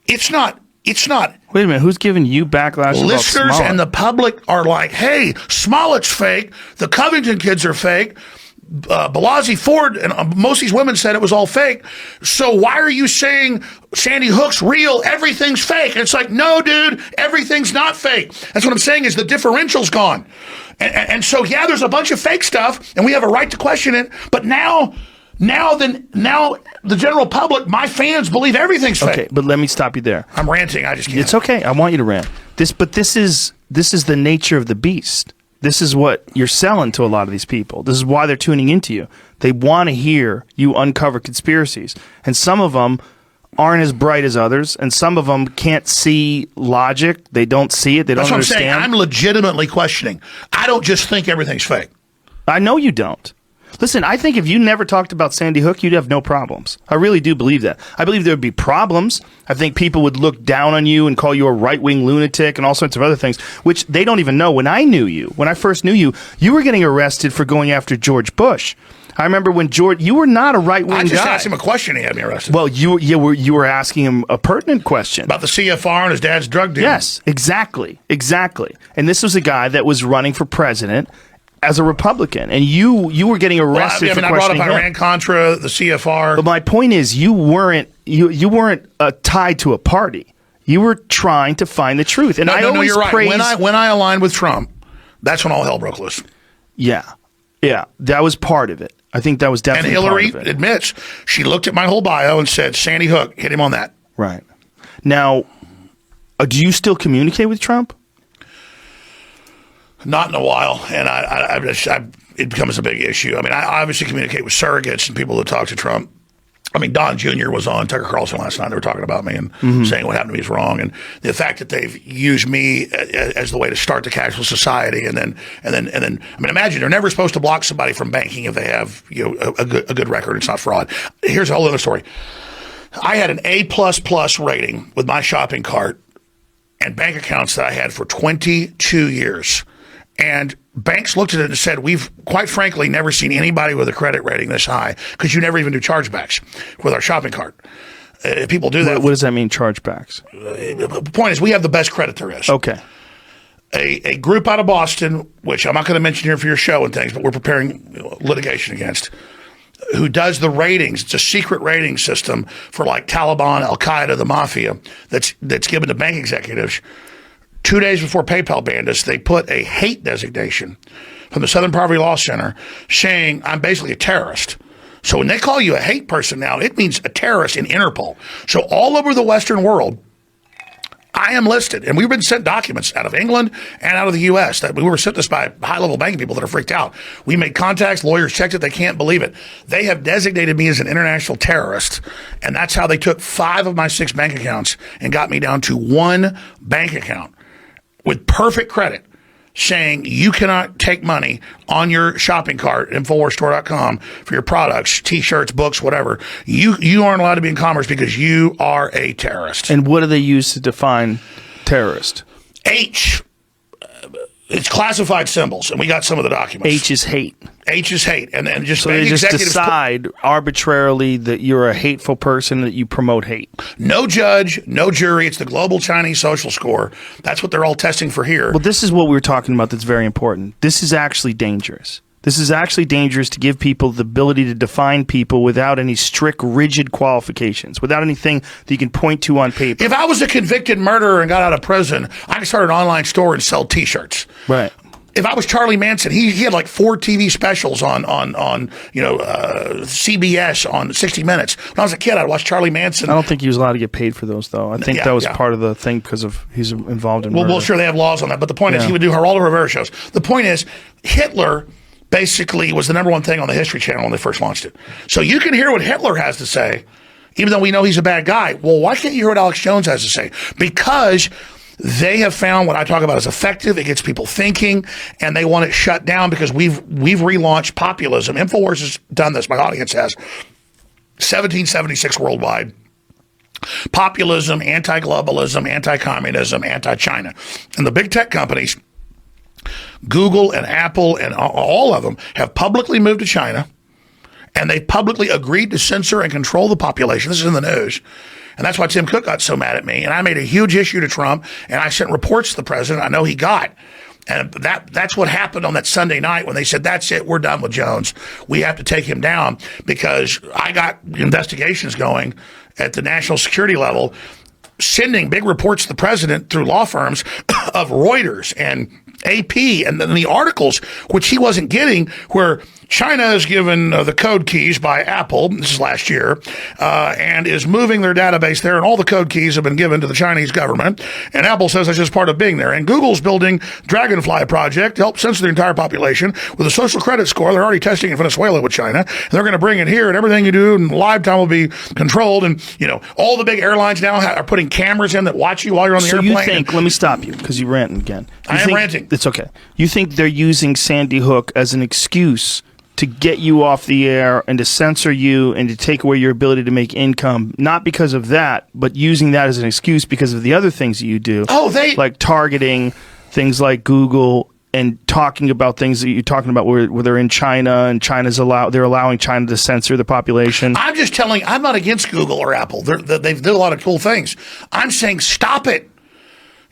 It's not. Wait a minute. Who's giving you backlash? Listeners and the public are like, hey, Smollett's fake. The Covington kids are fake. Blasey Ford and most of these women said it was all fake. So why are you saying Sandy Hook's real? Everything's fake. And it's like, no, dude, everything's not fake. That's what I'm saying is the differential's gone. And so, yeah, there's a bunch of fake stuff, and we have a right to question it. But now the general public, my fans, believe everything's fake. Okay, but let me stop you there. I'm ranting. I just can't. It's okay. I want you to rant. This is the nature of the beast. This is what you're selling to a lot of these people. This is why they're tuning into you. They want to hear you uncover conspiracies, and some of them aren't as bright as others, and some of them can't see logic. They don't see it. They don't understand. That's what I'm saying. I'm legitimately questioning. I don't just think everything's fake. I know you don't. Listen, I think if you never talked about Sandy Hook, you'd have no problems. I really do believe that. I believe there would be problems. I think people would look down on you and call you a right-wing lunatic and all sorts of other things, which they don't even know. When I first knew you, you were getting arrested for going after George Bush. I remember when you were not a right-wing guy. I just asked him a question. He had me arrested. Well, you were asking him a pertinent question. About the CFR and his dad's drug deal. Yes, exactly. And this was a guy that was running for president as a Republican, and you were getting arrested for questioning him. I brought up Iran-Contra, the CFR. But my point is, you weren't tied to a party. You were trying to find the truth. And no, you're right. When I aligned with Trump, that's when all hell broke loose. Yeah. Yeah, that was part of it. I think that was And definitely Hillary part of it. admits she looked at my whole bio and said, Sandy Hook, hit him on that. Right. Now, do you still communicate with Trump? Not in a while, and it becomes a big issue. I mean, I obviously communicate with surrogates and people that talk to Trump. I mean, Don Jr. was on Tucker Carlson last night. They were talking about me and saying what happened to me is wrong, and the fact that they've used me as the way to start the cashless society, and then. I mean, imagine they're never supposed to block somebody from banking if they have a good record. It's not fraud. Here's a whole other story. I had an A++ rating with my shopping cart and bank accounts that I had for 22 years. And banks looked at it and said, we've quite frankly never seen anybody with a credit rating this high because you never even do chargebacks with our shopping cart. People do that. What does that mean, chargebacks? The point is we have the best credit there is. Okay. A group out of Boston, which I'm not going to mention here for your show and things, but we're preparing litigation against, who does the ratings. It's a secret rating system for like Taliban, Al-Qaeda, the mafia that's given to bank executives. 2 days before PayPal banned us, they put a hate designation from the Southern Poverty Law Center saying I'm basically a terrorist. So when they call you a hate person now, it means a terrorist in Interpol. So all over the Western world, I am listed. And we've been sent documents out of England and out of the U.S. that we were sent this by high-level banking people that are freaked out. We made contacts. Lawyers checked it. They can't believe it. They have designated me as an international terrorist. And that's how they took 5 of my 6 bank accounts and got me down to 1 bank account with perfect credit, saying you cannot take money on your shopping cart, InfoWarsStore.com, for your products, T-shirts, books, whatever. You aren't allowed to be in commerce because you are a terrorist. And what do they use to define terrorist? H. It's classified symbols, and we got some of the documents. H is hate. H is hate. And just so they just decide arbitrarily that you're a hateful person, that you promote hate. No judge, no jury. It's the global Chinese social score. That's what they're all testing for here. Well, this is what we were talking about that's very important. This is actually dangerous. This is actually dangerous to give people the ability to define people without any strict, rigid qualifications, without anything that you can point to on paper. If I was a convicted murderer and got out of prison, I could start an online store and sell T-shirts. Right. If I was Charlie Manson, he had like 4 TV specials on CBS on 60 Minutes. When I was a kid, I'd watch Charlie Manson. I don't think he was allowed to get paid for those, though. I think that was part of the thing because of he's involved in murder. Well, sure, they have laws on that. But the point is, he would do Geraldo Rivera shows. The point is, Hitler basically was the #1 thing on the History Channel when they first launched it. So you can hear what Hitler has to say, even though we know he's a bad guy. Well, why can't you hear what Alex Jones has to say? Because they have found what I talk about as effective. It gets people thinking, and they want it shut down because we've relaunched populism. InfoWars has done this. My audience has. 1776 worldwide. Populism, anti-globalism, anti-communism, anti-China. And the big tech companies, Google and Apple and all of them, have publicly moved to China, and they publicly agreed to censor and control the population. This is in the news. And that's why Tim Cook got so mad at me. And I made a huge issue to Trump, and I sent reports to the president. I know he got. And that's what happened on that Sunday night when they said, that's it, we're done with Jones. We have to take him down, because I got investigations going at the national security level, sending big reports to the president through law firms of Reuters and AP, and then the articles, which he wasn't getting, where China is given the code keys by Apple, this is last year, and is moving their database there, and all the code keys have been given to the Chinese government, and Apple says that's just part of being there. And Google's building Dragonfly project to help censor the entire population with a social credit score. They're already testing in Venezuela with China, and they're going to bring it here, and everything you do in live time will be controlled. And, all the big airlines now are putting cameras in that watch you while you're on the airplane. So you think, let me stop you, because you're ranting again. I am ranting. It's okay. You think they're using Sandy Hook as an excuse to get you off the air and to censor you and to take away your ability to make income, not because of that, but using that as an excuse because of the other things that you do. Like targeting things like Google and talking about things that you're talking about where they're in China and they're allowing China to censor the population. I'm just telling, I'm not against Google or Apple. They've done a lot of cool things. I'm saying stop it.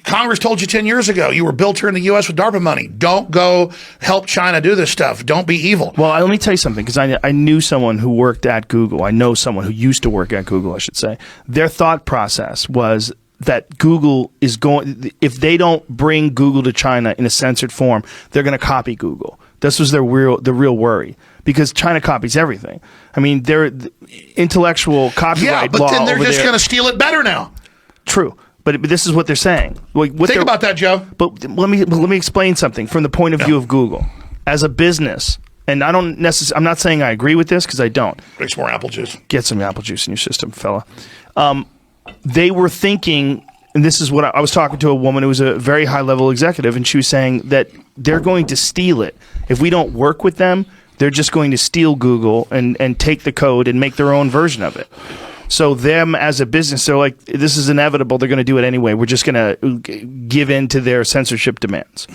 Congress told you 10 years ago you were built here in the U.S. with DARPA money. Don't go help China do this stuff. Don't be evil. Well, let me tell you something, because I knew someone who worked at Google. I know someone who used to work at Google, I should say. Their thought process was that Google is going, if they don't bring Google to China in a censored form, they're going to copy Google. This was the real worry, because China copies everything. I mean, their intellectual copyright but law then they're over just there- going to steal it better now. True, but this is what they're saying. Think about that, Joe. But let me explain something from the point of view of Google as a business. And I'm not saying I agree with this, because I don't. Drink some more apple juice. Get some apple juice in your system, fella. They were thinking, and this is what I was talking to a woman who was a very high-level executive, and she was saying that they're going to steal it. If we don't work with them, they're just going to steal Google and take the code and make their own version of it. So them as a business, they're like, this is inevitable. They're going to do it anyway. We're just going to give in to their censorship demands.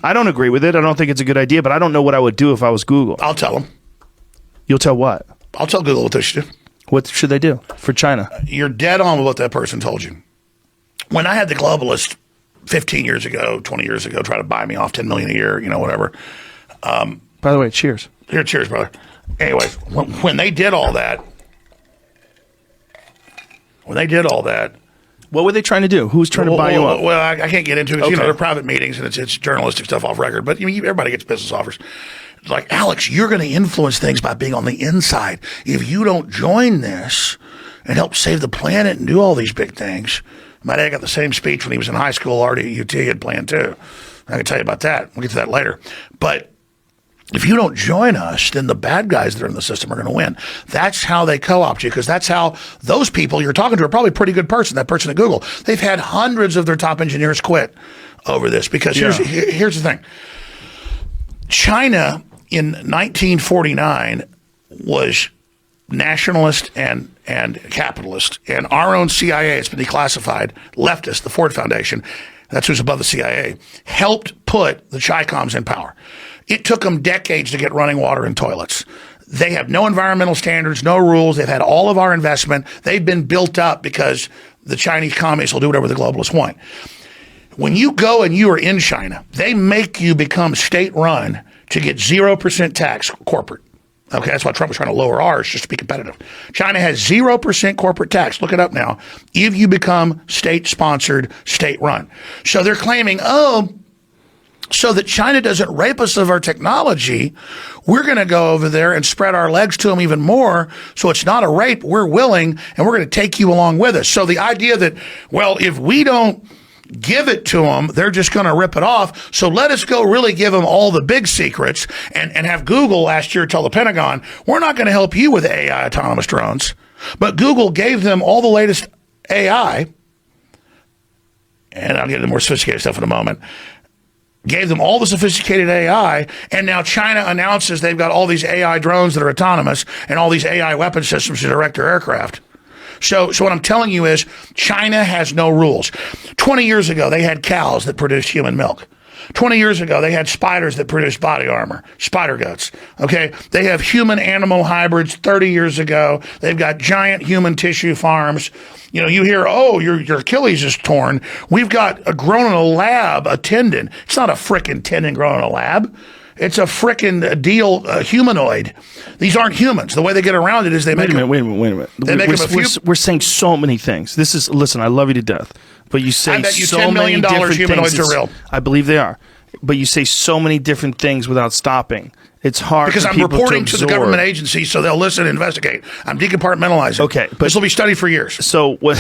I don't agree with it. I don't think it's a good idea, but I don't know what I would do if I was Google. I'll tell them. You'll tell what? I'll tell Google what they should do. What should they do for China? You're dead on with what that person told you. When I had the globalists 15 years ago, 20 years ago, try to buy me off $10 million a year, whatever. By the way, cheers. Here, cheers, brother. Anyways, when they did all that, what were they trying to do? Who was trying to buy you up? Well, I can't get into it. Okay. They're private meetings, and it's journalistic stuff off record. But everybody gets business offers. Like, Alex, you're going to influence things by being on the inside. If you don't join this and help save the planet and do all these big things. My dad got the same speech when he was in high school. Already at UT had planned too. I can tell you about that. We'll get to that later. But if you don't join us, then the bad guys that are in the system are going to win. That's how they co-opt you, because that's how those people you're talking to are probably a pretty good person, that person at Google. They've had hundreds of their top engineers quit over this, because here's the thing. China in 1949 was nationalist and capitalist, and our own CIA, it's been declassified, leftist, the Ford Foundation, that's who's above the CIA, helped put the Chi-Coms in power. It took them decades to get running water and toilets. They have no environmental standards, no rules. They've had all of our investment. They've been built up because the Chinese communists will do whatever the globalists want. When you go and you are in China, they make you become state-run to get 0% tax corporate. Okay, that's why Trump was trying to lower ours just to be competitive. China has 0% corporate tax. Look it up now. If you become state-sponsored, state-run. So they're claiming, so that China doesn't rape us of our technology, we're going to go over there and spread our legs to them even more. So it's not a rape. We're willing, and we're going to take you along with us. So the idea that, well, if we don't give it to them, they're just going to rip it off. So let us go really give them all the big secrets and have Google last year tell the Pentagon, we're not going to help you with AI autonomous drones. But Google gave them all the latest AI, and I'll get into more sophisticated stuff in a moment, gave them all the sophisticated AI, and now China announces they've got all these AI drones that are autonomous and all these AI weapon systems to direct their aircraft. So what I'm telling you is China has no rules. 20 years ago, they had cows that produced human milk. 20 years ago, they had spiders that produced body armor, spider guts. Okay, they have human-animal hybrids 30 years ago. They've got giant human tissue farms. You hear, your Achilles is torn. We've got grown in a lab a tendon. It's not a frickin' tendon grown in a lab. It's a frickin' deal, humanoid. These aren't humans. The way they get around it is they make them. Wait a minute. We're saying so many things. Listen, I love you to death, but you say I bet you so $10 million many different humanoids things. are real. I believe they are, but you say so many different things without stopping. It's hard because for I'm people reporting to the absorb. government agency, so they'll listen and investigate. I'm decompartmentalizing. Okay, but this will be studied for years. So what?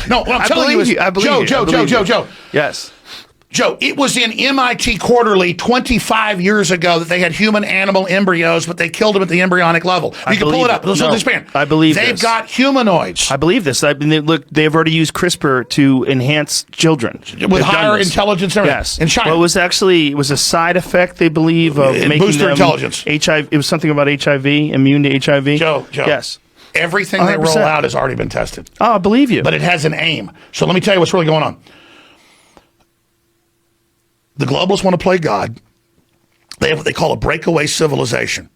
No, what I'm telling you is, Joe. Yes. Joe, it was in MIT Quarterly 25 years ago that they had human-animal embryos, but they killed them at the embryonic level. You can pull it up. Listen to this man. I believe they've got humanoids. I believe this. They've already used CRISPR to enhance children with higher intelligence. Yes, in China. Well, it was a side effect, they believe, of making boost their them intelligence. HIV. It was something about HIV, immune to HIV. Joe. Yes. Everything they 100%. roll out has already been tested. Oh, I believe you. But it has an aim. So let me tell you what's really going on. The globalists want to play God. They have what they call a breakaway civilization.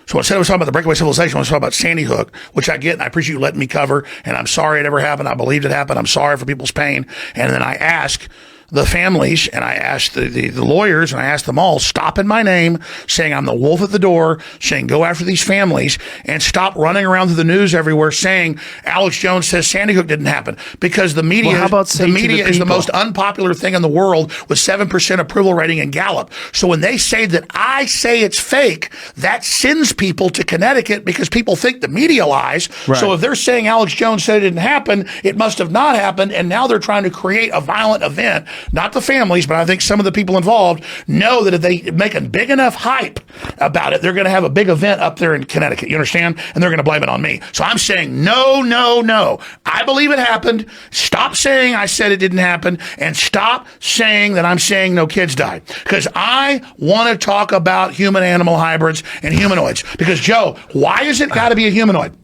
So instead of talking about the breakaway civilization, I want to talk about Sandy Hook, which I get, and I appreciate you letting me cover, and I'm sorry it ever happened. I believed it happened. I'm sorry for people's pain. And then I ask the families and I asked the lawyers and I asked them all, stop in my name, saying I'm the wolf at the door, saying go after these families and stop running around through the news everywhere saying Alex Jones says Sandy Hook didn't happen, because the media, Well, how about the media is the people? most unpopular thing in the world with 7% approval rating in Gallup. So when they say that I say it's fake, that sends people to Connecticut because people think the media lies. Right. So if they're saying Alex Jones said it didn't happen, it must have not happened, and now they're trying to create a violent event. Not the families, but I think some of the people involved know that if they make a big enough hype about it, they're going to have a big event up there in Connecticut. You understand? And they're going to blame it on me. So I'm saying no, no, no. I believe it happened. Stop saying I said it didn't happen, and stop saying that I'm saying no kids died. Because I want to talk about human-animal hybrids and humanoids. Because, Joe, why has it got to be a humanoid?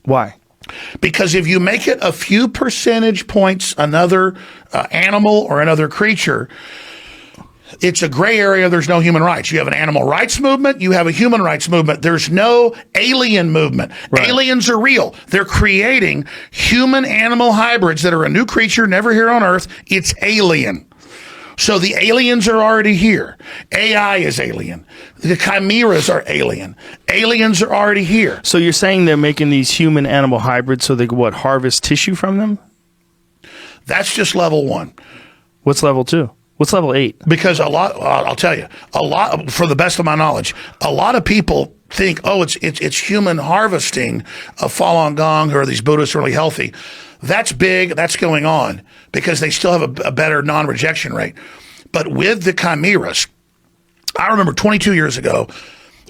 Why? Because if you make it a few percentage points another animal or another creature, it's a gray area. There's no human rights. You have an animal rights movement. You have a human rights movement. There's no alien movement. Right. Aliens are real. They're creating human-animal hybrids that are a new creature, never here on Earth. It's alien. So the aliens are already here. AI is alien. The chimeras are alien. Aliens are already here. So you're saying they're making these human-animal hybrids so they could, what, harvest tissue from them? That's just level 1. What's level 2? What's level 8? Because I'll tell you, a lot, for the best of my knowledge, a lot of people think, oh, it's human harvesting of Falun Gong, or these Buddhists really healthy. That's big. That's going on because they still have a better non-rejection rate. But with the chimeras, I remember 22 years ago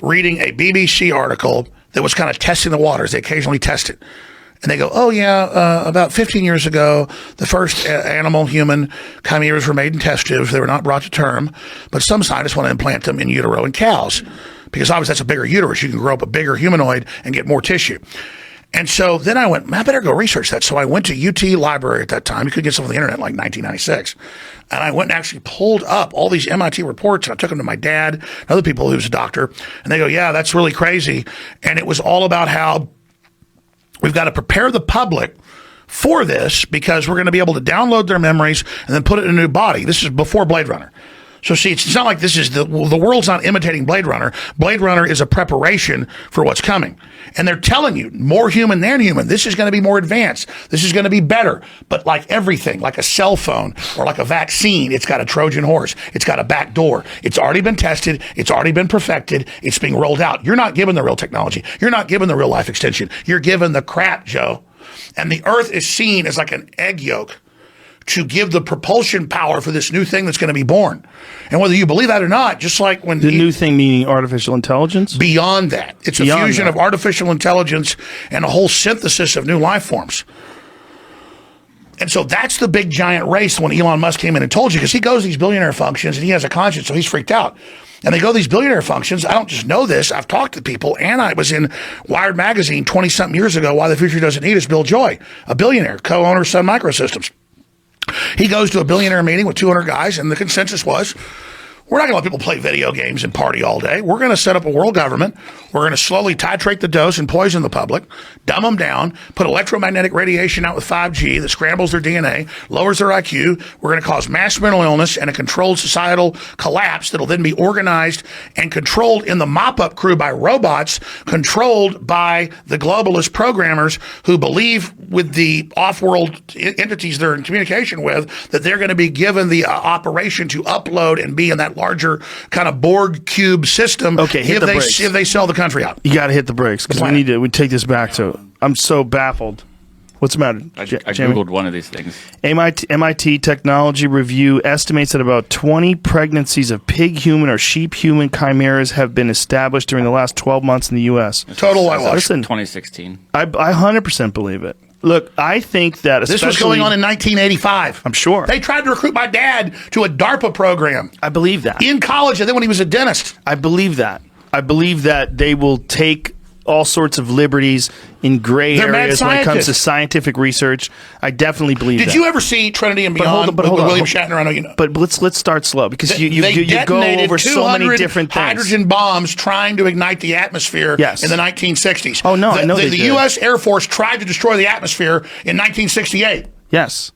reading a BBC article that was kind of testing the waters. They occasionally test it. And they go, oh, yeah, about 15 years ago, the first animal-human chimeras were made in test tubes. They were not brought to term. But some scientists want to implant them in utero in cows because obviously that's a bigger uterus. You can grow up a bigger humanoid and get more tissue. And so then I went, I better go research that. So I went to UT library at that time. You could get some on the internet in like 1996. And I went and actually pulled up all these MIT reports, and I took them to my dad and other people who's a doctor. And they go, yeah, that's really crazy. And it was all about how we've got to prepare the public for this because we're going to be able to download their memories and then put it in a new body. This is before Blade Runner. So see, it's not like this is the world's not imitating Blade Runner. Blade Runner is a preparation for what's coming. And they're telling you more human than human. This is going to be more advanced. This is going to be better. But like everything, like a cell phone or like a vaccine, it's got a Trojan horse. It's got a back door. It's already been tested. It's already been perfected. It's being rolled out. You're not given the real technology. You're not given the real life extension. You're given the crap, Joe. And the Earth is seen as like an egg yolk to give the propulsion power for this new thing that's going to be born. And whether you believe that or not, just like when the new thing meaning artificial intelligence? Beyond that. It's beyond a fusion of artificial intelligence and a whole synthesis of new life forms. And so that's the big giant race when Elon Musk came in and told you, because he goes to these billionaire functions and he has a conscience, so he's freaked out. And they go to these billionaire functions. I don't just know this. I've talked to people, and I was in Wired magazine 20-something years ago, Why the Future Doesn't Need Us, Bill Joy, a billionaire, co-owner of Sun Microsystems. He goes to a billionaire meeting with 200 guys, and the consensus was, we're not going to let people play video games and party all day. We're going to set up a world government. We're going to slowly titrate the dose and poison the public, dumb them down, put electromagnetic radiation out with 5G that scrambles their DNA, lowers their IQ. We're going to cause mass mental illness and a controlled societal collapse that'll then be organized and controlled in the mop-up crew by robots, controlled by the globalist programmers who believe with the off-world entities they're in communication with that they're going to be given the operation to upload and be in that larger kind of Borg cube system. Okay, hit the brakes. If they sell the country out. You got to hit the brakes because we take this back to. I'm so baffled. What's the matter? I Googled one of these things. MIT Technology Review estimates that about 20 pregnancies of pig-human or sheep-human chimeras have been established during the last 12 months in the U.S. Total whitewash. Listen, 2016. I 100% believe it. Look, I think that this was going on in 1985. I'm sure. They tried to recruit my dad to a DARPA program. I believe that. In college, and then when he was a dentist. I believe that. I believe that they will take all sorts of liberties in gray areas when it comes to scientific research. I definitely believe that. Did you ever see Trinity and Beyond with William Shatner? I know you know. But let's start slow because you go over so many different things. Hydrogen bombs trying to ignite the atmosphere in the 1960s. Oh, no, I know the U.S. Air Force tried to destroy the atmosphere in 1968. Yes.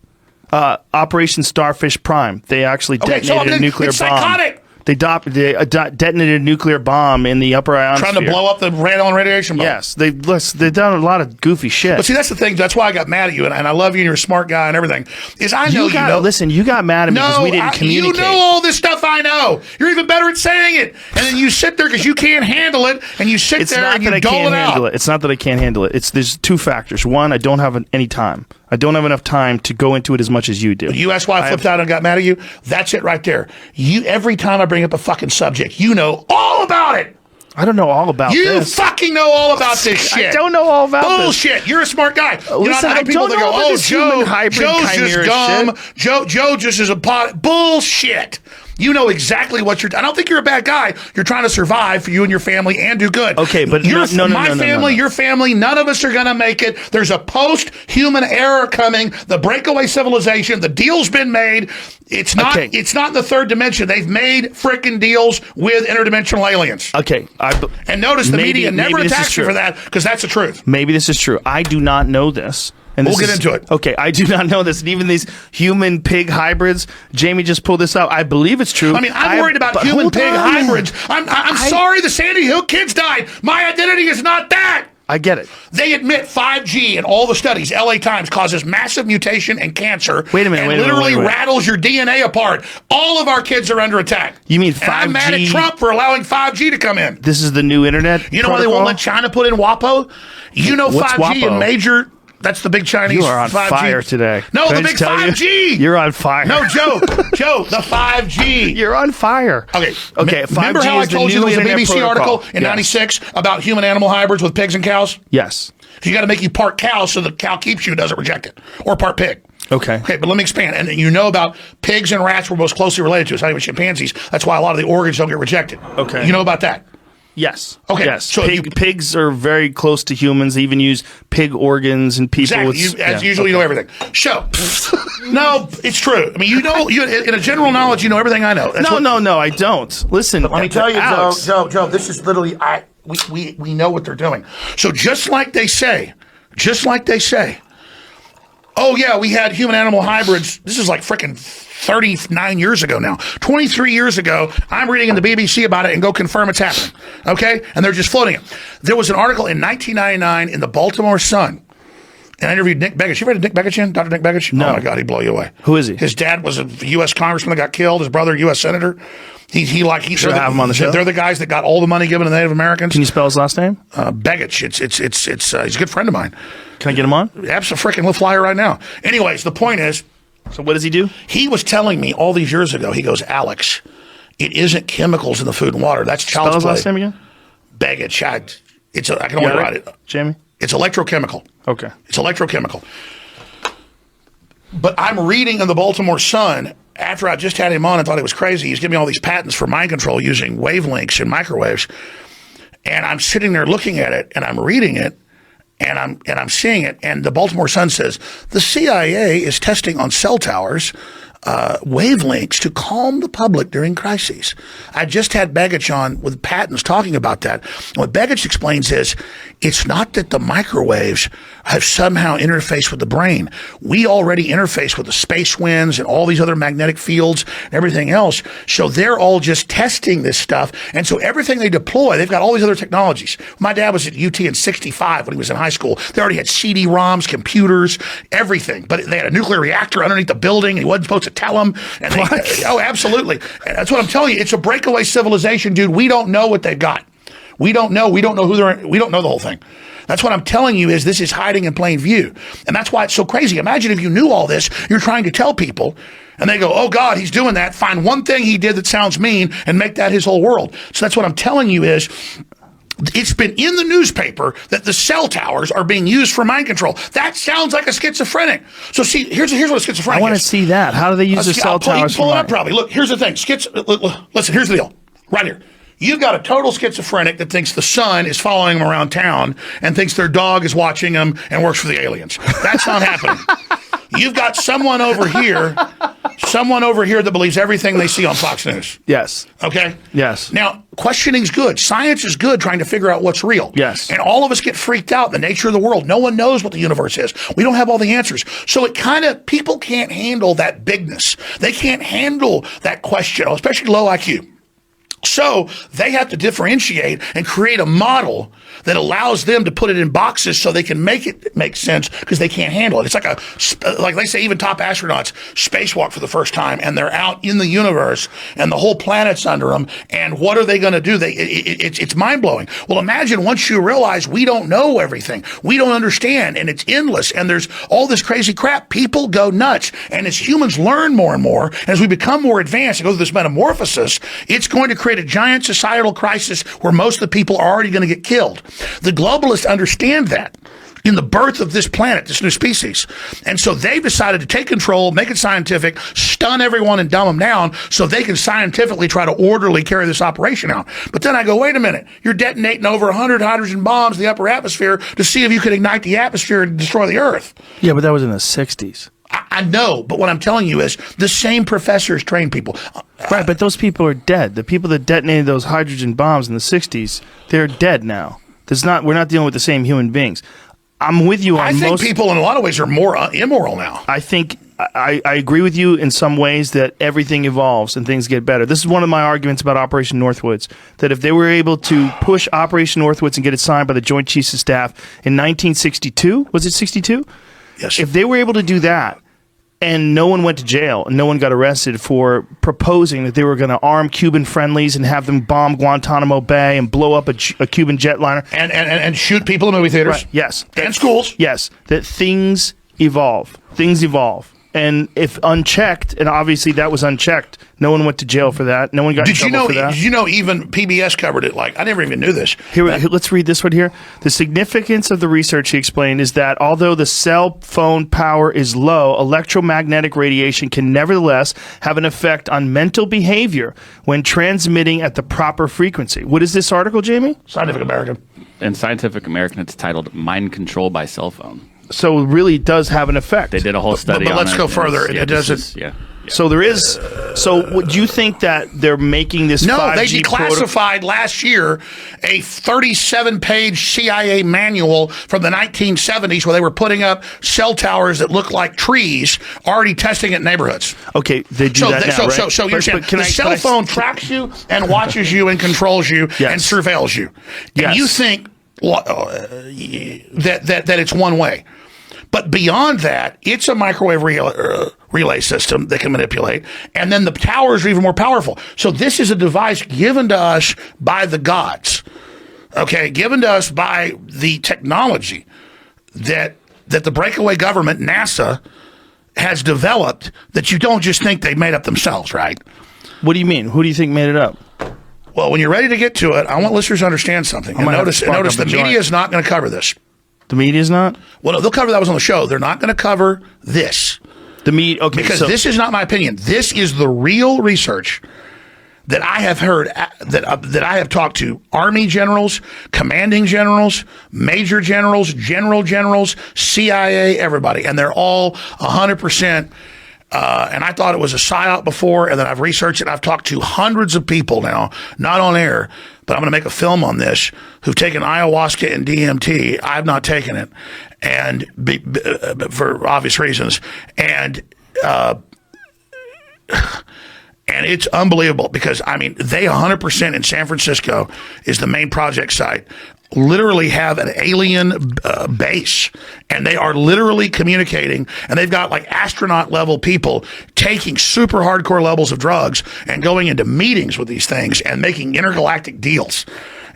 Operation Starfish Prime. They actually detonated a nuclear it's bomb. psychotic. They detonated a nuclear bomb in the upper ionosphere. Trying to blow up the radiation bomb. Yes, they've done a lot of goofy shit. But see, that's the thing. That's why I got mad at you, and I love you, and you're a smart guy and everything. Is I know you know. Listen, you got mad at me because we didn't communicate. You know all this stuff I know. You're even better at saying it. And then you sit there because you can't handle it, and you sit there and you dole it out. It's not that I can't handle it. There's two factors. One, I don't have any time. I don't have enough time to go into it as much as you do. You asked why I flipped out and got mad at you? That's it right there. Every time I bring up a fucking subject, you know all about it. I don't know all about this. You fucking know all about this shit. I don't know all about Bullshit. this. You're a smart guy. Listen, I don't know about this human hybrid Joe's chimera just dumb. Joe just is a pot. Bullshit. You know exactly what you're. I don't think you're a bad guy. You're trying to survive for you and your family and do good. Okay, but my no. family, your family, none of us are going to make it. There's a post-human era coming. The breakaway civilization. The deal's been made. It's not. Okay. It's not in the third dimension. They've made frickin' deals with interdimensional aliens. Okay. And notice the media never attacks you for that because that's the truth. Maybe this is true. I do not know this. And we'll get into it. Okay, I do not know this. And even these human-pig hybrids, Jamie just pulled this out. I believe it's true. I mean, I'm worried about human-pig hybrids. I'm sorry the Sandy Hook kids died. My identity is not that. I get it. They admit 5G in all the studies, LA Times, causes massive mutation and cancer. Wait a minute. And literally rattles your DNA apart. All of our kids are under attack. You mean 5G? And I'm mad at Trump for allowing 5G to come in. This is the new internet You know why they won't let China put in WAPO? You know What's 5G WAPO? in major... That's the big Chinese 5G. You are on fire today. No, Can the I big just tell 5G. You're on fire. No, Joe, the 5G. You're on fire. Okay. 5G Remember how I told you there was a BBC protocol. article in '96 about human-animal hybrids with pigs and cows? Yes. You got to make you part cow so the cow keeps you and doesn't reject it, or part pig. Okay. Okay, but let me expand. And you know about pigs and rats were most closely related to us, not even chimpanzees. That's why a lot of the organs don't get rejected. Okay. You know about that? Yes. Okay. Yes. So pigs are very close to humans. They even use pig organs and people. Exactly. As usual, you know everything. Show. No, it's true. I mean, you know, in a general knowledge, you know everything I know. No, I don't. Listen, let me tell you, Alex. Joe, this is literally, we know what they're doing. So just like they say, oh yeah, we had human-animal hybrids. This is like frickin' 39 years ago now. 23 years ago, I'm reading in the BBC about it and go confirm it's happening. Okay? And they're just floating it. There was an article in 1999 in the Baltimore Sun. And I interviewed Nick Begich. You read Nick Begich? Dr. Nick Begich? No. Oh my God, he'd blow you away. Who is he? His dad was a U.S. congressman that got killed. His brother, a U.S. senator. Should have him on the show. They're the guys that got all the money given to Native Americans. Can you spell his last name? Begich. He's a good friend of mine. Can I get him on? Absolutely, we'll fly her right now. Anyways, the point is. So what does he do? He was telling me all these years ago. He goes, Alex, it isn't chemicals in the food and water. That's child's play. Spell his last name again? Begich. I can only write it. Jamie? It's electrochemical. Okay. It's electrochemical. But I'm reading in the Baltimore Sun, after I just had him on and thought he was crazy, he's giving me all these patents for mind control using wavelengths and microwaves. And I'm sitting there looking at it, and I'm reading it, and I'm seeing it. And the Baltimore Sun says, the CIA is testing on cell towers wavelengths to calm the public during crises. I just had Begich on with patents talking about that. What Begich explains is it's not that the microwaves have somehow interfaced with the brain. We already interface with the space winds and all these other magnetic fields and everything else. So they're all just testing this stuff. And so everything they deploy, they've got all these other technologies. My dad was at UT in '65 when he was in high school. They already had CD-ROMs, computers, everything. But they had a nuclear reactor underneath the building. He wasn't supposed to tell them. And oh, absolutely. And that's what I'm telling you. It's a breakaway civilization, dude. We don't know what they've got. We don't know. We don't know who they're. We don't know the whole thing. That's what I'm telling you is this is hiding in plain view. And that's why it's so crazy. Imagine if you knew all this, you're trying to tell people, and they go, oh, God, he's doing that. Find one thing he did that sounds mean and make that his whole world. So that's what I'm telling you is it's been in the newspaper that the cell towers are being used for mind control. That sounds like a schizophrenic. So see, here's what a schizophrenic is. I want to see that. How do they use the cell towers? Pull it up probably. Look, here's the thing. Listen, here's the deal. Right here. You've got a total schizophrenic that thinks the sun is following him around town and thinks their dog is watching him and works for the aliens. That's not happening. You've got someone over here someone over here that believes everything they see on Fox News. Yes. Okay? Yes. Now, questioning's good. Science is good trying to figure out what's real. Yes. And all of us get freaked out. The nature of the world. No one knows what the universe is. We don't have all the answers. So it kind of, people can't handle that bigness. They can't handle that question, especially low IQ. So they have to differentiate and create a model that allows them to put it in boxes so they can make it make sense because they can't handle it. It's like they say, even top astronauts spacewalk for the first time and they're out in the universe and the whole planet's under them. And what are they going to do? It's mind blowing. Well, imagine once you realize we don't know everything, we don't understand, and it's endless, and there's all this crazy crap. People go nuts, and as humans learn more and more, and as we become more advanced and go through this metamorphosis, it's going to create a giant societal crisis where most of the people are already going to get killed. The globalists understand that in the birth of this planet, this new species. And so they've decided to take control, make it scientific, stun everyone and dumb them down so they can scientifically try to orderly carry this operation out. But then I go, wait a minute, you're detonating over 100 hydrogen bombs in the upper atmosphere to see if you can ignite the atmosphere and destroy the Earth. Yeah, but that was in the 60s. I know, but what I'm telling you is the same professors train people. Right, but those people are dead. The people that detonated those hydrogen bombs in the 60s, they're dead now. We're not dealing with the same human beings. I'm with you on I think people in a lot of ways are more immoral now. I think I agree with you in some ways that everything evolves and things get better. This is one of my arguments about Operation Northwoods, that if they were able to push Operation Northwoods and get it signed by the Joint Chiefs of Staff in 1962, was it 62? Yes. If they were able to do that, and no one went to jail, and no one got arrested for proposing that they were going to arm Cuban friendlies and have them bomb Guantanamo Bay and blow up a Cuban jetliner. And shoot people in movie theaters. Right, yes. And schools. Yes, that things evolve. Things evolve. And if unchecked, and obviously that was unchecked, no one went to jail for that. No one got in trouble for that. Did you know even PBS covered it? Like, I never even knew this. Here, let's read this one here. The significance of the research, he explained, is that although the cell phone power is low, electromagnetic radiation can nevertheless have an effect on mental behavior when transmitting at the proper frequency. What is this article, Jamie? Scientific American. In Scientific American, it's titled Mind Control by Cell Phone. So it really does have an effect. They did a whole study on it. But let's go further. Yeah, it doesn't. Yeah. So there is. So do you think that they're making this? No, 5G they declassified last year a 37-page CIA manual from the 1970s where they were putting up cell towers that look like trees, already testing it in neighborhoods. Okay, they do that now, right? So you're saying the cell phone tracks you and watches you and controls you and surveils you, and you think that it's one way. But beyond that, it's a microwave relay system that can manipulate. And then the towers are even more powerful. So this is a device given to us by the gods, okay, given to us by the technology that the breakaway government, NASA, has developed that you don't just think they made up themselves, right? What do you mean? Who do you think made it up? Well, when you're ready to get to it, I want listeners to understand something. And notice the media is not going to cover this. The media's not? Well, no, they'll cover that was on the show. They're not going to cover this. The media, okay. Because this is not my opinion. This is the real research that I have heard, that I have talked to Army generals, commanding generals, major generals, generals, CIA, everybody. And they're all 100%. And I thought it was a psyop before, and then I've researched it. I've talked to hundreds of people now, not on air, but I'm going to make a film on this, who've taken ayahuasca and DMT. I've not taken it, and for obvious reasons. And it's unbelievable because, I mean, they 100% in San Francisco is the main project site, literally have an alien base, and they are literally communicating, and they've got like astronaut level people taking super hardcore levels of drugs and going into meetings with these things and making intergalactic deals.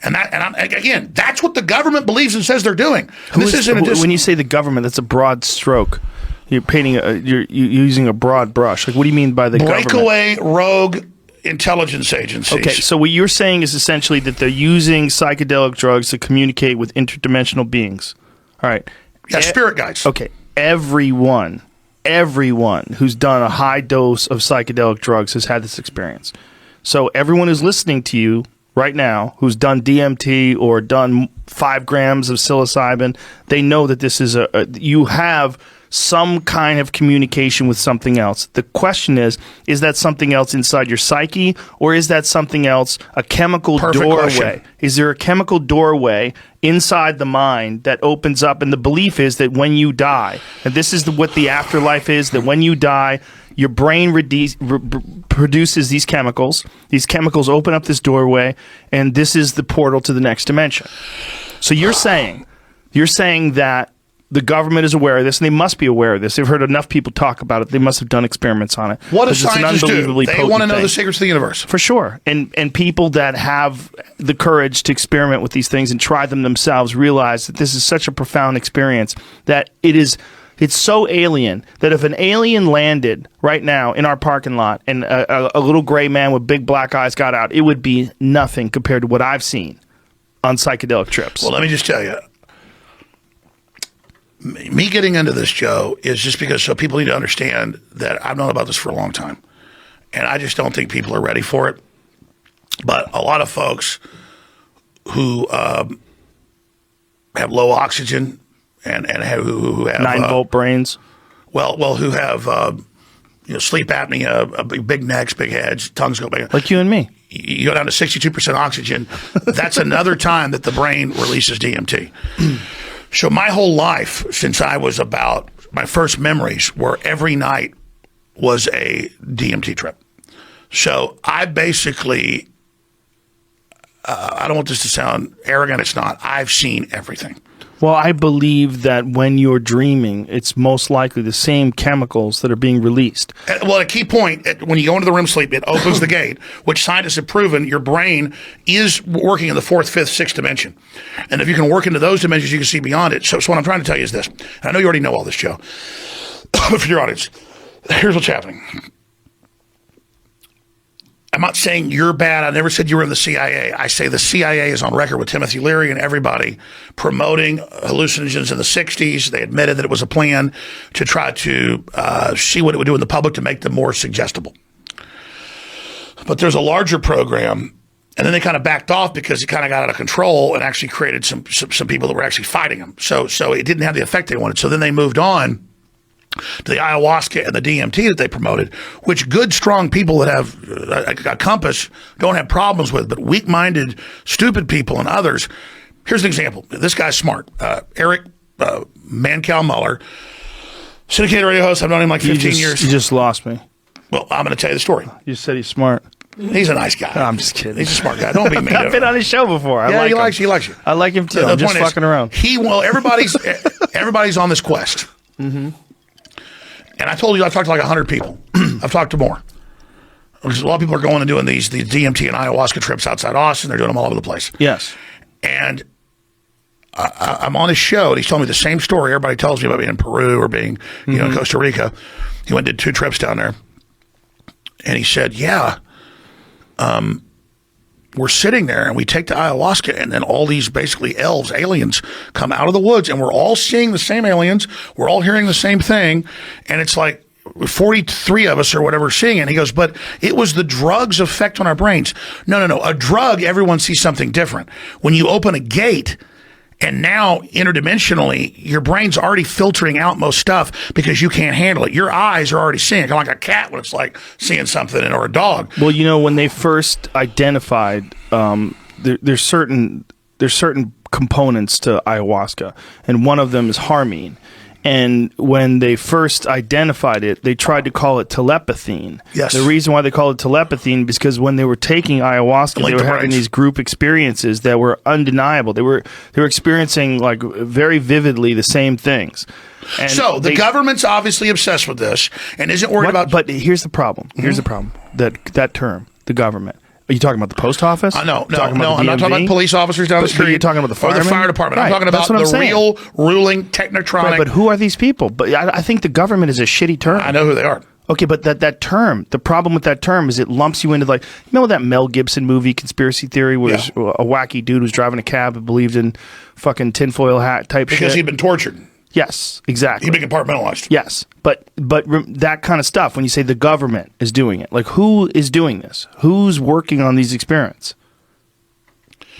And again, that's what the government believes and says they're doing. And when you say the government, that's a broad stroke. You're painting you're using a broad brush. Like, what do you mean by the breakaway rogue intelligence agencies? Okay, so what you're saying is essentially that they're using psychedelic drugs to communicate with interdimensional beings. All right. Yeah, spirit guides. Okay. Everyone who's done a high dose of psychedelic drugs has had this experience. So everyone who's listening to you right now who's done DMT or done 5 grams of psilocybin, they know that this is you have some kind of communication with something else. The question is that something else inside your psyche, or is that something else a chemical doorway? Question. Is there a chemical doorway inside the mind that opens up? And the belief is that when you die, and this is what the afterlife is, that when you die, your brain produces these chemicals. These chemicals open up this doorway, and this is the portal to the next dimension. So you're saying that the government is aware of this, and they must be aware of this. They've heard enough people talk about it. They must have done experiments on it. What do 'Cause it's an scientists do? unbelievably They potent want to know thing. the secrets of the universe. For sure. And people that have the courage to experiment with these things and try them themselves realize that this is such a profound experience that it's so alien that if an alien landed right now in our parking lot and a little gray man with big black eyes got out, it would be nothing compared to what I've seen on psychedelic trips. Well, let me just tell you, me getting into this, Joe, is just because so people need to understand that I've known about this for a long time. And I just don't think people are ready for it. But a lot of folks who have low oxygen and who have 9-volt brains. Well, who have sleep apnea, big necks, big heads, tongues go big. Like you and me. You go down to 62% oxygen. That's another time that the brain releases DMT. So my whole life, since I was about, my first memories were every night was a DMT trip. So I basically, I don't want this to sound arrogant, it's not. I've seen everything. Well, I believe that when you're dreaming, it's most likely the same chemicals that are being released. Well, a key point, when you go into the REM sleep, it opens the gate, which scientists have proven your brain is working in the 4th, 5th, 6th dimension. And if you can work into those dimensions, you can see beyond it. So what I'm trying to tell you is this. And I know you already know all this, Joe. But for your audience, here's what's happening. I'm not saying you're bad. I never said you were in the CIA. I say the CIA is on record with Timothy Leary and everybody promoting hallucinogens in the 60s. They admitted that it was a plan to try to see what it would do in the public to make them more suggestible. But there's a larger program, and then they kind of backed off because it kind of got out of control and actually created some people that were actually fighting them. So it didn't have the effect they wanted. So then they moved on to the ayahuasca and the DMT that they promoted, which good, strong people that have a compass don't have problems with, but weak-minded, stupid people and others. Here's an example. This guy's smart. Eric Mancow Muller, syndicated radio host. I've known him like 15 years. You just lost me. Well, I'm going to tell you the story. You said he's smart. He's a nice guy. No, I'm just kidding. He's a smart guy. Don't be mean. I've been on his show before. He likes you. I like him too. The I'm just point is, fucking around. Everybody's on this quest. Mm-hmm. And I told you I've talked to like 100 people. I've talked to more. Because a lot of people are going and doing these DMT and ayahuasca trips outside Austin. They're doing them all over the place. Yes. And I'm on his show, and he's telling me the same story everybody tells me about being in Peru or being in Costa Rica. He went and did 2 trips down there. And he said, yeah, we're sitting there and we take the ayahuasca, and then all these basically aliens come out of the woods, and we're all seeing the same aliens. We're all hearing the same thing. And it's like 43 of us or whatever seeing it. And he goes, but it was the drug's effect on our brains. No. A drug, everyone sees something different. When you open a gate, and now, interdimensionally, your brain's already filtering out most stuff because you can't handle it. Your eyes are already seeing it, kind of like a cat when it's like seeing something, or a dog. Well, when they first identified, there's certain components to ayahuasca, and one of them is harmine. And when they first identified it, they tried to call it telepathine. Yes. The reason why they called it telepathine is because when they were taking ayahuasca, they were having these group experiences that were undeniable. They were experiencing like very vividly the same things. And so the government's obviously obsessed with this and isn't worried about. But here's the problem. Here's the problem. That term, the government. Are you talking about the post office? No. I'm not talking about police officers down the street. You're talking about the firemen? Or the fire department. Right. I'm talking about the real ruling technotronic. Right, but who are these people? But I think the government is a shitty term. I know who they are. Okay, but that term, the problem with that term is it lumps you into like, that Mel Gibson movie, Conspiracy Theory, where a wacky dude was driving a cab and believed in fucking tinfoil hat type shit? Because he'd been tortured. Yes, exactly. He'd been compartmentalized. Yes, but that kind of stuff, when you say the government is doing it, like who is doing this? Who's working on these experiments?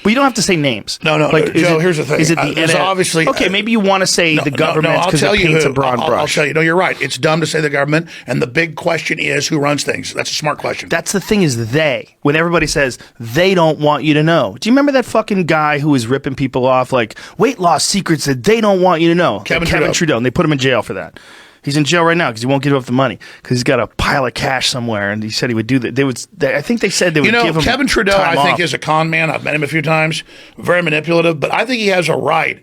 But you don't have to say names. No, Joe, here's the thing. Is it there's obviously okay? Maybe you want to say the government because it paints a broad brush. I'll tell you. No, you're right. It's dumb to say the government, and the big question is who runs things. That's a smart question. That's the thing is they. When everybody says they don't want you to know. Do you remember that fucking guy who was ripping people off like weight loss secrets that they don't want you to know? Kevin Trudeau, and they put him in jail for that. He's in jail right now because he won't give up the money because he's got a pile of cash somewhere, and he said he would do that. I think they said they would give him Kevin Trudeau, time I think, off. is a con man. I've met him a few times. Very manipulative, but I think he has a right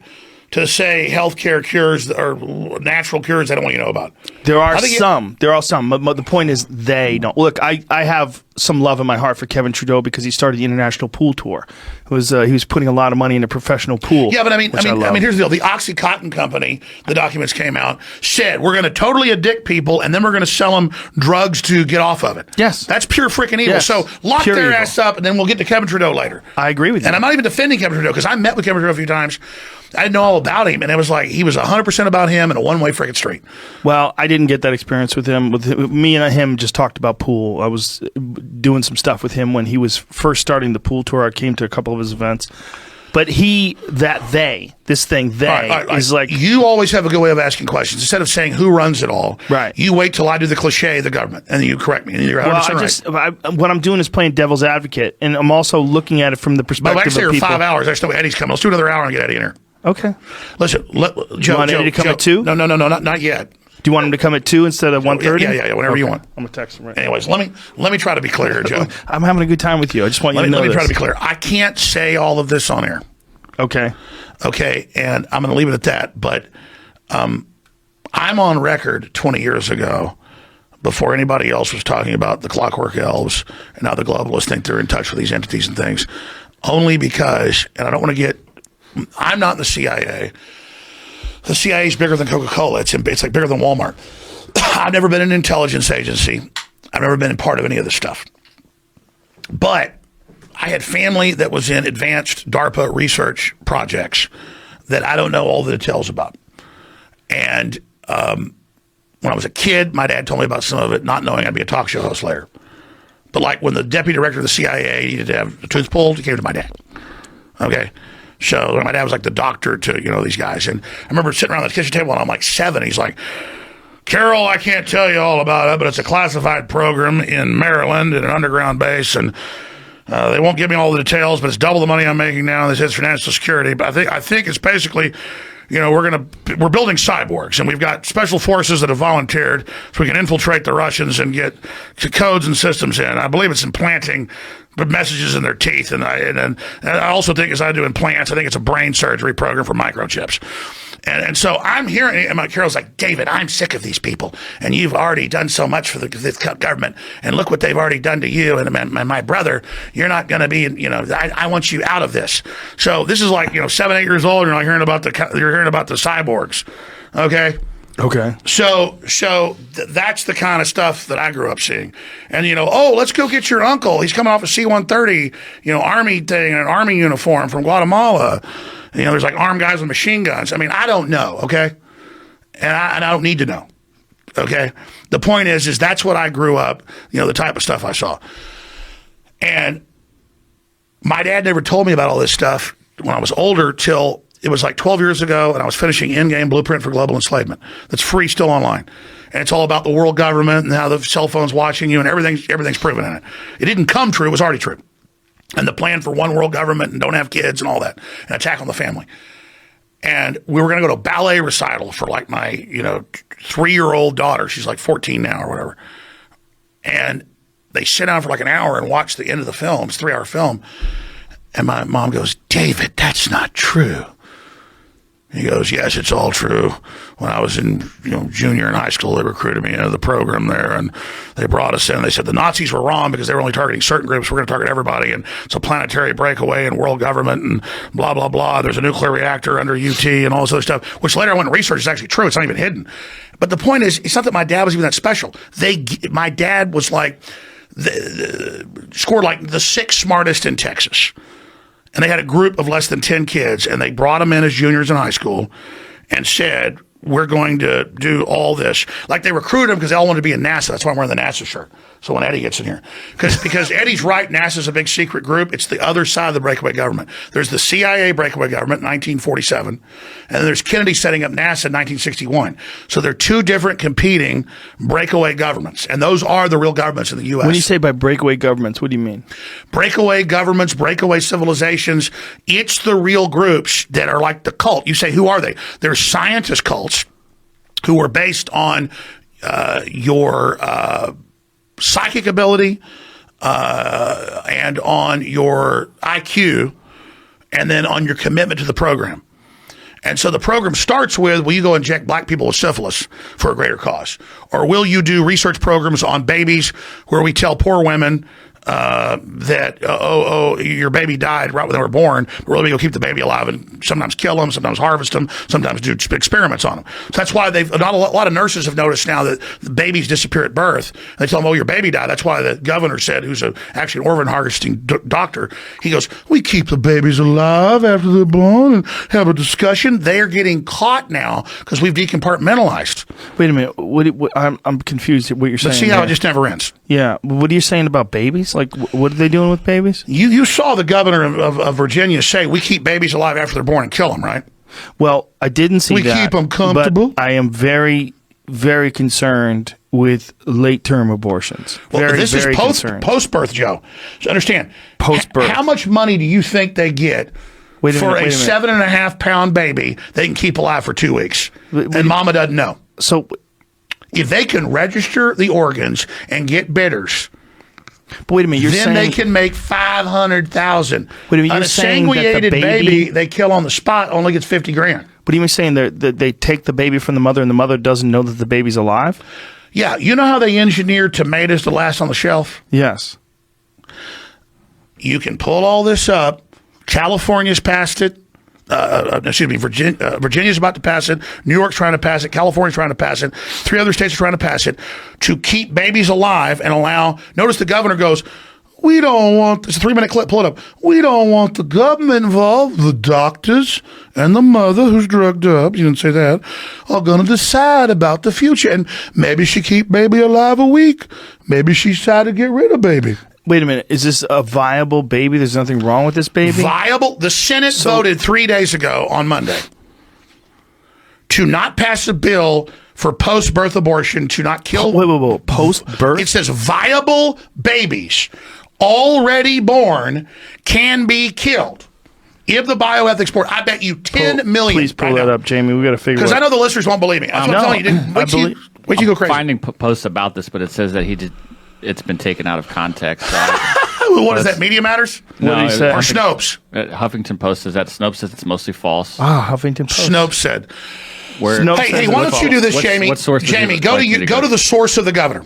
to say healthcare cures or natural cures they don't want you to know about. There are some. But the point is they don't. Look, I have some love in my heart for Kevin Trudeau because he started the international pool tour. He was putting a lot of money into professional pool. Yeah, but I mean, here's the deal. The OxyContin company, the documents came out, said we're going to totally addict people, and then we're going to sell them drugs to get off of it. Yes, that's pure freaking evil. Yes. So lock Pure their evil. ass up, and then we'll get to Kevin Trudeau later. I agree with you. And I'm not even defending Kevin Trudeau because I met with Kevin Trudeau a few times. I didn't know all about him, and it was like he was 100% about him and a one-way freaking street. Well, I didn't get that experience with him. Me and him just talked about pool. I was doing some stuff with him when he was first starting the pool tour. I came to a couple of his events. But this thing, is like... You always have a good way of asking questions. Instead of saying who runs it all, right? You wait till I do the cliche of the government, and then you correct me, and you're 100% right. What I'm doing is playing devil's advocate, and I'm also looking at it from the perspective of people. But like I say, 5 hours. I still Eddie's coming. Let's do another hour and get Eddie in here. Okay. Listen, Joe, you want Eddie to come at 2? No, not yet. Do you want him to come at 2 instead of 1:30? Yeah, whenever you want. I'm gonna text him right Anyways, let me try to be clear, Joe. I'm having a good time with you. I just want you to know Let me this. try to be clear. I can't say all of this on air. Okay, and I'm going to leave it at that. But I'm on record 20 years ago, before anybody else was talking about the clockwork elves and how the globalists think they're in touch with these entities and things, only because, and I don't want to get, I'm not in the CIA. The CIA is bigger than Coca-Cola. It's like bigger than Walmart. I've never been in an intelligence agency. I've never been a part of any of this stuff. But I had family that was in advanced DARPA research projects that I don't know all the details about. And when I was a kid, my dad told me about some of it, not knowing I'd be a talk show host later. But like when the deputy director of the CIA needed to have a tooth pulled, he came to my dad. Okay. So my dad was like the doctor to, these guys. And I remember sitting around the kitchen table and I'm like 7. He's like, Carol, I can't tell you all about it, but it's a classified program in Maryland at an underground base. And they won't give me all the details, but it's double the money I'm making now. This is for national security. But I think it's basically, we're building cyborgs, and we've got special forces that have volunteered so we can infiltrate the Russians and get codes and systems in. I believe it's implanting messages in their teeth, and I also think as I do implants, I think it's a brain surgery program for microchips. And so I'm hearing, and Carol's like, David, I'm sick of these people, and you've already done so much for the government, and look what they've already done to you, and my brother, you're not going to be, I want you out of this. So this is like, 7, 8 years old, you're hearing about the cyborgs, okay? Okay. So that's the kind of stuff that I grew up seeing. And, let's go get your uncle. He's coming off a C-130, Army thing, in an Army uniform from Guatemala. There's like armed guys with machine guns. I mean, I don't know, okay? And I don't need to know, okay? The point is that's what I grew up, the type of stuff I saw. And my dad never told me about all this stuff when I was older till it was like 12 years ago, and I was finishing Endgame Blueprint for Global Enslavement. That's free, still online. And it's all about the world government and how the cell phone's watching you, and everything's proven in it. It didn't come true. It was already true. And the plan for one world government and don't have kids and all that, and attack on the family. And we were going to go to a ballet recital for like my, 3-year-old daughter. She's like 14 now or whatever. And they sit down for like an hour and watch the end of the film. It's a 3-hour film. And my mom goes, David, that's not true. He goes, yes, it's all true. When I was in junior in high school, they recruited me into the program there, and they brought us in. They said the Nazis were wrong because they were only targeting certain groups. We're going to target everybody, and it's a planetary breakaway and world government and blah, blah, blah. There's a nuclear reactor under UT and all this other stuff, which later I went and researched is actually true. It's not even hidden. But the point is, it's not that my dad was even that special. My dad was like, scored like the 6th smartest in Texas. And they had a group of less than 10 kids, and they brought them in as juniors in high school and said, we're going to do all this. Like they recruited him because they all wanted to be in NASA. That's why I'm wearing the NASA shirt. So when Eddie gets in here, because Eddie's right, NASA's a big secret group. It's the other side of the breakaway government. There's the CIA breakaway government in 1947, and then there's Kennedy setting up NASA in 1961. So they're two different competing breakaway governments, and those are the real governments in the U.S. When you say by breakaway governments, what do you mean? Breakaway governments, breakaway civilizations, it's the real groups that are like the cult. You say, who are they? They're scientist cults who are based on your psychic ability and on your IQ and then on your commitment to the program. And so the program starts with, will you go inject black people with syphilis for a greater cause? Or will you do research programs on babies where we tell poor women that, your baby died right when they were born, but really we'll keep the baby alive and sometimes kill them, sometimes harvest them, sometimes do experiments on them. So that's why a lot of nurses have noticed now that the babies disappear at birth. They tell them, your baby died. That's why the governor said, who's actually an organ harvesting doctor, he goes, we keep the babies alive after they're born and have a discussion. They are getting caught now because we've decompartmentalized. Wait a minute. I'm confused at what you're saying. But see how it just never ends. Yeah. What are you saying about babies? Like, what are they doing with babies? You saw the governor of Virginia say, we keep babies alive after they're born and kill them, right? Well, I didn't see that. We keep them comfortable. But I am very, very concerned with late-term abortions. Well, this is post-birth, Joe. So understand, post-birth. How much money do you think they get for a 7.5 pound baby they can keep alive for 2 weeks? And mama doesn't know. So if they can register the organs and get bidders, but wait a minute, you're then saying they can make $500,000. Wait a minute, you're saying that the baby they kill on the spot only gets $50,000. But are you saying that they take the baby from the mother and the mother doesn't know that the baby's alive? Yeah, you know how they engineer tomatoes to last on the shelf? Yes. You can pull all this up. California's passed it. Virginia's about to pass it. New York's trying to pass it. California's trying to pass it. 3 other states are trying to pass it to keep babies alive and allow. Notice the governor goes, we don't want, it's a 3-minute clip, pull it up. We don't want the government involved. The doctors and the mother who's drugged up, you didn't say that, are going to decide about the future. And maybe she keep baby alive a week. Maybe she decided to get rid of baby. Wait a minute. Is this a viable baby? There's nothing wrong with this baby? Viable? The Senate voted 3 days ago on Monday to not pass a bill for post-birth abortion, to not kill. Wait. Post-birth? It says viable babies already born can be killed if the bioethics board. I bet you 10 million. Please pull that up, Jamie. We got to figure. Because I know the listeners won't believe me. That's what I'm telling you. Wait till you go crazy. Finding posts about this, but it says that it's been taken out of context. So what is that? Media Matters? No, what did he say? Or Snopes? Huffington Post says that. Snopes says it's mostly false. Huffington Post. Snopes said. Hey, why don't you do this, Jamie? What source? Jamie, go to the source of the governor.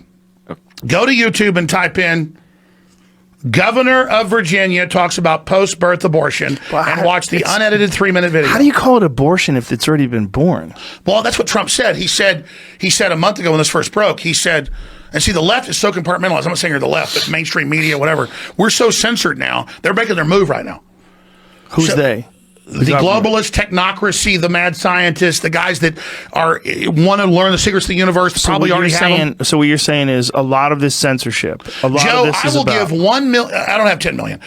Okay. Go to YouTube and type in Governor of Virginia talks about post-birth abortion and watch the unedited 3-minute video. How do you call it abortion if it's already been born? Well, that's what Trump said. He said a month ago when this first broke, he said, and see, the left is so compartmentalized. I'm not saying you're the left, but mainstream media, whatever. We're so censored now. They're making their move right now. Who's they? The globalist technocracy, the mad scientists, the guys that want to learn the secrets of the universe, probably already have them. So what you're saying is a lot of this censorship. Joe, I will give 1 million. I don't have 10 million.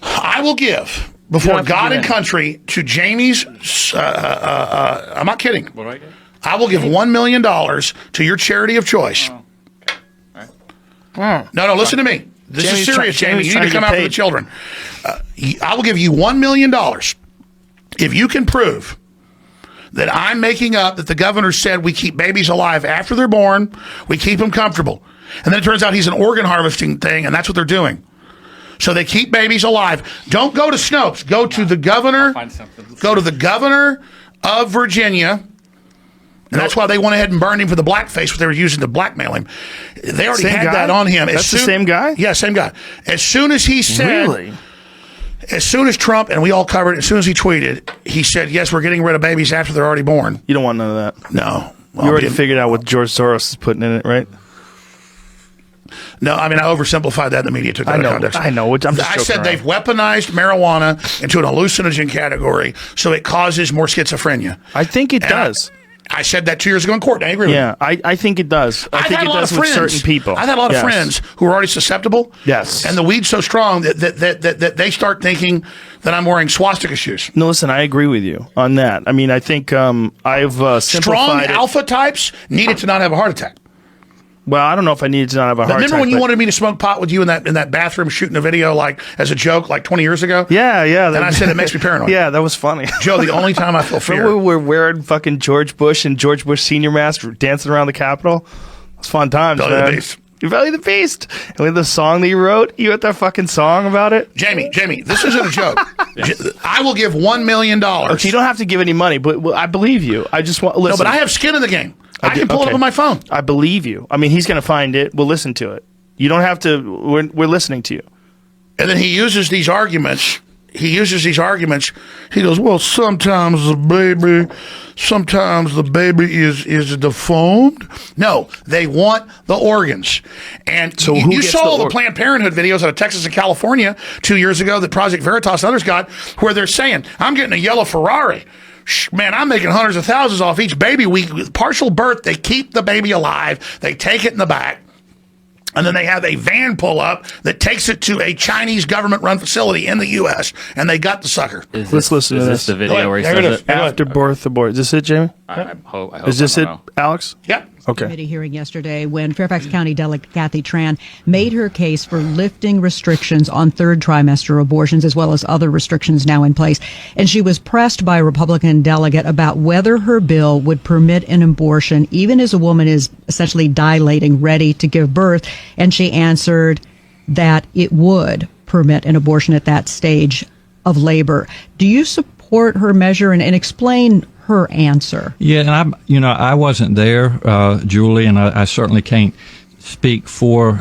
I will give before God and country to Jamie's. I'm not kidding. What do I get? I will give $1 million to your charity of choice. No, listen to me. This is serious, Jamie. You need to come out for the children. I will give you $1 million if you can prove that I'm making up that the governor said we keep babies alive after they're born, we keep them comfortable. And then it turns out he's an organ harvesting thing, and that's what they're doing. So they keep babies alive. Don't go to Snopes. Go to the governor. Go to the governor of Virginia. And that's why they went ahead and burned him for the blackface, what they were using to blackmail him. They already had that on him. That's the same guy? Yeah, same guy. As soon as he said... Really? As soon as Trump, and we all covered it, as soon as he tweeted, he said, yes, we're getting rid of babies after they're already born. You don't want none of that. No. You already figured out what George Soros is putting in it, right? No, I mean, I oversimplified that. The media took that out of context. I know. I said they've weaponized marijuana into an hallucinogen category, so it causes more schizophrenia. I think it does. I said that 2 years ago in court. I agree with you. Yeah, I think it does. I think it does with certain people. I've had a lot of friends who are already susceptible. Yes. And the weed's so strong that they start thinking that I'm wearing swastika shoes. No, listen, I agree with you on that. I mean, I think I've Strong simplified it. alpha types needed to not have a heart attack. Well, I don't know if I needed to not have a heart attack. Remember when you wanted me to smoke pot with you in that bathroom shooting a video like as a joke like 20 years ago? Yeah. And I said it makes me paranoid. Yeah, that was funny. Joe, the only time I feel fear. Remember we were wearing fucking George Bush and George Bush Senior masks dancing around the Capitol? It's fun times, Belly man. the Beast. Belly the Beast. And with the song that you wrote, you had that fucking song about it? Jamie, this isn't a joke. I will give $1 million. Okay, you don't have to give any money, but I believe you. I just want listen. No, but I have skin in the game. I can pull it up on my phone. I believe you. I mean, he's going to find it. We'll listen to it. You don't have to. We're listening to you. And then he uses these arguments. He goes, well, sometimes the baby is deformed. No, they want the organs. And so you saw all the Planned Parenthood videos out of Texas and California 2 years ago that Project Veritas and others got, where they're saying, I'm getting a yellow Ferrari. Man, I'm making hundreds of thousands off each baby week. With partial birth, they keep the baby alive. They take it in the back. And then they have a van pull up that takes it to a Chinese government-run facility in the U.S., and they got the sucker. Let's listen to this. Is this the video where he says it? After birth abort. Is this it, Jamie? I hope. Is this I it, don't know. Alex? Yeah. Okay. Committee hearing yesterday when Fairfax County Delegate Kathy Tran made her case for lifting restrictions on third trimester abortions as well as other restrictions now in place. And she was pressed by a Republican delegate about whether her bill would permit an abortion even as a woman is essentially dilating, ready to give birth. And she answered that it would permit an abortion at that stage of labor. Do you support her measure and explain her answer? Yeah, and I wasn't there, Julie, and I certainly can't speak for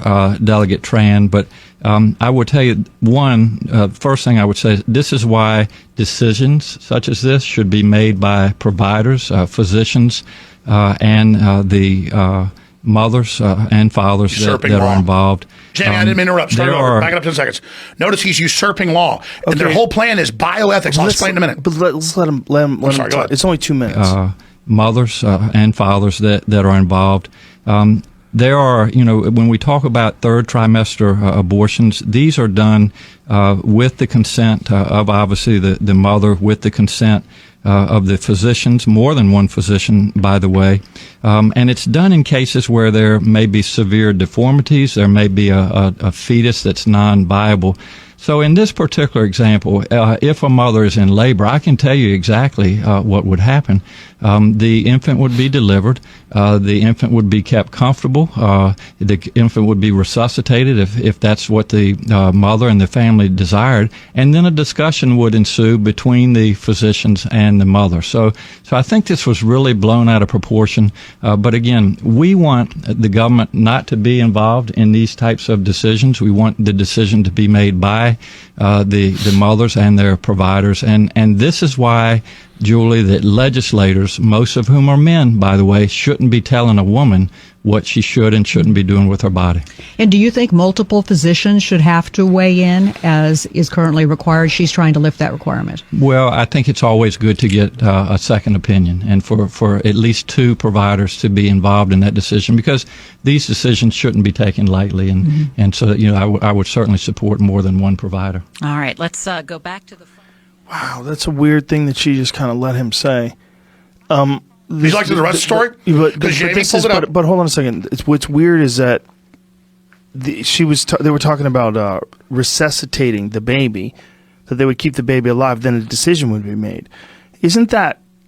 Delegate Tran, but I would tell you first thing I would say, this is why decisions such as this should be made by providers, physicians, and the mothers and fathers that are involved. Jamie, I didn't mean to interrupt. Start over. Back it up 10 seconds. Notice he's usurping law. And their whole plan is bioethics. I'll explain in a minute. But let's let him sorry, go ahead. It's only 2 minutes. Mothers and fathers that are involved. There are, when we talk about third trimester abortions, these are done with the consent of obviously the mother, with the consent of the physicians, more than one physician, by the way. And it's done in cases where there may be severe deformities, there may be a fetus that's non-viable. So in this particular example, if a mother is in labor, I can tell you exactly what would happen. The infant would be delivered. The infant would be kept comfortable. The infant would be resuscitated if that's what the mother and the family desired. And then a discussion would ensue between the physicians and the mother. So I think this was really blown out of proportion. But again, we want the government not to be involved in these types of decisions. We want the decision to be made by the mothers and their providers. And this is why, Julie, that legislators, most of whom are men, by the way, shouldn't be telling a woman what she should and shouldn't be doing with her body. And do you think multiple physicians should have to weigh in, as is currently required? She's trying to lift that requirement. Well, I think it's always good to get a second opinion, and for at least two providers to be involved in that decision, because these decisions shouldn't be taken lightly. And so, I would certainly support more than one provider. All right, let's go back to the phone. Wow, that's a weird thing that she just kind of let him say. Would you like to the rest of the story? But hold on a second. What's weird is that they were talking about resuscitating the baby, that they would keep the baby alive, then a decision would be made. Isn't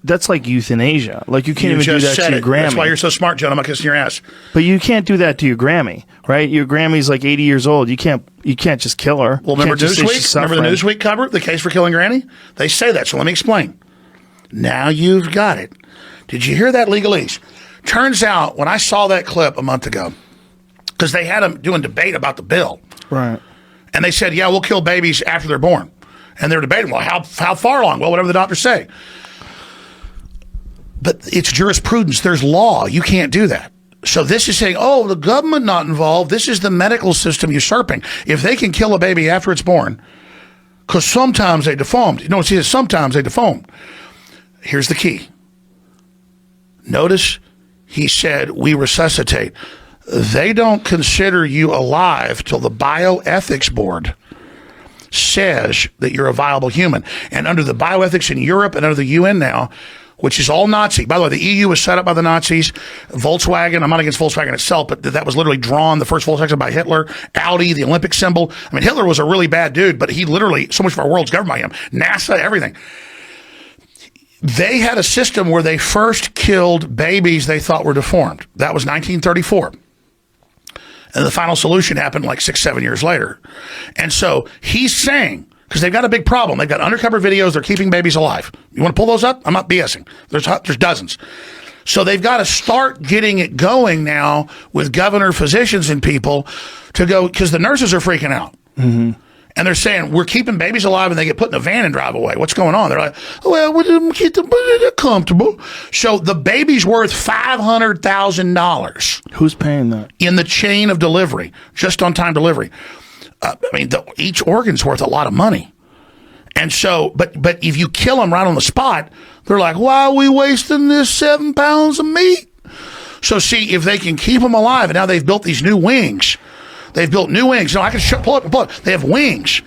that's like euthanasia? Like you can't even do that to your Grammy. That's why you're so smart, John. I'm not kissing your ass. But you can't do that to your Grammy, right? Your Grammy's like 80 years old. You can't just kill her. Well, remember Newsweek? Remember the Newsweek cover, the case for killing Granny? They say that. So let me explain. Now you've got it. Did you hear that, legalese? Turns out, when I saw that clip a month ago, because they had them doing debate about the bill. Right. And they said, yeah, we'll kill babies after they're born. And they're debating, well, how far along? Well, whatever the doctors say. But it's jurisprudence. There's law. You can't do that. So this is saying, oh, the government not involved. This is the medical system usurping. If they can kill a baby after it's born, because sometimes they deformed. See, sometimes they deformed. Here's the key. Notice he said, we resuscitate. They don't consider you alive till the bioethics board says that you're a viable human. And under the bioethics in Europe and under the UN now, which is all Nazi. By the way, the EU was set up by the Nazis. Volkswagen, I'm not against Volkswagen itself, but that was literally drawn, the first Volkswagen by Hitler. Audi, the Olympic symbol. I mean, Hitler was a really bad dude, but he literally, so much of our world's governed by him. NASA, everything. They had a system where they first killed babies they thought were deformed. That was 1934. And the final solution happened like 6-7 years later. And so he's saying, because they've got a big problem. They've got undercover videos. They're keeping babies alive. You want to pull those up? I'm not BSing. There's dozens. So they've got to start getting it going now with governor, physicians, and people to go, because the nurses are freaking out. Mm-hmm. And they're saying, we're keeping babies alive, and they get put in a van and drive away. What's going on? They're like, well, we didn't keep them comfortable. So the baby's worth $500,000. Who's paying that? In the chain of delivery, just on time delivery. I mean, each organ's worth a lot of money. And so, but if you kill them right on the spot, they're like, why are we wasting this 7 pounds of meat? So see, if they can keep them alive, and now they've built these new wings. They've built new wings. No, I can pull up. They have wings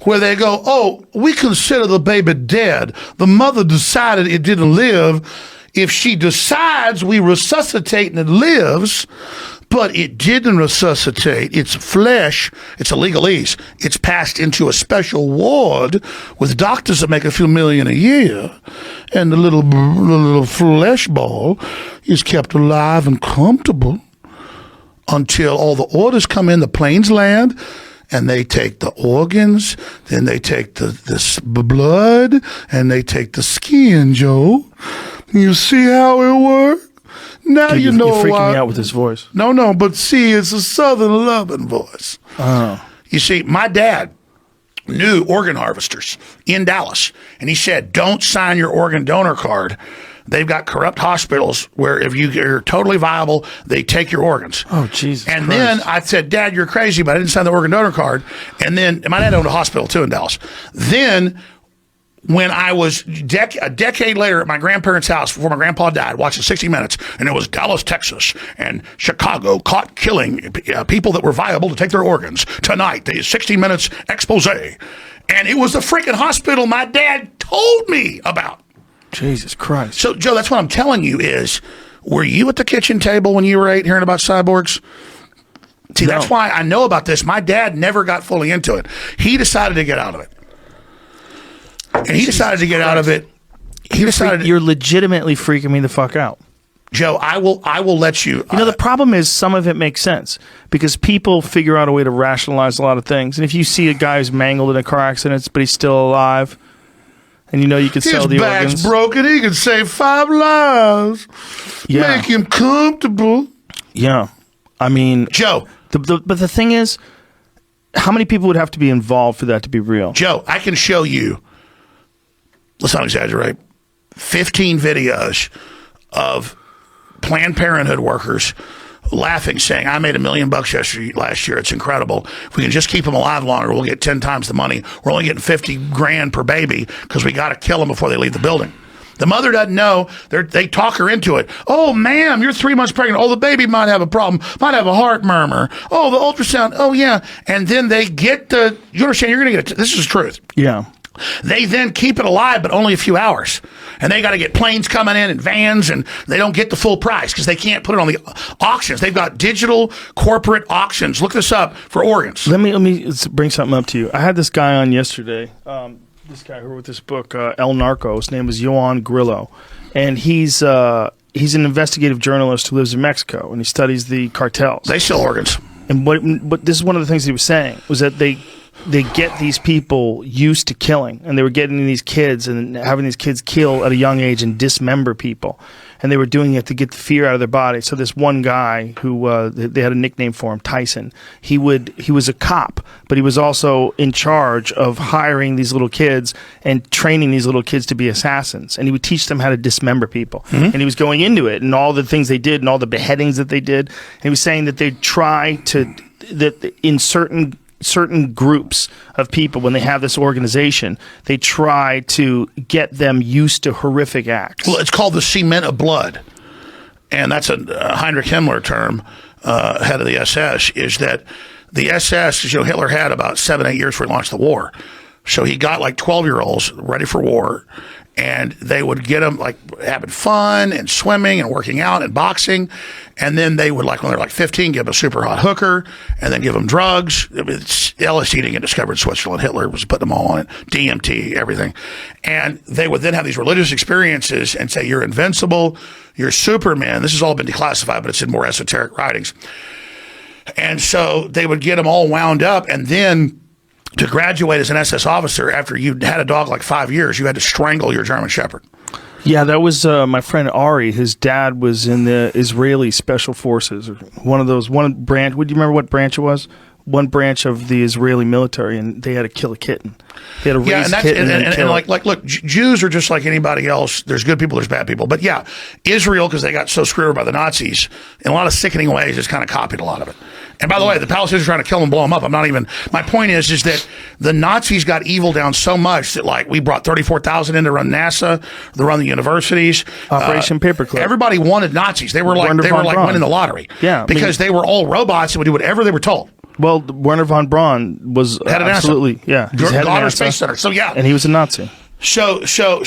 where they go, oh, we consider the baby dead. The mother decided it didn't live. If she decides we resuscitate and it lives, but it didn't resuscitate, its flesh, it's a legalese, it's passed into a special ward with doctors that make a few million a year, and the little flesh ball is kept alive and comfortable until all the orders come in, the planes land, and they take the organs, then they take the blood, and they take the skin, Joe. You see how it works? Now Dude, you know you're freaking why. me out with this voice. No, but see, it's a Southern loving voice. Oh. You see, my dad knew organ harvesters in Dallas, and he said, don't sign your organ donor card. They've got corrupt hospitals where if you're totally viable, they take your organs. Oh, Jesus And Christ. then I said, Dad, you're crazy, but I didn't sign the organ donor card. And then my dad owned a hospital, too, in Dallas. Then when I was a decade later at my grandparents' house before my grandpa died, watching 60 Minutes, and it was Dallas, Texas, and Chicago caught killing people that were viable to take their organs tonight. The 60 Minutes expose. And it was the freaking hospital my dad told me about. Jesus Christ. So, Joe, that's what I'm telling you is, were you at the kitchen table when you were 8 hearing about cyborgs? See, that's why I know about this. My dad never got fully into it. He decided to get out of it. And he decided to get out of it. You're legitimately freaking me the fuck out. Joe, I will let you. You know, the problem is some of it makes sense because people figure out a way to rationalize a lot of things. And if you see a guy who's mangled in a car accident, but he's still alive, and you know you can sell the organs. His back's broken. He can save 5 lives. Yeah. Make him comfortable. Yeah. I mean, Joe. But the thing is, how many people would have to be involved for that to be real? Joe, I can show you, let's not exaggerate, 15 videos of Planned Parenthood workers laughing, saying, I made $1 million last year. It's incredible. If we can just keep them alive longer, we'll get 10 times the money. We're only getting $50,000 per baby because we got to kill them before they leave the building. The mother doesn't know. They talk her into it. Oh, ma'am, you're 3 months pregnant. Oh, the baby might have a problem. Might have a heart murmur. Oh, the ultrasound. Oh, yeah. And then they get you understand, you're going to get this is the truth. Yeah. They then keep it alive, but only a few hours. And they got to get planes coming in and vans, and they don't get the full price because they can't put it on the auctions. They've got digital corporate auctions. Look this up for organs. Let me bring something up to you. I had this guy on yesterday. This guy who wrote this book, El Narco. His name is Joan Grillo, and he's an investigative journalist who lives in Mexico, and he studies the cartels. They sell organs. And but this is one of the things he was saying was that they get these people used to killing, and they were getting these kids and having these kids kill at a young age and dismember people, and they were doing it to get the fear out of their body. So this one guy who they had a nickname for him, Tyson. He was a cop, but he was also in charge of hiring these little kids and training these little kids to be assassins, and he would teach them how to dismember people. Mm-hmm. And he was going into it and all the things they did and all the beheadings that they did. And he was saying that they try to that in certain groups of people, when they have this organization, they try to get them used to horrific acts. Well, it's called the cement of blood. and that's a Heinrich Himmler term, head of the SS, is that the SS, Hitler had about 7-8 years before he launched the war. So he got like 12-year-olds ready for war, and they would get them like having fun and swimming and working out and boxing. And then they would, like when they're like 15, give them a super hot hooker and then give them drugs. It's LSD didn't get discovered in Switzerland. Hitler was putting them all on it, DMT, everything. And they would then have these religious experiences and say, you're invincible, you're Superman. This has all been declassified, but it's in more esoteric writings. And so they would get them all wound up, and then to graduate as an SS officer, after you had a dog like 5 years, you had to strangle your German Shepherd. Yeah, that was my friend Ari. His dad was in the Israeli Special Forces, or one branch. Would you remember what branch it was? One branch of the Israeli military, and they had to kill a kitten. They had to raise a kitten and like, look, Jews are just like anybody else. There's good people, there's bad people. But yeah, Israel, because they got so screwed over by the Nazis, in a lot of sickening ways, just kind of copied a lot of it. And by the way, the Palestinians are trying to kill them, blow them up. My point is that the Nazis got evil down so much that, like, we brought 34,000 in to run NASA, to run the universities. Operation Paperclip. Everybody wanted Nazis. They were like winning the lottery. Yeah. Because they were all robots and would do whatever they were told. Well, Werner von Braun was absolutely, yeah. He's head of Goddard NASA, Space Center. So, yeah. And he was a Nazi. So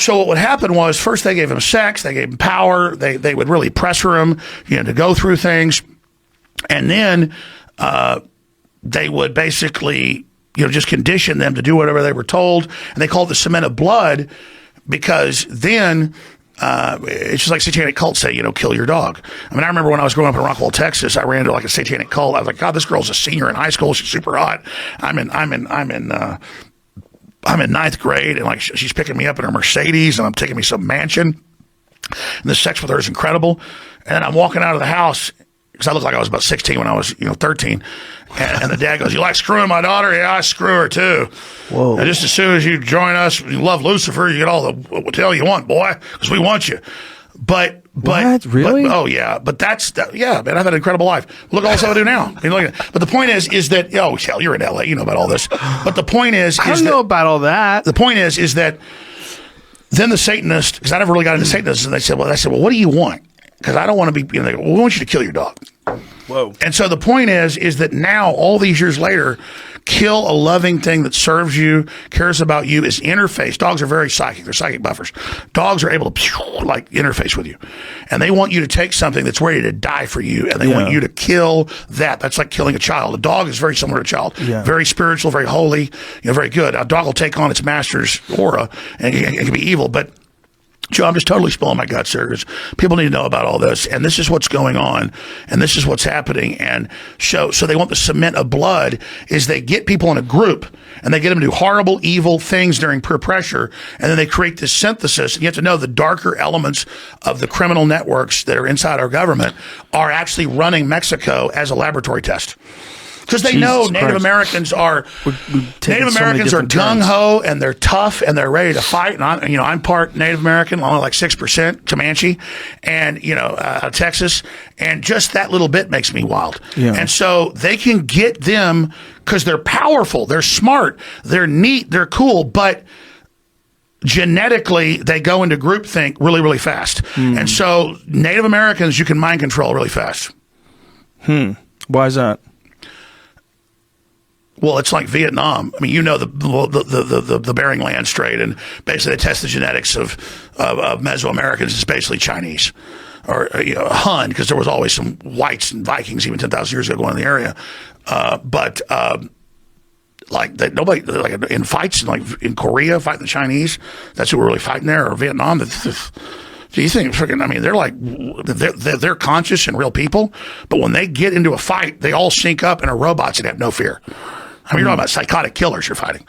what would happen was, first they gave him sex, they gave him power, they would really pressure him, to go through things. And then they would basically, just condition them to do whatever they were told. And they called it the cement of blood, because then it's just like satanic cults say, kill your dog. I mean, I remember when I was growing up in Rockwell, Texas, I ran into like a satanic cult. I was like, God, this girl's a senior in high school. She's super hot. I'm in ninth grade, and like she's picking me up in her Mercedes, and I'm taking me some mansion. And the sex with her is incredible. And then I'm walking out of the house, because I looked like I was about 16 when I was, 13. And the dad goes, you like screwing my daughter? Yeah, I screw her too. Whoa. And just as soon as you join us, you love Lucifer, you get all the tail you want, boy, because we want you. But what? Really? Oh yeah, but yeah, man, I've had an incredible life. Look at all the stuff I do now. I mean, look at it. But the point is that hell, you're in LA, you know about all this. But the point is, I don't know about all that. The point is that then the Satanists, because I never really got into Satanism, they said, well, what do you want? Because I don't want to be, they go, well, we want you to kill your dog. Whoa. And so the point is that now, all these years later, kill a loving thing that serves you, cares about you, is interface. Dogs are very psychic. They're psychic buffers. Dogs are able to interface with you. And they want you to take something that's ready to die for you, and they want you to kill that. That's like killing a child. A dog is very similar to a child. Yeah. Very spiritual, very holy, very good. A dog will take on its master's aura, and it can be evil, but Joe, I'm just totally spilling my guts here, because people need to know about all this, and this is what's going on, and this is what's happening. And so they want the cement of blood, is they get people in a group, and they get them to do horrible, evil things during peer pressure, and then they create this synthesis. And you have to know the darker elements of the criminal networks that are inside our government are actually running Mexico as a laboratory test. Because they know Native Americans are gung ho, and they're tough, and they're ready to fight. And I'm part Native American, only like 6% Comanche, and Texas, and just that little bit makes me wild. Yeah. And so they can get them because they're powerful, they're smart, they're neat, they're cool, but genetically they go into groupthink really, really fast. And so Native Americans you can mind control really fast. Why is that? Well, it's like Vietnam. I mean, the Bering Land Strait, and basically they test the genetics of Mesoamericans. It's basically Chinese or Han, because there was always some whites and Vikings even 10,000 years ago going in the area. Nobody in fights like in Korea fighting the Chinese. That's who we're really fighting there, or Vietnam. Do you think freaking? I mean, they're conscious and real people, but when they get into a fight, they all sync up and are robots and have no fear. I mean, you're talking about psychotic killers you're fighting.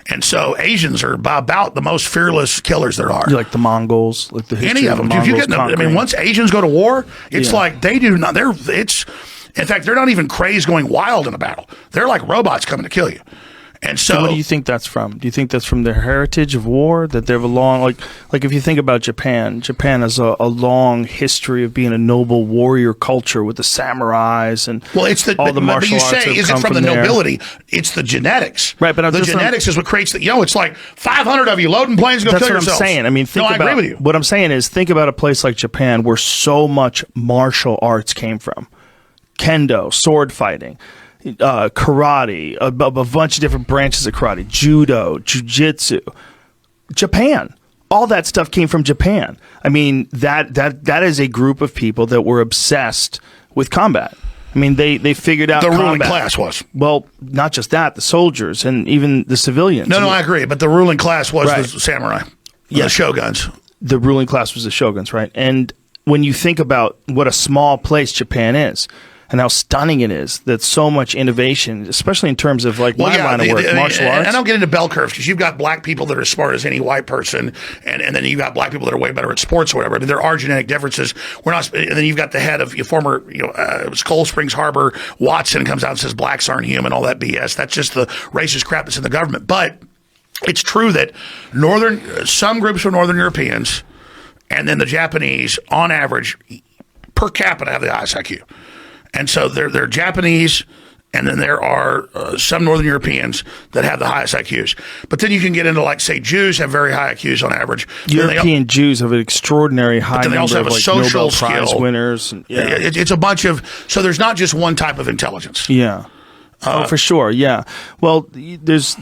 And so Asians are about the most fearless killers there are. You like the Mongols, like the history any of them. The if you get I mean, once Asians go to war, it's like they do not. In fact, they're not even crazed going wild in a battle. They're like robots coming to kill you. And so, what do you think that's from? Do you think that's from their heritage of war, that they have a long, like if you think about Japan has a long history of being a noble warrior culture with the samurais and all the martial arts that is it from the nobility? It's the genetics, right? But the genetics is what creates the. It's like 500 of you loading planes to go kill yourselves. That's what I'm saying. I mean, I agree with you. What I'm saying is, think about a place like Japan where so much martial arts came from, kendo, sword fighting. Karate, a bunch of different branches of karate, judo, jiu-jitsu. Japan. All that stuff came from Japan. I mean, that is a group of people that were obsessed with combat. I mean, they figured out the combat. ruling class was. Well, not just that, the soldiers and even the civilians. No, I agree. But the ruling class was the samurai, the shoguns. The ruling class was the shoguns, right? And when you think about what a small place Japan is, and how stunning it is that so much innovation, especially in terms of my line of work, martial arts. I don't get into bell curves because you've got black people that are as smart as any white person, and then you've got black people that are way better at sports or whatever. I mean, there are genetic differences. And then you've got the head of your former, it was Cold Springs Harbor, Watson comes out and says blacks aren't human, all that BS. That's just the racist crap that's in the government. But it's true that some groups of Northern Europeans, and then the Japanese, on average, per capita, have the highest IQ. And so they're Japanese, and then there are some Northern Europeans that have the highest IQs. But then you can get into, say, Jews have very high IQs on average. European Jews have an extraordinary high number of social Nobel Prize skill. winners. It's a bunch of – so there's not just one type of intelligence. Yeah. For sure, yeah. Well, there's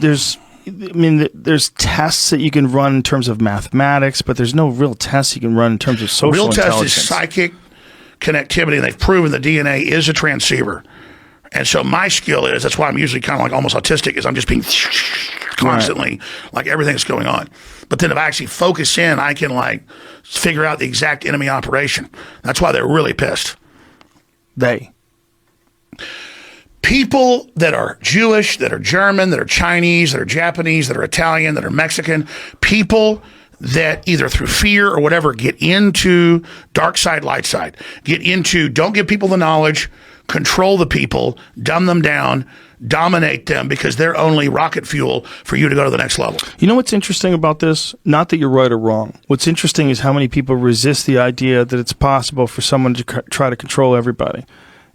tests that you can run in terms of mathematics, but there's no real tests you can run in terms of social intelligence. Real test is psychic connectivity, and they've proven the DNA is a transceiver. And so my skill is, that's why I'm usually kind of almost autistic, is I'm just being constantly, everything's going on. But then if I actually focus in, I can figure out the exact enemy operation. That's why they're really pissed. People that are Jewish, that are German, that are Chinese, that are Japanese, that are Italian, that are Mexican, people that either through fear or whatever get into dark side, light side, don't give people the knowledge, control the people, dumb them down, dominate them because they're only rocket fuel for you to go to the next level. You know what's interesting about this? Not that you're right or wrong. What's interesting is how many people resist the idea that it's possible for someone to try to control everybody.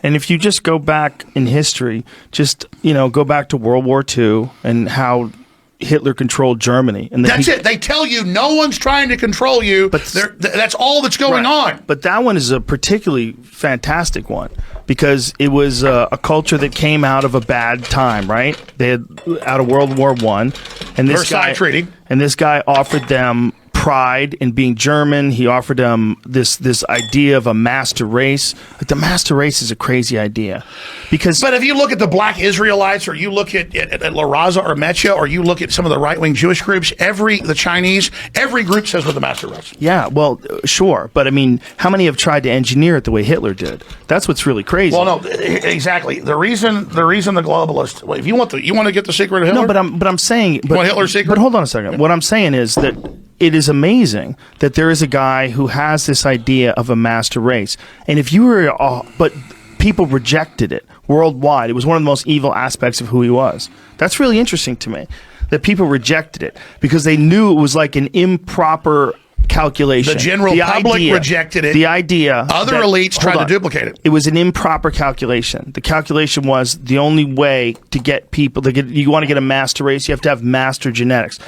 And if you just go back in history, go back to World War II and how Hitler controlled Germany. And that's it. They tell you no one's trying to control you, but that's all that's going on. But that one is a particularly fantastic one because it was a culture that came out of a bad time, right? They had out of World War I, and Versailles Treaty. And this guy offered them pride in being German. He offered them this idea of a master race. The master race is a crazy idea. But if you look at the black Israelites, or you look at La Raza or Metya, or you look at some of the right-wing Jewish groups, the Chinese, every group says we're the master race. Yeah, well, sure. But, I mean, how many have tried to engineer it the way Hitler did? That's what's really crazy. Well, no, exactly. The reason the globalists, if you want to get the secret of Hitler? No, but I'm saying... You want Hitler's secret? But hold on a second. What I'm saying is that it is amazing that there is a guy who has this idea of a master race. And if you were... but people rejected it worldwide. It was one of the most evil aspects of who he was. That's really interesting to me, that people rejected it because they knew it was like an improper calculation. The general public rejected it. The idea. Other elites tried to duplicate it. It was an improper calculation. The calculation was the only way to get people to get. You want to get a master race, you have to have master genetics.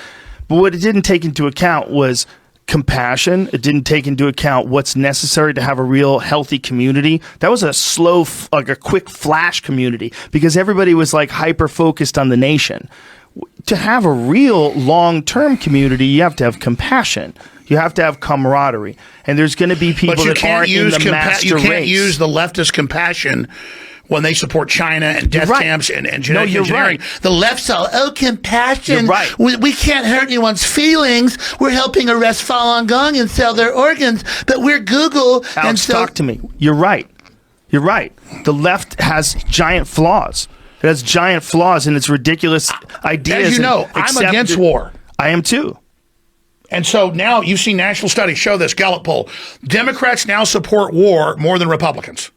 But what it didn't take into account was compassion. It didn't take into account what's necessary to have a real healthy community. That was a slow, a quick flash community because everybody was hyper focused on the nation. To have a real long-term community, you have to have compassion. You have to have camaraderie. And there's going to be people that aren't in the master race. You can't use the leftist compassion when they support China and death camps and genetic engineering. Right. The left's all, compassion. You're right. We can't hurt anyone's feelings. We're helping arrest Falun Gong and sell their organs, but we're Google. Alex, talk to me. You're right. You're right. The left has giant flaws. It has giant flaws in its ridiculous ideas. As you know, I'm against war. I am too. And so now you've seen national studies show this, Gallup poll. Democrats now support war more than Republicans.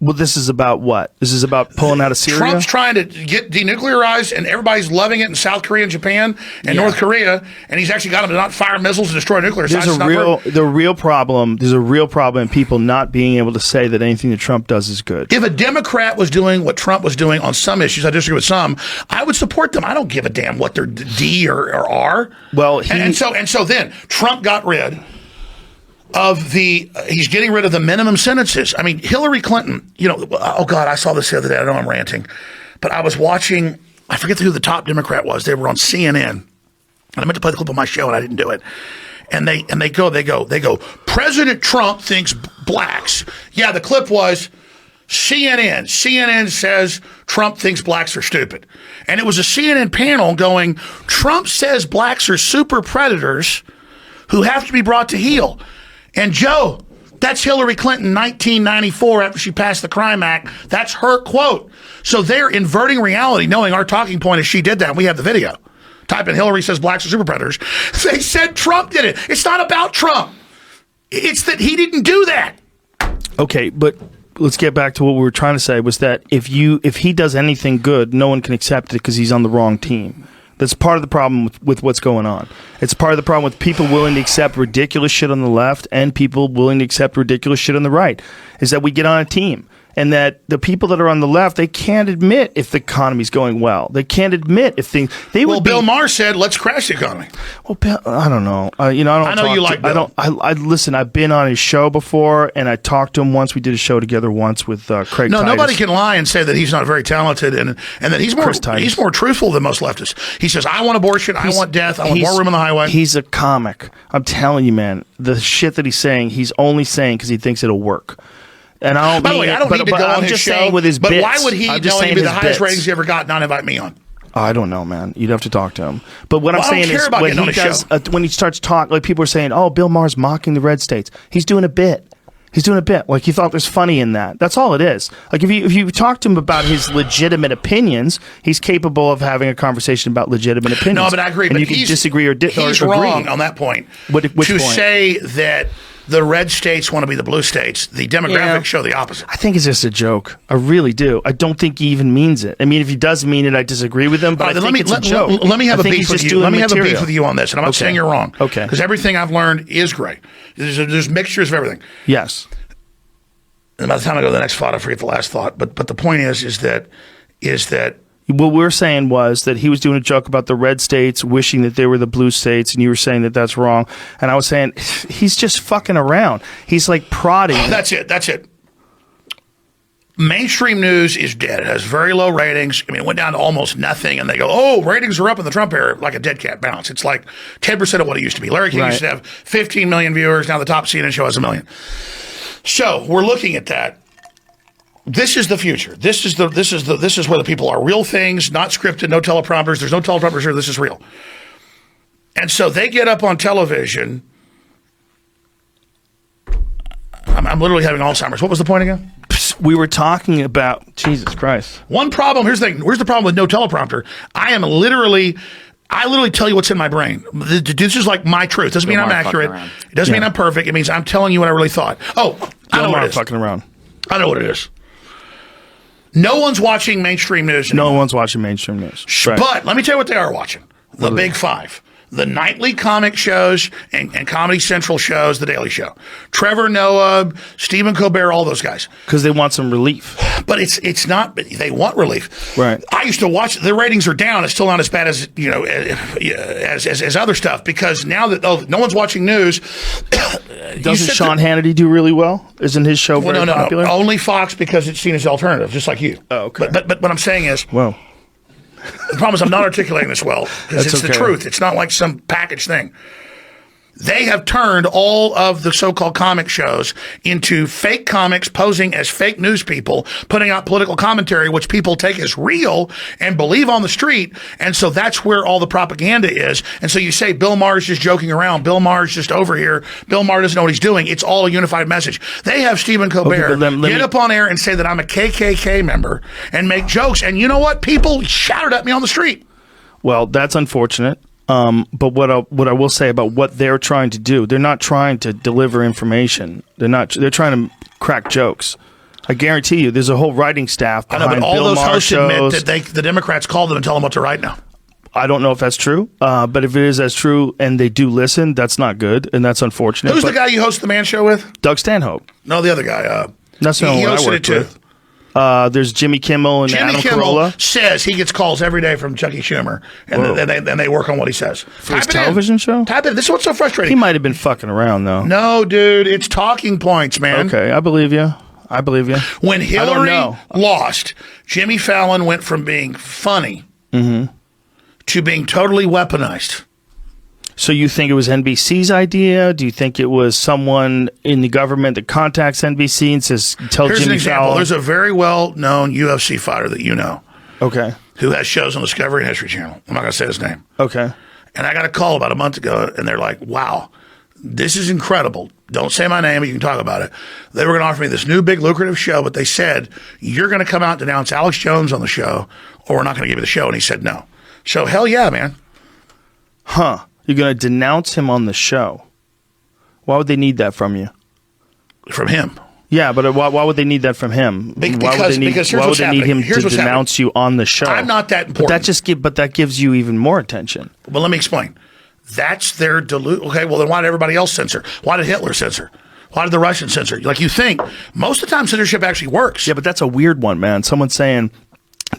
Well, this is about what? This is about pulling out of Syria? Trump's trying to get denuclearized, and everybody's loving it in South Korea and Japan and North Korea, and he's actually got them to not fire missiles and destroy nuclear sites. There's a real problem in people not being able to say that anything that Trump does is good. If a Democrat was doing what Trump was doing on some issues, I disagree with some, I would support them. I don't give a damn what they're D or R. Well, and so then Trump got rid of he's getting rid of the minimum sentences. I mean, Hillary Clinton, oh God, I saw this the other day. I know I'm ranting, but I was watching, I forget who the top Democrat was. They were on CNN. And I meant to play the clip on my show and I didn't do it. And they go, President Trump thinks blacks. Yeah, the clip was CNN. CNN says Trump thinks blacks are stupid. And it was a CNN panel going, Trump says blacks are super predators who have to be brought to heel. And Joe, that's Hillary Clinton, 1994, after she passed the Crime Act. That's her quote. So they're inverting reality, knowing our talking point is she did that. And we have the video. Type in Hillary says blacks are super predators. They said Trump did it. It's not about Trump. It's that he didn't do that. Okay, but let's get back to what we were trying to say was that if he does anything good, no one can accept it because he's on the wrong team. That's part of the problem with what's going on. It's part of the problem with people willing to accept ridiculous shit on the left and people willing to accept ridiculous shit on the right, is that we get on a team. And that the people that are on the left, they can't admit if the economy's going well. They can't admit if things. Bill Maher said, "Let's crash the economy." Well, Bill, I don't know. I know you like Bill. I listen. I've been on his show before, and I talked to him once. We did a show together once with Craig. No, Titus. nobody can lie and say that he's not very talented, and that he's more truthful than most leftists. He says, "I want abortion. I want death. I want more room on the highway." He's a comic. I'm telling you, man. The shit that he's saying, he's only saying because he thinks it'll work. And I don't By the way, I don't need to go on his show. With his but bits. Why would he, knowing to be the highest ratings he ever got, not invite me on? I don't know, man. You'd have to talk to him. But what I'm saying is, when he starts talking, like people are saying, "Oh, Bill Maher's mocking the red states," he's doing a bit. He's doing a bit. Like he thought there's funny in that. That's all it is. Like if you talk to him about his legitimate opinions, he's capable of having a conversation about legitimate opinions. No, but I agree. And but you can disagree or he's agree. wrong on that point. Which point? Say that the red states want to be the blue states. The demographics show the opposite. I think it's just a joke. I really do. I don't think he even means it. I mean, if he does mean it, I disagree with him. But I think it's a joke. Let me have a beef with you. Let me have a beef with you on this, and I'm not saying you're wrong. Okay. Because everything I've learned is great. There's mixtures of everything. Yes. And by the time I go to the next thought, I forget the last thought. But the point is that. What we were saying was that he was doing a joke about the red states wishing that they were the blue states, and you were saying that that's wrong. And I was saying he's just fucking around. He's like prodding. That's it. Mainstream news is dead. It has very low ratings. I mean, it went down to almost nothing, and they go, "Oh, ratings are up in the Trump era," like a dead cat bounce. It's like 10% of what it used to be. Larry King used to have 15 million viewers. Now the top CNN show has 1 million. So we're looking at that. This is the future. This is where the people are. Real things, not scripted, no teleprompters. There's no teleprompters here. This is real. And so they get up on television. I'm literally having Alzheimer's. What was the point again? We were talking about Jesus Christ. One problem. Here's the problem with no teleprompter. I literally tell you what's in my brain. This is like my truth. Doesn't mean I'm accurate. It doesn't mean I'm perfect. It means I'm telling you what I really thought. Oh, I know what it is. Fucking around. I know what it is. No one's watching mainstream news anymore. No one's watching mainstream news. Right. But let me tell you what they are watching. The Big Five. The nightly comic shows and Comedy Central shows, The Daily Show. Trevor Noah, Stephen Colbert, all those guys. Because they want some relief. But it's not, they want relief. Right. I used to watch, the ratings are down. It's still not as bad as, as other stuff. Because now that no one's watching news. Doesn't Sean Hannity do really well? Isn't his show very popular? No. Only Fox because it's seen as alternative, just like you. Oh, okay. But what I'm saying is. Well. The problem is I'm not articulating this well because it's the truth. It's not like some packaged thing. They have turned all of the so-called comic shows into fake comics posing as fake news people, putting out political commentary, which people take as real and believe on the street. And so that's where all the propaganda is. And so you say Bill Maher's just joking around. Bill Maher's just over here. Bill Maher doesn't know what he's doing. It's all a unified message. They have Stephen Colbert get up on air and say that I'm a KKK member and make jokes. And you know what? People shouted at me on the street. Well, that's unfortunate. But what I will say about what they're trying to do, they're not trying to deliver information. They're trying to crack jokes. I guarantee you, there's a whole writing staff I behind know, but all Bill those Maher hosts shows. admit that the Democrats call them and tell them what to write now. I don't know if that's true, but if it is as true and they do listen, that's not good, and that's unfortunate. Who's the guy you host the Man Show with? Doug Stanhope. No, the other guy. That's not he what I hosted worked it too. with. There's Jimmy Kimmel and Jimmy Adam Kimmel Carolla. says he gets calls every day from Chucky Schumer, and they work on what he says. For his television show? Type it. This is what's so frustrating. He might have been fucking around, though. No, dude, it's talking points, man. Okay, I believe you. When Hillary lost, Jimmy Fallon went from being funny to being totally weaponized. So you think it was NBC's idea? Do you think it was someone in the government that contacts NBC and says, tell Here's Jimmy an example. Fallon? There's a very well-known UFC fighter that you know. Okay. Who has shows on Discovery and History Channel. I'm not going to say his name. Okay. And I got a call about a month ago, and they're like, wow, this is incredible. Don't say my name, but you can talk about it. They were going to offer me this new big lucrative show, but they said, you're going to come out and denounce Alex Jones on the show, or we're not going to give you the show. And he said no. So hell yeah, man. Huh. You're going to denounce him on the show. Why would they need that from you? From him. Yeah, but why would they need that from him? Because why would here's why would what's they need happening. him Here's to what's denounce you on the show? I'm not that important. But that gives you even more attention. Well, let me explain. That's their Okay, well then why did everybody else censor? Why did Hitler censor? Why did the Russians censor? Like you think most of the time censorship actually works. Yeah, but that's a weird one, man. Someone saying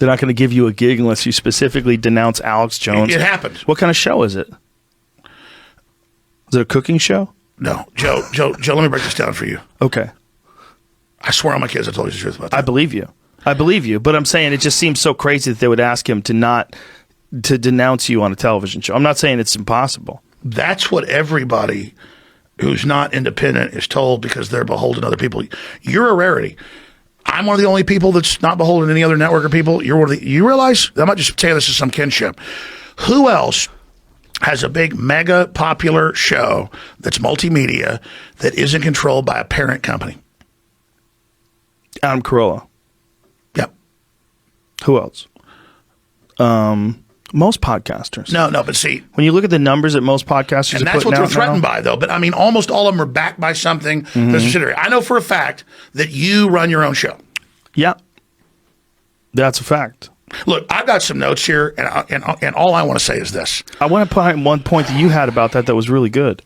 they're not going to give you a gig unless you specifically denounce Alex Jones. It happened. What kind of show is it? Is it a cooking show? No, Joe. Let me break this down for you. Okay. I swear on my kids, I told you the truth about that. I believe you, but I'm saying it just seems so crazy that they would ask him to denounce you on a television show. I'm not saying it's impossible. That's what everybody who's not independent is told because they're beholden to other people. You're a rarity. I'm one of the only people that's not beholden to any other network of people. You're one of the. You realize? I'm not just saying this is some kinship. Who else has a big, mega popular show that's multimedia that isn't controlled by a parent company? Adam Carolla. Yep. Who else? Most podcasters. No, but see, when you look at the numbers that most podcasters and are that's putting what they're out threatened now, by, though. But I mean, almost all of them are backed by something that's a subsidiary. I know for a fact that you run your own show. Yeah, that's a fact. Look, I've got some notes here, and all I want to say is this. I want to point one point that you had about that was really good.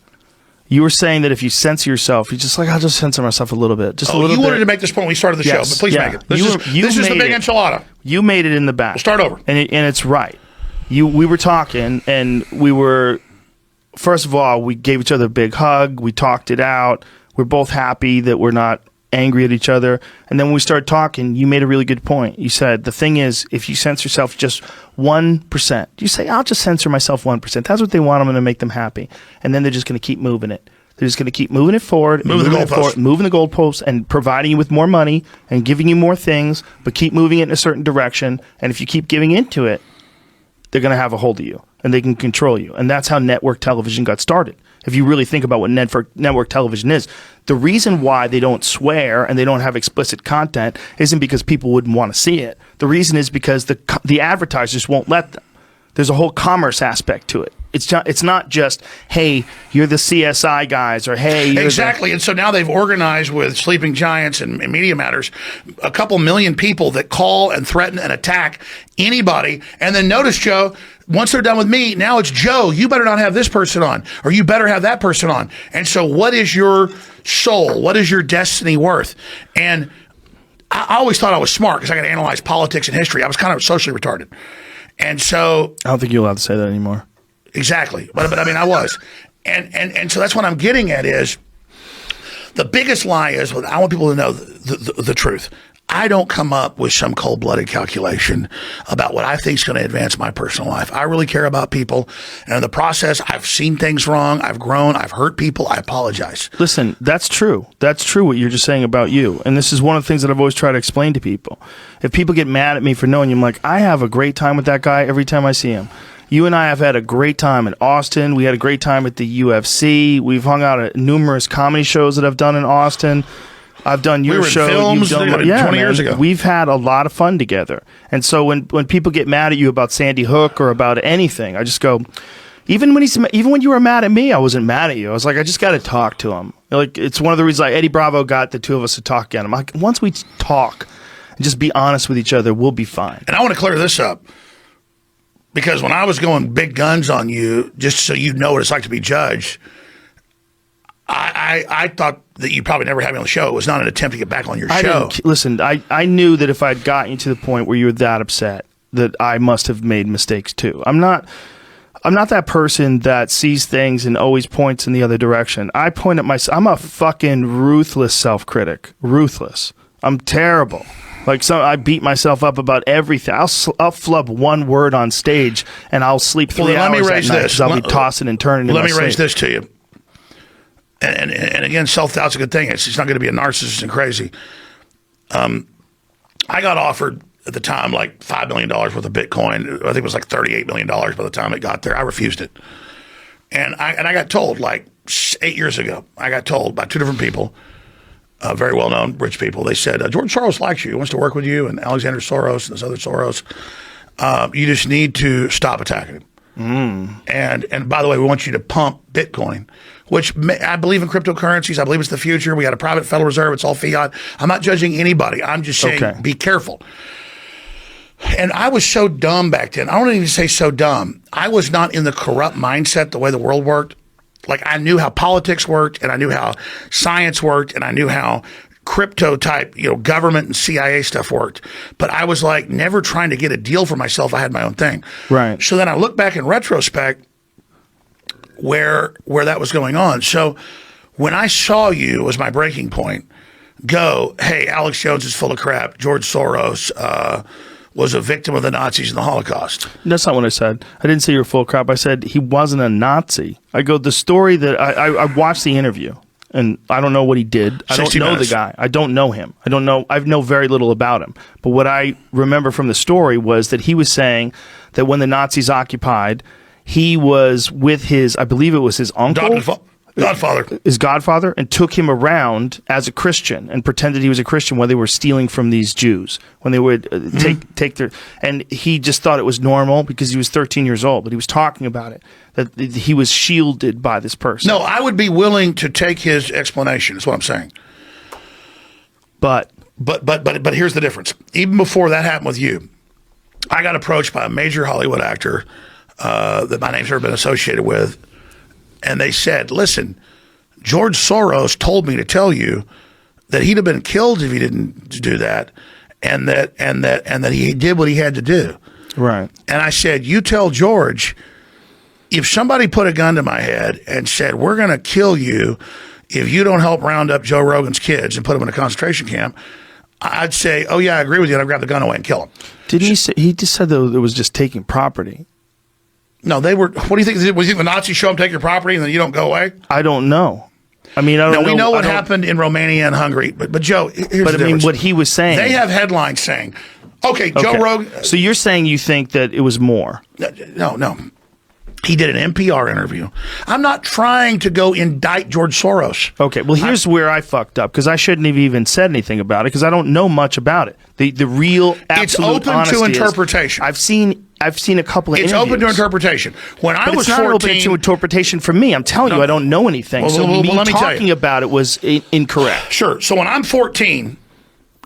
You were saying that if you censor yourself, you're just like, I'll just censor myself a little bit. Just a little bit. You wanted to make this point when we started the show, but please make it. This is the big enchilada. You made it in the back. We'll start over. And it's right. We were talking, and we were, first of all, we gave each other a big hug. We talked it out. We're both happy that we're not angry at each other. And then when we started talking, you made a really good point. You said, the thing is, if you censor yourself just 1%, you say, I'll just censor myself 1%. That's what they want. I'm going to make them happy. And then they're just going to keep moving it. They're just going to keep moving it forward, moving the goalposts, and providing you with more money and giving you more things, but keep moving it in a certain direction. And if you keep giving into it, they're going to have a hold of you and they can control you. And that's how network television got started. If you really think about what network television is, the reason why they don't swear and they don't have explicit content isn't because people wouldn't want to see it. The reason is because the advertisers won't let them. There's a whole commerce aspect to it. It's not just, hey, you're the CSI guys, or hey, you're exactly. And so now they've organized with Sleeping Giants and Media Matters a couple million people that call and threaten and attack anybody. And then notice, Joe, once they're done with me, now it's Joe. You better not have this person on, or you better have that person on. And so, what is your soul? What is your destiny worth? And I always thought I was smart because I got to analyze politics and history. I was kind of socially retarded. And so I don't think you're allowed to say that anymore. Exactly. But I mean, I was. And so that's what I'm getting at is the biggest lie is, I want people to know the truth. I don't come up with some cold-blooded calculation about what I think is going to advance my personal life. I really care about people. And in the process, I've seen things wrong. I've grown. I've hurt people. I apologize. Listen, that's true. That's true what you're just saying about you. And this is one of the things that I've always tried to explain to people. If people get mad at me for knowing you, I'm like, I have a great time with that guy every time I see him. You and I have had a great time in Austin. We had a great time at the UFC. We've hung out at numerous comedy shows that I've done in Austin. I've done your show. Films, you've done 20 years ago. We've had a lot of fun together. And so when people get mad at you about Sandy Hook or about anything, I just go, Even when you were mad at me, I wasn't mad at you. I was like, I just got to talk to him. Like, it's one of the reasons like Eddie Bravo got the two of us to talk again. I'm like, once we talk and just be honest with each other, we'll be fine. And I want to clear this up, because when I was going big guns on you, just so you know what it's like to be judged, I thought that you probably never had me on the show. It was not an attempt to get back on your show. Listen, I knew that if I'd gotten you to the point where you were that upset, that I must have made mistakes too. I'm not that person that sees things and always points in the other direction. I point at myself. I'm a fucking ruthless self-critic. Ruthless. I'm terrible. Like, I beat myself up about everything. I'll flub one word on stage and I'll sleep 3 hours at night because I'll be tossing and turning in my Let me raise sleep. this to you. And again, self-doubt's a good thing. It's not going to be a narcissist and crazy. I got offered at the time like $5 million worth of Bitcoin. I think it was like $38 million by the time it got there. I refused it. And I got told like 8 years ago, I got told by two different people, very well-known rich people. They said, George Soros likes you. He wants to work with you, and Alexander Soros and this other Soros. You just need to stop attacking him. And by the way, we want you to pump Bitcoin, which I believe in cryptocurrencies. I believe it's the future. We got a private Federal Reserve. It's all fiat. I'm not judging anybody. I'm just saying, be careful. And I was so dumb back then. I don't even say so dumb. I was not in the corrupt mindset the way the world worked. Like, I knew how politics worked, and I knew how science worked, and I knew how crypto type, government and CIA stuff worked. But I was like never trying to get a deal for myself. I had my own thing. Right. So then I look back in retrospect where that was going on. So when I saw you as my breaking point, go, hey, Alex Jones is full of crap. George Soros was a victim of the Nazis and the Holocaust. That's not what I said. I didn't say you were full of crap. I said he wasn't a Nazi. I go, the story that I watched the interview, and I don't know what he did. I don't know the guy. I don't know him. I know very little about him. But what I remember from the story was that he was saying that when the Nazis occupied, he was with his, I believe it was his uncle. His godfather, and took him around as a Christian and pretended he was a Christian when they were stealing from these Jews, when they would take their, and he just thought it was normal because he was 13 years old, but he was talking about it, that he was shielded by this person. No, I would be willing to take his explanation, is what I'm saying. But here's the difference. Even before that happened with you, I got approached by a major Hollywood actor that my name's never been associated with. And they said, listen, George Soros told me to tell you that he'd have been killed if he didn't do that, and that he did what he had to do. Right. And I said, you tell George, if somebody put a gun to my head and said, we're going to kill you if you don't help round up Joe Rogan's kids and put them in a concentration camp, I'd say, oh yeah, I agree with you, and I'd grab the gun away and kill him. Didn't he say, he just said that it was just taking property? No, they were. What do you think? Was you think the Nazis show them, take your property, and then you don't go away? I don't know. I mean, I don't know. We know what happened in Romania and Hungary, but Joe, here's the difference. I mean, what he was saying. They have headlines saying, okay, Joe Rogan. So you're saying you think that it was more? No. He did an NPR interview. I'm not trying to go indict George Soros. Okay, well, here's where I fucked up, because I shouldn't have even said anything about it, because I don't know much about it. The real absolute It's open to interpretation. I've seen a couple of interviews. It's open to interpretation. When I was 14, it's not open to interpretation for me. I'm telling you, I don't know anything. So me talking about it was incorrect. Sure. So when I'm 14,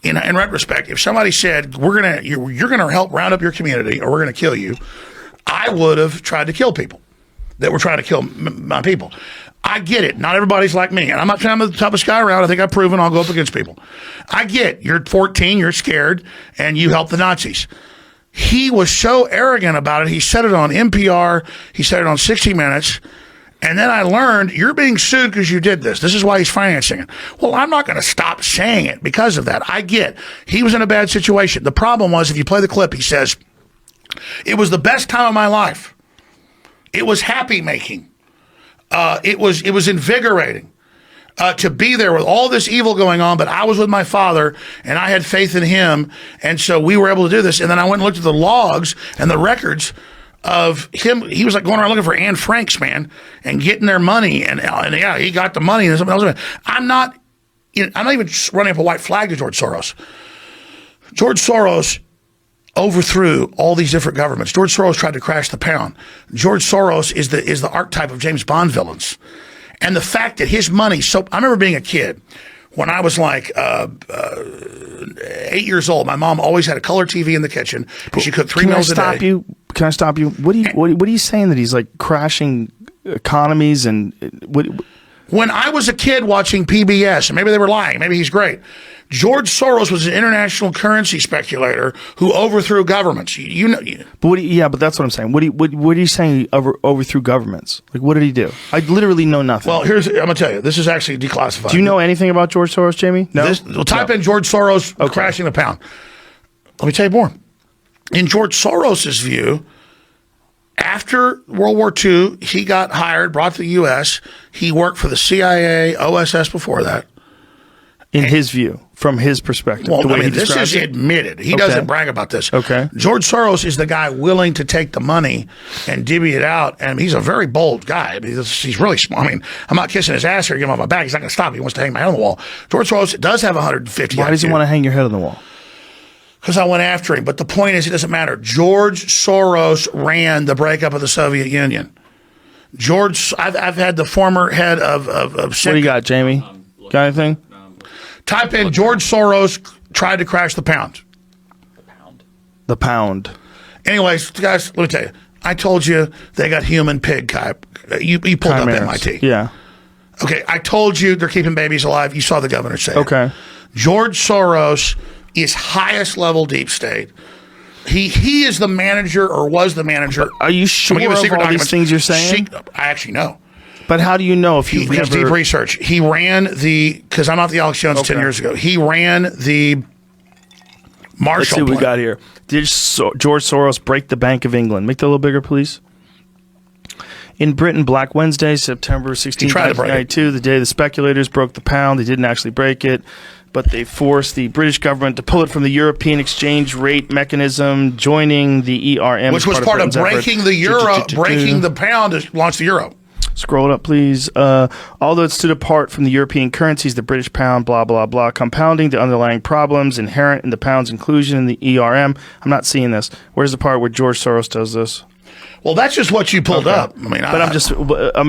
in retrospect, if somebody said you're gonna help round up your community or we're gonna kill you, I would have tried to kill people that were trying to kill my people. I get it. Not everybody's like me. And I'm not trying to the toughest guy around. I think I've proven I'll go up against people. I get you're 14, you're scared, and you help the Nazis. He was so arrogant about it. He said it on NPR. He said it on 60 Minutes. And then I learned you're being sued because you did this. This is why he's financing it. Well, I'm not going to stop saying it because of that. I get he was in a bad situation. The problem was, if you play the clip, he says, it was the best time of my life. It was happy making. It was invigorating to be there with all this evil going on, but I was with my father and I had faith in him, and so we were able to do this. And then I went and looked at the logs and the records of him. He was like going around looking for Anne Frank's, man, and getting their money, and yeah, he got the money and something else. I'm not even running up a white flag to George Soros. George Soros, overthrew all these different governments. George Soros tried to crash the pound. George Soros is the archetype of James Bond villains. And the fact that his money, so I remember being a kid when I was like 8 years old. My mom always had a color TV in the kitchen. She cooked 3 meals a day. Can I stop you? What are you saying that he's like crashing economies and what? When I was a kid watching PBS, and maybe they were lying, maybe he's great. George Soros was an international currency speculator who overthrew governments. But that's what I'm saying. What are you saying? He overthrew governments? Like, what did he do? I literally know nothing. Well, I'm gonna tell you. This is actually declassified. Do you know anything about George Soros, Jamie? No. Type in George Soros crashing the pound. Let me tell you more. In George Soros's view, after World War II, he got hired, brought to the U.S. He worked for the CIA, OSS before that. In his view, from his perspective. Well, this is admitted. He doesn't brag about this. Okay. George Soros is the guy willing to take the money and divvy it out, and he's a very bold guy. I mean, he's really smart. I mean, I'm not kissing his ass here, giving him on my back. He's not going to stop. He wants to hang my head on the wall. George Soros does have 150. Why does he want to hang your head on the wall? Because I went after him. But the point is, it doesn't matter. George Soros ran the breakup of the Soviet Union. I've had the former head of what do you got, Jamie? Got anything? Type in George Soros tried to crash the pound. The pound. Anyways, guys, let me tell you. I told you they got human pig type. You pulled up MIT. Yeah. Okay, I told you they're keeping babies alive. You saw the governor say it. Okay. George Soros is highest level deep state. He is the manager or was the manager. Are you sure of all these things you're saying? I actually know. But how do you know if you've never... deep research. He ran because I'm not the Alex Jones 10 years ago. He ran the Marshall Let's see what we got here. Did George Soros break the Bank of England? Make that a little bigger, please. In Britain, Black Wednesday, September 16, 1992, the day the speculators broke the pound. They didn't actually break it, but they forced the British government to pull it from the European exchange rate mechanism, joining the ERM. Which was part of breaking the euro, breaking the pound to launch the euro. Scroll it up, please. Although it stood apart from the European currencies, the British pound, blah, blah, blah, compounding the underlying problems inherent in the pound's inclusion in the ERM. I'm not seeing this. Where's the part where George Soros does this? Well, that's just what you pulled up. I mean, but I'm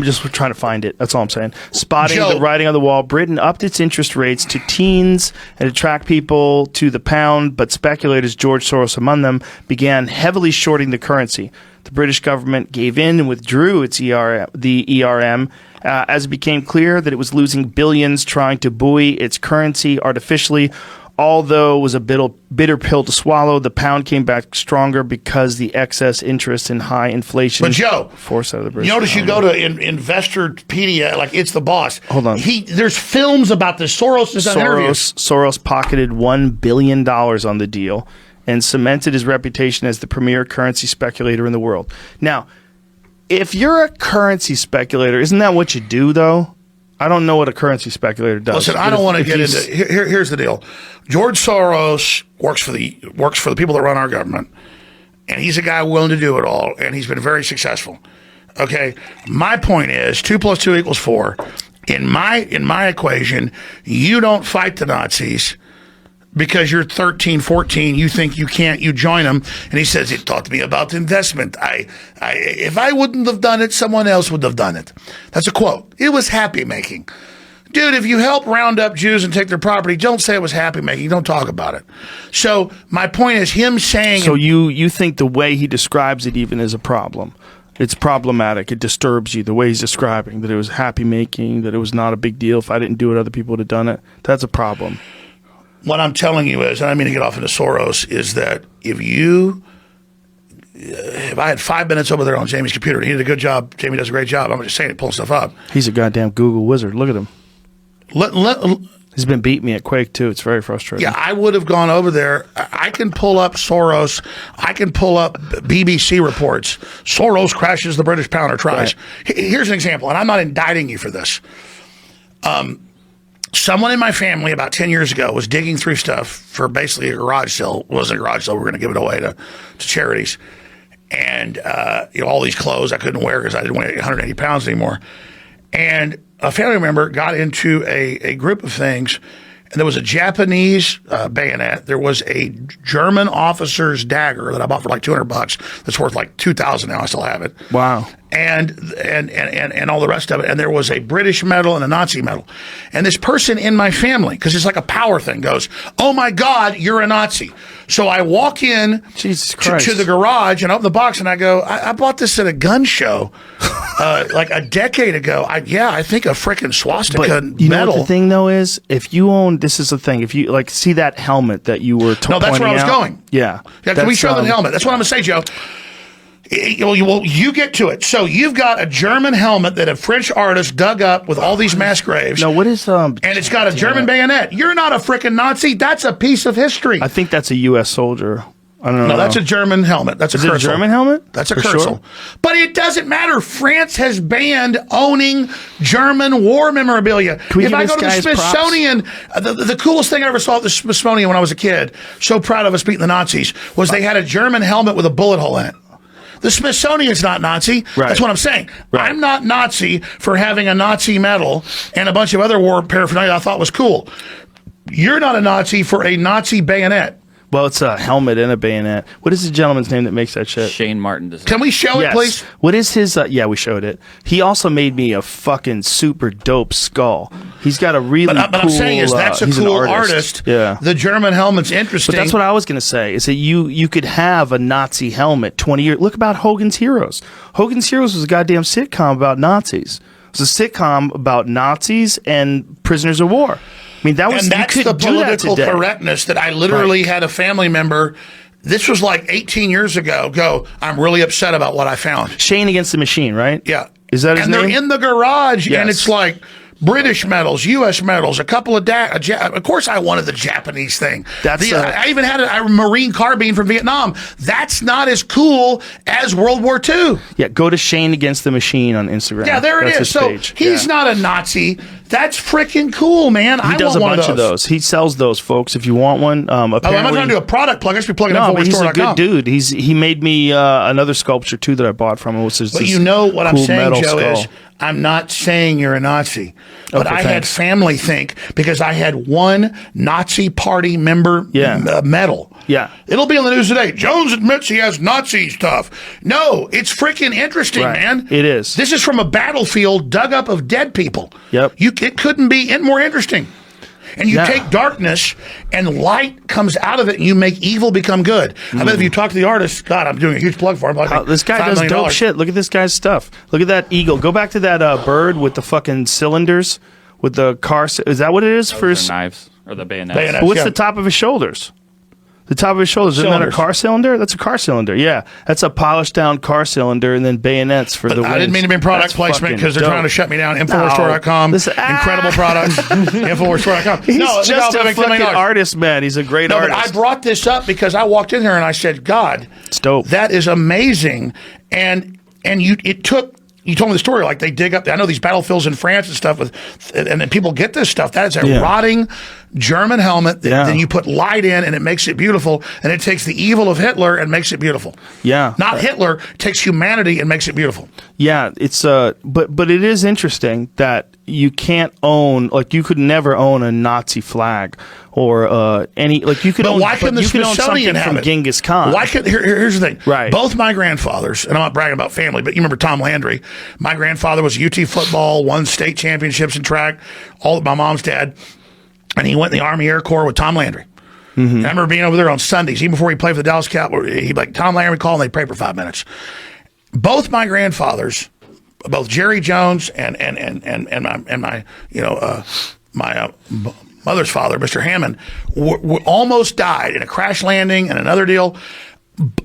just trying to find it. That's all I'm saying. Spotting the writing on the wall, Britain upped its interest rates to teens and attract people to the pound, but speculators, George Soros among them, began heavily shorting the currency. The British government gave in and withdrew the ERM as it became clear that it was losing billions trying to buoy its currency artificially. Although it was a bitter pill to swallow, the pound came back stronger because the excess interest and high inflation. But Joe, forced out of the British. You notice you go to Investorpedia, like it's the boss. Hold on. There's films about this. Soros pocketed $1 billion on the deal and cemented his reputation as the premier currency speculator in the world. Now, if you're a currency speculator, isn't that what you do, though? I don't know what a currency speculator does. Listen, I don't want to get into. Here's the deal. George Soros works for the people that run our government, and he's a guy willing to do it all, and he's been very successful. Okay, my point is 2 + 2 = 4. In my equation, you don't fight the Nazis because you're 13, 14, you think you can't, you join them. And he says, it taught me about investment. If I wouldn't have done it, someone else would have done it. That's a quote. It was happy making. Dude, if you help round up Jews and take their property, don't say it was happy making. Don't talk about it. So my point is him saying... So you think the way he describes it even is a problem? It's problematic. It disturbs you, the way he's describing, that it was happy making, that it was not a big deal. If I didn't do it, other people would have done it. That's a problem. What I'm telling you is, and I mean to get off into Soros, is that if I had 5 minutes over there on Jamie's computer, and he did a good job, Jamie does a great job, I'm just saying it, pulling stuff up. He's a goddamn Google wizard. Look at him. He's been beating me at Quake, too. It's very frustrating. Yeah, I would have gone over there. I can pull up Soros. I can pull up BBC reports. Soros crashes the British pound or tries. Right. Here's an example, and I'm not indicting you for this. Someone in my family about 10 years ago was digging through stuff for basically a garage sale. It wasn't a garage sale. We were going to give it away to charities. And all these clothes I couldn't wear because I didn't weigh 180 pounds anymore. And a family member got into a group of things, and there was a Japanese bayonet. There was a German officer's dagger that I bought for like $200. That's worth like $2,000 now. I still have it. Wow. And all the rest of it. And there was a British medal and a Nazi medal. And this person in my family, because it's like a power thing, goes, "Oh my God, you're a Nazi." So I walk in to the garage and open the box, and I go, I bought this at a gun show like a decade ago. I think a freaking swastika medal. You know what the thing though is, if you own, this is the thing, if you like see that helmet that you were No, that's where I was going. Yeah. Can we show the helmet? That's what I'm going to say, Joe. You get to it. So you've got a German helmet that a French artist dug up with all these mass graves. No, what is and it's got a German bayonet. You're not a freaking Nazi. That's a piece of history. I think that's a U.S. soldier. I don't know. No, that's a German helmet. That's a Is it a German helmet? That's a For Kurzel. sure? But it doesn't matter. France has banned owning German war memorabilia. Can we If give I this go to the guy his props? Smithsonian, the coolest thing I ever saw at the Smithsonian when I was a kid, so proud of us beating the Nazis, was they had a German helmet with a bullet hole in it. The Smithsonian's not Nazi. Right. That's what I'm saying. Right. I'm not Nazi for having a Nazi medal and a bunch of other war paraphernalia I thought was cool. You're not a Nazi for a Nazi bayonet. Well, it's a helmet and a bayonet. What is the gentleman's name that makes that shit? Shane Martin design. Can we show it, please? What is his? Yeah, we showed it. He also made me a fucking super dope skull. He's got a really But cool. I'm saying is that's a he's an cool artist. Yeah. The German helmet's interesting. But that's what I was going to say, is that you could have a Nazi helmet 20 years. Look about Hogan's Heroes. Hogan's Heroes was a goddamn sitcom about Nazis. It was a sitcom about Nazis and prisoners of war. I mean, that was, and that's you the couldn't do that political today. correctness that I literally had a family member. This was like 18 years ago. I'm really upset about what I found. Shane Against the Machine, right? Yeah. Is that his and name? they're in the garage, Yes. and it's like British medals, U.S. medals, a couple of of course, I wanted the Japanese thing. I even had a Marine carbine from Vietnam. That's not as cool as World War II. Yeah, go to Shane Against the Machine on Instagram. Yeah, there it That's is. his So page. he's not a Nazi. That's freaking cool, man. He does a bunch of those. He sells those, folks. If you want one, I'm not trying to do a product plug. I should be plugging no, but he's a InfoWarsStore.com. good dude. He made me another sculpture too that I bought from him. Which is But this you know what I'm cool saying, metal Joe, skull. is I'm not saying you're a Nazi. But Okay, I had thanks. family think, because I had one Nazi party member medal. Yeah. It'll be on the news today. Jones admits he has Nazi stuff. No, it's freaking interesting, Right. man. It is. This is from a battlefield dug up of dead people. Yep. It couldn't be more interesting. And you take darkness and light comes out of it, and you make evil become good. I bet if you talk to the artist, God, I'm doing a huge plug for him. This guy does dope shit. Look at this guy's stuff. Look at that eagle. Go back to that bird with the fucking cylinders with the car. Is that what it is for his knives or the bayonets? Bayonets, What's yeah. the top of his shoulders? The top of his shoulders. Isn't that a Cylinders. car cylinder? That's a car cylinder. Yeah, that's a polished down car cylinder, and then bayonets for But the wings. I didn't mean to be product That's placement fucking because they're dope. trying to shut me down. InfoWarsStore.com. Listen, Incredible products. InfoWarsStore.com. He's No, just a make $10 fucking million. artist, man. He's a great No, but artist. I brought this up because I walked in here and I said, God, it's dope. that is amazing. And you told me the story, like they dig up, I know these battlefields in France and stuff, and then people get this stuff. That is a rotting German helmet that then you put light in and it makes it beautiful, and it takes the evil of Hitler and makes it beautiful. Yeah. Not Hitler, it takes humanity and makes it beautiful. Yeah, it's but it is interesting that you can't own, like, you could never own a Nazi flag or any, like, you could But own, why couldn't the you could own Smithsonian something have from it? Genghis Khan. Why could here's the thing. Right. Both my grandfathers, and I'm not bragging about family, but you remember Tom Landry. My grandfather was UT football, won state championships in track, all my mom's dad, and he went in the Army Air Corps with Tom Landry. And I remember being over there on Sundays, even before he played for the Dallas Cowboys. He'd like, Tom Landry would call and they'd pray for 5 minutes. Both my grandfathers, both Jerry Jones and my mother's father, Mr. Hammond, almost died in a crash landing and another deal.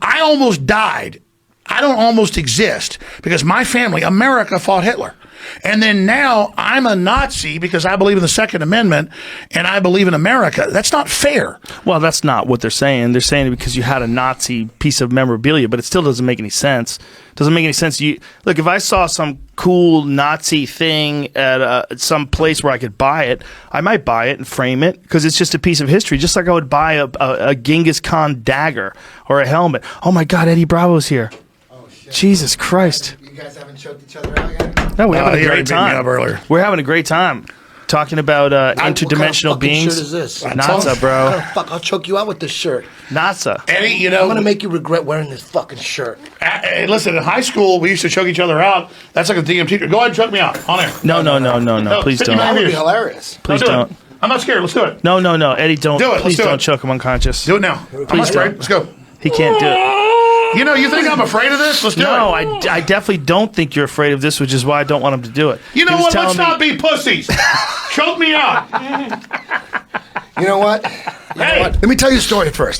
I almost died. I don't almost exist because my family, America, fought Hitler. And then now I'm a Nazi because I believe in the Second Amendment and I believe in America. That's not fair. Well, that's not what they're saying. They're saying it because you had a Nazi piece of memorabilia, but it still doesn't make any sense. Doesn't make any sense. Look, if I saw some cool Nazi thing at some place where I could buy it, I might buy it and frame it because it's just a piece of history, just like I would buy a Genghis Khan dagger or a helmet. Oh my God, Eddie Bravo's here. Oh, shit. Jesus Christ. You guys haven't choked each other out yet? No, we're having a he already great beat me time. up earlier. We're having a great time. talking about interdimensional beings. Shirt is this? Nasa, bro. Fuck, I'll choke you out with this shirt. Nasa. Eddie, I'm gonna make you regret wearing this fucking shirt. Hey, listen, in high school, we used to choke each other out. That's like a DM teacher. Go ahead and choke me out on air. No. Please don't. That would be hilarious. Please No, do it. don't. I'm not scared. Let's do it. No, Eddie, don't. Do it. Please Let's do don't it. choke him unconscious. Do it now. I'm not Please afraid. don't. Let's go. He can't do it. You know, you think I'm afraid of this? Let's do No, it. I definitely don't think you're afraid of this, which is why I don't want him to do it. You know He was what? Let's telling not be pussies. Choke me out. You know what? Let me tell you a story first.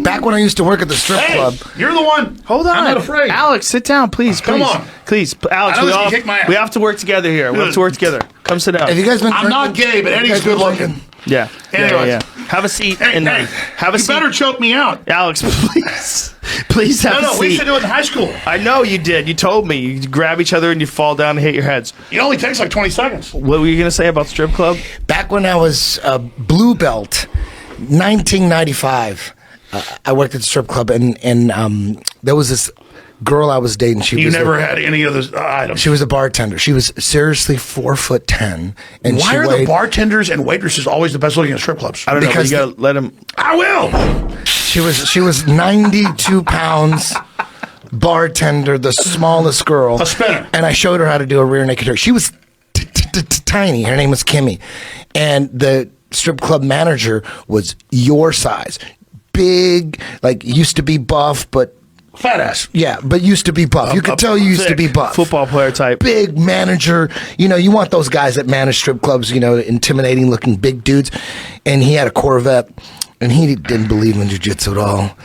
Back when I used to work at the strip club. You're the one. Hold on. I'm not afraid. Alex, sit down, please. Come on. Please, Alex, I know this can kick my ass. we have to work together here. We have to work together. Come sit down. Have you guys been I'm not gay, but Eddie's good looking. Yeah. Anyways. Have a seat. Hey, have a you seat. better choke me out. Alex, please. Please have a No, seat. we used to do it in high school. I know you did. You told me. You grab each other and you fall down and hit your heads. It only takes like 20 seconds. What were you going to say about strip club? Back when I was a blue belt, 1995, I worked at the strip club, and there was this girl I was dating. You never had any of those items. She was a bartender. She was seriously 4'10", and Why she are weighed, the bartenders and waitresses always the best looking at strip clubs? I don't know. But Because you got to let him. I will. She was 92 pounds. Bartender, the smallest girl. A spinner. And I showed her how to do a rear naked choke. She was tiny. Her name was Kimmy, and the strip club manager was your size, big, like used to be buff, but. Fat ass. Yeah, but used to be buff. You could tell you used to be buff. Football player type. Big manager. You know, you want those guys that manage strip clubs, you know, intimidating looking big dudes. And he had a Corvette, and he didn't believe in jiu-jitsu at all.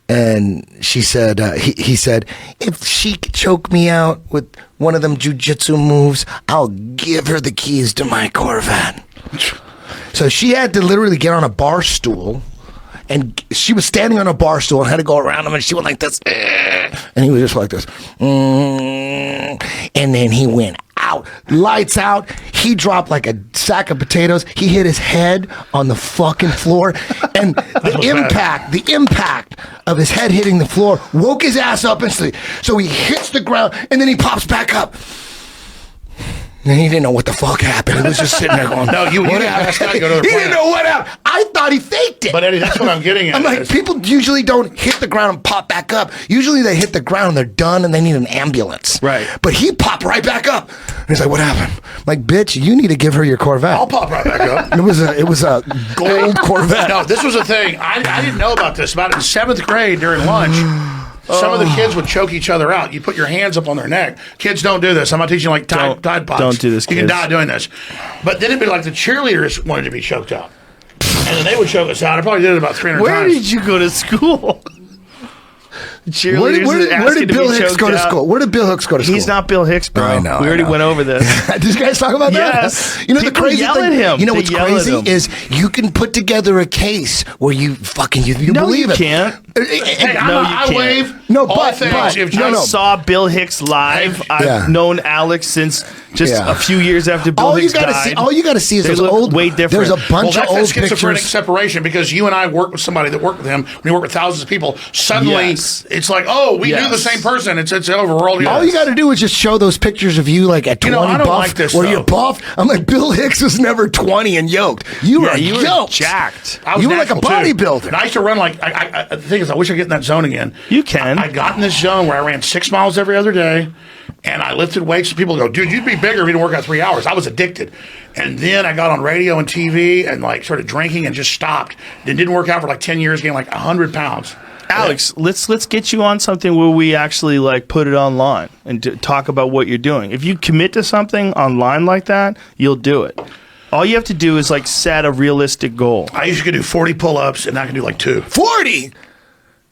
And she said, he said, if she could choke me out with one of them jiu-jitsu moves, I'll give her the keys to my Corvette. So she had to literally get on a bar stool. And she was standing on a bar stool and had to go around him, and she went like this. And he was just like this. And then he went out. Lights out. He dropped like a sack of potatoes. He hit his head on the fucking floor. And the impact of his head hitting the floor woke his ass up instantly. So he hits the ground, and then he pops back up. And he didn't know what the fuck happened. He was just sitting there going, No, you what didn't happened? ask that to go to the He didn't plant. know what happened. I thought he faked it. But Eddie, that's what I'm getting at. I'm like, people usually don't hit the ground and pop back up. Usually they hit the ground and they're done and they need an ambulance. Right. But he popped right back up. And he's like, what happened? I'm like, bitch, you need to give her your Corvette. I'll pop right back up. It was a gold Corvette. No, this was a thing. I didn't know about this. About in 7th grade during lunch, some of the kids would choke each other out. You put your hands up on their neck. Kids don't do this. I'm not teaching like Tide Pods. Don't do this, You can kids. die doing this. But then it'd be like the cheerleaders wanted to be choked out. And then they would choke us out. I probably did it about 300 Where times. did you go to school? Where did Bill Hicks go to school? Where did Bill Hicks go to school? He's not Bill Hicks, bro. I know. We already went over this. Did you guys talk about that? Yes. You know the People crazy yell thing. at him. You know They what's yell at crazy him. is you can put together a case where you fucking you No, believe you it. can't. Hey, No, you I can't. wave. No, all but- things. but- If no, I no. saw Bill Hicks live. Yeah. I've known Alex since just Yeah. a few years after Bill All you Hicks gotta died. see, all you gotta see is They those look old. way different. There's a Well, bunch that's of that old schizophrenic pictures. separation because you and I worked with somebody that worked with him. When you work with thousands of people, suddenly Yes. it's like, oh, we knew the Yes. same person. It's over. We're all All you got to do is just show those pictures of you like at 20 You know, I don't buff, like this, where though. you're buff. I'm like, Bill Hicks was never 20 and yoked. You were you were yoked. jacked. I was You were like a natural, too. bodybuilder. And I used to run like, the thing is, I wish I could get in that zone again. You can. I got in this zone where I ran 6 miles every other day, and I lifted weights. And people go, dude, you'd be bigger if you didn't work out 3 hours. I was addicted. And then I got on radio and TV and like started drinking and just stopped. Then didn't work out for like 10 years, gained like 100 pounds. Alex, let's get you on something where we actually like put it online and talk about what you're doing. If you commit to something online like that, you'll do it. All you have to do is like set a realistic goal. I used to do 40 pull-ups, and I can do like 2. 40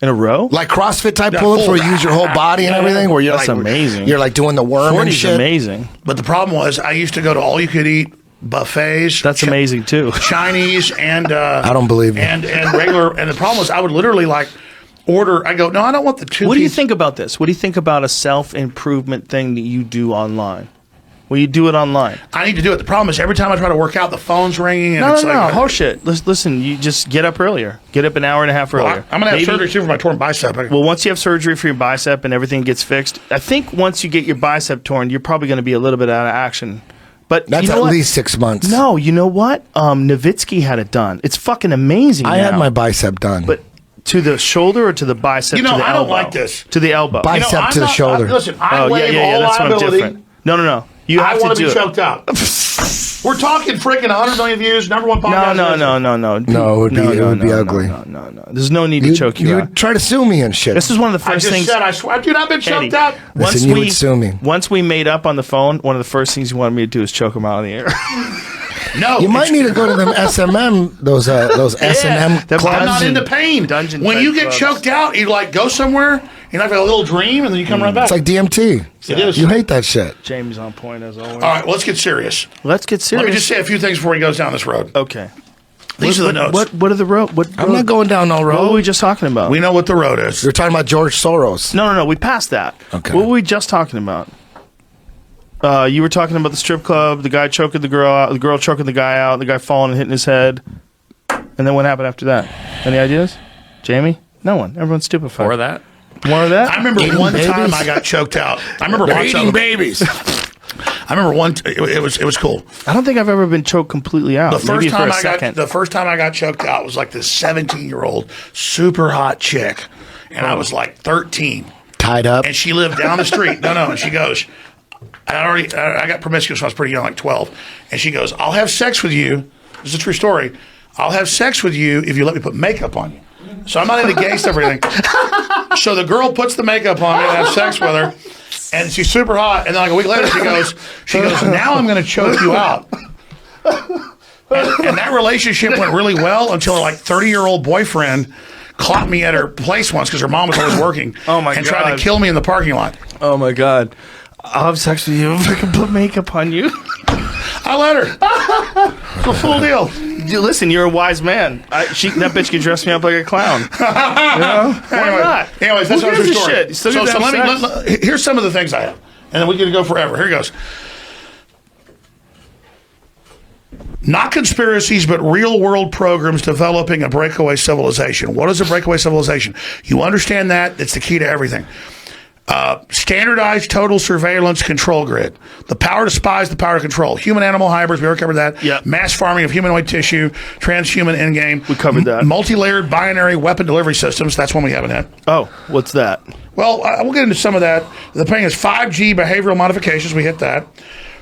in a row, like CrossFit type Yeah, pull-ups full. where you use your whole body and everything. Where you're That's like amazing. You're like doing the worm 40 and is shit. amazing. But the problem was I used to go to all-you-could-eat buffets. That's amazing too. Chinese and I don't believe you. and regular. And the problem was I would literally like order. I go, no, I don't want the 2. What do you think about this? What do you think about a self-improvement thing that you do online? Well, you do it online. I need to do it. The problem is every time I try to work out, the phone's ringing. And it's No, like, horseshit. Listen, you just get up earlier. Get up an hour and a half earlier. I'm going to have surgery soon for my torn bicep. Well, once you have surgery for your bicep and everything gets fixed, I think once you get your bicep torn, you're probably going to be a little bit out of action But That's you know at what? least 6 months. No, you know what? Nowitzki had it done. It's fucking amazing. I had now. my bicep done. But to the shoulder or to the bicep? You know, to the I elbow? don't like this. To the elbow. Bicep I'm to the not- shoulder. listen, I waive all That's what I'm liability. different. No. You have I to want to do be it. choked out. We're talking freaking 100 million views, number one podcast. No. No, it would be ugly. No. There's no need to choke you You out. would try to sue me and shit. This is one of the I first just things. said, I swear, dude, I've been choked Eddie, out. Listen, you would sue me. Once we made up on the phone, one of the first things you wanted me to do is choke him out on the air. No, You might need to go to them SMM, those S&M them clubs. I'm not Dungeon- into pain. dungeon when type you get clubs. choked out, you like go somewhere, you have a little dream, and then you come right back. It's like DMT. It is. You hate that shit. James on point as always. All right, let's get serious. Let's get serious. Let me just say a few things before he goes down this road. Okay. These are the notes. What are the road? I'm not going down no road. What were we just talking about? We know what the road is. You're talking about George Soros. No. We passed that. Okay. What were we just talking about? You were talking about the strip club, the guy choking the girl out, the girl choking the guy out, the guy falling and hitting his head. And then what happened after that? Any ideas? Jamie? No one. Everyone's stupefied. Or that. More of that? I remember Eating one time babies? I got choked out. I remember They're one eating time. babies. I remember one. It was cool. I don't think I've ever been choked completely out. The first Maybe time for a I second. got the first time I got choked out was like this 17-year-old super hot chick, and I was like 13, Tied up. and she lived down the street. No, and she goes, I got promiscuous when I was pretty young, like 12, and she goes, I'll have sex with you. This is a true story. I'll have sex with you if you let me put makeup on you. So I'm not into gay stuff or anything. So the girl puts the makeup on me and I have sex with her, and she's super hot. And then like a week later, she goes, now I'm going to choke you out. And that relationship went really well until her like 30-year-old boyfriend caught me at her place once because her mom was always working. Oh, my and tried God. to kill me in the parking lot. Oh my God. I'll have sex with you if I can put makeup on you. I let her. It's a full deal. Dude, listen, you're a wise man. That bitch can dress me up like a clown. You know? Why not? Anyways, that's Who another gives a story. shit? You still So get to have let sex? me. Here's some of the things I have, and then we can go forever. Here goes. Not conspiracies, but real-world programs developing a breakaway civilization. What is a breakaway civilization? You understand that? It's the key to everything. Standardized total surveillance control grid. The power to spy is the power to control. Human-animal hybrids, we already covered that. Yep. Mass farming of humanoid tissue, transhuman endgame. We covered that. Multi-layered binary weapon delivery systems. That's one we haven't had. Oh, what's that? Well, we'll get into some of that. The thing is 5G behavioral modifications. We hit that.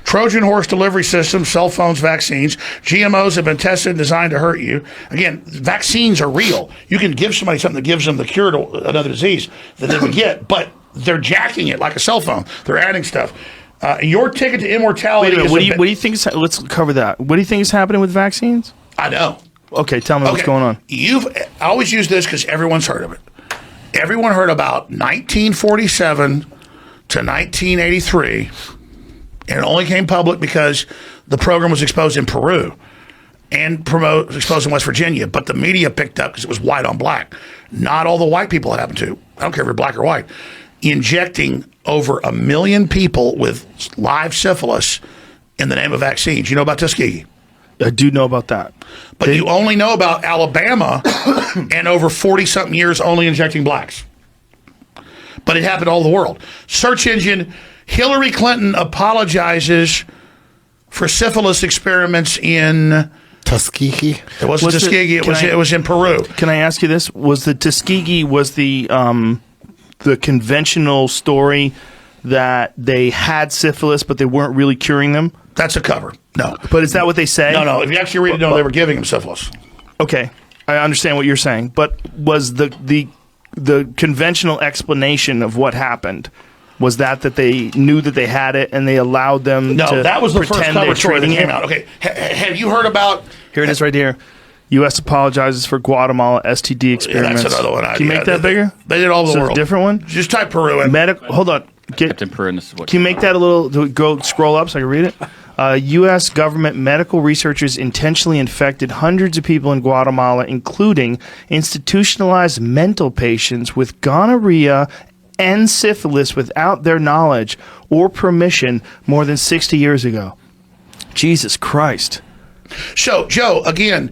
Trojan horse delivery systems, cell phones, vaccines. GMOs have been tested and designed to hurt you. Again, vaccines are real. You can give somebody something that gives them the cure to another disease that they would get, but they're jacking it like a cell phone. They're adding stuff. Your ticket to immortality. Wait a minute. What do you think is? Let's cover that. What do you think is happening with vaccines? I know. Okay, tell me what's going on. I always use this because everyone's heard of it. Everyone heard about 1947 to 1983, and it only came public because the program was exposed in Peru and exposed in West Virginia. But the media picked up because it was white on black. Not all the white people it happened to. I don't care if you're black or white. Injecting over 1 million people with live syphilis in the name of vaccines. You know about Tuskegee? I do know about that. But you only know about Alabama and over 40-something years only injecting blacks. But it happened all over the world. Search engine, Hillary Clinton apologizes for syphilis experiments in Tuskegee. It wasn't Tuskegee. It was in Peru. Can I ask you this? Was the Tuskegee the conventional story that they had syphilis but they weren't really curing them? That's a cover. No. But is that what they say? No. If you actually read it, no, they were giving them syphilis. Okay. I understand what you're saying. But was the conventional explanation of what happened was that they knew that they had it and they allowed them to No, that was the first pretend cover they're story that treating came it? out. Okay. Have you heard about... Here it is right here. U.S. apologizes for Guatemala STD experiments. that's another one. Can you make that bigger? They did all over the world. A different one? Just type Peru in. Hold on. Captain Peru, and this is what Can you make that a little? Go scroll up so I can read it. U.S. government medical researchers intentionally infected hundreds of people in Guatemala, including institutionalized mental patients with gonorrhea and syphilis without their knowledge or permission more than 60 years ago. Jesus Christ. So, Joe, again,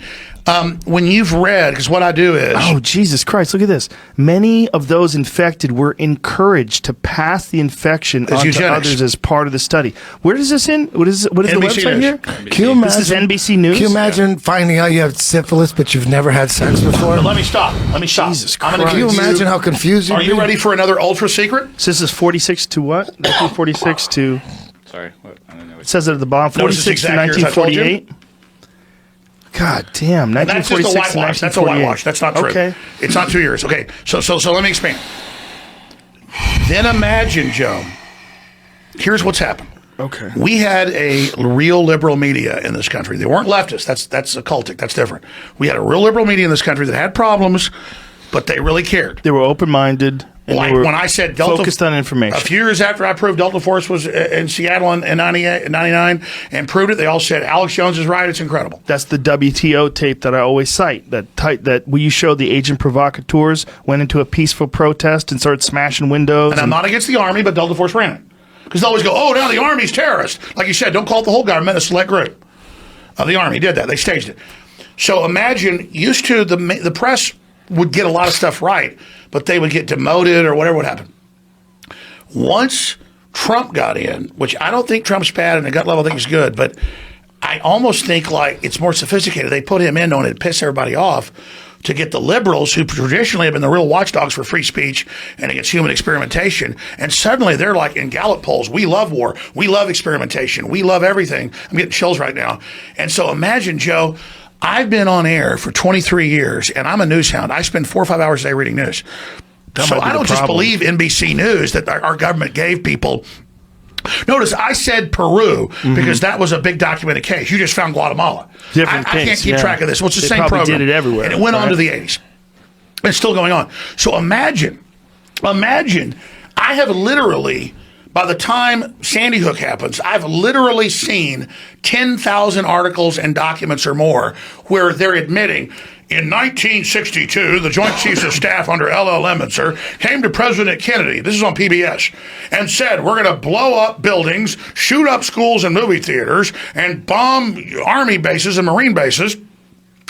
When you've read, because what I do is, Oh, Jesus Christ, look at this. Many of those infected were encouraged to pass the infection on to eugenics. others as part of the study. Where is this in? What is the NBC website News. here? Can you This is imagine? NBC News? Can you imagine finding out you have syphilis but you've never had sex before? But let me stop. Jesus I'm gonna Christ. Can you give imagine how confused you'd Are you be? ready for another ultra secret? So this is 46 to what? 1946 to... Sorry, what? I don't know. It says it at the bottom. Notice it's 46 to exact years I told you. 1948. God damn, That's just a 1946 to whitewash. That's a 1948. whitewash. That's not true. Okay. It's not 2 years. Okay. So let me expand. Then imagine, Joe. Here's what's happened. Okay. We had a real liberal media in this country. They weren't leftists. That's occultic. That's different. We had a real liberal media in this country that had problems, but they really cared. They were open-minded. And Like they were when I said Delta, focused on information. a few years after I proved Delta Force was in Seattle in 98, 99 and proved it, they all said Alex Jones is right. It's incredible. That's the WTO tape that I always cite. That where you show the agent provocateurs went into a peaceful protest and started smashing windows. And I'm not against the Army, but Delta Force ran it. Because they always go, oh, now the Army's terrorist. Like you said, don't call it the whole government, a select group. The Army did that. They staged it. So imagine, used to the press would get a lot of stuff right, but they would get demoted or whatever would happen. Once Trump got in, which I don't think Trump's bad and at gut level I think he's good, but I almost think like it's more sophisticated. They put him in knowing it'd piss everybody off to get the liberals who traditionally have been the real watchdogs for free speech and against human experimentation. And suddenly they're like in Gallup polls, we love war. We love experimentation. We love everything. I'm getting chills right now. And so imagine, Joe, I've been on air for 23 years and I'm a news hound. I spend 4 or 5 hours a day reading news. So I don't just believe NBC News that our government gave people. Notice I said Peru because that was a big documented case. You just found Guatemala. Different I can't case, keep yeah. track of this. Well, it's the They same probably program. did it everywhere, And it went on right? to the 80s. It's still going on. So imagine, I have literally, by the time Sandy Hook happens, I've literally seen 10,000 articles and documents or more where they're admitting in 1962, the Joint Chiefs of Staff under L.L. Emitzer came to President Kennedy, this is on PBS, and said, we're going to blow up buildings, shoot up schools and movie theaters, and bomb Army bases and Marine bases.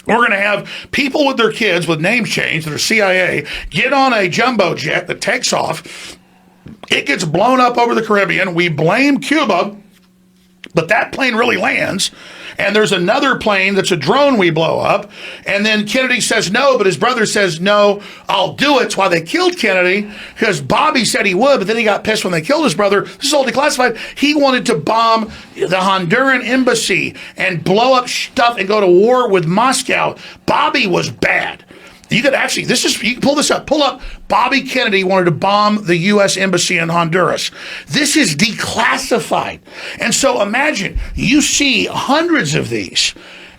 We're going to have people with their kids with names changed that are CIA get on a jumbo jet that takes off. It gets blown up over the Caribbean. We blame Cuba, but that plane really lands. And there's another plane that's a drone we blow up. And then Kennedy says no, but his brother says, no, I'll do it. It's why they killed Kennedy, because Bobby said he would, but then he got pissed when they killed his brother. This is all declassified. He wanted to bomb the Honduran embassy and blow up stuff and go to war with Moscow. Bobby was bad. You could actually, you can pull this up. Pull up Bobby Kennedy wanted to bomb the U.S. Embassy in Honduras. This is declassified. And so imagine you see hundreds of these,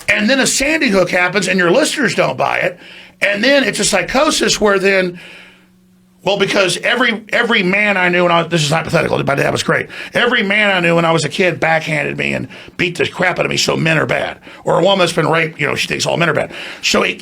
and then a Sandy Hook happens and your listeners don't buy it. And then it's a psychosis where then, well, because every man I knew when this is hypothetical, my dad was great. Every man I knew when I was a kid backhanded me and beat the crap out of me, so men are bad. Or a woman that's been raped, she thinks all men are bad. So I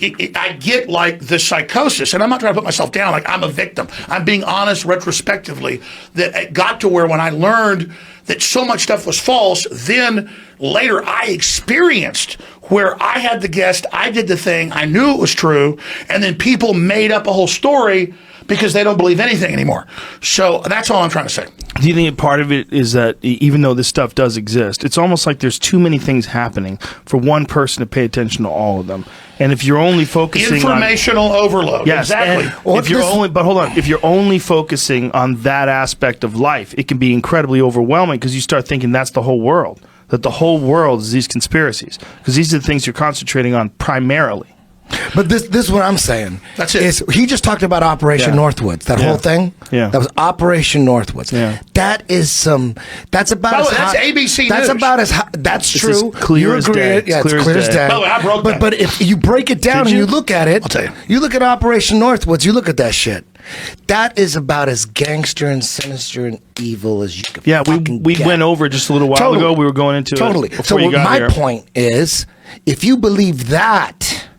get like the psychosis, and I'm not trying to put myself down like I'm a victim. I'm being honest retrospectively that it got to where when I learned that so much stuff was false, then later I experienced where I had the guest, I did the thing, I knew it was true, and then people made up a whole story because they don't believe anything anymore. So that's all I'm trying to say. Do you think part of it is that even though this stuff does exist, it's almost like there's too many things happening for one person to pay attention to all of them? And if you're only focusing informational overload. Yes, exactly. If you're only focusing on that aspect of life, it can be incredibly overwhelming because you start thinking that's the whole world. That the whole world is these conspiracies. Because these are the things you're concentrating on primarily. But this is what I'm saying. That's it. He just talked about Operation Northwoods. That whole thing. Yeah. That was Operation Northwoods. Yeah. That is some. That's about. By the way, that's ABC That's News. about as. That's true. Clear as day. Yeah, it's clear as day. By the way, I broke that. But if you break it down and you look at it, I'll tell you. You look at Operation Northwoods. You look at that shit. That is about as gangster and sinister and evil as you could. Yeah, we get. went over just a little while ago. We were going into totally. it So before you got my here. point is, if you believe that,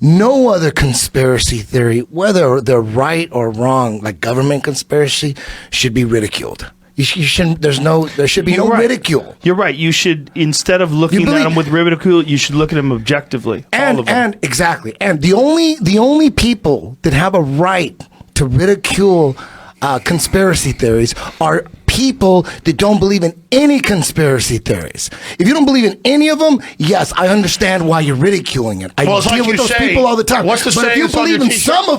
no other conspiracy theory, whether they're right or wrong, like government conspiracy, should be ridiculed. You shouldn't. There should be no You're right. ridicule. You're right. You should, instead of looking at them with ridicule, you should look at them objectively. All of them. And exactly. And the only people that have a right to ridicule conspiracy theories are people that don't believe in any conspiracy theories. If you don't believe in any of them, yes, I understand why you're ridiculing it. I deal with those people all the time. What's the but if you saying believe in some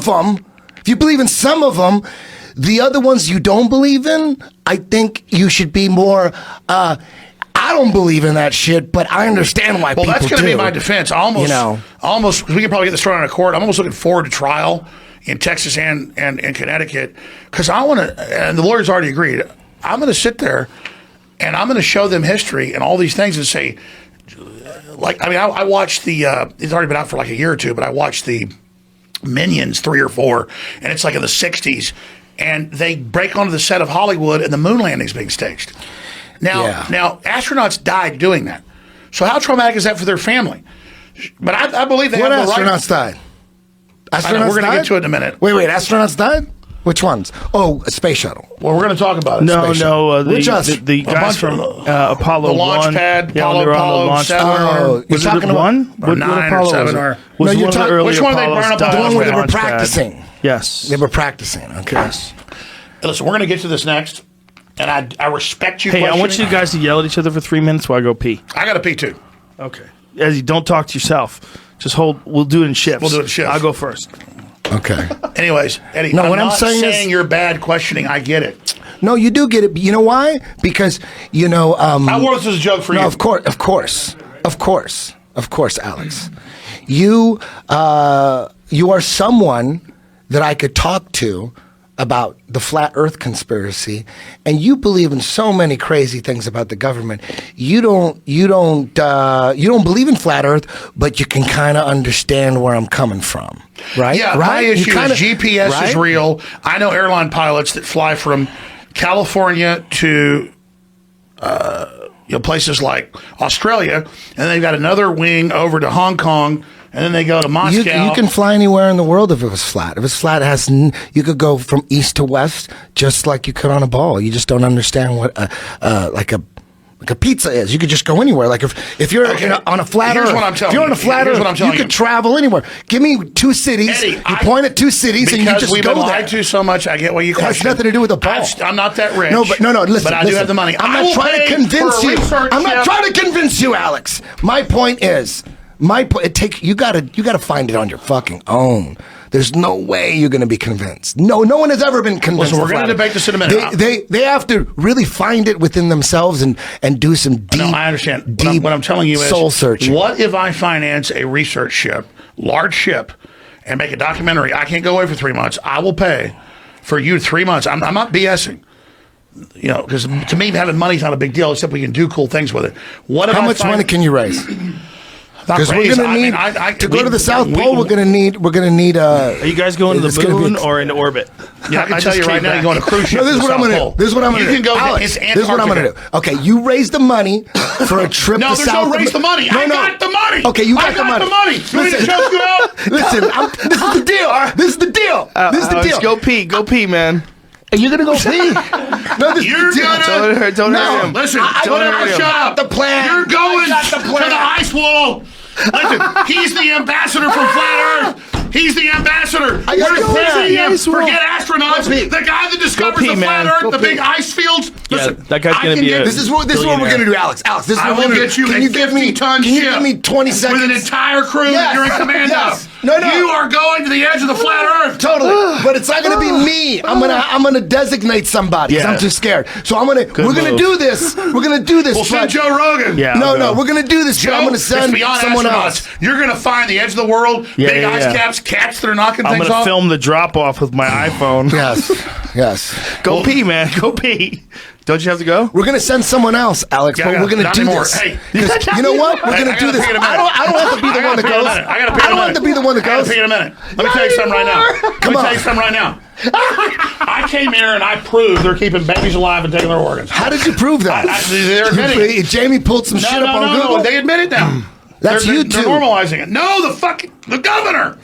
of them, the other ones you don't believe in, I think you should be more. I don't believe in that shit, but I understand why people do. Well, that's going to be my defense. Almost, we can probably get this thrown out of court. I'm almost looking forward to trial in Texas and Connecticut because I want to, and the lawyers already agreed, I'm going to sit there and I'm going to show them history and all these things and say, I watched the, it's already been out for like a year or two, but I watched the Minions 3 or 4, and it's like in the 60s. And they break onto the set of Hollywood, and the moon landing's being staged. Now, astronauts died doing that. So how traumatic is that for their family? But I believe they have the right. What astronauts died? We're going to get to it in a minute. Wait, astronauts died? Which ones? Oh, a space shuttle. Well, we're going to talk about it. The guys from Apollo the launch 1. pad, Yeah, Apollo 7. You're talking about 1? Or 9 or 7. Which one they burned up? The one where they were practicing. Yes. They were practicing. Okay. Yes. Listen, we're going to get to this next, and I respect you. Hey, I want you guys to yell at each other for 3 minutes while I go pee. I got to pee too. Okay. As you don't talk to yourself. Just hold. We'll do it in shifts. We'll do it in shifts. I'll go first. Okay. Anyways, Eddie, no, I'm saying you're bad questioning. I get it. No, you do get it. You know why? Because, I wore this as a joke for you. No, of course, Alex. You are someone that I could talk to about the flat earth conspiracy, and you believe in so many crazy things about the government. You don't believe in flat earth, but you can kind of understand where I'm coming from, right? Yeah, right? My issue is GPS is real. I know airline pilots that fly from California to places like Australia, and they've got another wing over to Hong Kong. And then they go to Moscow. You can fly anywhere in the world if it was flat. If it's flat, you could go from east to west just like you could on a ball. You just don't understand what like a pizza is. You could just go anywhere. Like if you're on a flat Earth, if you're on a flat Earth, you could travel anywhere. Give me 2 cities. Eddie, you point at 2 cities and you just we've go been there. lied to so much. I get what you question. It has nothing to do with the ball. I'm not that rich. No, listen. But I do have the money. I'm not trying to convince you. I'm not trying to convince you, Alex. My point is. You gotta find it on your fucking own. There's no way you're gonna be convinced. No one has ever been convinced. Listen, we're gonna debate this in a minute. They have to really find it within themselves and do some deep. No, I understand. What I'm telling you is soul searching. What if I finance a research ship, large ship, and make a documentary? I can't go away for 3 months. I will pay for you 3 months. I'm not BSing. Because to me, having money is not a big deal, except we can do cool things with it. How much money can you raise? Because we're going to need to go to the South Pole. We're going to need. Are you guys going to the moon or into orbit? Yeah, I can tell you right now, you're going to cruise ship. No, this is what I'm going to do. This is what I'm going to do. You can go. Alex, this is what I'm going to do. Okay, you raise the money for a trip to South. No, raise the money. I got the money. Okay, you got the money. I got the money. You want me to choke you out? Listen, this is the deal. This is the deal. This is the deal. Go pee, man. Are you gonna go pee? No, you're gonna. Don't hurt him. Listen, shut up. The plan. You're going to the ice wall. Listen, he's the ambassador for Flat Earth. He's the ambassador. We're praising him. Forget astronauts. The guy that discovers the flat Earth, the big ice fields. Listen, that guy's going to be This is what we're going to do, Alex. Alex, this is what we're going to do. Can you give me 50-ton ship? Can you give me 20 seconds? With an entire crew that you're in command of. No. You are going to the edge of the flat Earth. Totally. But it's not going to be me. I'm gonna designate somebody because I'm too scared. So we're gonna do this. We're gonna do this. We'll send Joe Rogan. Yeah. No, we're gonna do this. Joe, I'm gonna send someone else. You're gonna find the edge of the world. Big ice caps, cats that are knocking things off. I'm gonna film the drop off with my iPhone. Yes. Go pee, man. Go pee. Don't you have to go? We're gonna send someone else, Alex. But we're gonna do this. Hey, you know what? We're gonna do this. I don't have to be the one that goes. I don't have to be the one that goes. I gotta pee in a minute. Let me tell you something right now. Let me tell you something right now. I came here and I proved they're keeping babies alive and taking their organs. How did you prove that? They're admitting. Jamie pulled some shit up on Google. No, they admit it now. That's you too. They're normalizing it. No, the governor.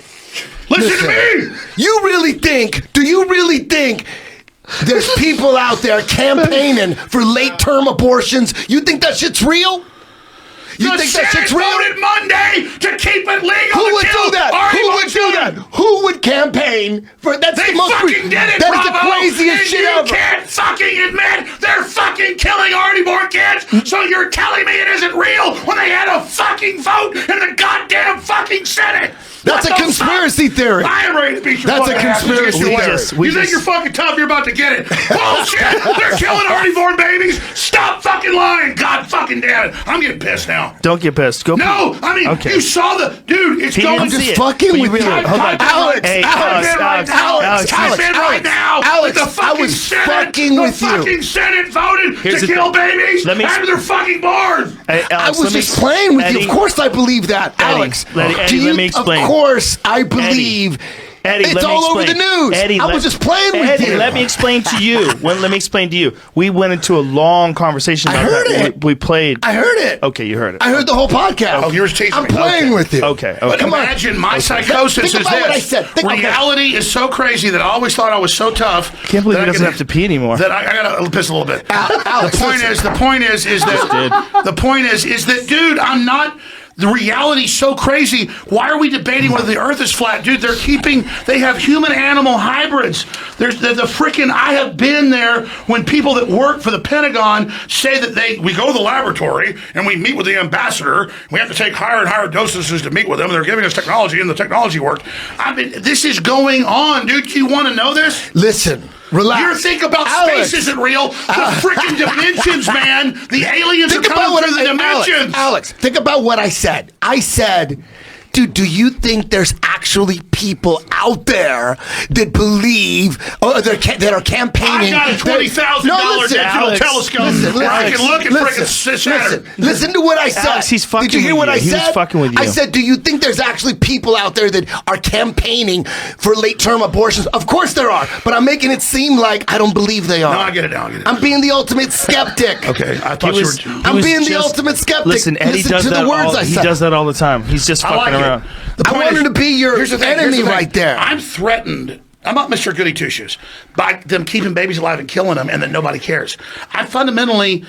Listen to me. Do you really think there's people out there campaigning for late-term abortions. You think that shit's real? You the think that Senate shit's real? voted Monday to keep it legal. Who to would kill do that? Artie Who would do Children. that? Who would campaign for? That's They the most. fucking did it, That is the Bravo, craziest and shit you ever. can't fucking admit they're fucking killing Artie born kids. So you're telling me it isn't real when they had a fucking vote in the goddamn fucking Senate. That's What a the conspiracy theory. I am ready to beat your That's a fucking ass. conspiracy You think theory. you think you're fucking tough? You're about to get it. Bullshit! They're killing already born babies. Stop fucking lying. God fucking damn it. I'm getting pissed now. Don't get pissed. Go. No, I mean, Okay. you saw the dude. It's He going. didn't see it. fucking But with really- you. Hold on. Alex, Hey, Alex, Alex, Alex, right now. Alex, the fucking I was Senate, fucking with the you. fucking Senate voted Here's to the kill thing. babies Let me- after they're fucking born. Hey, I Alex, was let me- just playing with you. Eddie- Of course, I believe that, Eddie, Alex. Eddie, let me explain. Of course, I believe. Eddie, it's let me all over explain. the news. Eddie, I was just playing with Eddie, you. let me explain to you. Let me explain to you. We went into a long conversation about I heard that. it. We played. I heard it. Okay, you heard it. I heard the whole podcast. Oh, you were teasing I'm me. playing Okay. with you. Okay. But Come on. imagine my Okay. psychosis Think is about this. what I said. Reality is so crazy that I always thought I was so tough. Can't believe that he I doesn't could- have to pee anymore. That I gotta piss a little bit. Alex, the point is that dude, I'm not. The reality's so crazy. Why are we debating whether the Earth is flat, dude? They have human-animal hybrids. There's the frickin'. I have been there when people that work for the Pentagon say that we go to the laboratory and we meet with the ambassador. We have to take higher and higher dosages to meet with them. They're giving us technology, and the technology worked. I mean, this is going on, dude. Do you want to know this? Listen. Relax. Your think about Alex. space isn't real. The freaking dimensions, man. The aliens Think are about coming through the dimensions. Alex, think about what I said. I said, dude, do you think there's actually people out there that believe that are campaigning? I got a $20,000 digital telescope. Listen, I can look at freaking Saturn. Listen to what I said. Alex, he's fucking Did you hear with what you. I said? He was fucking with you. I said, do you think there's actually people out there that are campaigning for late-term abortions? Of course there are, but I'm making it seem like I don't believe they are. No, I get it now. I'm being the ultimate skeptic. Okay, I thought you were. I'm being the ultimate skeptic. Listen, Eddie does to that. the words I He said. does that all the time. He's just I fucking like it. around. The I point wanted is- to be your here's the thing, enemy here's the thing. right there. I'm threatened. I'm not Mr. Goody Two Shoes by them keeping babies alive and killing them, and that nobody cares. I fundamentally.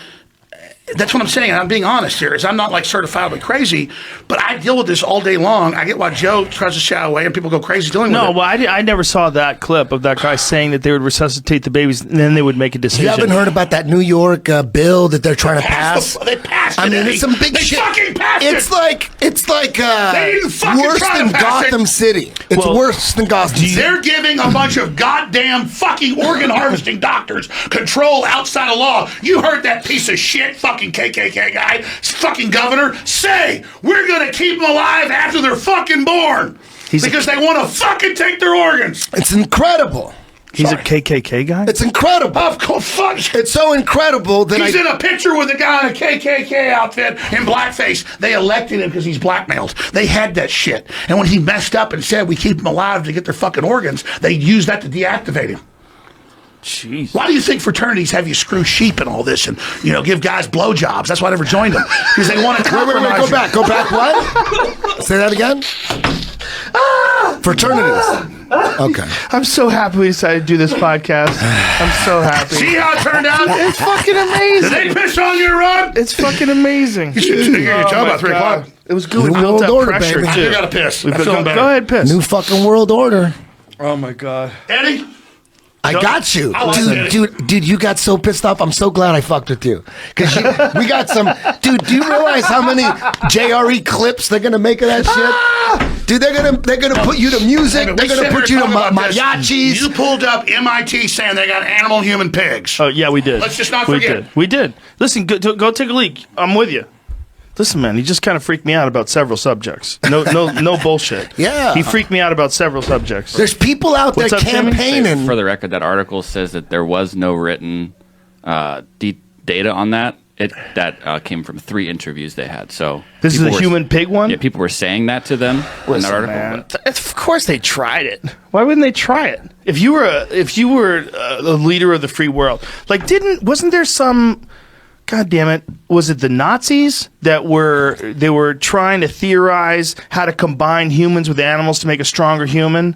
That's what I'm saying. I'm being honest here. Is I'm not like certifiably crazy, but I deal with this all day long. I get why Joe tries to shy away and people go crazy dealing with it. No, well, I never saw that clip of that guy saying that they would resuscitate the babies and then they would make a decision. You haven't heard about that New York bill that they're trying to pass? They passed it. I mean, Eddie. it's some big they shit. Fucking passed It's like They didn't fucking worse try to than pass it. Gotham City. It's Well, worse than Gotham City. They're giving a bunch of goddamn fucking organ harvesting doctors control outside of law. You heard that piece of shit fucking KKK guy, fucking governor, say we're going to keep them alive after they're fucking born because they want to fucking take their organs. It's incredible. He's a KKK guy? It's incredible. Of course, fuck. It's so incredible that He's in a picture with a guy in a KKK outfit in blackface. They elected him because he's blackmailed. They had that shit. And when he messed up and said we keep them alive to get their fucking organs, they used that to deactivate him. Jeez. Why do you think fraternities have you screw sheep and all this and, give guys blowjobs? That's why I never joined them. Because they want to compromise. Wait, go back. What? Say that again? Fraternities. Okay. I'm so happy we decided to do this podcast. I'm so happy. See how it turned out? It's fucking amazing. Did they piss on your rug? It's fucking amazing. You should hear your job my about 3 God. o'clock. It was good. We New built world up order, pressure, baby. too. I gotta piss. We I'm built- feeling better. Go ahead, piss. New fucking world order. Oh, my God. Eddie? I got you. I like it. Dude, you got so pissed off. I'm so glad I fucked with you. Because we got some... Dude, do you realize how many JRE clips they're going to make of that shit? Dude, they're gonna put you to music. They're going to put you to mariachis. You pulled up MIT saying they got animal human pigs. Oh, yeah, we did. Let's just not We forget. did. We did. Listen, go take a leak. I'm with you. Listen, man, he just kind of freaked me out about several subjects. No bullshit. Yeah. He freaked me out about several subjects. There's people out there What's up, Timmy? campaigning. For the record, that article says that there was no written data on that. That came from 3 interviews they had. So This is the people were- human pig one? Yeah, people were saying that to them in that Listen, article. man, but- of course they tried it. Why wouldn't they try it? If you were a leader of the free world, like wasn't there some God damn it, was it the Nazis that were trying to theorize how to combine humans with animals to make a stronger human?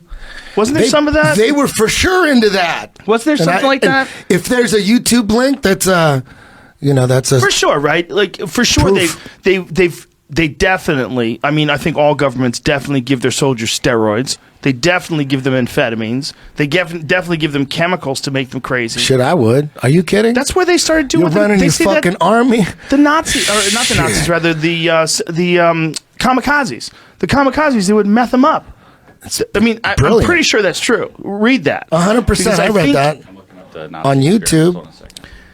Wasn't there some of that? They were for sure into that. Wasn't there something like that? If there's a YouTube link, that's that's a for sure, right? Like for sure, proof. they definitely. I mean, I think all governments definitely give their soldiers steroids. They definitely give them amphetamines. They definitely give them chemicals to make them crazy. Shit, I would. Are you kidding? That's where they started doing. You're running your fucking army. The Nazis, or not the Nazis, rather the kamikazes. The kamikazes, they would meth them up. I mean, I'm pretty sure that's true. Read that. 100%. I read that on YouTube.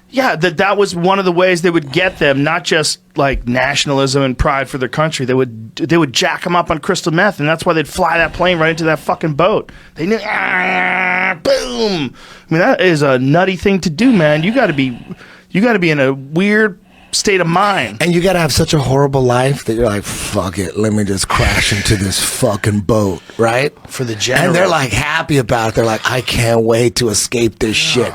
Yeah, that was one of the ways they would get them, not just like nationalism and pride for their country. They would jack them up on crystal meth, and that's why they'd fly that plane right into that fucking boat. They knew, boom. I mean, that is a nutty thing to do, man. You got to be in a weird state of mind, and you got to have such a horrible life that you're like, fuck it, let me just crash into this fucking boat, right? For the general. And they're like happy about it. They're like, I can't wait to escape this shit.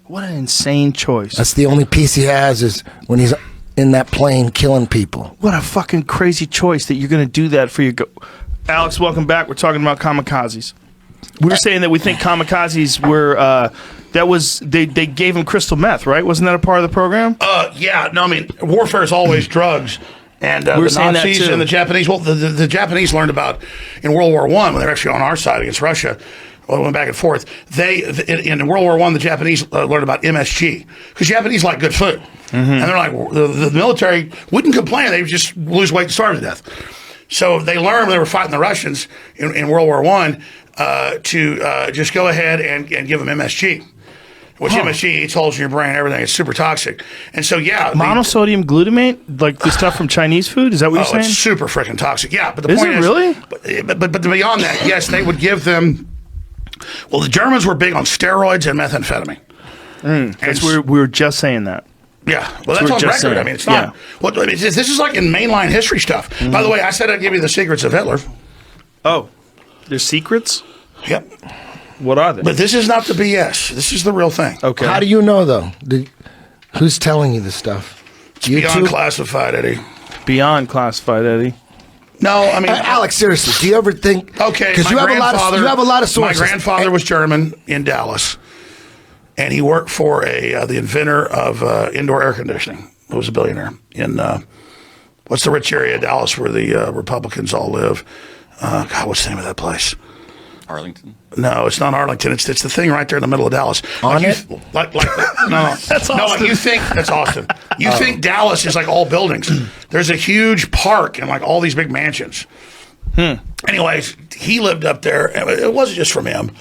What an insane choice. That's the only peace he has is when he's in that plane killing people. What a fucking crazy choice that you're going to do that for your... Alex, welcome back. We're talking about kamikazes. We were saying that we think kamikazes were... they gave him crystal meth, right? Wasn't that a part of the program? Yeah. No, I mean, warfare is always drugs. And we were the saying Nazis that too. and the Japanese... Well, the Japanese learned about in World War I when they were actually on our side against Russia. Well, it went back and forth. In World War I, the Japanese learned about MSG because Japanese like good food, and they're like the military wouldn't complain; they would just lose weight and starve to death. So they learned when they were fighting the Russians in World War I to just go ahead and give them MSG. Which MSG eats holes in your brain, everything. It's super toxic, and so monosodium glutamate, like the stuff from Chinese food. Is that what you're saying? It's super freaking toxic. Yeah, but the is point it is, really? But beyond that, yes, they would give them. Well, the Germans were big on steroids and methamphetamine. We were just saying that. Yeah, well, that's on record. Saying. I mean, it's not. Yeah. Well, I mean, this is like in mainline history stuff. By the way, I said I'd give you the secrets of Hitler. Oh, there's secrets? Yep. What are they? But this is not the BS. This is the real thing. Okay. How do you know, though? Who's telling you this stuff? It's beyond classified, Eddie. Beyond classified, Eddie. No, I mean, Alex, seriously, do you ever think? Okay, because you have a lot of sources. My grandfather was German in Dallas, and he worked for the inventor of indoor air conditioning. He was a billionaire in what's the rich area of Dallas where the Republicans all live? God, what's the name of that place? Arlington? No, it's not Arlington. It's the thing right there in the middle of Dallas. On it? No, that's Austin. No, like you think that's Austin. You think Dallas is like all buildings. There's a huge park and like all these big mansions. Anyways, he lived up there. It wasn't just from him.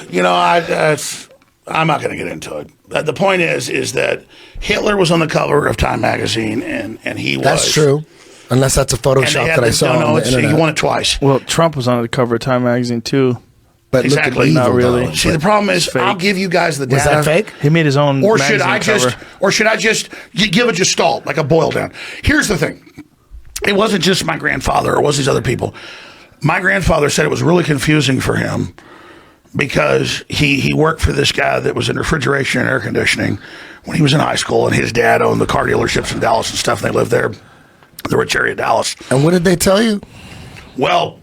You know, I'm not going to get into it. The point is that Hitler was on the cover of Time magazine, and he was. That's true. Unless that's a Photoshop that I saw on the internet. He won it twice. Well, Trump was on the cover of Time magazine too. But exactly, look at not really. Though, see, the problem is, I'll give you guys the data. Was that fake? He made his own. Or should I cover. just give a gestalt, like a boil down? Here's the thing: it wasn't just my grandfather, or it was these other people. My grandfather said it was really confusing for him because he worked for this guy that was in refrigeration and air conditioning when he was in high school, and his dad owned the car dealerships in Dallas and stuff. And they lived there. The rich area of Dallas. And what did they tell you? Well,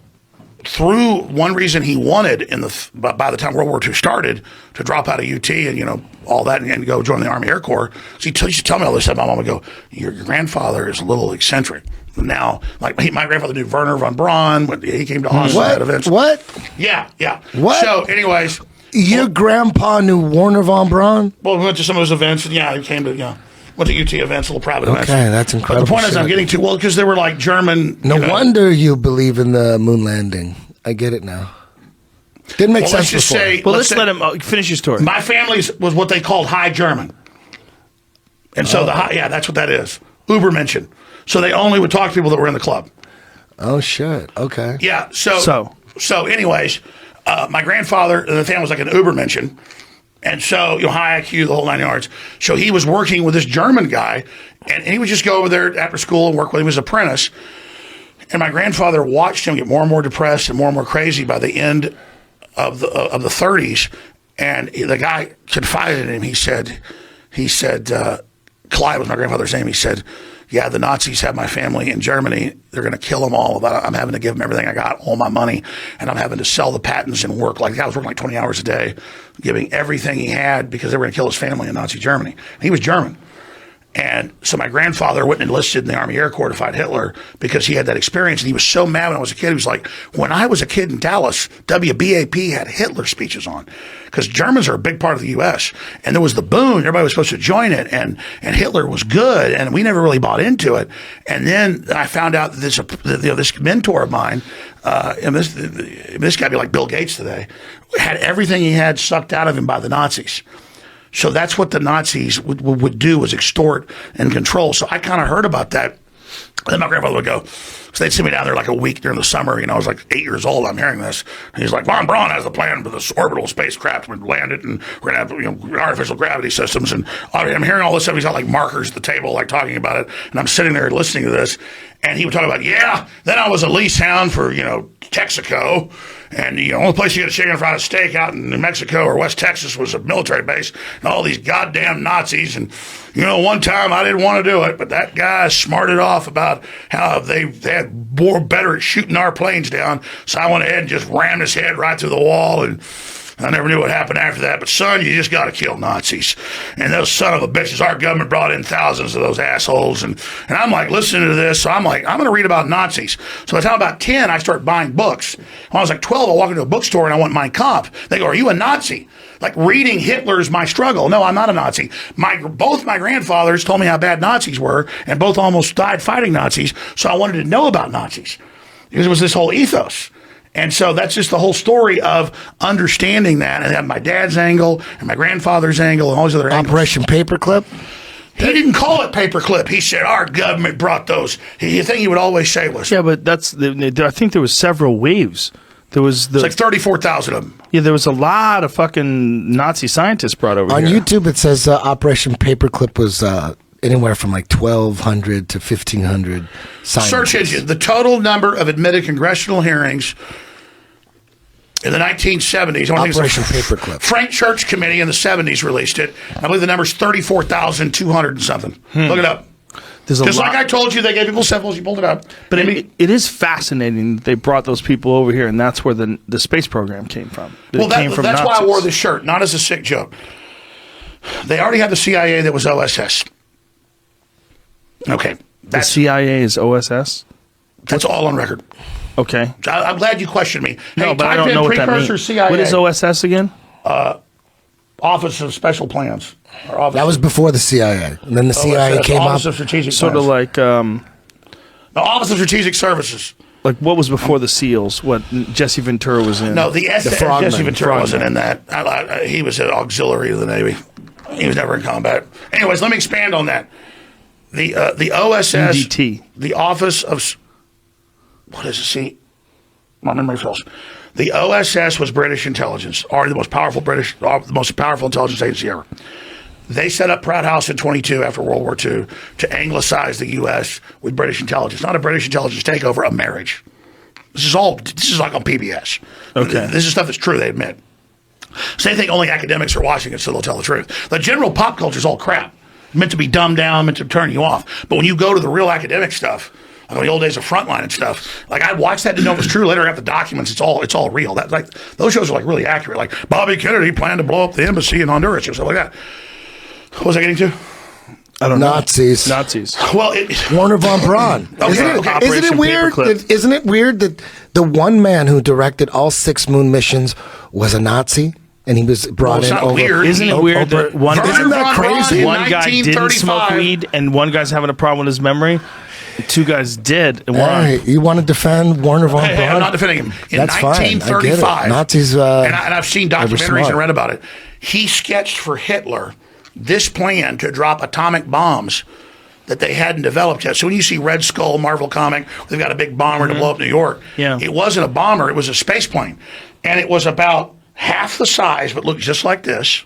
through one reason he wanted by the time World War II started to drop out of UT and all that and go join the Army Air Corps. So he used to tell me all this stuff. My mom would go, "Your grandfather is a little eccentric." Now, like my grandfather knew Werner von Braun when he came to Austin at events. What? Yeah. What? So, anyways, your grandpa knew Werner von Braun? Well, we went to some of those events, and he came to went to UT events, little private events. Okay, that's incredible. But the point is, I'm getting to because they were like German. No wonder you believe in the moon landing. I get it now. Didn't make sense before. Let's let him finish your story. My family was what they called High German, and so that's what that is. Ubermenschen. So they only would talk to people that were in the club. Oh shit! Okay. Yeah. So anyways, my grandfather and the family was like an Ubermenschen. And so, high IQ, the whole 9 yards. So he was working with this German guy, and he would just go over there after school and work with him as an apprentice. And my grandfather watched him get more and more depressed and more crazy by the end of the 30s. And the guy confided in him. He said, he said, Clyde was my grandfather's name. He said, yeah, the Nazis have my family in Germany. They're going to kill them all. But I'm having to give them everything I got, all my money, and I'm having to sell the patents and work. Like, I was working like 20 hours a day, giving everything he had because they were going to kill his family in Nazi Germany. And he was German. And so my grandfather went and enlisted in the Army Air Corps to fight Hitler because he had that experience. And he was so mad when I was a kid. He was like, when I was a kid in Dallas, WBAP had Hitler speeches on because Germans are a big part of the U.S. And there was the boon. Everybody was supposed to join it. And Hitler was good. And we never really bought into it. And then I found out that this mentor of mine, and this guy would be like Bill Gates today, had everything he had sucked out of him by the Nazis. So that's what the Nazis would do, was extort and control. So I kind of heard about that. And then my grandfather would go, so they'd send me down there like a week during the summer. I was like 8 years old. I'm hearing this. And he's like, Von Braun has the plan for this orbital spacecraft. We're land it, and we're going to have artificial gravity systems. And I'm hearing all this stuff. He's got like markers at the table, like talking about it. And I'm sitting there listening to this. And he would talk about, then I was a lease hound for, Texaco. And the only place you get a chicken fried steak out in New Mexico or West Texas was a military base. And all these goddamn Nazis. And, one time I didn't want to do it, but that guy smarted off about how they had more better at shooting our planes down. So I went ahead and just rammed his head right through the wall, and I never knew what happened after that. But son, you just got to kill Nazis. And those son of a bitches, our government brought in thousands of those assholes. And I'm like listening to this. So I'm like, I'm going to read about Nazis. So by the time about 10, I start buying books. When I was like 12, I walk into a bookstore and I want Mein Kampf. They go, are you a Nazi? Like reading Hitler's My Struggle. No, I'm not a Nazi. Both my grandfathers told me how bad Nazis were, and both almost died fighting Nazis. So I wanted to know about Nazis because it was this whole ethos. And so that's just the whole story of understanding that, and have my dad's angle and my grandfather's angle and all these other angles. Operation Paperclip? He didn't call it paperclip. He said our government brought those. The thing he would always say was, yeah, but I think there was several waves. It's like 34,000 of them. Yeah, there was a lot of fucking Nazi scientists brought over on here. On YouTube, it says Operation Paperclip was anywhere from like 1,200 to 1,500 scientists. Search engine. The total number of admitted congressional hearings in the 1970s. Operation Paperclip. Frank Church Committee in the 70s released it. I believe the number's 34,200 and something. Look it up. Just like I told you, they gave people symbols. You pulled it up. But it is fascinating that they brought those people over here, and that's where the space program came from. That's why I wore this shirt, not as a sick joke. They already had the CIA that was OSS. Okay. The CIA is OSS? That's all on record. Okay. I'm glad you questioned me. No, but I don't know what that means. CIA. What is OSS again? Office of Special Plans. That was before the CIA. And then the CIA came Office up. Of Strategic sort Plans. of like... the Office of Strategic Services. Like what was before the SEALs? What Jesse Ventura was in? No, Jesse Ventura wasn't in that. He was an auxiliary of the Navy. He was never in combat. Anyways, let me expand on that. The OSS... UDT. The Office of... What is it? See? My memory fails. The OSS was British intelligence, or the most powerful intelligence agency ever. They set up Pratt House in 22 after World War II to anglicize the U.S. with British intelligence. Not a British intelligence takeover, a marriage. This is like on PBS. Okay. This is stuff that's true, they admit. So they think only academics are watching it, so they'll tell the truth. The general pop culture is all crap. Meant to be dumbed down, meant to turn you off. But when you go to the real academic stuff, like the old days of Frontline and stuff, like I watched that, didn't know it was true. Later I got the documents. It's all real. That's like those shows are like really accurate. Like Bobby Kennedy planned to blow up the embassy in Honduras and stuff like that. What was I getting to? I don't know. Nazis. Well, Warner von Braun. Isn't it weird? Isn't it weird that the one man who directed all 6 moon missions was a Nazi? And he was brought in over. Weird. Isn't it weird that one isn't that crazy? One guy didn't smoke weed, and one guy's having a problem with his memory. 2 guys did. And hey, you want to defend Warner von Braun? I'm not defending him. In That's 1935, fine. I get it. Nazis. And I've seen documentaries and read about it. He sketched for Hitler this plan to drop atomic bombs that they hadn't developed yet. So when you see Red Skull, Marvel comic, they've got a big bomber to blow up New York. Yeah. It wasn't a bomber. It was a space plane. And it was about half the size, but looked just like this.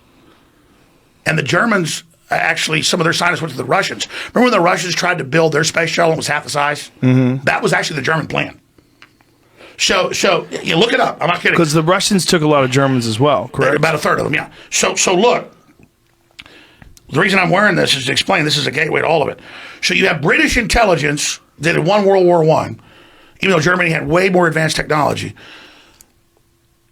And the Germans, actually, some of their scientists went to the Russians. Remember when the Russians tried to build their space shuttle and it was half the size? Mm-hmm. That was actually the German plan. So you look it up. I'm not kidding. Because the Russians took a lot of Germans as well, correct? About a third of them, yeah. So look. The reason I'm wearing this is to explain this is a gateway to all of it. So you have British intelligence that had won World War I, even though Germany had way more advanced technology.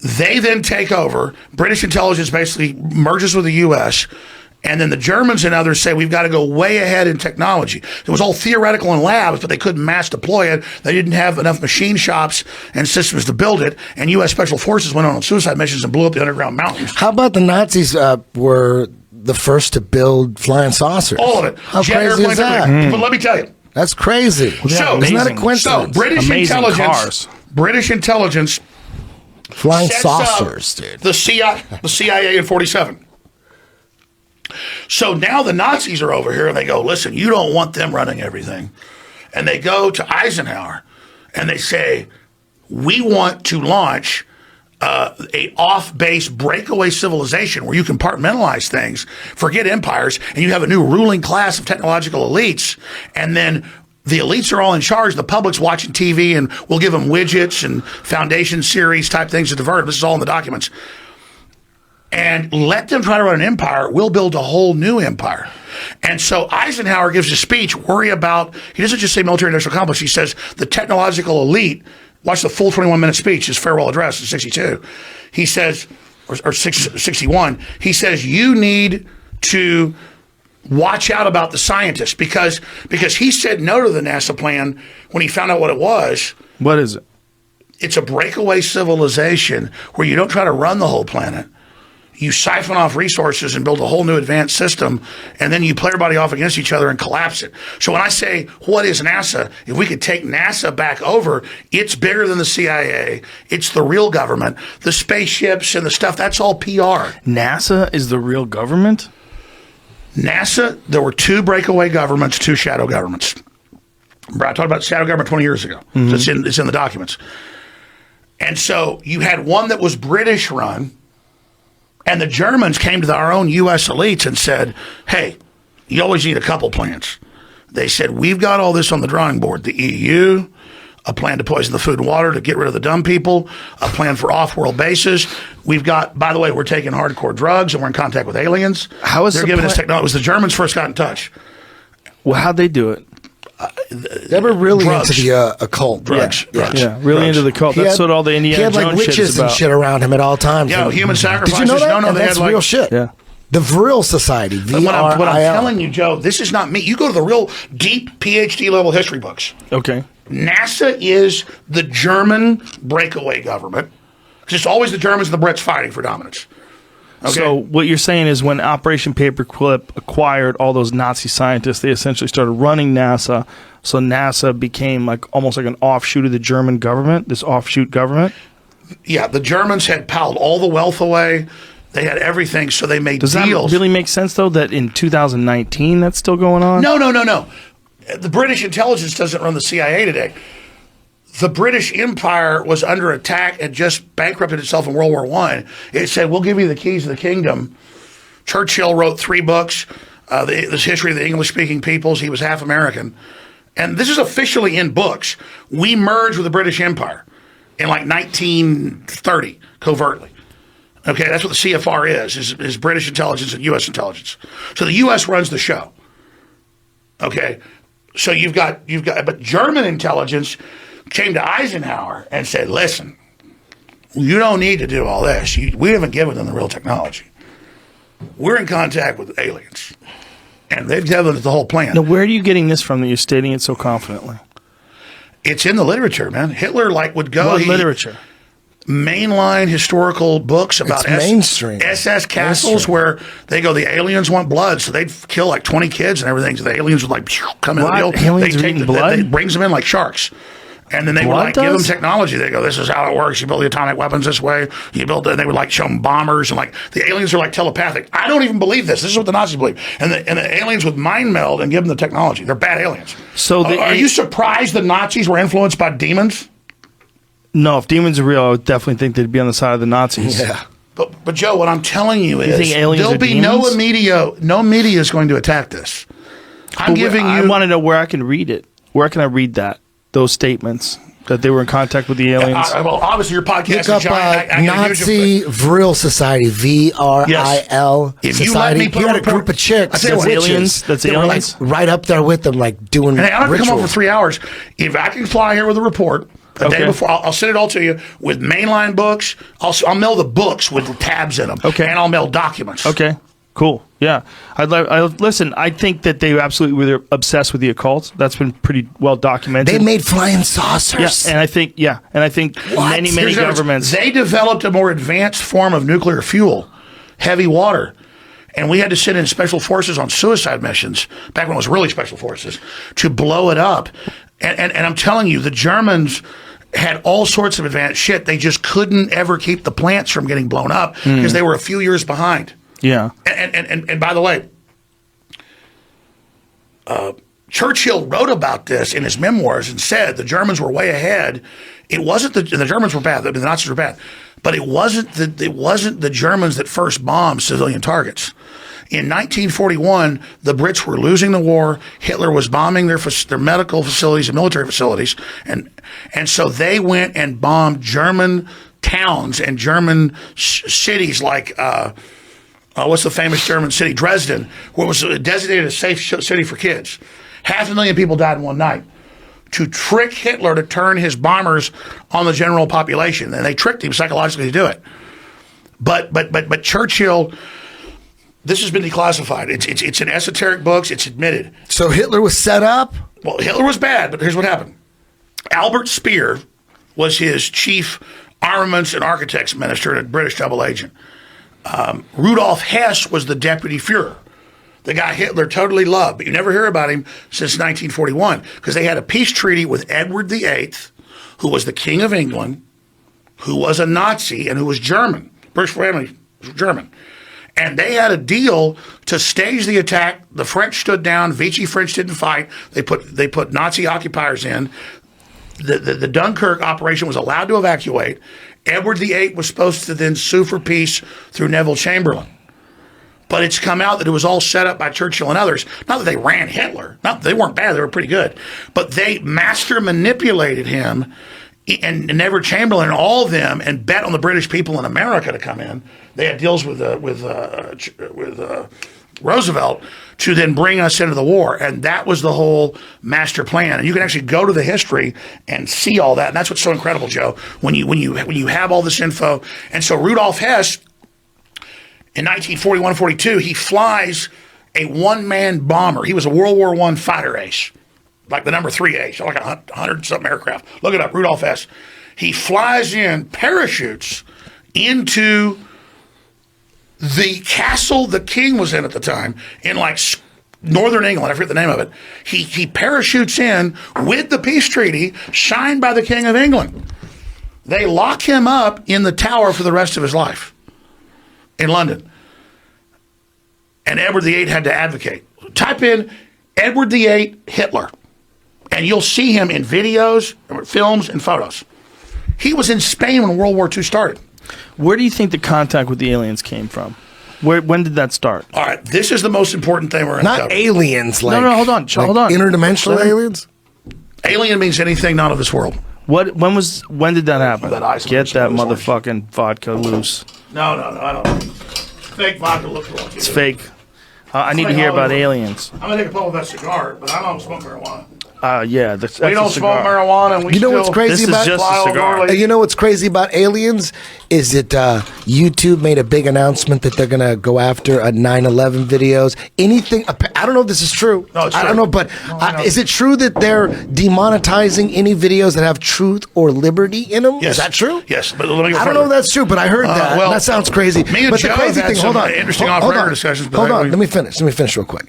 They then take over. British intelligence basically merges with the U.S., and then the Germans and others say we've got to go way ahead in technology. It was all theoretical in labs, but they couldn't mass deploy it. They didn't have enough machine shops and systems to build it. And U.S. Special Forces went on suicide missions and blew up the underground mountains. How about the Nazis were the first to build flying saucers? All of it. How Jet crazy is that? But let me tell you. That's crazy. So, isn't that a coincidence? So British intelligence flying sets saucers, up dude. The CIA in 47. So now the Nazis are over here and they go, listen, you don't want them running everything. And they go to Eisenhower and they say, we want to launch a off-base breakaway civilization where you compartmentalize things, forget empires, and you have a new ruling class of technological elites. And then the elites are all in charge. The public's watching TV, and we'll give them widgets and foundation series type things to divert them. This is all in the documents. And let them try to run an empire. We'll build a whole new empire. And so Eisenhower gives a speech, he doesn't just say military industrial complex, he says the technological elite. Watch the full 21-minute speech, his farewell address in 62. He says, or 61, he says, you need to watch out about the scientists because he said no to the NASA plan when he found out what it was. What is it? It's a breakaway civilization where you don't try to run the whole planet. You siphon off resources and build a whole new advanced system, and then you play everybody off against each other and collapse it. So when I say, what is NASA? If we could take NASA back over, it's bigger than the CIA. It's the real government. The spaceships and the stuff, that's all PR. NASA is the real government? NASA, there were two breakaway governments, two shadow governments. Remember, I talked about shadow government 20 years ago. So it's in the documents. And so you had one that was British run, and the Germans came to our own U.S. elites and said, hey, you always need a couple plans. They said, we've got all this on the drawing board. The EU, a plan to poison the food and water to get rid of the dumb people, a plan for off-world bases. We've got, by the way, we're taking hardcore drugs and we're in contact with aliens. How is They're giving us technology. It was the Germans first got in touch. Well, how'd they do it? They were really into the occult. Drugs. Yeah, really into the cult. That's what all the Indiana Jones shit is about. He had witches and shit around him at all times. Yeah, human sacrifices. Did you know that? No, and they that's had real shit. Yeah. The Vril Society, What I'm VRIL. telling you, Joe, this is not me. You go to the real deep PhD level history books. Okay. NASA is the German breakaway government. Because it's always the Germans and the Brits fighting for dominance. Okay. So what you're saying is when Operation Paperclip acquired all those Nazi scientists, they essentially started running NASA. So NASA became almost like an offshoot of the German government, this offshoot government? Yeah, the Germans had piled all the wealth away. They had everything, so they made deals. Does that really make sense, though, that in 2019 that's still going on? No. The British intelligence doesn't run the CIA today. The British Empire was under attack and just bankrupted itself in World War I. It said, we'll give you the keys of the kingdom. Churchill wrote 3 books, this history of the English-speaking peoples. He was half American. And this is officially in books. We merged with the British Empire in 1930, covertly. Okay, that's what the CFR is British intelligence and U.S. intelligence. So the U.S. runs the show. Okay, so you've got, but German intelligence came to Eisenhower and said, listen, you don't need to do all this. We haven't given them the real technology. We're in contact with aliens. And they've given us the whole plan. Now, where are you getting this from that you're stating it so confidently? It's in the literature, man. Hitler would go. What literature? Mainline historical books about mainstream. SS castles where they go, the aliens want blood, so they'd kill 20 kids and everything. So the aliens would come in. Aliens are eating blood? They brings them in like sharks. And then they would give them technology. They go, this is how it works. You build the atomic weapons this way. You build it. And they would show them bombers. And the aliens are telepathic. I don't even believe this. This is what the Nazis believe. And the aliens would mind meld and give them the technology. They're bad aliens. So are you surprised the Nazis were influenced by demons? No, if demons are real, I would definitely think they'd be on the side of the Nazis. Yeah. But Joe, what I'm telling you is think aliens there'll are be demons? no media is going to attack this. I want to know where I can read it. Where can I read those statements? that they were in contact with the aliens? Well, obviously your podcast Look is up giant. I Nazi Vril Society, VRIL If you let Society. me put You a had a report- group of chicks, I tell you what, aliens? That's they were like aliens? right up there with them, like doing And I don't have to come rituals. on for 3 hours. If I can fly here with a report the day Okay. before, I'll send it all to you with mainline books. I'll mail the books with the tabs in them. Okay. And I'll mail documents. Okay, cool. Yeah, listen. I think that they absolutely were obsessed with the occult. That's been pretty well documented. They made flying saucers. Yeah, and I think many Here's the governments. They developed a more advanced form of nuclear fuel, heavy water. And we had to send in special forces on suicide missions, back when it was really special forces, to blow it up. And I'm telling you, the Germans had all sorts of advanced shit. They just couldn't ever keep the plants from getting blown up because they were a few years behind. Yeah. And by the way, Churchill wrote about this in his memoirs and said the Germans were way ahead. It wasn't the Germans were bad. The Nazis were bad, but it wasn't the Germans that first bombed civilian targets. In 1941, the Brits were losing the war. Hitler was bombing their medical facilities and military facilities, and so they went and bombed German towns and German cities like. What's the famous German city? Dresden, where it was designated a safe city for kids. 500,000 people died in one night to trick Hitler to turn his bombers on the general population. And they tricked him psychologically to do it. But Churchill, this has been declassified. It's in esoteric books. It's admitted. So Hitler was set up? Well, Hitler was bad, but here's what happened. Albert Speer was his chief armaments and architects minister and a British double agent. Rudolf Hess was the deputy Fuhrer, the guy Hitler totally loved, but you never hear about him since 1941 because they had a peace treaty with Edward VIII, who was the King of England, who was a Nazi and who was German. British family was German. And they had a deal to stage the attack. The French stood down. Vichy French didn't fight. They put Nazi occupiers in. The Dunkirk operation was allowed to evacuate. Edward VIII was supposed to then sue for peace through Neville Chamberlain. But it's come out that it was all set up by Churchill and others. Not that they ran Hitler. Not that they weren't bad. They were pretty good. But they master manipulated him and Neville Chamberlain and all of them and bet on the British people in America to come in. They had deals with Roosevelt to then bring us into the war. And that was the whole master plan. And you can actually go to the history and see all that. And that's what's so incredible, Joe, when you have all this info. And so Rudolf Hess, in 1941-42, he flies a one-man bomber. He was a World War I fighter ace, like the number 3 ace, like 100-something aircraft. Look it up, Rudolf Hess. He flies in, parachutes into the castle the king was in at the time, in like northern England, I forget the name of it. He parachutes in with the peace treaty signed by the King of England. They lock him up in the tower for the rest of his life in London. And Edward VIII had to advocate. Type in Edward VIII Hitler, and you'll see him in videos, films, and photos. He was in Spain when World War II started. Where do you think the contact with the aliens came from? When did that start? All right, this is the most important thing we're going to cover. Not aliens, like no, hold on, hold on. Interdimensional aliens? Alien means anything not of this world. When did that happen? Get that orange. motherfucking vodka loose. No, I don't. Fake vodka looks like It's fake. I need to hear about aliens. I'm going to take a pull of that cigar, but I don't smoke marijuana. Yeah, that's We don't a smoke cigar. marijuana, and we You know what's still crazy This is about just fly a all cigar. over. You know what's crazy about aliens is that YouTube made a big announcement that they're going to go after 9/11 videos. Anything? I don't know if this is true. No, it's I true. don't know, but I know. is it true that they're demonetizing any videos that have truth or liberty in them? Yes. Is that true? Yes, but let me go I don't further. know if that's true, but I heard that. well, That sounds crazy. me and but Joe the crazy have had thing, hold some on, interesting hold off-record on. discussions, but Hold I- on, we- let me finish real quick.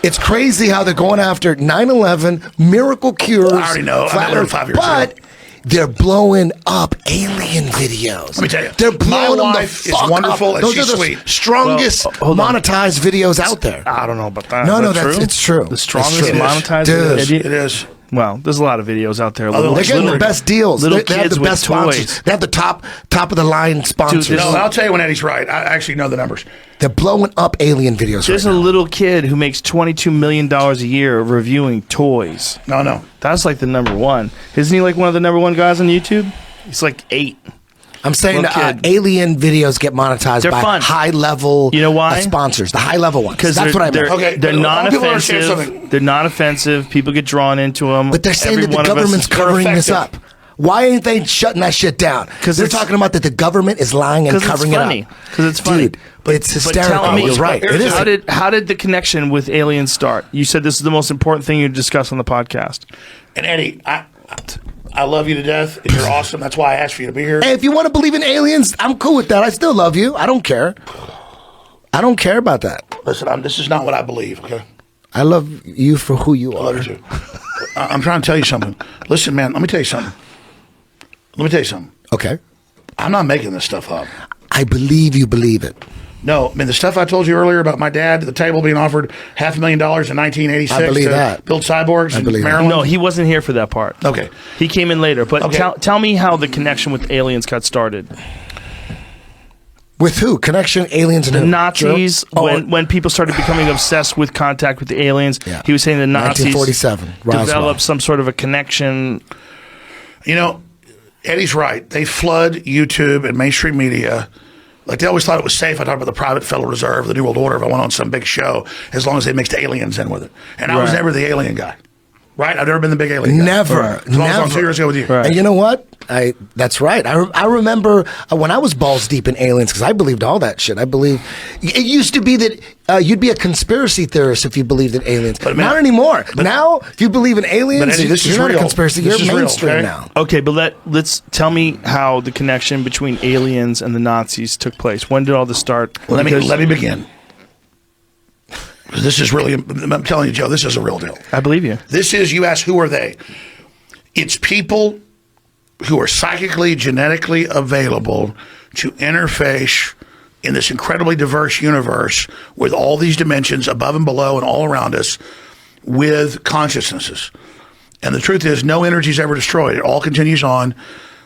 It's crazy how they're going after 9/11 miracle cures. I already know. flat I learned Earth, 5 years but ago. they're blowing up alien videos. Let me tell you, they're blowing my them the wife is fuck wonderful up. and Those she's are the sweet. strongest Well, hold on. monetized videos out there. I don't know about that. No, Is no, that that's true? it's true. The strongest It's true. monetized Dude. video. It is. Well, there's a lot of videos out there. They're getting the best deals. Little They have kids the with best toys. sponsors. They have the top of the line sponsors. No, I'll tell you when Eddie's right. I actually know the numbers. They're blowing up alien videos. There's right a now. little kid who makes $22 million a year reviewing toys. No. That's like the number one. Isn't he like one of the number one guys on YouTube? He's like 8. I'm saying Little kid. alien videos get monetized They're by fun. high level. You know why? Sponsors, the high level ones. Because That's what I meant. They're not people understand offensive. something. They're not offensive. People get drawn into them. But they're saying that the government's covering this up. Why ain't they shutting that shit down? Because they're talking about that the government is lying and covering it up. Because it's funny. Dude, but it's hysterical. Tell me, You're right. It is. How did the connection with aliens start? You said this is the most important thing you discuss on the podcast. And Eddie, I love you to death, and you're awesome. That's why I asked for you to be here. Hey, if you want to believe in aliens, I'm cool with that. I still love you. I don't care. I don't care about that. Listen, this is not what I believe, okay? I love you for who you are. I love you too. I'm trying to tell you something. Listen, man, let me tell you something. Okay. I'm not making this stuff up. I believe you believe it. No, I mean, the stuff I told you earlier about my dad at the table being offered $500,000 in 1986 I believe to that. build cyborgs I in believe that. Maryland. No, he wasn't here for that part. Okay. He came in later. But Okay. tell me how the connection with aliens got started. With who? Connection, aliens, and The who? Nazis, Oh, when people started becoming obsessed with contact with the aliens, Yeah. he was saying the Nazis 1947, Roswell. developed some sort of a connection. You know, Eddie's right. They flood YouTube and mainstream media. Like, they always thought it was safe. I talked about the private Federal Reserve, the New World Order, if I went on some big show, as long as they mixed aliens in with it. And I was Right. never the alien guy. Right? I've never been the big alien guy. Never. As long as I'm 2 years ago with you. And you know what? That's right. I remember when I was balls deep in aliens because I believed all that shit. I believe it used to be that you'd be a conspiracy theorist if you believed in aliens. But not anymore. Now, if you believe in aliens, Eddie, this is you're not real. a conspiracy. This You're is real, mainstream okay? now. Okay, but let's tell me how the connection between aliens and the Nazis took place. When did all this start? Let me begin. This is really, I'm telling you, Joe, this is a real deal. I believe you. This is, you ask, who are they? It's people who are psychically, genetically available to interface in this incredibly diverse universe with all these dimensions above and below and all around us with consciousnesses. And the truth is, no energy is ever destroyed. It all continues on.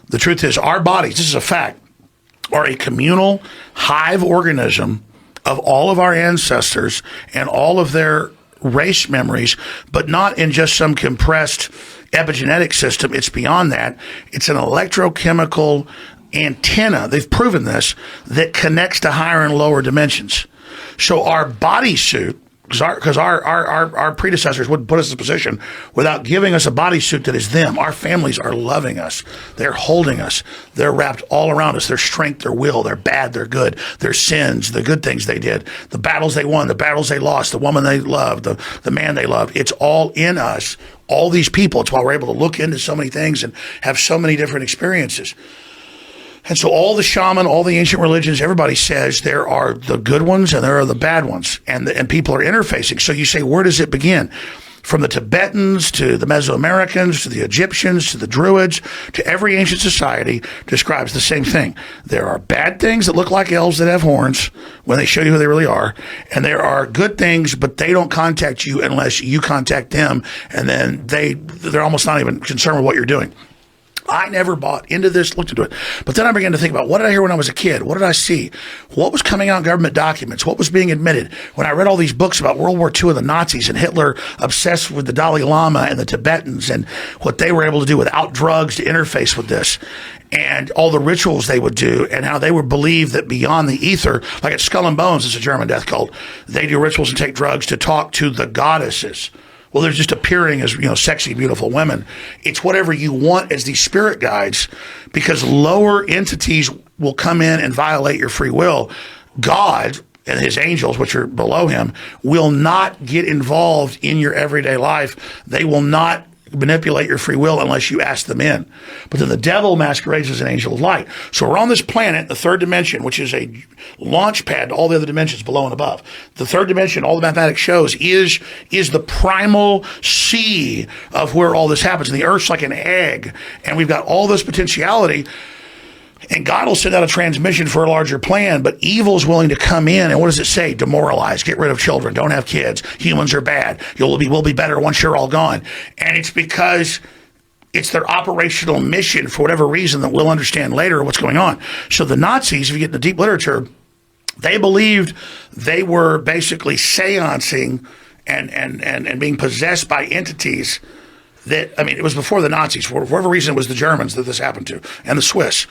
The truth is, our bodies, this is a fact, are a communal hive organism of all of our ancestors and all of their race memories, but not in just some compressed epigenetic system. It's beyond that. It's an electrochemical antenna, they've proven this, that connects to higher and lower dimensions. So our bodysuit, because our predecessors wouldn't put us in a position without giving us a bodysuit that is them. Our families are loving us. They're holding us. They're wrapped all around us. Their strength, their will, their bad, their good, their sins, the good things they did, the battles they won, the battles they lost, the woman they loved, the man they loved. It's all in us, all these people. It's why we're able to look into so many things and have so many different experiences. And so all the shaman, all the ancient religions, everybody says there are the good ones and there are the bad ones, and people are interfacing. So you say, where does it begin? From the Tibetans to the Mesoamericans to the Egyptians to the Druids to every ancient society describes the same thing. There are bad things that look like elves that have horns when they show you who they really are, and there are good things, but they don't contact you unless you contact them, and then they're almost not even concerned with what you're doing. I never bought into this, looked into it. But then I began to think about, what did I hear when I was a kid? What did I see? What was coming out in government documents? What was being admitted? When I read all these books about World War II and the Nazis and Hitler obsessed with the Dalai Lama and the Tibetans and what they were able to do without drugs to interface with this, and all the rituals they would do and how they would believe that beyond the ether, like at Skull and Bones, it's a German death cult, they do rituals and take drugs to talk to the goddesses. Well, they're just appearing as, sexy, beautiful women. It's whatever you want as these spirit guides, because lower entities will come in and violate your free will. God and his angels, which are below him, will not get involved in your everyday life. They will not manipulate your free will unless you ask them in. But then the devil masquerades as an angel of light. So we're on this planet, the third dimension, which is a launch pad to all the other dimensions below and above. The third dimension, all the mathematics shows, is the primal sea of where all this happens. And the Earth's like an egg, and we've got all this potentiality. And God will send out a transmission for a larger plan, but evil is willing to come in. And what does it say? Demoralize, get rid of children, don't have kids. Humans are bad. We'll be better once you're all gone. And it's because it's their operational mission for whatever reason that we'll understand later what's going on. So the Nazis, if you get into deep literature, they believed they were basically seancing and being possessed by entities that, I mean, it was before the Nazis. For whatever reason, it was the Germans that this happened to, and the Swiss.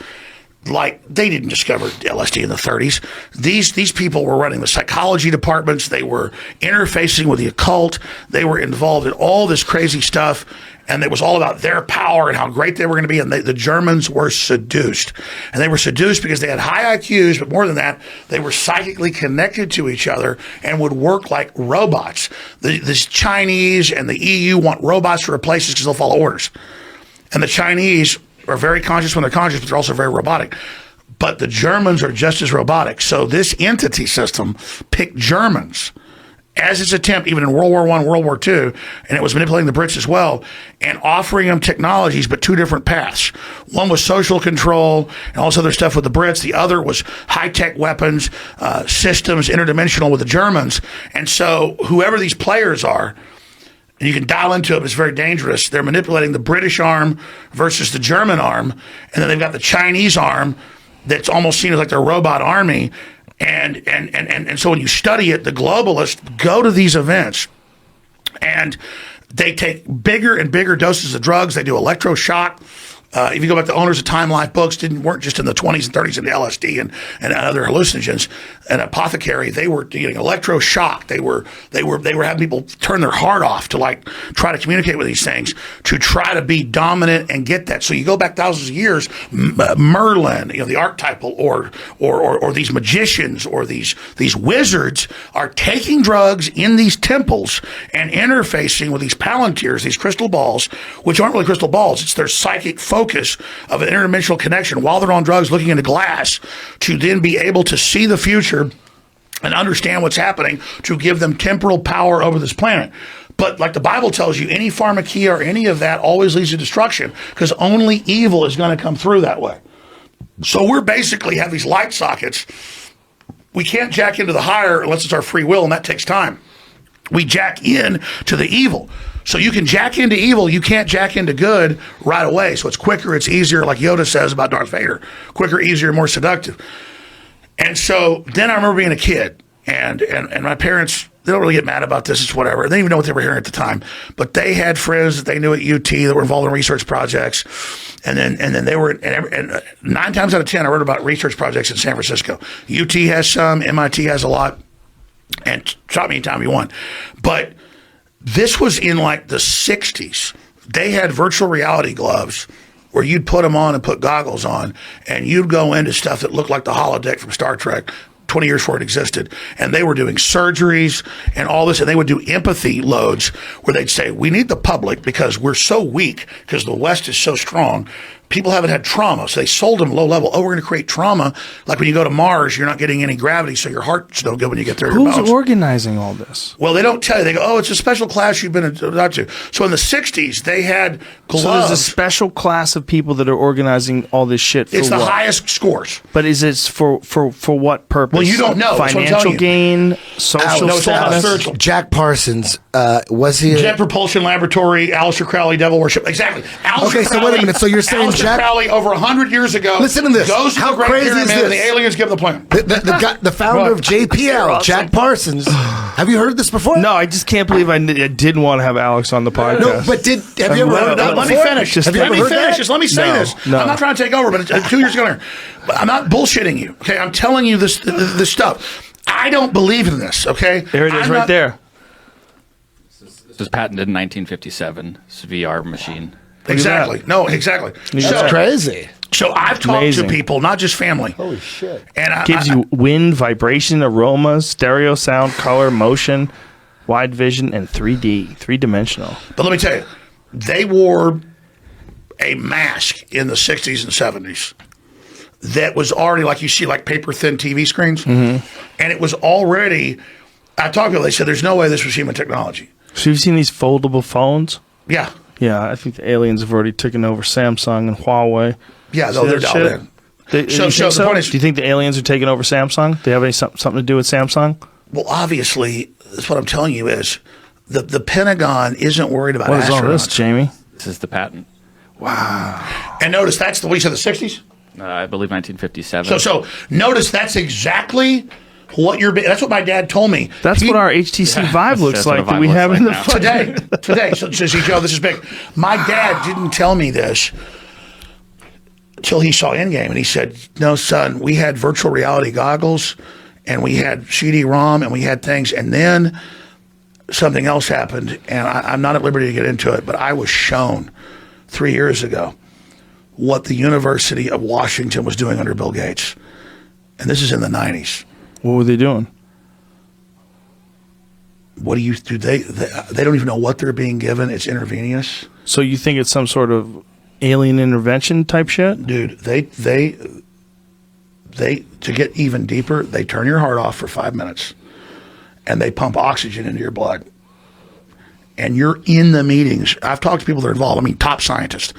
Like, they didn't discover LSD in the 30s. These people were running the psychology departments. They were interfacing with the occult. They were involved in all this crazy stuff. And it was all about their power and how great they were going to be. And the Germans were seduced. And they were seduced because they had high IQs, but more than that, they were psychically connected to each other and would work like robots. The Chinese and the EU want robots to replace us because they'll follow orders. And the Chinese are very conscious when they're conscious, but they're also very robotic. But the Germans are just as robotic. So this entity system picked Germans as its attempt, even in World War I, World War II, and it was manipulating the Brits as well, and offering them technologies, but two different paths. One was social control and all this other stuff with the Brits. The other was high-tech weapons, systems, interdimensional with the Germans. And so whoever these players are, and you can dial into it, but it's very dangerous. They're manipulating the British arm versus the German arm, and then they've got the Chinese arm that's almost seen as like their robot army. And so when you study it, the globalists go to these events and they take bigger and bigger doses of drugs. They do electroshock. If you go back to owners of Time Life books, weren't just in the 20s and 30s into LSD and other hallucinogens. And Apothecary, they were getting electroshock. They were having people turn their heart off to like try to communicate with these things to try to be dominant and get that. So you go back thousands of years, Merlin, the archetypal, or these magicians or these wizards are taking drugs in these temples and interfacing with these palantirs, these crystal balls, which aren't really crystal balls. It's their psychic focus of an interdimensional connection while they're on drugs looking into glass to then be able to see the future and understand what's happening to give them temporal power over this planet. But like the Bible tells you, any pharmakia or any of that always leads to destruction because only evil is going to come through that way. So we're basically have these light sockets. We can't jack into the higher unless it's our free will, and that takes time. We jack in to the evil. So you can jack into evil, you can't jack into good right away. So it's quicker, it's easier, like Yoda says about Darth Vader. Quicker, easier, more seductive. And so then I remember being a kid, and my parents, they don't really get mad about this, it's whatever. They didn't even know what they were hearing at the time. But they had friends that they knew at UT that were involved in research projects. And then they were, and 9 times out of 10, I read about research projects in San Francisco. UT has some, MIT has a lot, and stop me anytime you want. But this was in like the 60s. They had virtual reality gloves where you'd put them on and put goggles on, and you'd go into stuff that looked like the holodeck from Star Trek 20 years before it existed. And they were doing surgeries and all this, and they would do empathy loads where they'd say, we need the public because we're so weak, because the West is so strong. People haven't had trauma, so they sold them low level. Oh, we're going to create trauma. Like when you go to Mars, you're not getting any gravity, so your heart's no good when you get there. Who's organizing all this? Well, they don't tell you. They go, oh, it's a special class you've been adopted to. So in the 60s, they had gloves. So there's a special class of people that are organizing all this shit for It's the what? highest scores. But is it for what purpose? Well, you don't know. That's what I'm Financial telling you. gain, social No, it's all about status? spiritual. Jack Parsons, was he? Jet Propulsion Laboratory, Aleister Crowley, Devil Worship. Exactly. Okay, so wait a minute. So you're saying Aleister Jack Crowley over 100 years ago. Listen to this. Goes to How the Great crazy is Pyramid this? and the aliens give the plan. The founder of JPL, Jack Parsons. Have you heard this before? No, I just can't believe I didn't want to have Alex on the podcast. No, but have you ever heard that? Let me finish. Have you Let ever me heard finish. that? Just let me say this. No. I'm not trying to take over, but it's 2 years ago. But I'm not bullshitting you. Okay, I'm telling you this stuff. I don't believe in this. Okay, There it is, right there. This was patented in 1957. It's a VR machine. Exactly. No, exactly. That's crazy. So I've talked Amazing. to people, not just family. Holy shit. And Gives you wind, vibration, aromas, stereo sound, color, motion, wide vision, and 3D, three-dimensional. But let me tell you, they wore a mask in the 60s and 70s that was already like you see like paper-thin TV screens. Mm-hmm. And it was already, I talked to them, they said, there's no way this was human technology. So you've seen these foldable phones? Yeah. Yeah, I think the aliens have already taken over Samsung and Huawei. Yeah, See no, they're that dialed shit? in. The point is, do you think the aliens are taking over Samsung? Do they have something to do with Samsung? Well, obviously, that's what I'm telling you is the Pentagon isn't worried about what is astronauts. all this, Jamie? This is the patent. Wow. And notice that's the we said the 60s? I believe 1957. So notice that's exactly what that's what my dad told me. That's what our HTC Vive looks like that we have in the today. So see, Joe, this is big. My dad didn't tell me this till he saw Endgame, and he said, "No, son, we had virtual reality goggles, and we had CD-ROM, and we had things, and then something else happened, and I'm not at liberty to get into it, but I was shown 3 years ago what the University of Washington was doing under Bill Gates, and this is in the 90s. What were they doing? What do you do? They don't even know what they're being given. It's intravenous. So you think it's some sort of alien intervention type shit? Dude, they to get even deeper, they turn your heart off for 5 minutes and they pump oxygen into your blood. And you're in the meetings. I've talked to people that are involved. I mean, top scientists.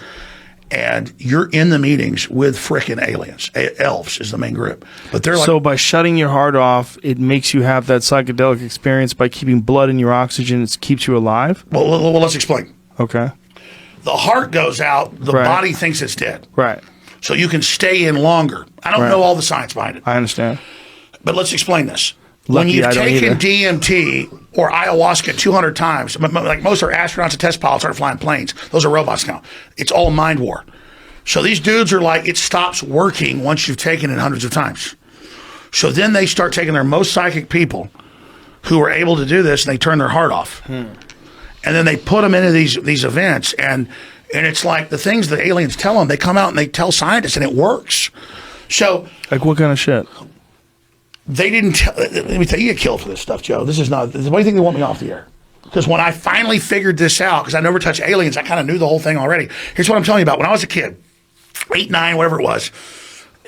And you're in the meetings with frickin' aliens. Elves is the main group. But they're like, so by shutting your heart off, it makes you have that psychedelic experience. By keeping blood in your oxygen, it keeps you alive? Well, let's explain. Okay. The heart goes out, the body thinks it's dead. Right. So you can stay in longer. I don't know all the science behind it. I understand. But let's explain this. Lucky when you've I don't taken either. DMT or ayahuasca 200 times, like most are astronauts and test pilots aren't flying planes. Those are robots now. It's all mind war. So these dudes are like, it stops working once you've taken it hundreds of times. So then they start taking their most psychic people who are able to do this and they turn their heart off. And then they put them into these events and it's like the things that aliens tell them, they come out and they tell scientists and it works. So like what kind of shit? They didn't tell, let me tell you, you get killed for this stuff, Joe. This is not, why do you think they want me off the air? Because when I finally figured this out, because I never touched aliens, I kind of knew the whole thing already. Here's what I'm telling you about. When I was a kid, 8, 9, whatever it was,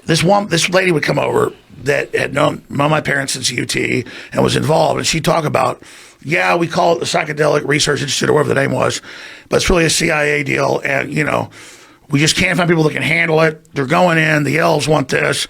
this lady would come over that had known my parents since UT and was involved, and she'd talk about, yeah, we call it the Psychedelic Research Institute or whatever the name was, but it's really a CIA deal, and, you know, we just can't find people that can handle it. They're going in. The elves want this.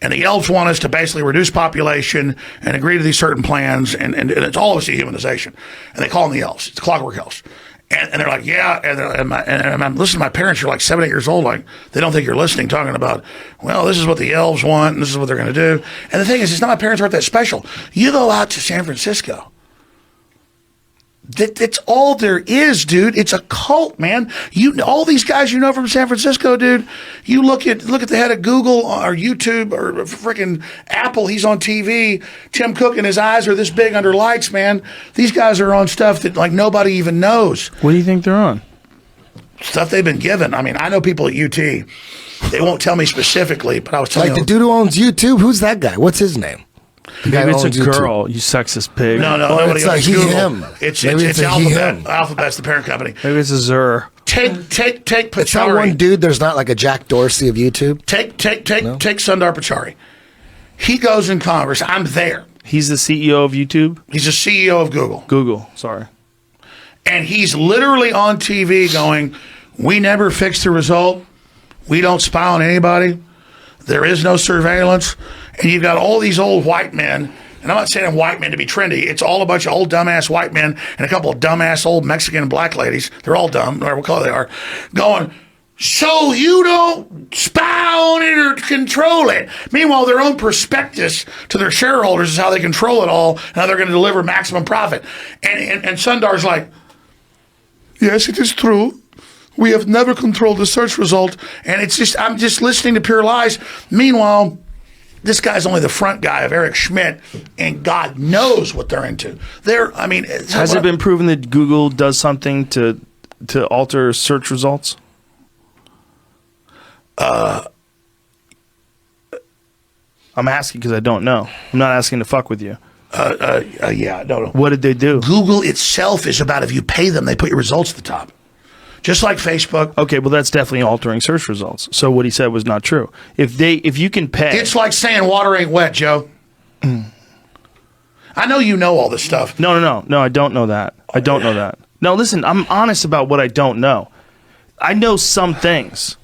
And the elves want us to basically reduce population and agree to these certain plans, and it's all of dehumanization. And they call them the elves. It's clockwork elves. And they're like, yeah. And I'm listening to my parents who are like 7, 8 years old, like, they don't think you're listening, talking about, well, this is what the elves want, and this is what they're going to do. And the thing is, it's not my parents aren't that special. You go out to San Francisco. That's all there is, dude. It's a cult, man. All these guys you know from San Francisco, dude. You look at the head of Google or YouTube or freaking Apple. He's on TV. Tim Cook and his eyes are this big under lights, man. These guys are on stuff that like nobody even knows. What do you think they're on? Stuff they've been given. I mean, I know people at UT. They won't tell me specifically, but I was telling like the dude who owns YouTube. Who's that guy? What's his name? Maybe it's a girl, you sexist pig. No, it's like he, him. It's Alphabet. Him. Alphabet's the parent company. Maybe it's a Zur. Take Pachari. It's not one dude. There's not like a Jack Dorsey of YouTube. Take Sundar Pichai. He goes in Congress. I'm there. He's the CEO of YouTube? He's the CEO of Google. Google, sorry. And he's literally on TV going, we never fix the result. We don't spy on anybody. There is no surveillance. And you've got all these old white men, and I'm not saying white men to be trendy. It's all a bunch of old dumbass white men and a couple of dumbass old Mexican and black ladies. They're all dumb, whatever color they are, going, so you don't spy on it or control it. Meanwhile, their own prospectus to their shareholders is how they control it all and how they're going to deliver maximum profit. And Sundar's like, yes, it is true. We have never controlled the search result. And it's just, I'm just listening to pure lies. Meanwhile, this guy's only the front guy of Eric Schmidt, and God knows what they're into. Has it been proven that Google does something to alter search results? I'm asking because I don't know. I'm not asking to fuck with you. Yeah, no. What did they do? Google itself is about if you pay them, they put your results at the top. Just like Facebook. Okay, well, that's definitely altering search results. So what he said was not true. If you can pay, it's like saying water ain't wet, Joe. I know you know all this stuff. No, I don't know that. I don't know that. No, listen, I'm honest about what I don't know. I know some things.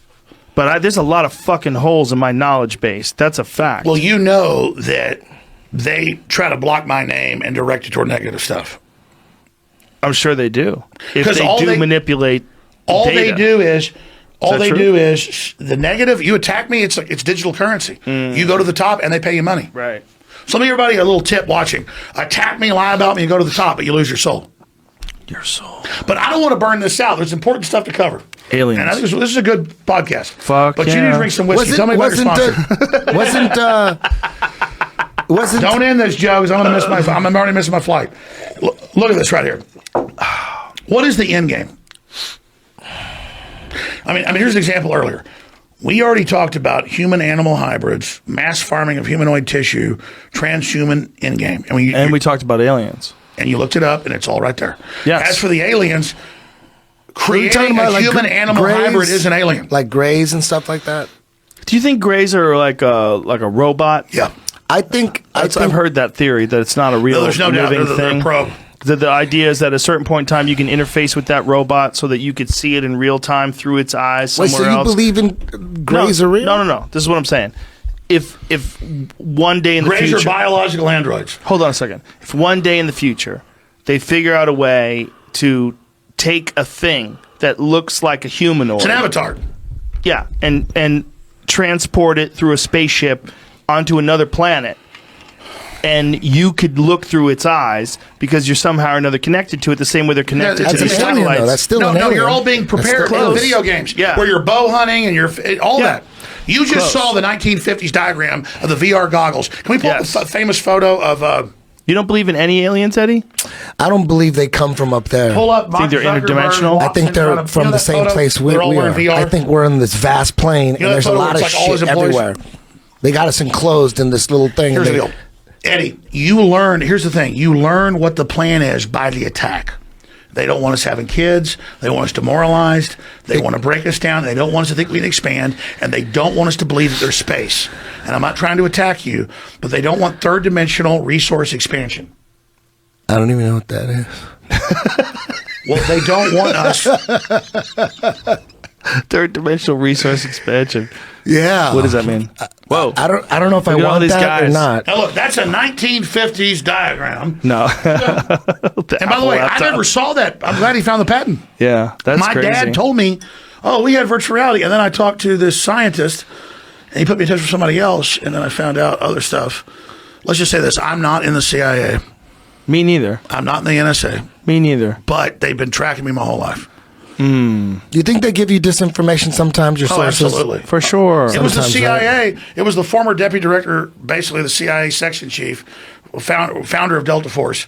But there's a lot of fucking holes in my knowledge base. That's a fact. Well, you know that they try to block my name and direct it toward negative stuff. I'm sure they do. If 'Cause they manipulate all data. they do is true? do is the negative. You attack me, it's digital currency. You go to the top and they pay you money. Right. Some of everybody, a little tip watching. Attack me, lie about me, and go to the top, but you lose your soul. Your soul. But I don't want to burn this out. There's important stuff to cover. Aliens. And I think this is a good podcast. Fuck But you need to drink some whiskey. Tell me about your sponsor. Don't end this, Joe, because I'm already missing my flight. Look at this right here. What is the end game? I mean, here's an example earlier. We already talked about human-animal hybrids, mass farming of humanoid tissue, transhuman end game. And we talked about aliens. And you looked it up, and it's all right there. Yes. As for the aliens, We're creating talking about, a human-animal greys, hybrid is an alien. Like greys and stuff like that. Do you think greys are like a robot? Yeah. I think I've heard that theory that it's not a real there's no doubt. living They're thing. pro. The idea is that at a certain point in time you can interface with that robot so that you could see it in real time through its eyes somewhere Wait, so you else. believe in greys are real? No. This is what I'm saying. If one day in the Greys future, are biological androids. hold on a second. If one day in the future they figure out a way to take a thing that looks like a humanoid, It's an avatar. yeah, and transport it through a spaceship onto another planet, and you could look through its eyes because you're somehow or another connected to it the same way they're connected to these satellites. That's still an No, alien. you're all being prepared in video games where you're bow hunting and you're all that. You just saw the 1950s diagram of the VR goggles. Can we pull up a famous photo of... You don't believe in any aliens, Eddie? I don't believe they come from up there. Pull up Think they're Mark Zuckerberg interdimensional? I think they're from the same place we They're all wearing are. VR. I think we're in this vast plane, You know and there's that a photo lot where of it's like all his shit employees? everywhere. They got us enclosed in this little thing. Here's and the they- deal. Eddie, you learn, here's the thing. You learn what the plan is by the attack. They don't want us having kids. They want us demoralized. They want to break us down. They don't want us to think we can expand. And they don't want us to believe that there's space. And I'm not trying to attack you, but they don't want third dimensional resource expansion. I don't even know what that is. Well, they don't want us. Third dimensional resource expansion. Yeah. What does that mean? Whoa. I don't know if I Look at all want these that or guys. not. Now, look, that's a 1950s diagram. No. And by the way, I never saw that. I'm glad he found the patent. Yeah, that's My crazy. dad told me, oh, we had virtual reality. And then I talked to this scientist, and he put me in touch with somebody else, and then I found out other stuff. Let's just say this. I'm not in the CIA. Me neither. I'm not in the NSA. Me neither. But they've been tracking me my whole life. Do you think they give you disinformation sometimes, your Oh, sources? absolutely. For sure. It was the Sometimes, CIA. It was the former deputy director, basically the CIA section chief, founder of Delta Force,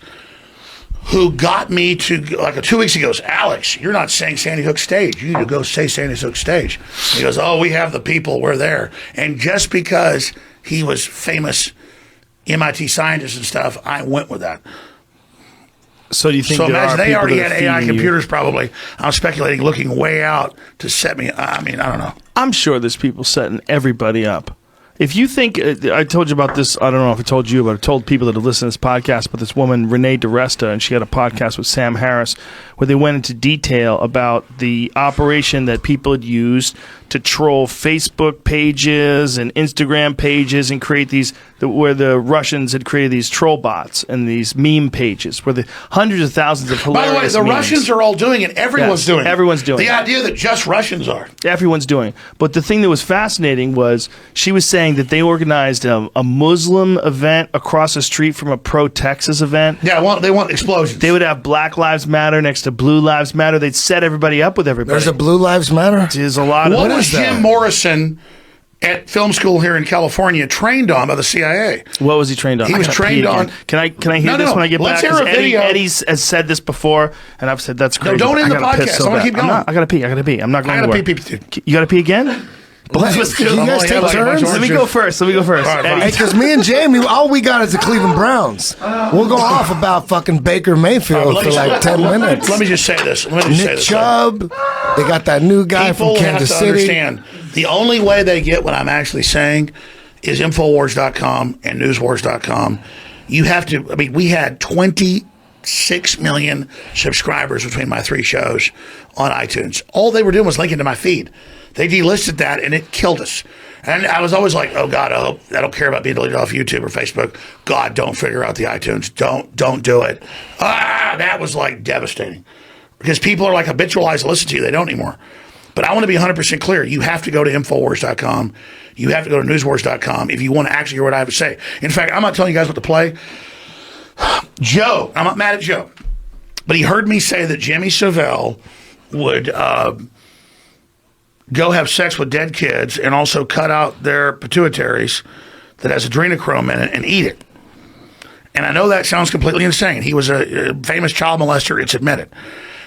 who got me to, like 2 weeks ago, goes, Alex, you're not saying Sandy Hook stage. You need to go say Sandy Hook stage. He goes, oh, we have the people. We're there. And just because he was famous MIT scientist and stuff, I went with that. So do you think So there imagine are they people already that had are AI feeding you? computers probably. I'm speculating, looking way out to set me. I mean, I don't know. I'm sure there's people setting everybody up. If you think, I told you about this, I don't know if I told you, but I told people that have listened to this podcast, but this woman, Renee DiResta, and she had a podcast with Sam Harris where they went into detail about the operation that people had used to troll Facebook pages and Instagram pages and create these, where the Russians had created these troll bots and these meme pages where the hundreds of thousands of hilarious By the way, the memes. Russians are all doing it. Everyone's Yes, doing it. everyone's doing the it. idea that just Russians are. Everyone's doing it. But the thing that was fascinating was she was saying that they organized a Muslim event across the street from a pro-Texas event. Yeah, they want explosions. They would have Black Lives Matter next to Blue Lives Matter. They'd set everybody up with everybody. There's a Blue Lives Matter? There's a lot of... What was Jim Morrison at film school here in California trained on by the CIA? What was he trained on? He I was gotta trained pee again. on- Can I hear No, this no, when I get let's back? hear a 'Cause video. Eddie has said this before, and I've said that's crazy. don't end I the gotta piss podcast. so I wanna bad. keep going. I gotta pee. I'm not going I gotta anywhere. pee. You gotta pee again? Let's do it. You guys take turns? Let me go first. All right, Eddie, Because me and Jamie, all we got is the Cleveland Browns. We'll go off about fucking Baker Mayfield Let for me- like 10 minutes. Let me just say this. Nick Chubb, they got that new guy People from Kansas have to City. understand the only way they get what I'm actually saying is Infowars.com and Newswars.com. You have to, we had 20 6 million subscribers between my 3 shows on iTunes. All they were doing was linking to my feed. They delisted that, and it killed us. And I was always like, oh, God, I don't care about being deleted off YouTube or Facebook. God, don't figure out the iTunes. Don't do it. That was, like, devastating. Because people are, like, habitualized to listen to you. They don't anymore. But I want to be 100% clear. You have to go to Infowars.com. You have to go to NewsWars.com if you want to actually hear what I have to say. In fact, I'm not telling you guys what to play. Joe, I'm not mad at Joe, but he heard me say that Jimmy Savile would go have sex with dead kids and also cut out their pituitaries that has adrenochrome in it and eat it. And I know that sounds completely insane. He was a famous child molester. It's admitted.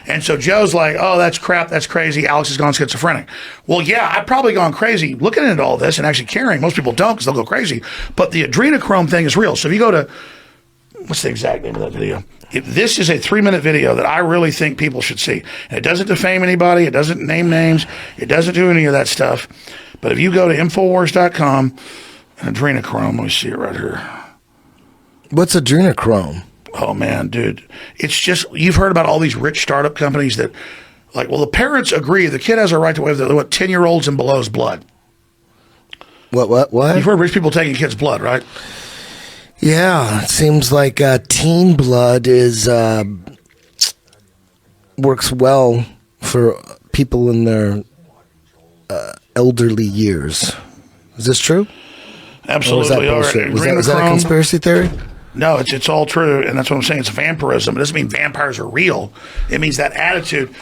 And so Joe's like, oh, that's crap. That's crazy. Alex has gone schizophrenic. Well, yeah, I've probably gone crazy looking into all this and actually caring. Most people don't because they'll go crazy. But the adrenochrome thing is real. So if you go to, what's the exact name of that video? This is a 3-minute video that I really think people should see. And it doesn't defame anybody. It doesn't name names. It doesn't do any of that stuff. But if you go to Infowars.com, adrenochrome, let me see it right here. What's adrenochrome? Oh, man, dude. It's just, you've heard about all these rich startup companies that, like, well, the parents agree the kid has a right to waive the 10-year-olds and below's blood. What? You've heard rich people taking kids' blood, right? Yeah, it seems like teen blood is works well for people in their elderly years. Is this true? Absolutely. Or was that bullshit? Was that a conspiracy theory? No, it's all true, and that's what I'm saying. It's vampirism. It doesn't mean vampires are real. It means that attitude.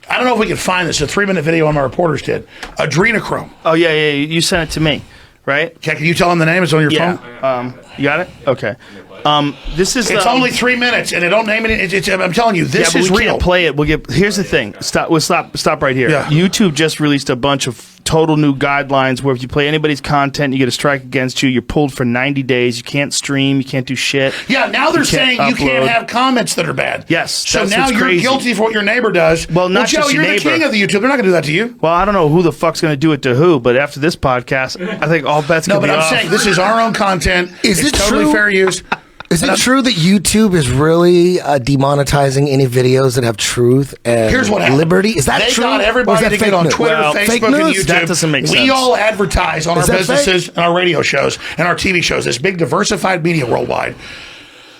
I don't know if we can find this. A 3-minute video one of my reporters did. Adrenochrome. Oh, yeah. You sent it to me, right? Okay, can you tell them the name? It's on your phone? You got it? Okay. This is. It's only 3 minutes, and they don't name it. I'm telling you, this is we real. Can't play it. Here's the thing. Stop right here. Yeah. YouTube just released a bunch of total new guidelines where if you play anybody's content, you get a strike against you. You're pulled for 90 days. You can't stream. You can't do shit. Yeah, now they're saying you can't have comments that are bad. Yes. So now you're guilty for what your neighbor does. Well, not Joe, just you're your the king neighbor. of the YouTube. They're not going to do that to you. Well, I don't know who the fuck's going to do it to who, but after this podcast, I think all bets can be off. No, but I'm saying this is our own content. Is it's it totally true? fair use. Is it true that YouTube is really demonetizing any videos that have truth and Here's what happened. liberty? Is that they true? got Or is everybody that to fake get on news? Twitter, Fake Facebook, and news? YouTube. That doesn't make sense. We all advertise on Is our that fake? businesses and our radio shows and our TV shows. This big diversified media worldwide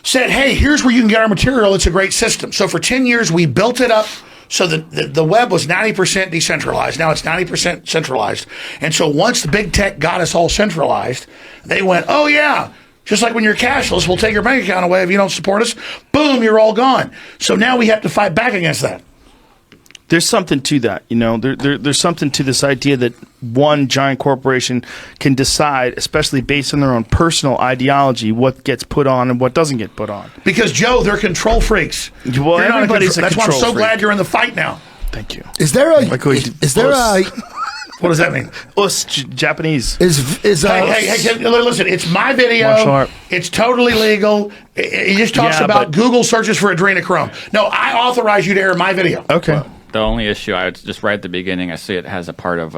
said, hey, here's where you can get our material. It's a great system. So for 10 years, we built it up so the web was 90% decentralized. Now it's 90% centralized. And so once the big tech got us all centralized, they went, oh, yeah. Just like when you're cashless, we'll take your bank account away if you don't support us. Boom, you're all gone. So now we have to fight back against that. There's something to that, you know. There's something to this idea that one giant corporation can decide, especially based on their own personal ideology, what gets put on and what doesn't get put on. Because, Joe, they're control freaks. Well, everybody's a That's why I'm control so glad freak. you're in the fight now. Thank you. Is there a? What does that mean? Japanese. Hey, listen, it's my Martial video. art. It's totally legal. It just talks about Google searches for adrenochrome. No, I authorize you to air my video. Okay. Well, the only issue, I would just right at the beginning, I see it has a part of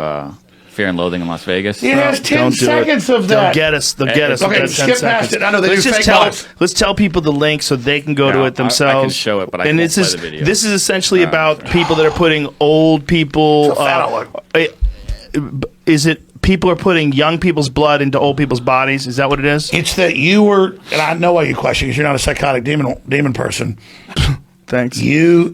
Fear and Loathing in Las Vegas. It has 10 seconds of that. They'll get us. They'll get us. Okay, within 10 skip past seconds. it. I know they let's do just fake tell. lives. Let's tell people the link so they can go to it themselves. I can show it, but I and can't this play is the video. this is essentially about people that are putting old people. It's a fat Is it people are putting young people's blood into old people's bodies? Is that what it is? It's that you were, and I know why you question because you're not a psychotic demon person. Thanks. You're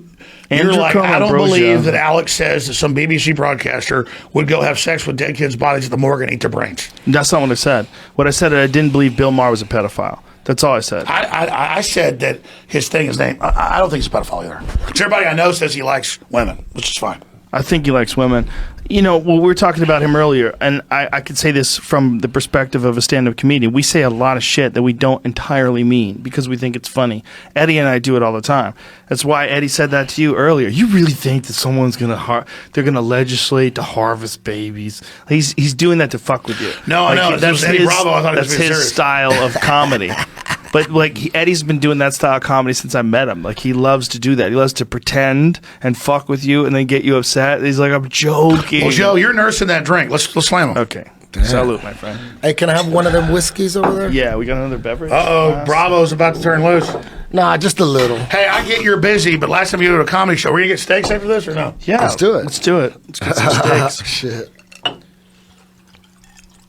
Andrew like, Cuomo I don't Ambrosia. believe that Alex says that some BBC broadcaster would go have sex with dead kids' bodies at the morgue and eat their brains. That's not what I said. What I said, I didn't believe Bill Maher was a pedophile. That's all I said. I said that his thing is named. I don't think he's a pedophile either. 'Cause everybody I know says he likes women, which is fine. I think he likes women. You know, well, we were talking about him earlier, and I could say this from the perspective of a stand-up comedian. We say a lot of shit that we don't entirely mean because we think it's funny. Eddie and I do it all the time. That's why Eddie said that to you earlier. You really think that someone's they're gonna legislate to harvest babies? He's doing that to fuck with you. No, I know. That's Eddie Bravo. I thought it was that's being his serious. style of comedy. But like Eddie's been doing that style of comedy since I met him. Like he loves to do that. He loves to pretend and fuck with you and then get you upset. He's like, I'm joking. Well, Joe, you're nursing that drink. Let's slam him. Okay. Salute, my friend. Hey, can I have one of them whiskeys over there? Yeah, we got another beverage. Bravo's about to turn loose. Nah, just a little. Hey, I get you're busy, but last time you were at a comedy show, were you gonna get steaks after this or no? Yeah, Let's do it. Let's do it. Let's get some steaks. Shit.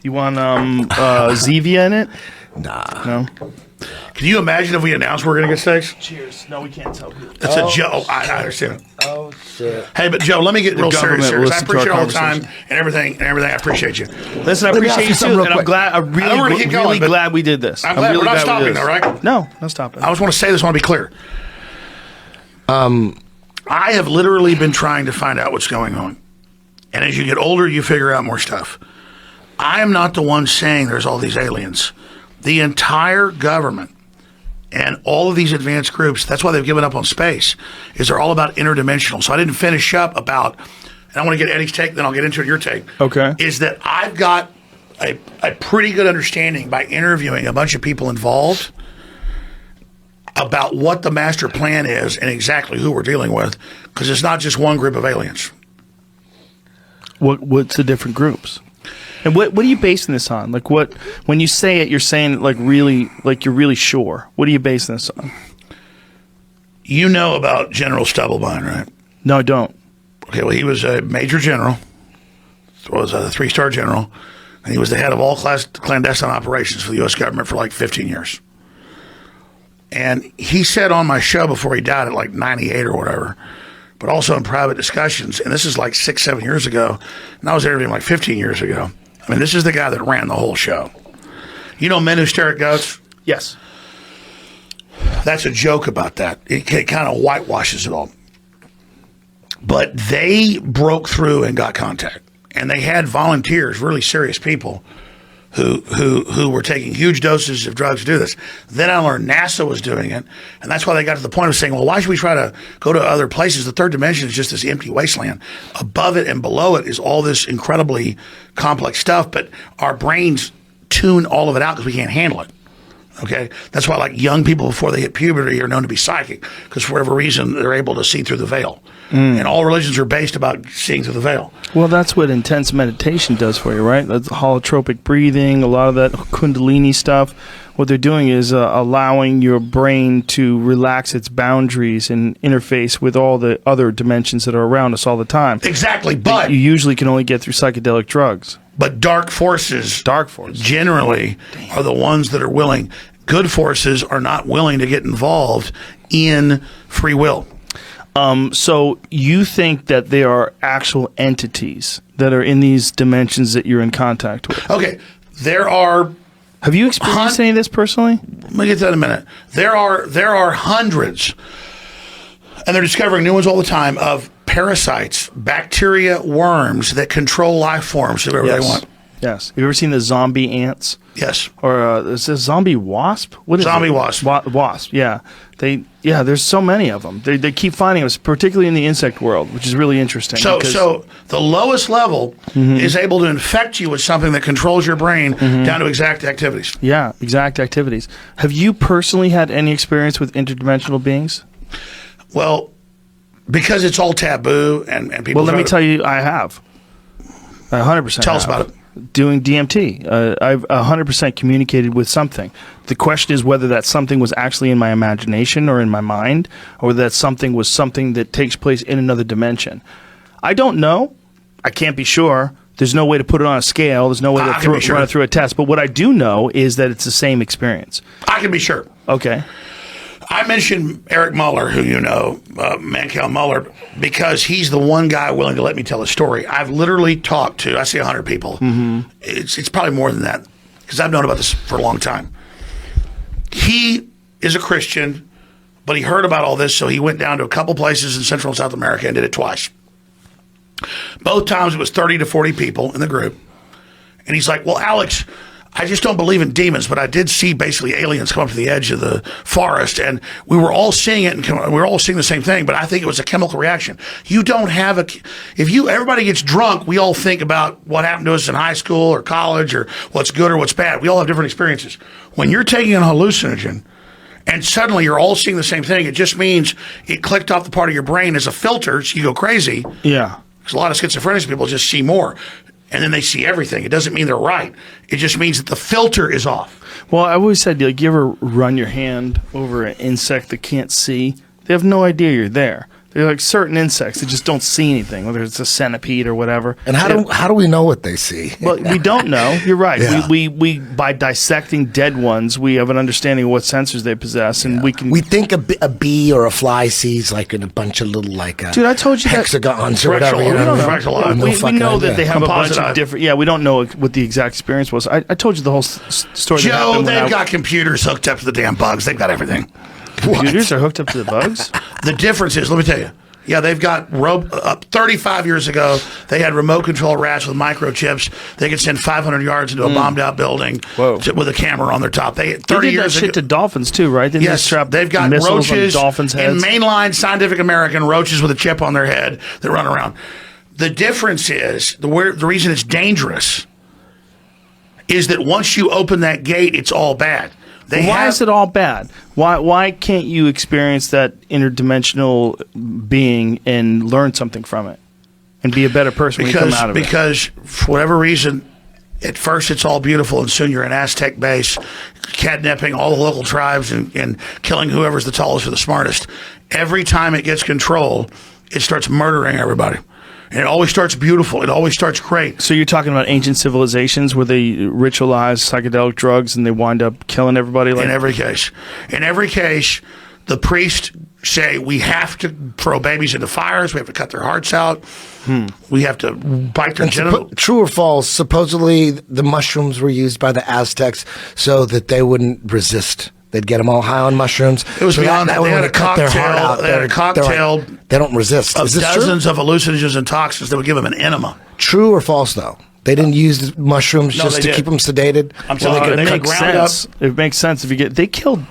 You want Zevia in it? Nah. No. Can you imagine if we announced we're gonna get steaks? Cheers. No, we can't tell people. That's a joke. I understand. Oh shit. Hey, but Joe, let me get real serious. government will I listen to our appreciate all the time conversation. and everything. I appreciate you. Listen, I Let me appreciate ask you you something too, real and I'm quick. glad. I'm I don't wanna really, keep going, really but glad we did this. I'm glad really we're not glad we stopping did though, this. right? No, no stopping. I just want to say this. I want to be clear. I have literally been trying to find out what's going on, and as you get older, you figure out more stuff. I am not the one saying there's all these aliens. The entire government and all of these advanced groups, that's why they've given up on space, is they're all about interdimensional. So I didn't finish up about, and I want to get Eddie's take, then I'll get into your take. Okay. Is that I've got a pretty good understanding by interviewing a bunch of people involved about what the master plan is and exactly who we're dealing with, because it's not just one group of aliens. What's the different groups? And what are you basing this on? Like what when you say it, you're saying like really like you're really sure. What are you basing this on? You know about General Stubblebine, right? No, I don't. Okay, well, he was a major general, was a 3-star general, and he was the head of all clandestine operations for the U.S. government for like 15 years. And he said on my show before he died at like 98 or whatever, but also in private discussions, and this is like 6-7 years ago, and I was interviewing like 15 years ago. I mean, this is the guy that ran the whole show. You know Men Who Stare at Goats? Yes. That's a joke about that. It kind of whitewashes it all. But they broke through and got contact. And they had volunteers, really serious people, who were taking huge doses of drugs to do this. Then I learned NASA was doing it, and that's why they got to the point of saying, well, why should we try to go to other places? The third dimension is just this empty wasteland. Above it and below it is all this incredibly complex stuff, but our brains tune all of it out because we can't handle it. Okay? That's why, like, young people before they hit puberty are known to be psychic, because for whatever reason, they're able to see through the veil. And all religions are based about seeing through the veil. Well, that's what intense meditation does for you, right? That's holotropic breathing, a lot of that Kundalini stuff. What they're doing is allowing your brain to relax its boundaries and interface with all the other dimensions that are around us all the time. Exactly, but you usually can only get through psychedelic drugs. But dark forces generally are the ones that are willing. Good forces are not willing to get involved in free will. So you think that there are actual entities that are in these dimensions that you're in contact with? Okay, there are. Have you experienced any of this personally? Let me get to that in a minute. There are hundreds, and they're discovering new ones all the time, of parasites, bacteria, worms that control life forms to whatever they want. Yes. Have you ever seen the zombie ants? Yes. Or is this zombie wasp? What is zombie it? wasp? Wasp. Yeah. There's so many of them. They keep finding them, particularly in the insect world, which is really interesting. So the lowest level is able to infect you with something that controls your brain down to exact activities. Yeah, exact activities. Have you personally had any experience with interdimensional beings? Well, because it's all taboo and people. Well, let me tell you, I have. 100%. Tell us about it. Doing DMT. I've 100% communicated with something. The question is whether that something was actually in my imagination or in my mind, or that something was something that takes place in another dimension. I don't know. I can't be sure. There's no way to put it on a scale. There's no way to run it through a test. But what I do know is that it's the same experience. I can be sure. Okay. I mentioned Eric Muller, who you know, Mankel Muller, because he's the one guy willing to let me tell a story. I've literally talked to, I say 100 people. It's probably more than that, because I've known about this for a long time. He is a Christian, but he heard about all this, so he went down to a couple places in Central and South America and did it twice. Both times it was 30 to 40 people in the group. And he's like, well, Alex, I just don't believe in demons, but I did see basically aliens come up to the edge of the forest, and we were all seeing it, and we were all seeing the same thing, but I think it was a chemical reaction. You don't have everybody gets drunk, we all think about what happened to us in high school or college or what's good or what's bad. We all have different experiences. When you're taking a hallucinogen and suddenly you're all seeing the same thing, it just means it clicked off the part of your brain as a filter, so you go crazy. Yeah. Because a lot of schizophrenic people just see more. and then they see everything. It doesn't mean they're right. It just means that the filter is off. Well, I always said, like, you ever run your hand over an insect that can't see? They have no idea you're there. They're like certain insects that just don't see anything, whether it's a centipede or whatever. And how do we know what they see? Well, we don't know. You're right. Yeah. We by dissecting dead ones, we have an understanding of what sensors they possess, and we think a bee or a fly sees like in a bunch of little Dude, I told you that- hexagons or whatever. We You don't know? know. We know that they have a bunch Composite of different. Yeah, we don't know what the exact experience was. I told you the whole story. that Joe, happened when they've I- got computers hooked up to the damn bugs. They've got everything. Computers are hooked up to the bugs? The difference is, let me tell you. Yeah, they've got 35 years ago, they had remote control rats with microchips. They could send 500 yards into a bombed out building with a camera on their top. They 30 They did years that shit ago, to dolphins too, right? Didn't yes, they strap they've got missiles roaches on dolphins' in heads? mainline Scientific American, roaches with a chip on their head that run around. The difference is the reason it's dangerous is that once you open that gate, it's all bad. Why is it all bad? Why can't you experience that interdimensional being and learn something from it and be a better person when you come out of it? Because for whatever reason, at first it's all beautiful, and soon you're an Aztec base, kidnapping all the local tribes and killing whoever's the tallest or the smartest. Every time it gets control, it starts murdering everybody. And it always starts beautiful. It always starts great. So you're talking about ancient civilizations where they ritualize psychedelic drugs and they wind up killing everybody? In every case. In every case, the priests say we have to throw babies into fires. We have to cut their hearts out. We have to bite their genitals. True or false? Supposedly, the mushrooms were used by the Aztecs so that they wouldn't resist. They'd get them all high on mushrooms. It was beyond that. Way They had when a cut their heart cocktail. out, They had a cocktail. They don't resist. Of Is this dozens true? of hallucinogens and toxins that would give them an enema. True or false, though? They didn't use mushrooms No, just they to did. keep them sedated. I'm so they telling you, could they make could ground sense. It makes sense if you get. They killed.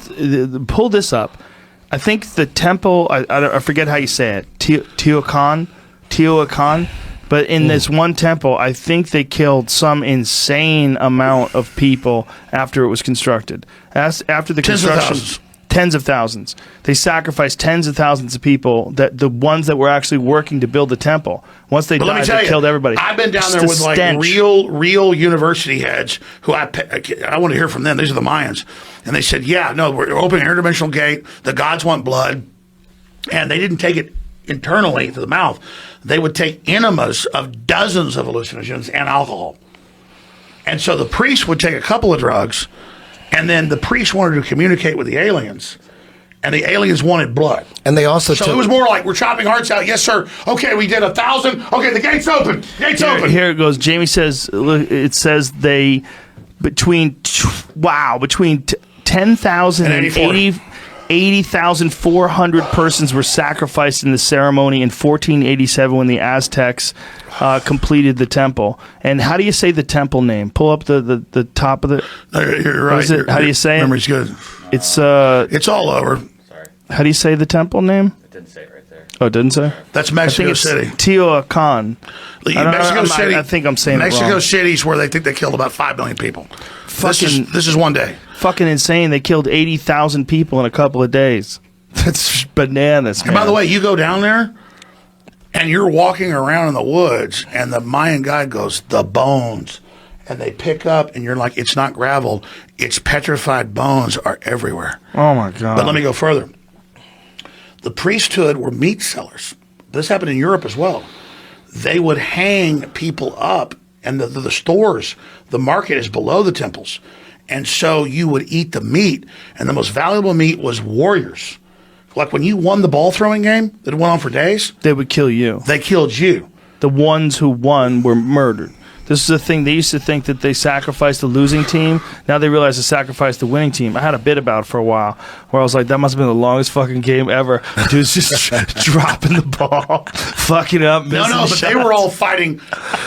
Pull this up. I think the temple. I forget how you say it. Teotihuacan. But in this one temple, I think they killed some insane amount of people after it was constructed. After the Tens of construction, thousands. tens of thousands. They sacrificed tens of thousands of people. That the ones that were actually working to build the temple. Once they But let me died, tell they you, killed everybody. I've been down Just there the with like stench. real university heads who I want to hear from them. These are the Mayans, and they said, "Yeah, no, we're opening an interdimensional gate. The gods want blood," and they didn't take it internally to the mouth. They would take enemas of dozens of hallucinogens and alcohol, and so the priest would take a couple of drugs, and then the priest wanted to communicate with the aliens. And the aliens wanted blood. And they also So it was more like, we're chopping hearts out. Yes, sir. Okay, we did 1,000. Okay, the gate's open. Gate's open. Here it goes. Jamie says, look, it says they, between 10,000 and 80,400 persons were sacrificed in the ceremony in 1487 when the Aztecs completed the temple. And how do you say the temple name? Pull up the top of the... You're right. What is it? How do you say it? Memory's good. It's all over. How do you say the temple name? It didn't say it right there. Oh, it didn't say? That's I Mexico think it's City. Teotihuacan. Mexico City. I think I'm saying it Mexico wrong. City's where they think they killed about 5 million people. This is one day. Fucking insane. They killed 80,000 people in a couple of days. That's bananas, man. And by the way, you go down there and you're walking around in the woods and the Mayan guide goes, the bones. And they pick up and you're like, it's not gravel. It's petrified bones are everywhere. Oh, my God. But let me go further. The priesthood were meat sellers. This happened in Europe as well. They would hang people up, and the stores, the market is below the temples. And so you would eat the meat, and the most valuable meat was warriors. Like when you won the ball throwing game that went on for days, they would kill you. They killed you. The ones who won were murdered. This is the thing. They used to think that they sacrificed the losing team. Now they realize they sacrificed the winning team. I had a bit about it for a while where I was like, that must have been the longest fucking game ever. Dude's just dropping the ball, fucking up. No, missing but shots. they were all fighting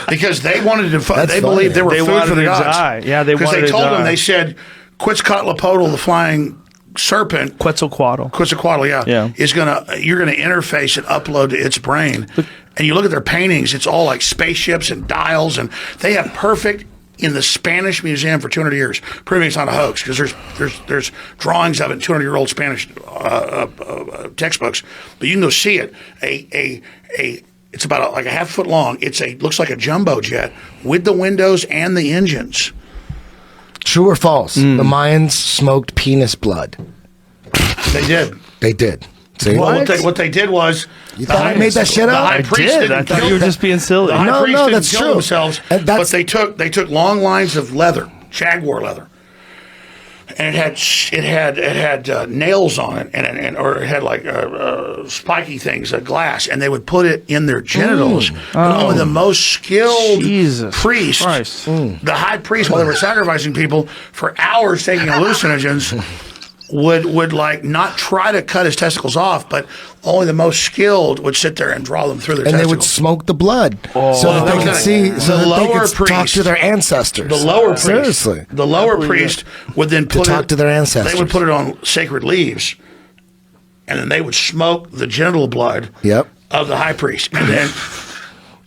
because they wanted to. That's They funny. believed they were They food wanted for the to gods. die. Yeah, they because wanted they to told them. die. They said, Quetzalcoatl, the flying serpent, Quetzalcoatl, yeah, is you're gonna interface and upload to its brain. And you look at their paintings; it's all like spaceships and dials, and they have perfect in the Spanish Museum for 200 years, proving it's not a hoax because there's drawings of it in 200-year-old Spanish textbooks, but you can go see it. It's about like a half foot long. Looks like a jumbo jet with the windows and the engines. True or false? The Mayans smoked penis blood. They did. They did. See? Well, what they did was... You thought I made that shit up? I did. I thought you were just being silly. The high priest didn't that's kill true. themselves, but they took long lines of leather, jaguar leather, and it had nails on it, or it had like spiky things, glass, and they would put it in their genitals. Only the most skilled priest, the high priest, while they were sacrificing people for hours, taking hallucinogens. Would like not try to cut his testicles off, but only the most skilled would sit there and draw them through their testicles. And they would smoke the blood so that they could see, so that they could talk to their ancestors. The lower priest, seriously, the lower priest would then put talk to their ancestors. They would put it on sacred leaves, and then they would smoke the genital blood of the high priest, and then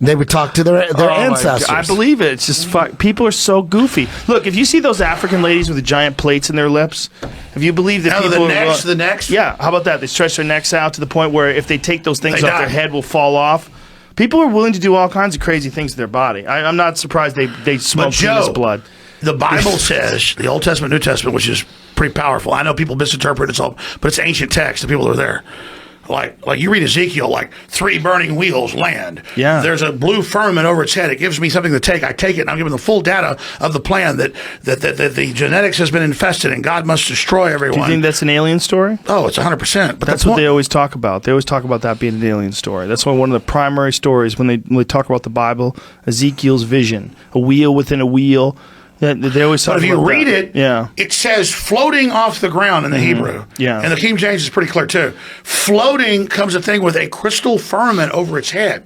they would talk to their ancestors. I believe it. It's just people are so goofy. Look, if you see those African ladies with the giant plates in their lips, if you believe that people the necks, yeah, how about that? They stretch their necks out to the point where if they take those things off, their head will fall off. People are willing to do all kinds of crazy things to their body. I'm not surprised they smoke penis blood. The Bible says, the Old Testament, New Testament, which is pretty powerful. I know people misinterpret it all, but it's ancient text. The people that are there. Like you read Ezekiel, like 3 burning wheels land. Yeah. There's a blue firmament over its head. It gives me something to take. I take it, and I'm given the full data of the plan that the genetics has been infested, and God must destroy everyone. Do you think that's an alien story? Oh, it's 100%. But that's what they always talk about. They always talk about that being an alien story. That's one of the primary stories when they talk about the Bible. Ezekiel's vision, a wheel within a wheel. They always talk but if about you read that. it, it says floating off the ground in the Hebrew. Yeah. And the King James is pretty clear too. Floating comes a thing with a crystal firmament over its head.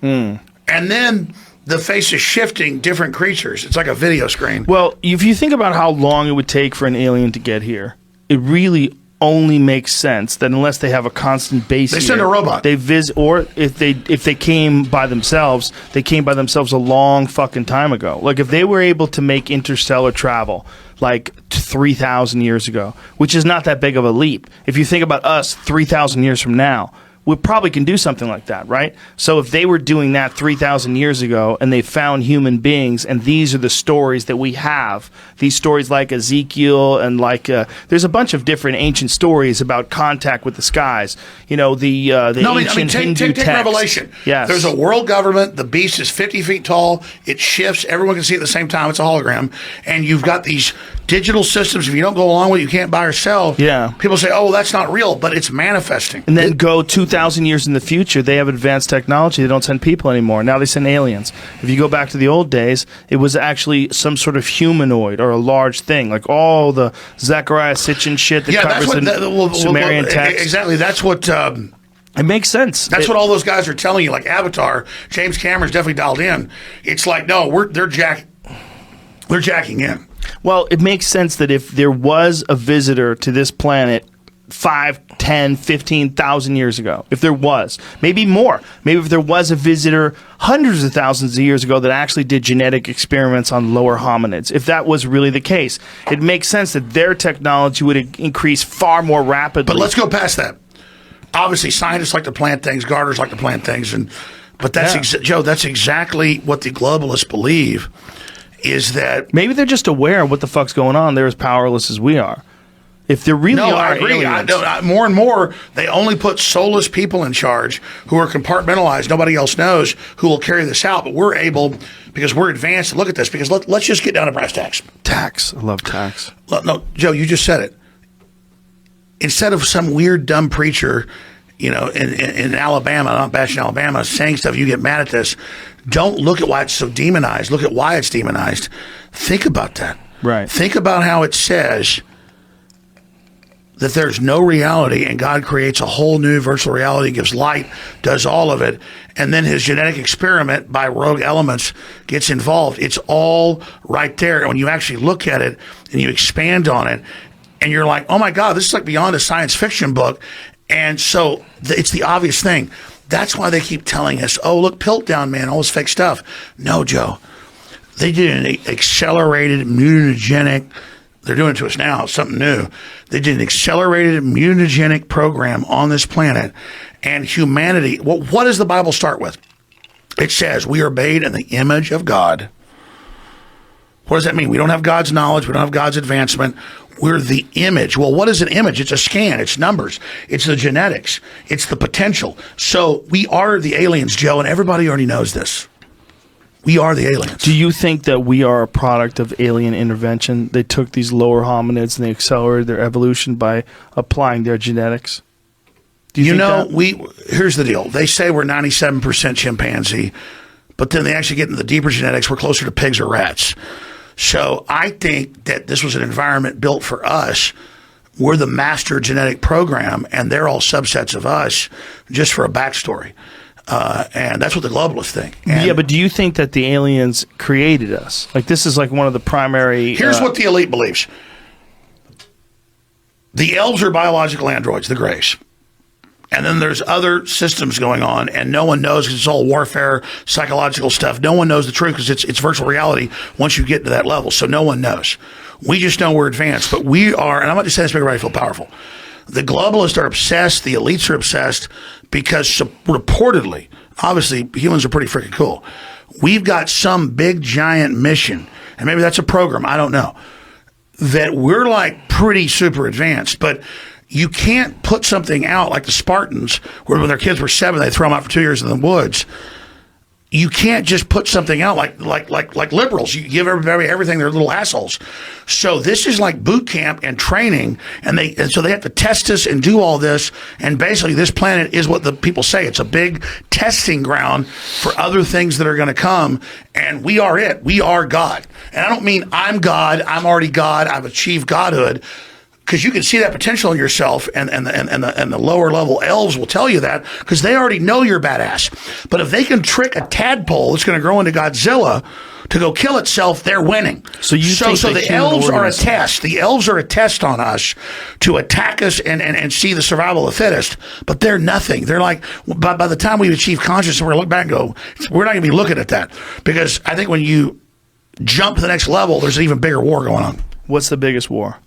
And then the face is shifting different creatures. It's like a video screen. Well, if you think about how long it would take for an alien to get here, it really only makes sense that unless they have a constant base, they send a robot. They visit, or if they came by themselves, they came by themselves a long fucking time ago. Like if they were able to make interstellar travel like 3,000 years ago, which is not that big of a leap. If you think about us 3,000 years from now, we probably can do something like that, right? So if they were doing that 3,000 years ago and they found human beings, and these are the stories that we have, these stories like Ezekiel and like there's a bunch of different ancient stories about contact with the skies. You know, the ancient Hindu take text. Revelation. Yes. There's a world government. The beast is 50 feet tall. It shifts. Everyone can see it at the same time. It's a hologram. And you've got these digital systems. If you don't go along with it, you can't buy or sell. Yeah. People say, oh, that's not real, but it's manifesting. And then go 2,000 years in the future, they have advanced technology. They don't send people anymore. Now they send aliens. If you go back to the old days, it was actually some sort of humanoid or a large thing, like all the Zechariah Sitchin shit that covers the Sumerian text. Exactly. That's what... it makes sense. That's what all those guys are telling you, like Avatar. James Cameron's definitely dialed in. It's like, no, they're jacking in. Well, it makes sense that if there was a visitor to this planet 5, 10, 15,000 years ago, if there was, maybe more, maybe if there was a visitor hundreds of thousands of years ago that actually did genetic experiments on lower hominids, if that was really the case, it makes sense that their technology would increase far more rapidly. But let's go past that. Obviously, scientists like to plant things, gardeners like to plant things, but that's Joe, that's exactly what the globalists believe. Is that maybe they're just aware of what the fuck's going on? They're as powerless as we are. If there really are I agree. More and more, they only put soulless people in charge who are compartmentalized. Nobody else knows who will carry this out. But we're able, because we're advanced, to look at this. Because let's just get down to brass tacks. Tax. I love tax. No, Joe, you just said it. Instead of some weird, dumb preacher, in Alabama, not bashing Alabama, saying stuff, you get mad at this. Don't look at why it's so demonized. Look at why it's demonized. Think about that. Right. Think about how it says that there's no reality and God creates a whole new virtual reality, gives light, does all of it, and then his genetic experiment by rogue elements gets involved. It's all right there. And when you actually look at it and you expand on it, and you're like, oh my God, this is like beyond a science fiction book. And so it's the obvious thing. That's why they keep telling us, oh, look, Piltdown, man, all this fake stuff. No, Joe. They did an accelerated mutagenic, they're doing it to us now, something new. They did an accelerated mutagenic program on this planet, and humanity. Well, what does the Bible start with? It says we are made in the image of God. What does that mean? We don't have God's knowledge. We don't have God's advancement. We're the image. Well, what is an image? It's a scan. It's numbers. It's the genetics. It's the potential. So we are the aliens, Joe, and everybody already knows this. We are the aliens. Do you think that we are a product of alien intervention? They took these lower hominids and they accelerated their evolution by applying their genetics? Do you think that? Here's the deal. They say we're 97% chimpanzee, but then they actually get into the deeper genetics. We're closer to pigs or rats. So I think that this was an environment built for us. We're the master genetic program, and they're all subsets of us, just for a backstory. And that's what the globalists think. And yeah, but do you think that the aliens created us? Like, this is like one of the primary... Here's what the elite believes. The elves are biological androids, the Greys. And then there's other systems going on, and no one knows because it's all warfare, psychological stuff. No one knows the truth because it's virtual reality once you get to that level. So no one knows. We just know we're advanced. But we are, and I'm not just saying this to make everybody feel powerful. The globalists are obsessed. The elites are obsessed because reportedly, obviously, humans are pretty freaking cool. We've got some big, giant mission, and maybe that's a program. I don't know. That we're like pretty super advanced, but you can't put something out like the Spartans, where when their kids were 7, they throw them out for 2 years in the woods. You can't just put something out like liberals. You give everybody everything; they're little assholes. So this is like boot camp and training, and so they have to test us and do all this. And basically, this planet is what the people say. It's a big testing ground for other things that are going to come. And we are it. We are God. And I don't mean I'm God. I'm already God. I've achieved godhood. Because you can see that potential in yourself, and the lower level elves will tell you that because they already know you're badass. But if they can trick a tadpole that's going to grow into Godzilla to go kill itself, they're winning. So the elves are a test. The elves are a test on us to attack us and see the survival of the fittest. But they're nothing. They're like, by the time we achieve consciousness, we're going to look back and go, we're not going to be looking at that. Because I think when you jump to the next level, there's an even bigger war going on. What's the biggest war?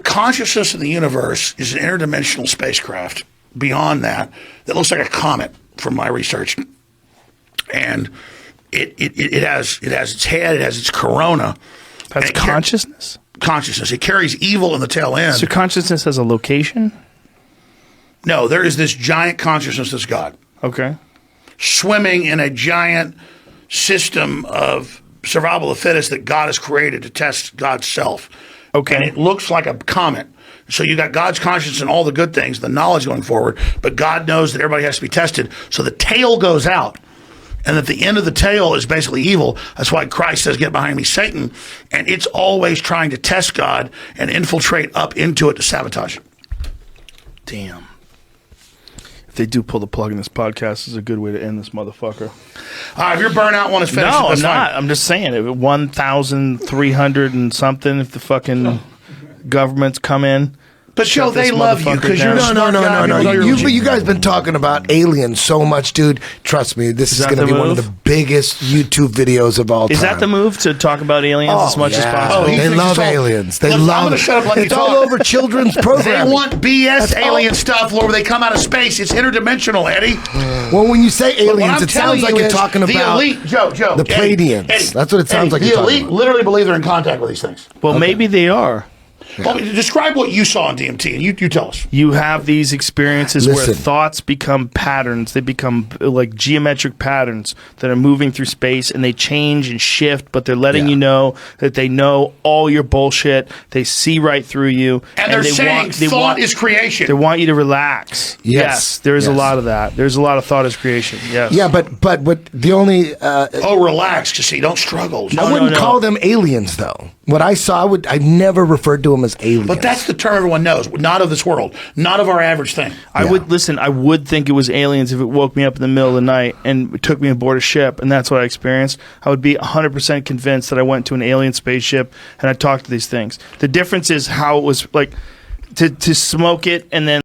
Consciousness in the universe is an interdimensional spacecraft beyond that looks like a comet from my research. And it has its head, it has its corona. That's consciousness? Consciousness. It carries evil in the tail end. So consciousness has a location? No, there is this giant consciousness that's God. Okay. Swimming in a giant system of survival of the fittest that God has created to test God's self. Okay. And it looks like a comet. So you got God's conscience and all the good things, the knowledge going forward, but God knows that everybody has to be tested. So the tail goes out, and at the end of the tail is basically evil. That's why Christ says, "Get behind me, Satan." And it's always trying to test God and infiltrate up into it to sabotage it. Damn. If they do pull the plug in this podcast, is a good way to end this motherfucker. If your burnout one is finished, no, that's I'm not. fine. I'm just saying, if 1,300 and something, if the fucking governments come in. But Joe, they love you because you're no. You guys been talking about aliens so much, dude. Trust me, this is going to be one of the biggest YouTube videos of all time. Is that the move, to talk about aliens as much as possible? They love aliens. They love it. It's all over children's programming. They want BS alien stuff where they come out of space. It's interdimensional, Eddie. Well, when you say aliens, it sounds like you're talking about the elite, Joe, the Pleiadians. Eddie, that's what it sounds like you're talking about. The elite literally believe they're in contact with these things. Well, maybe they are. Yeah. Well, describe what you saw on DMT, and you tell us. You have these experiences where thoughts become patterns. They become like geometric patterns that are moving through space, and they change and shift, but they're letting you know that they know all your bullshit. They see right through you. And they're saying thought is creation. They want you to relax. Yes, there is a lot of that. There's a lot of thought is creation. Yes. Yeah, but the only... relax, Cassie. Don't struggle. I wouldn't call them aliens, though. What I saw, I never referred to them as aliens. But that's the term everyone knows. Not of this world. Not of our average thing. I would think it was aliens if it woke me up in the middle of the night and took me aboard a ship, and that's what I experienced. I would be 100% convinced that I went to an alien spaceship and I talked to these things. The difference is how it was like to smoke it and then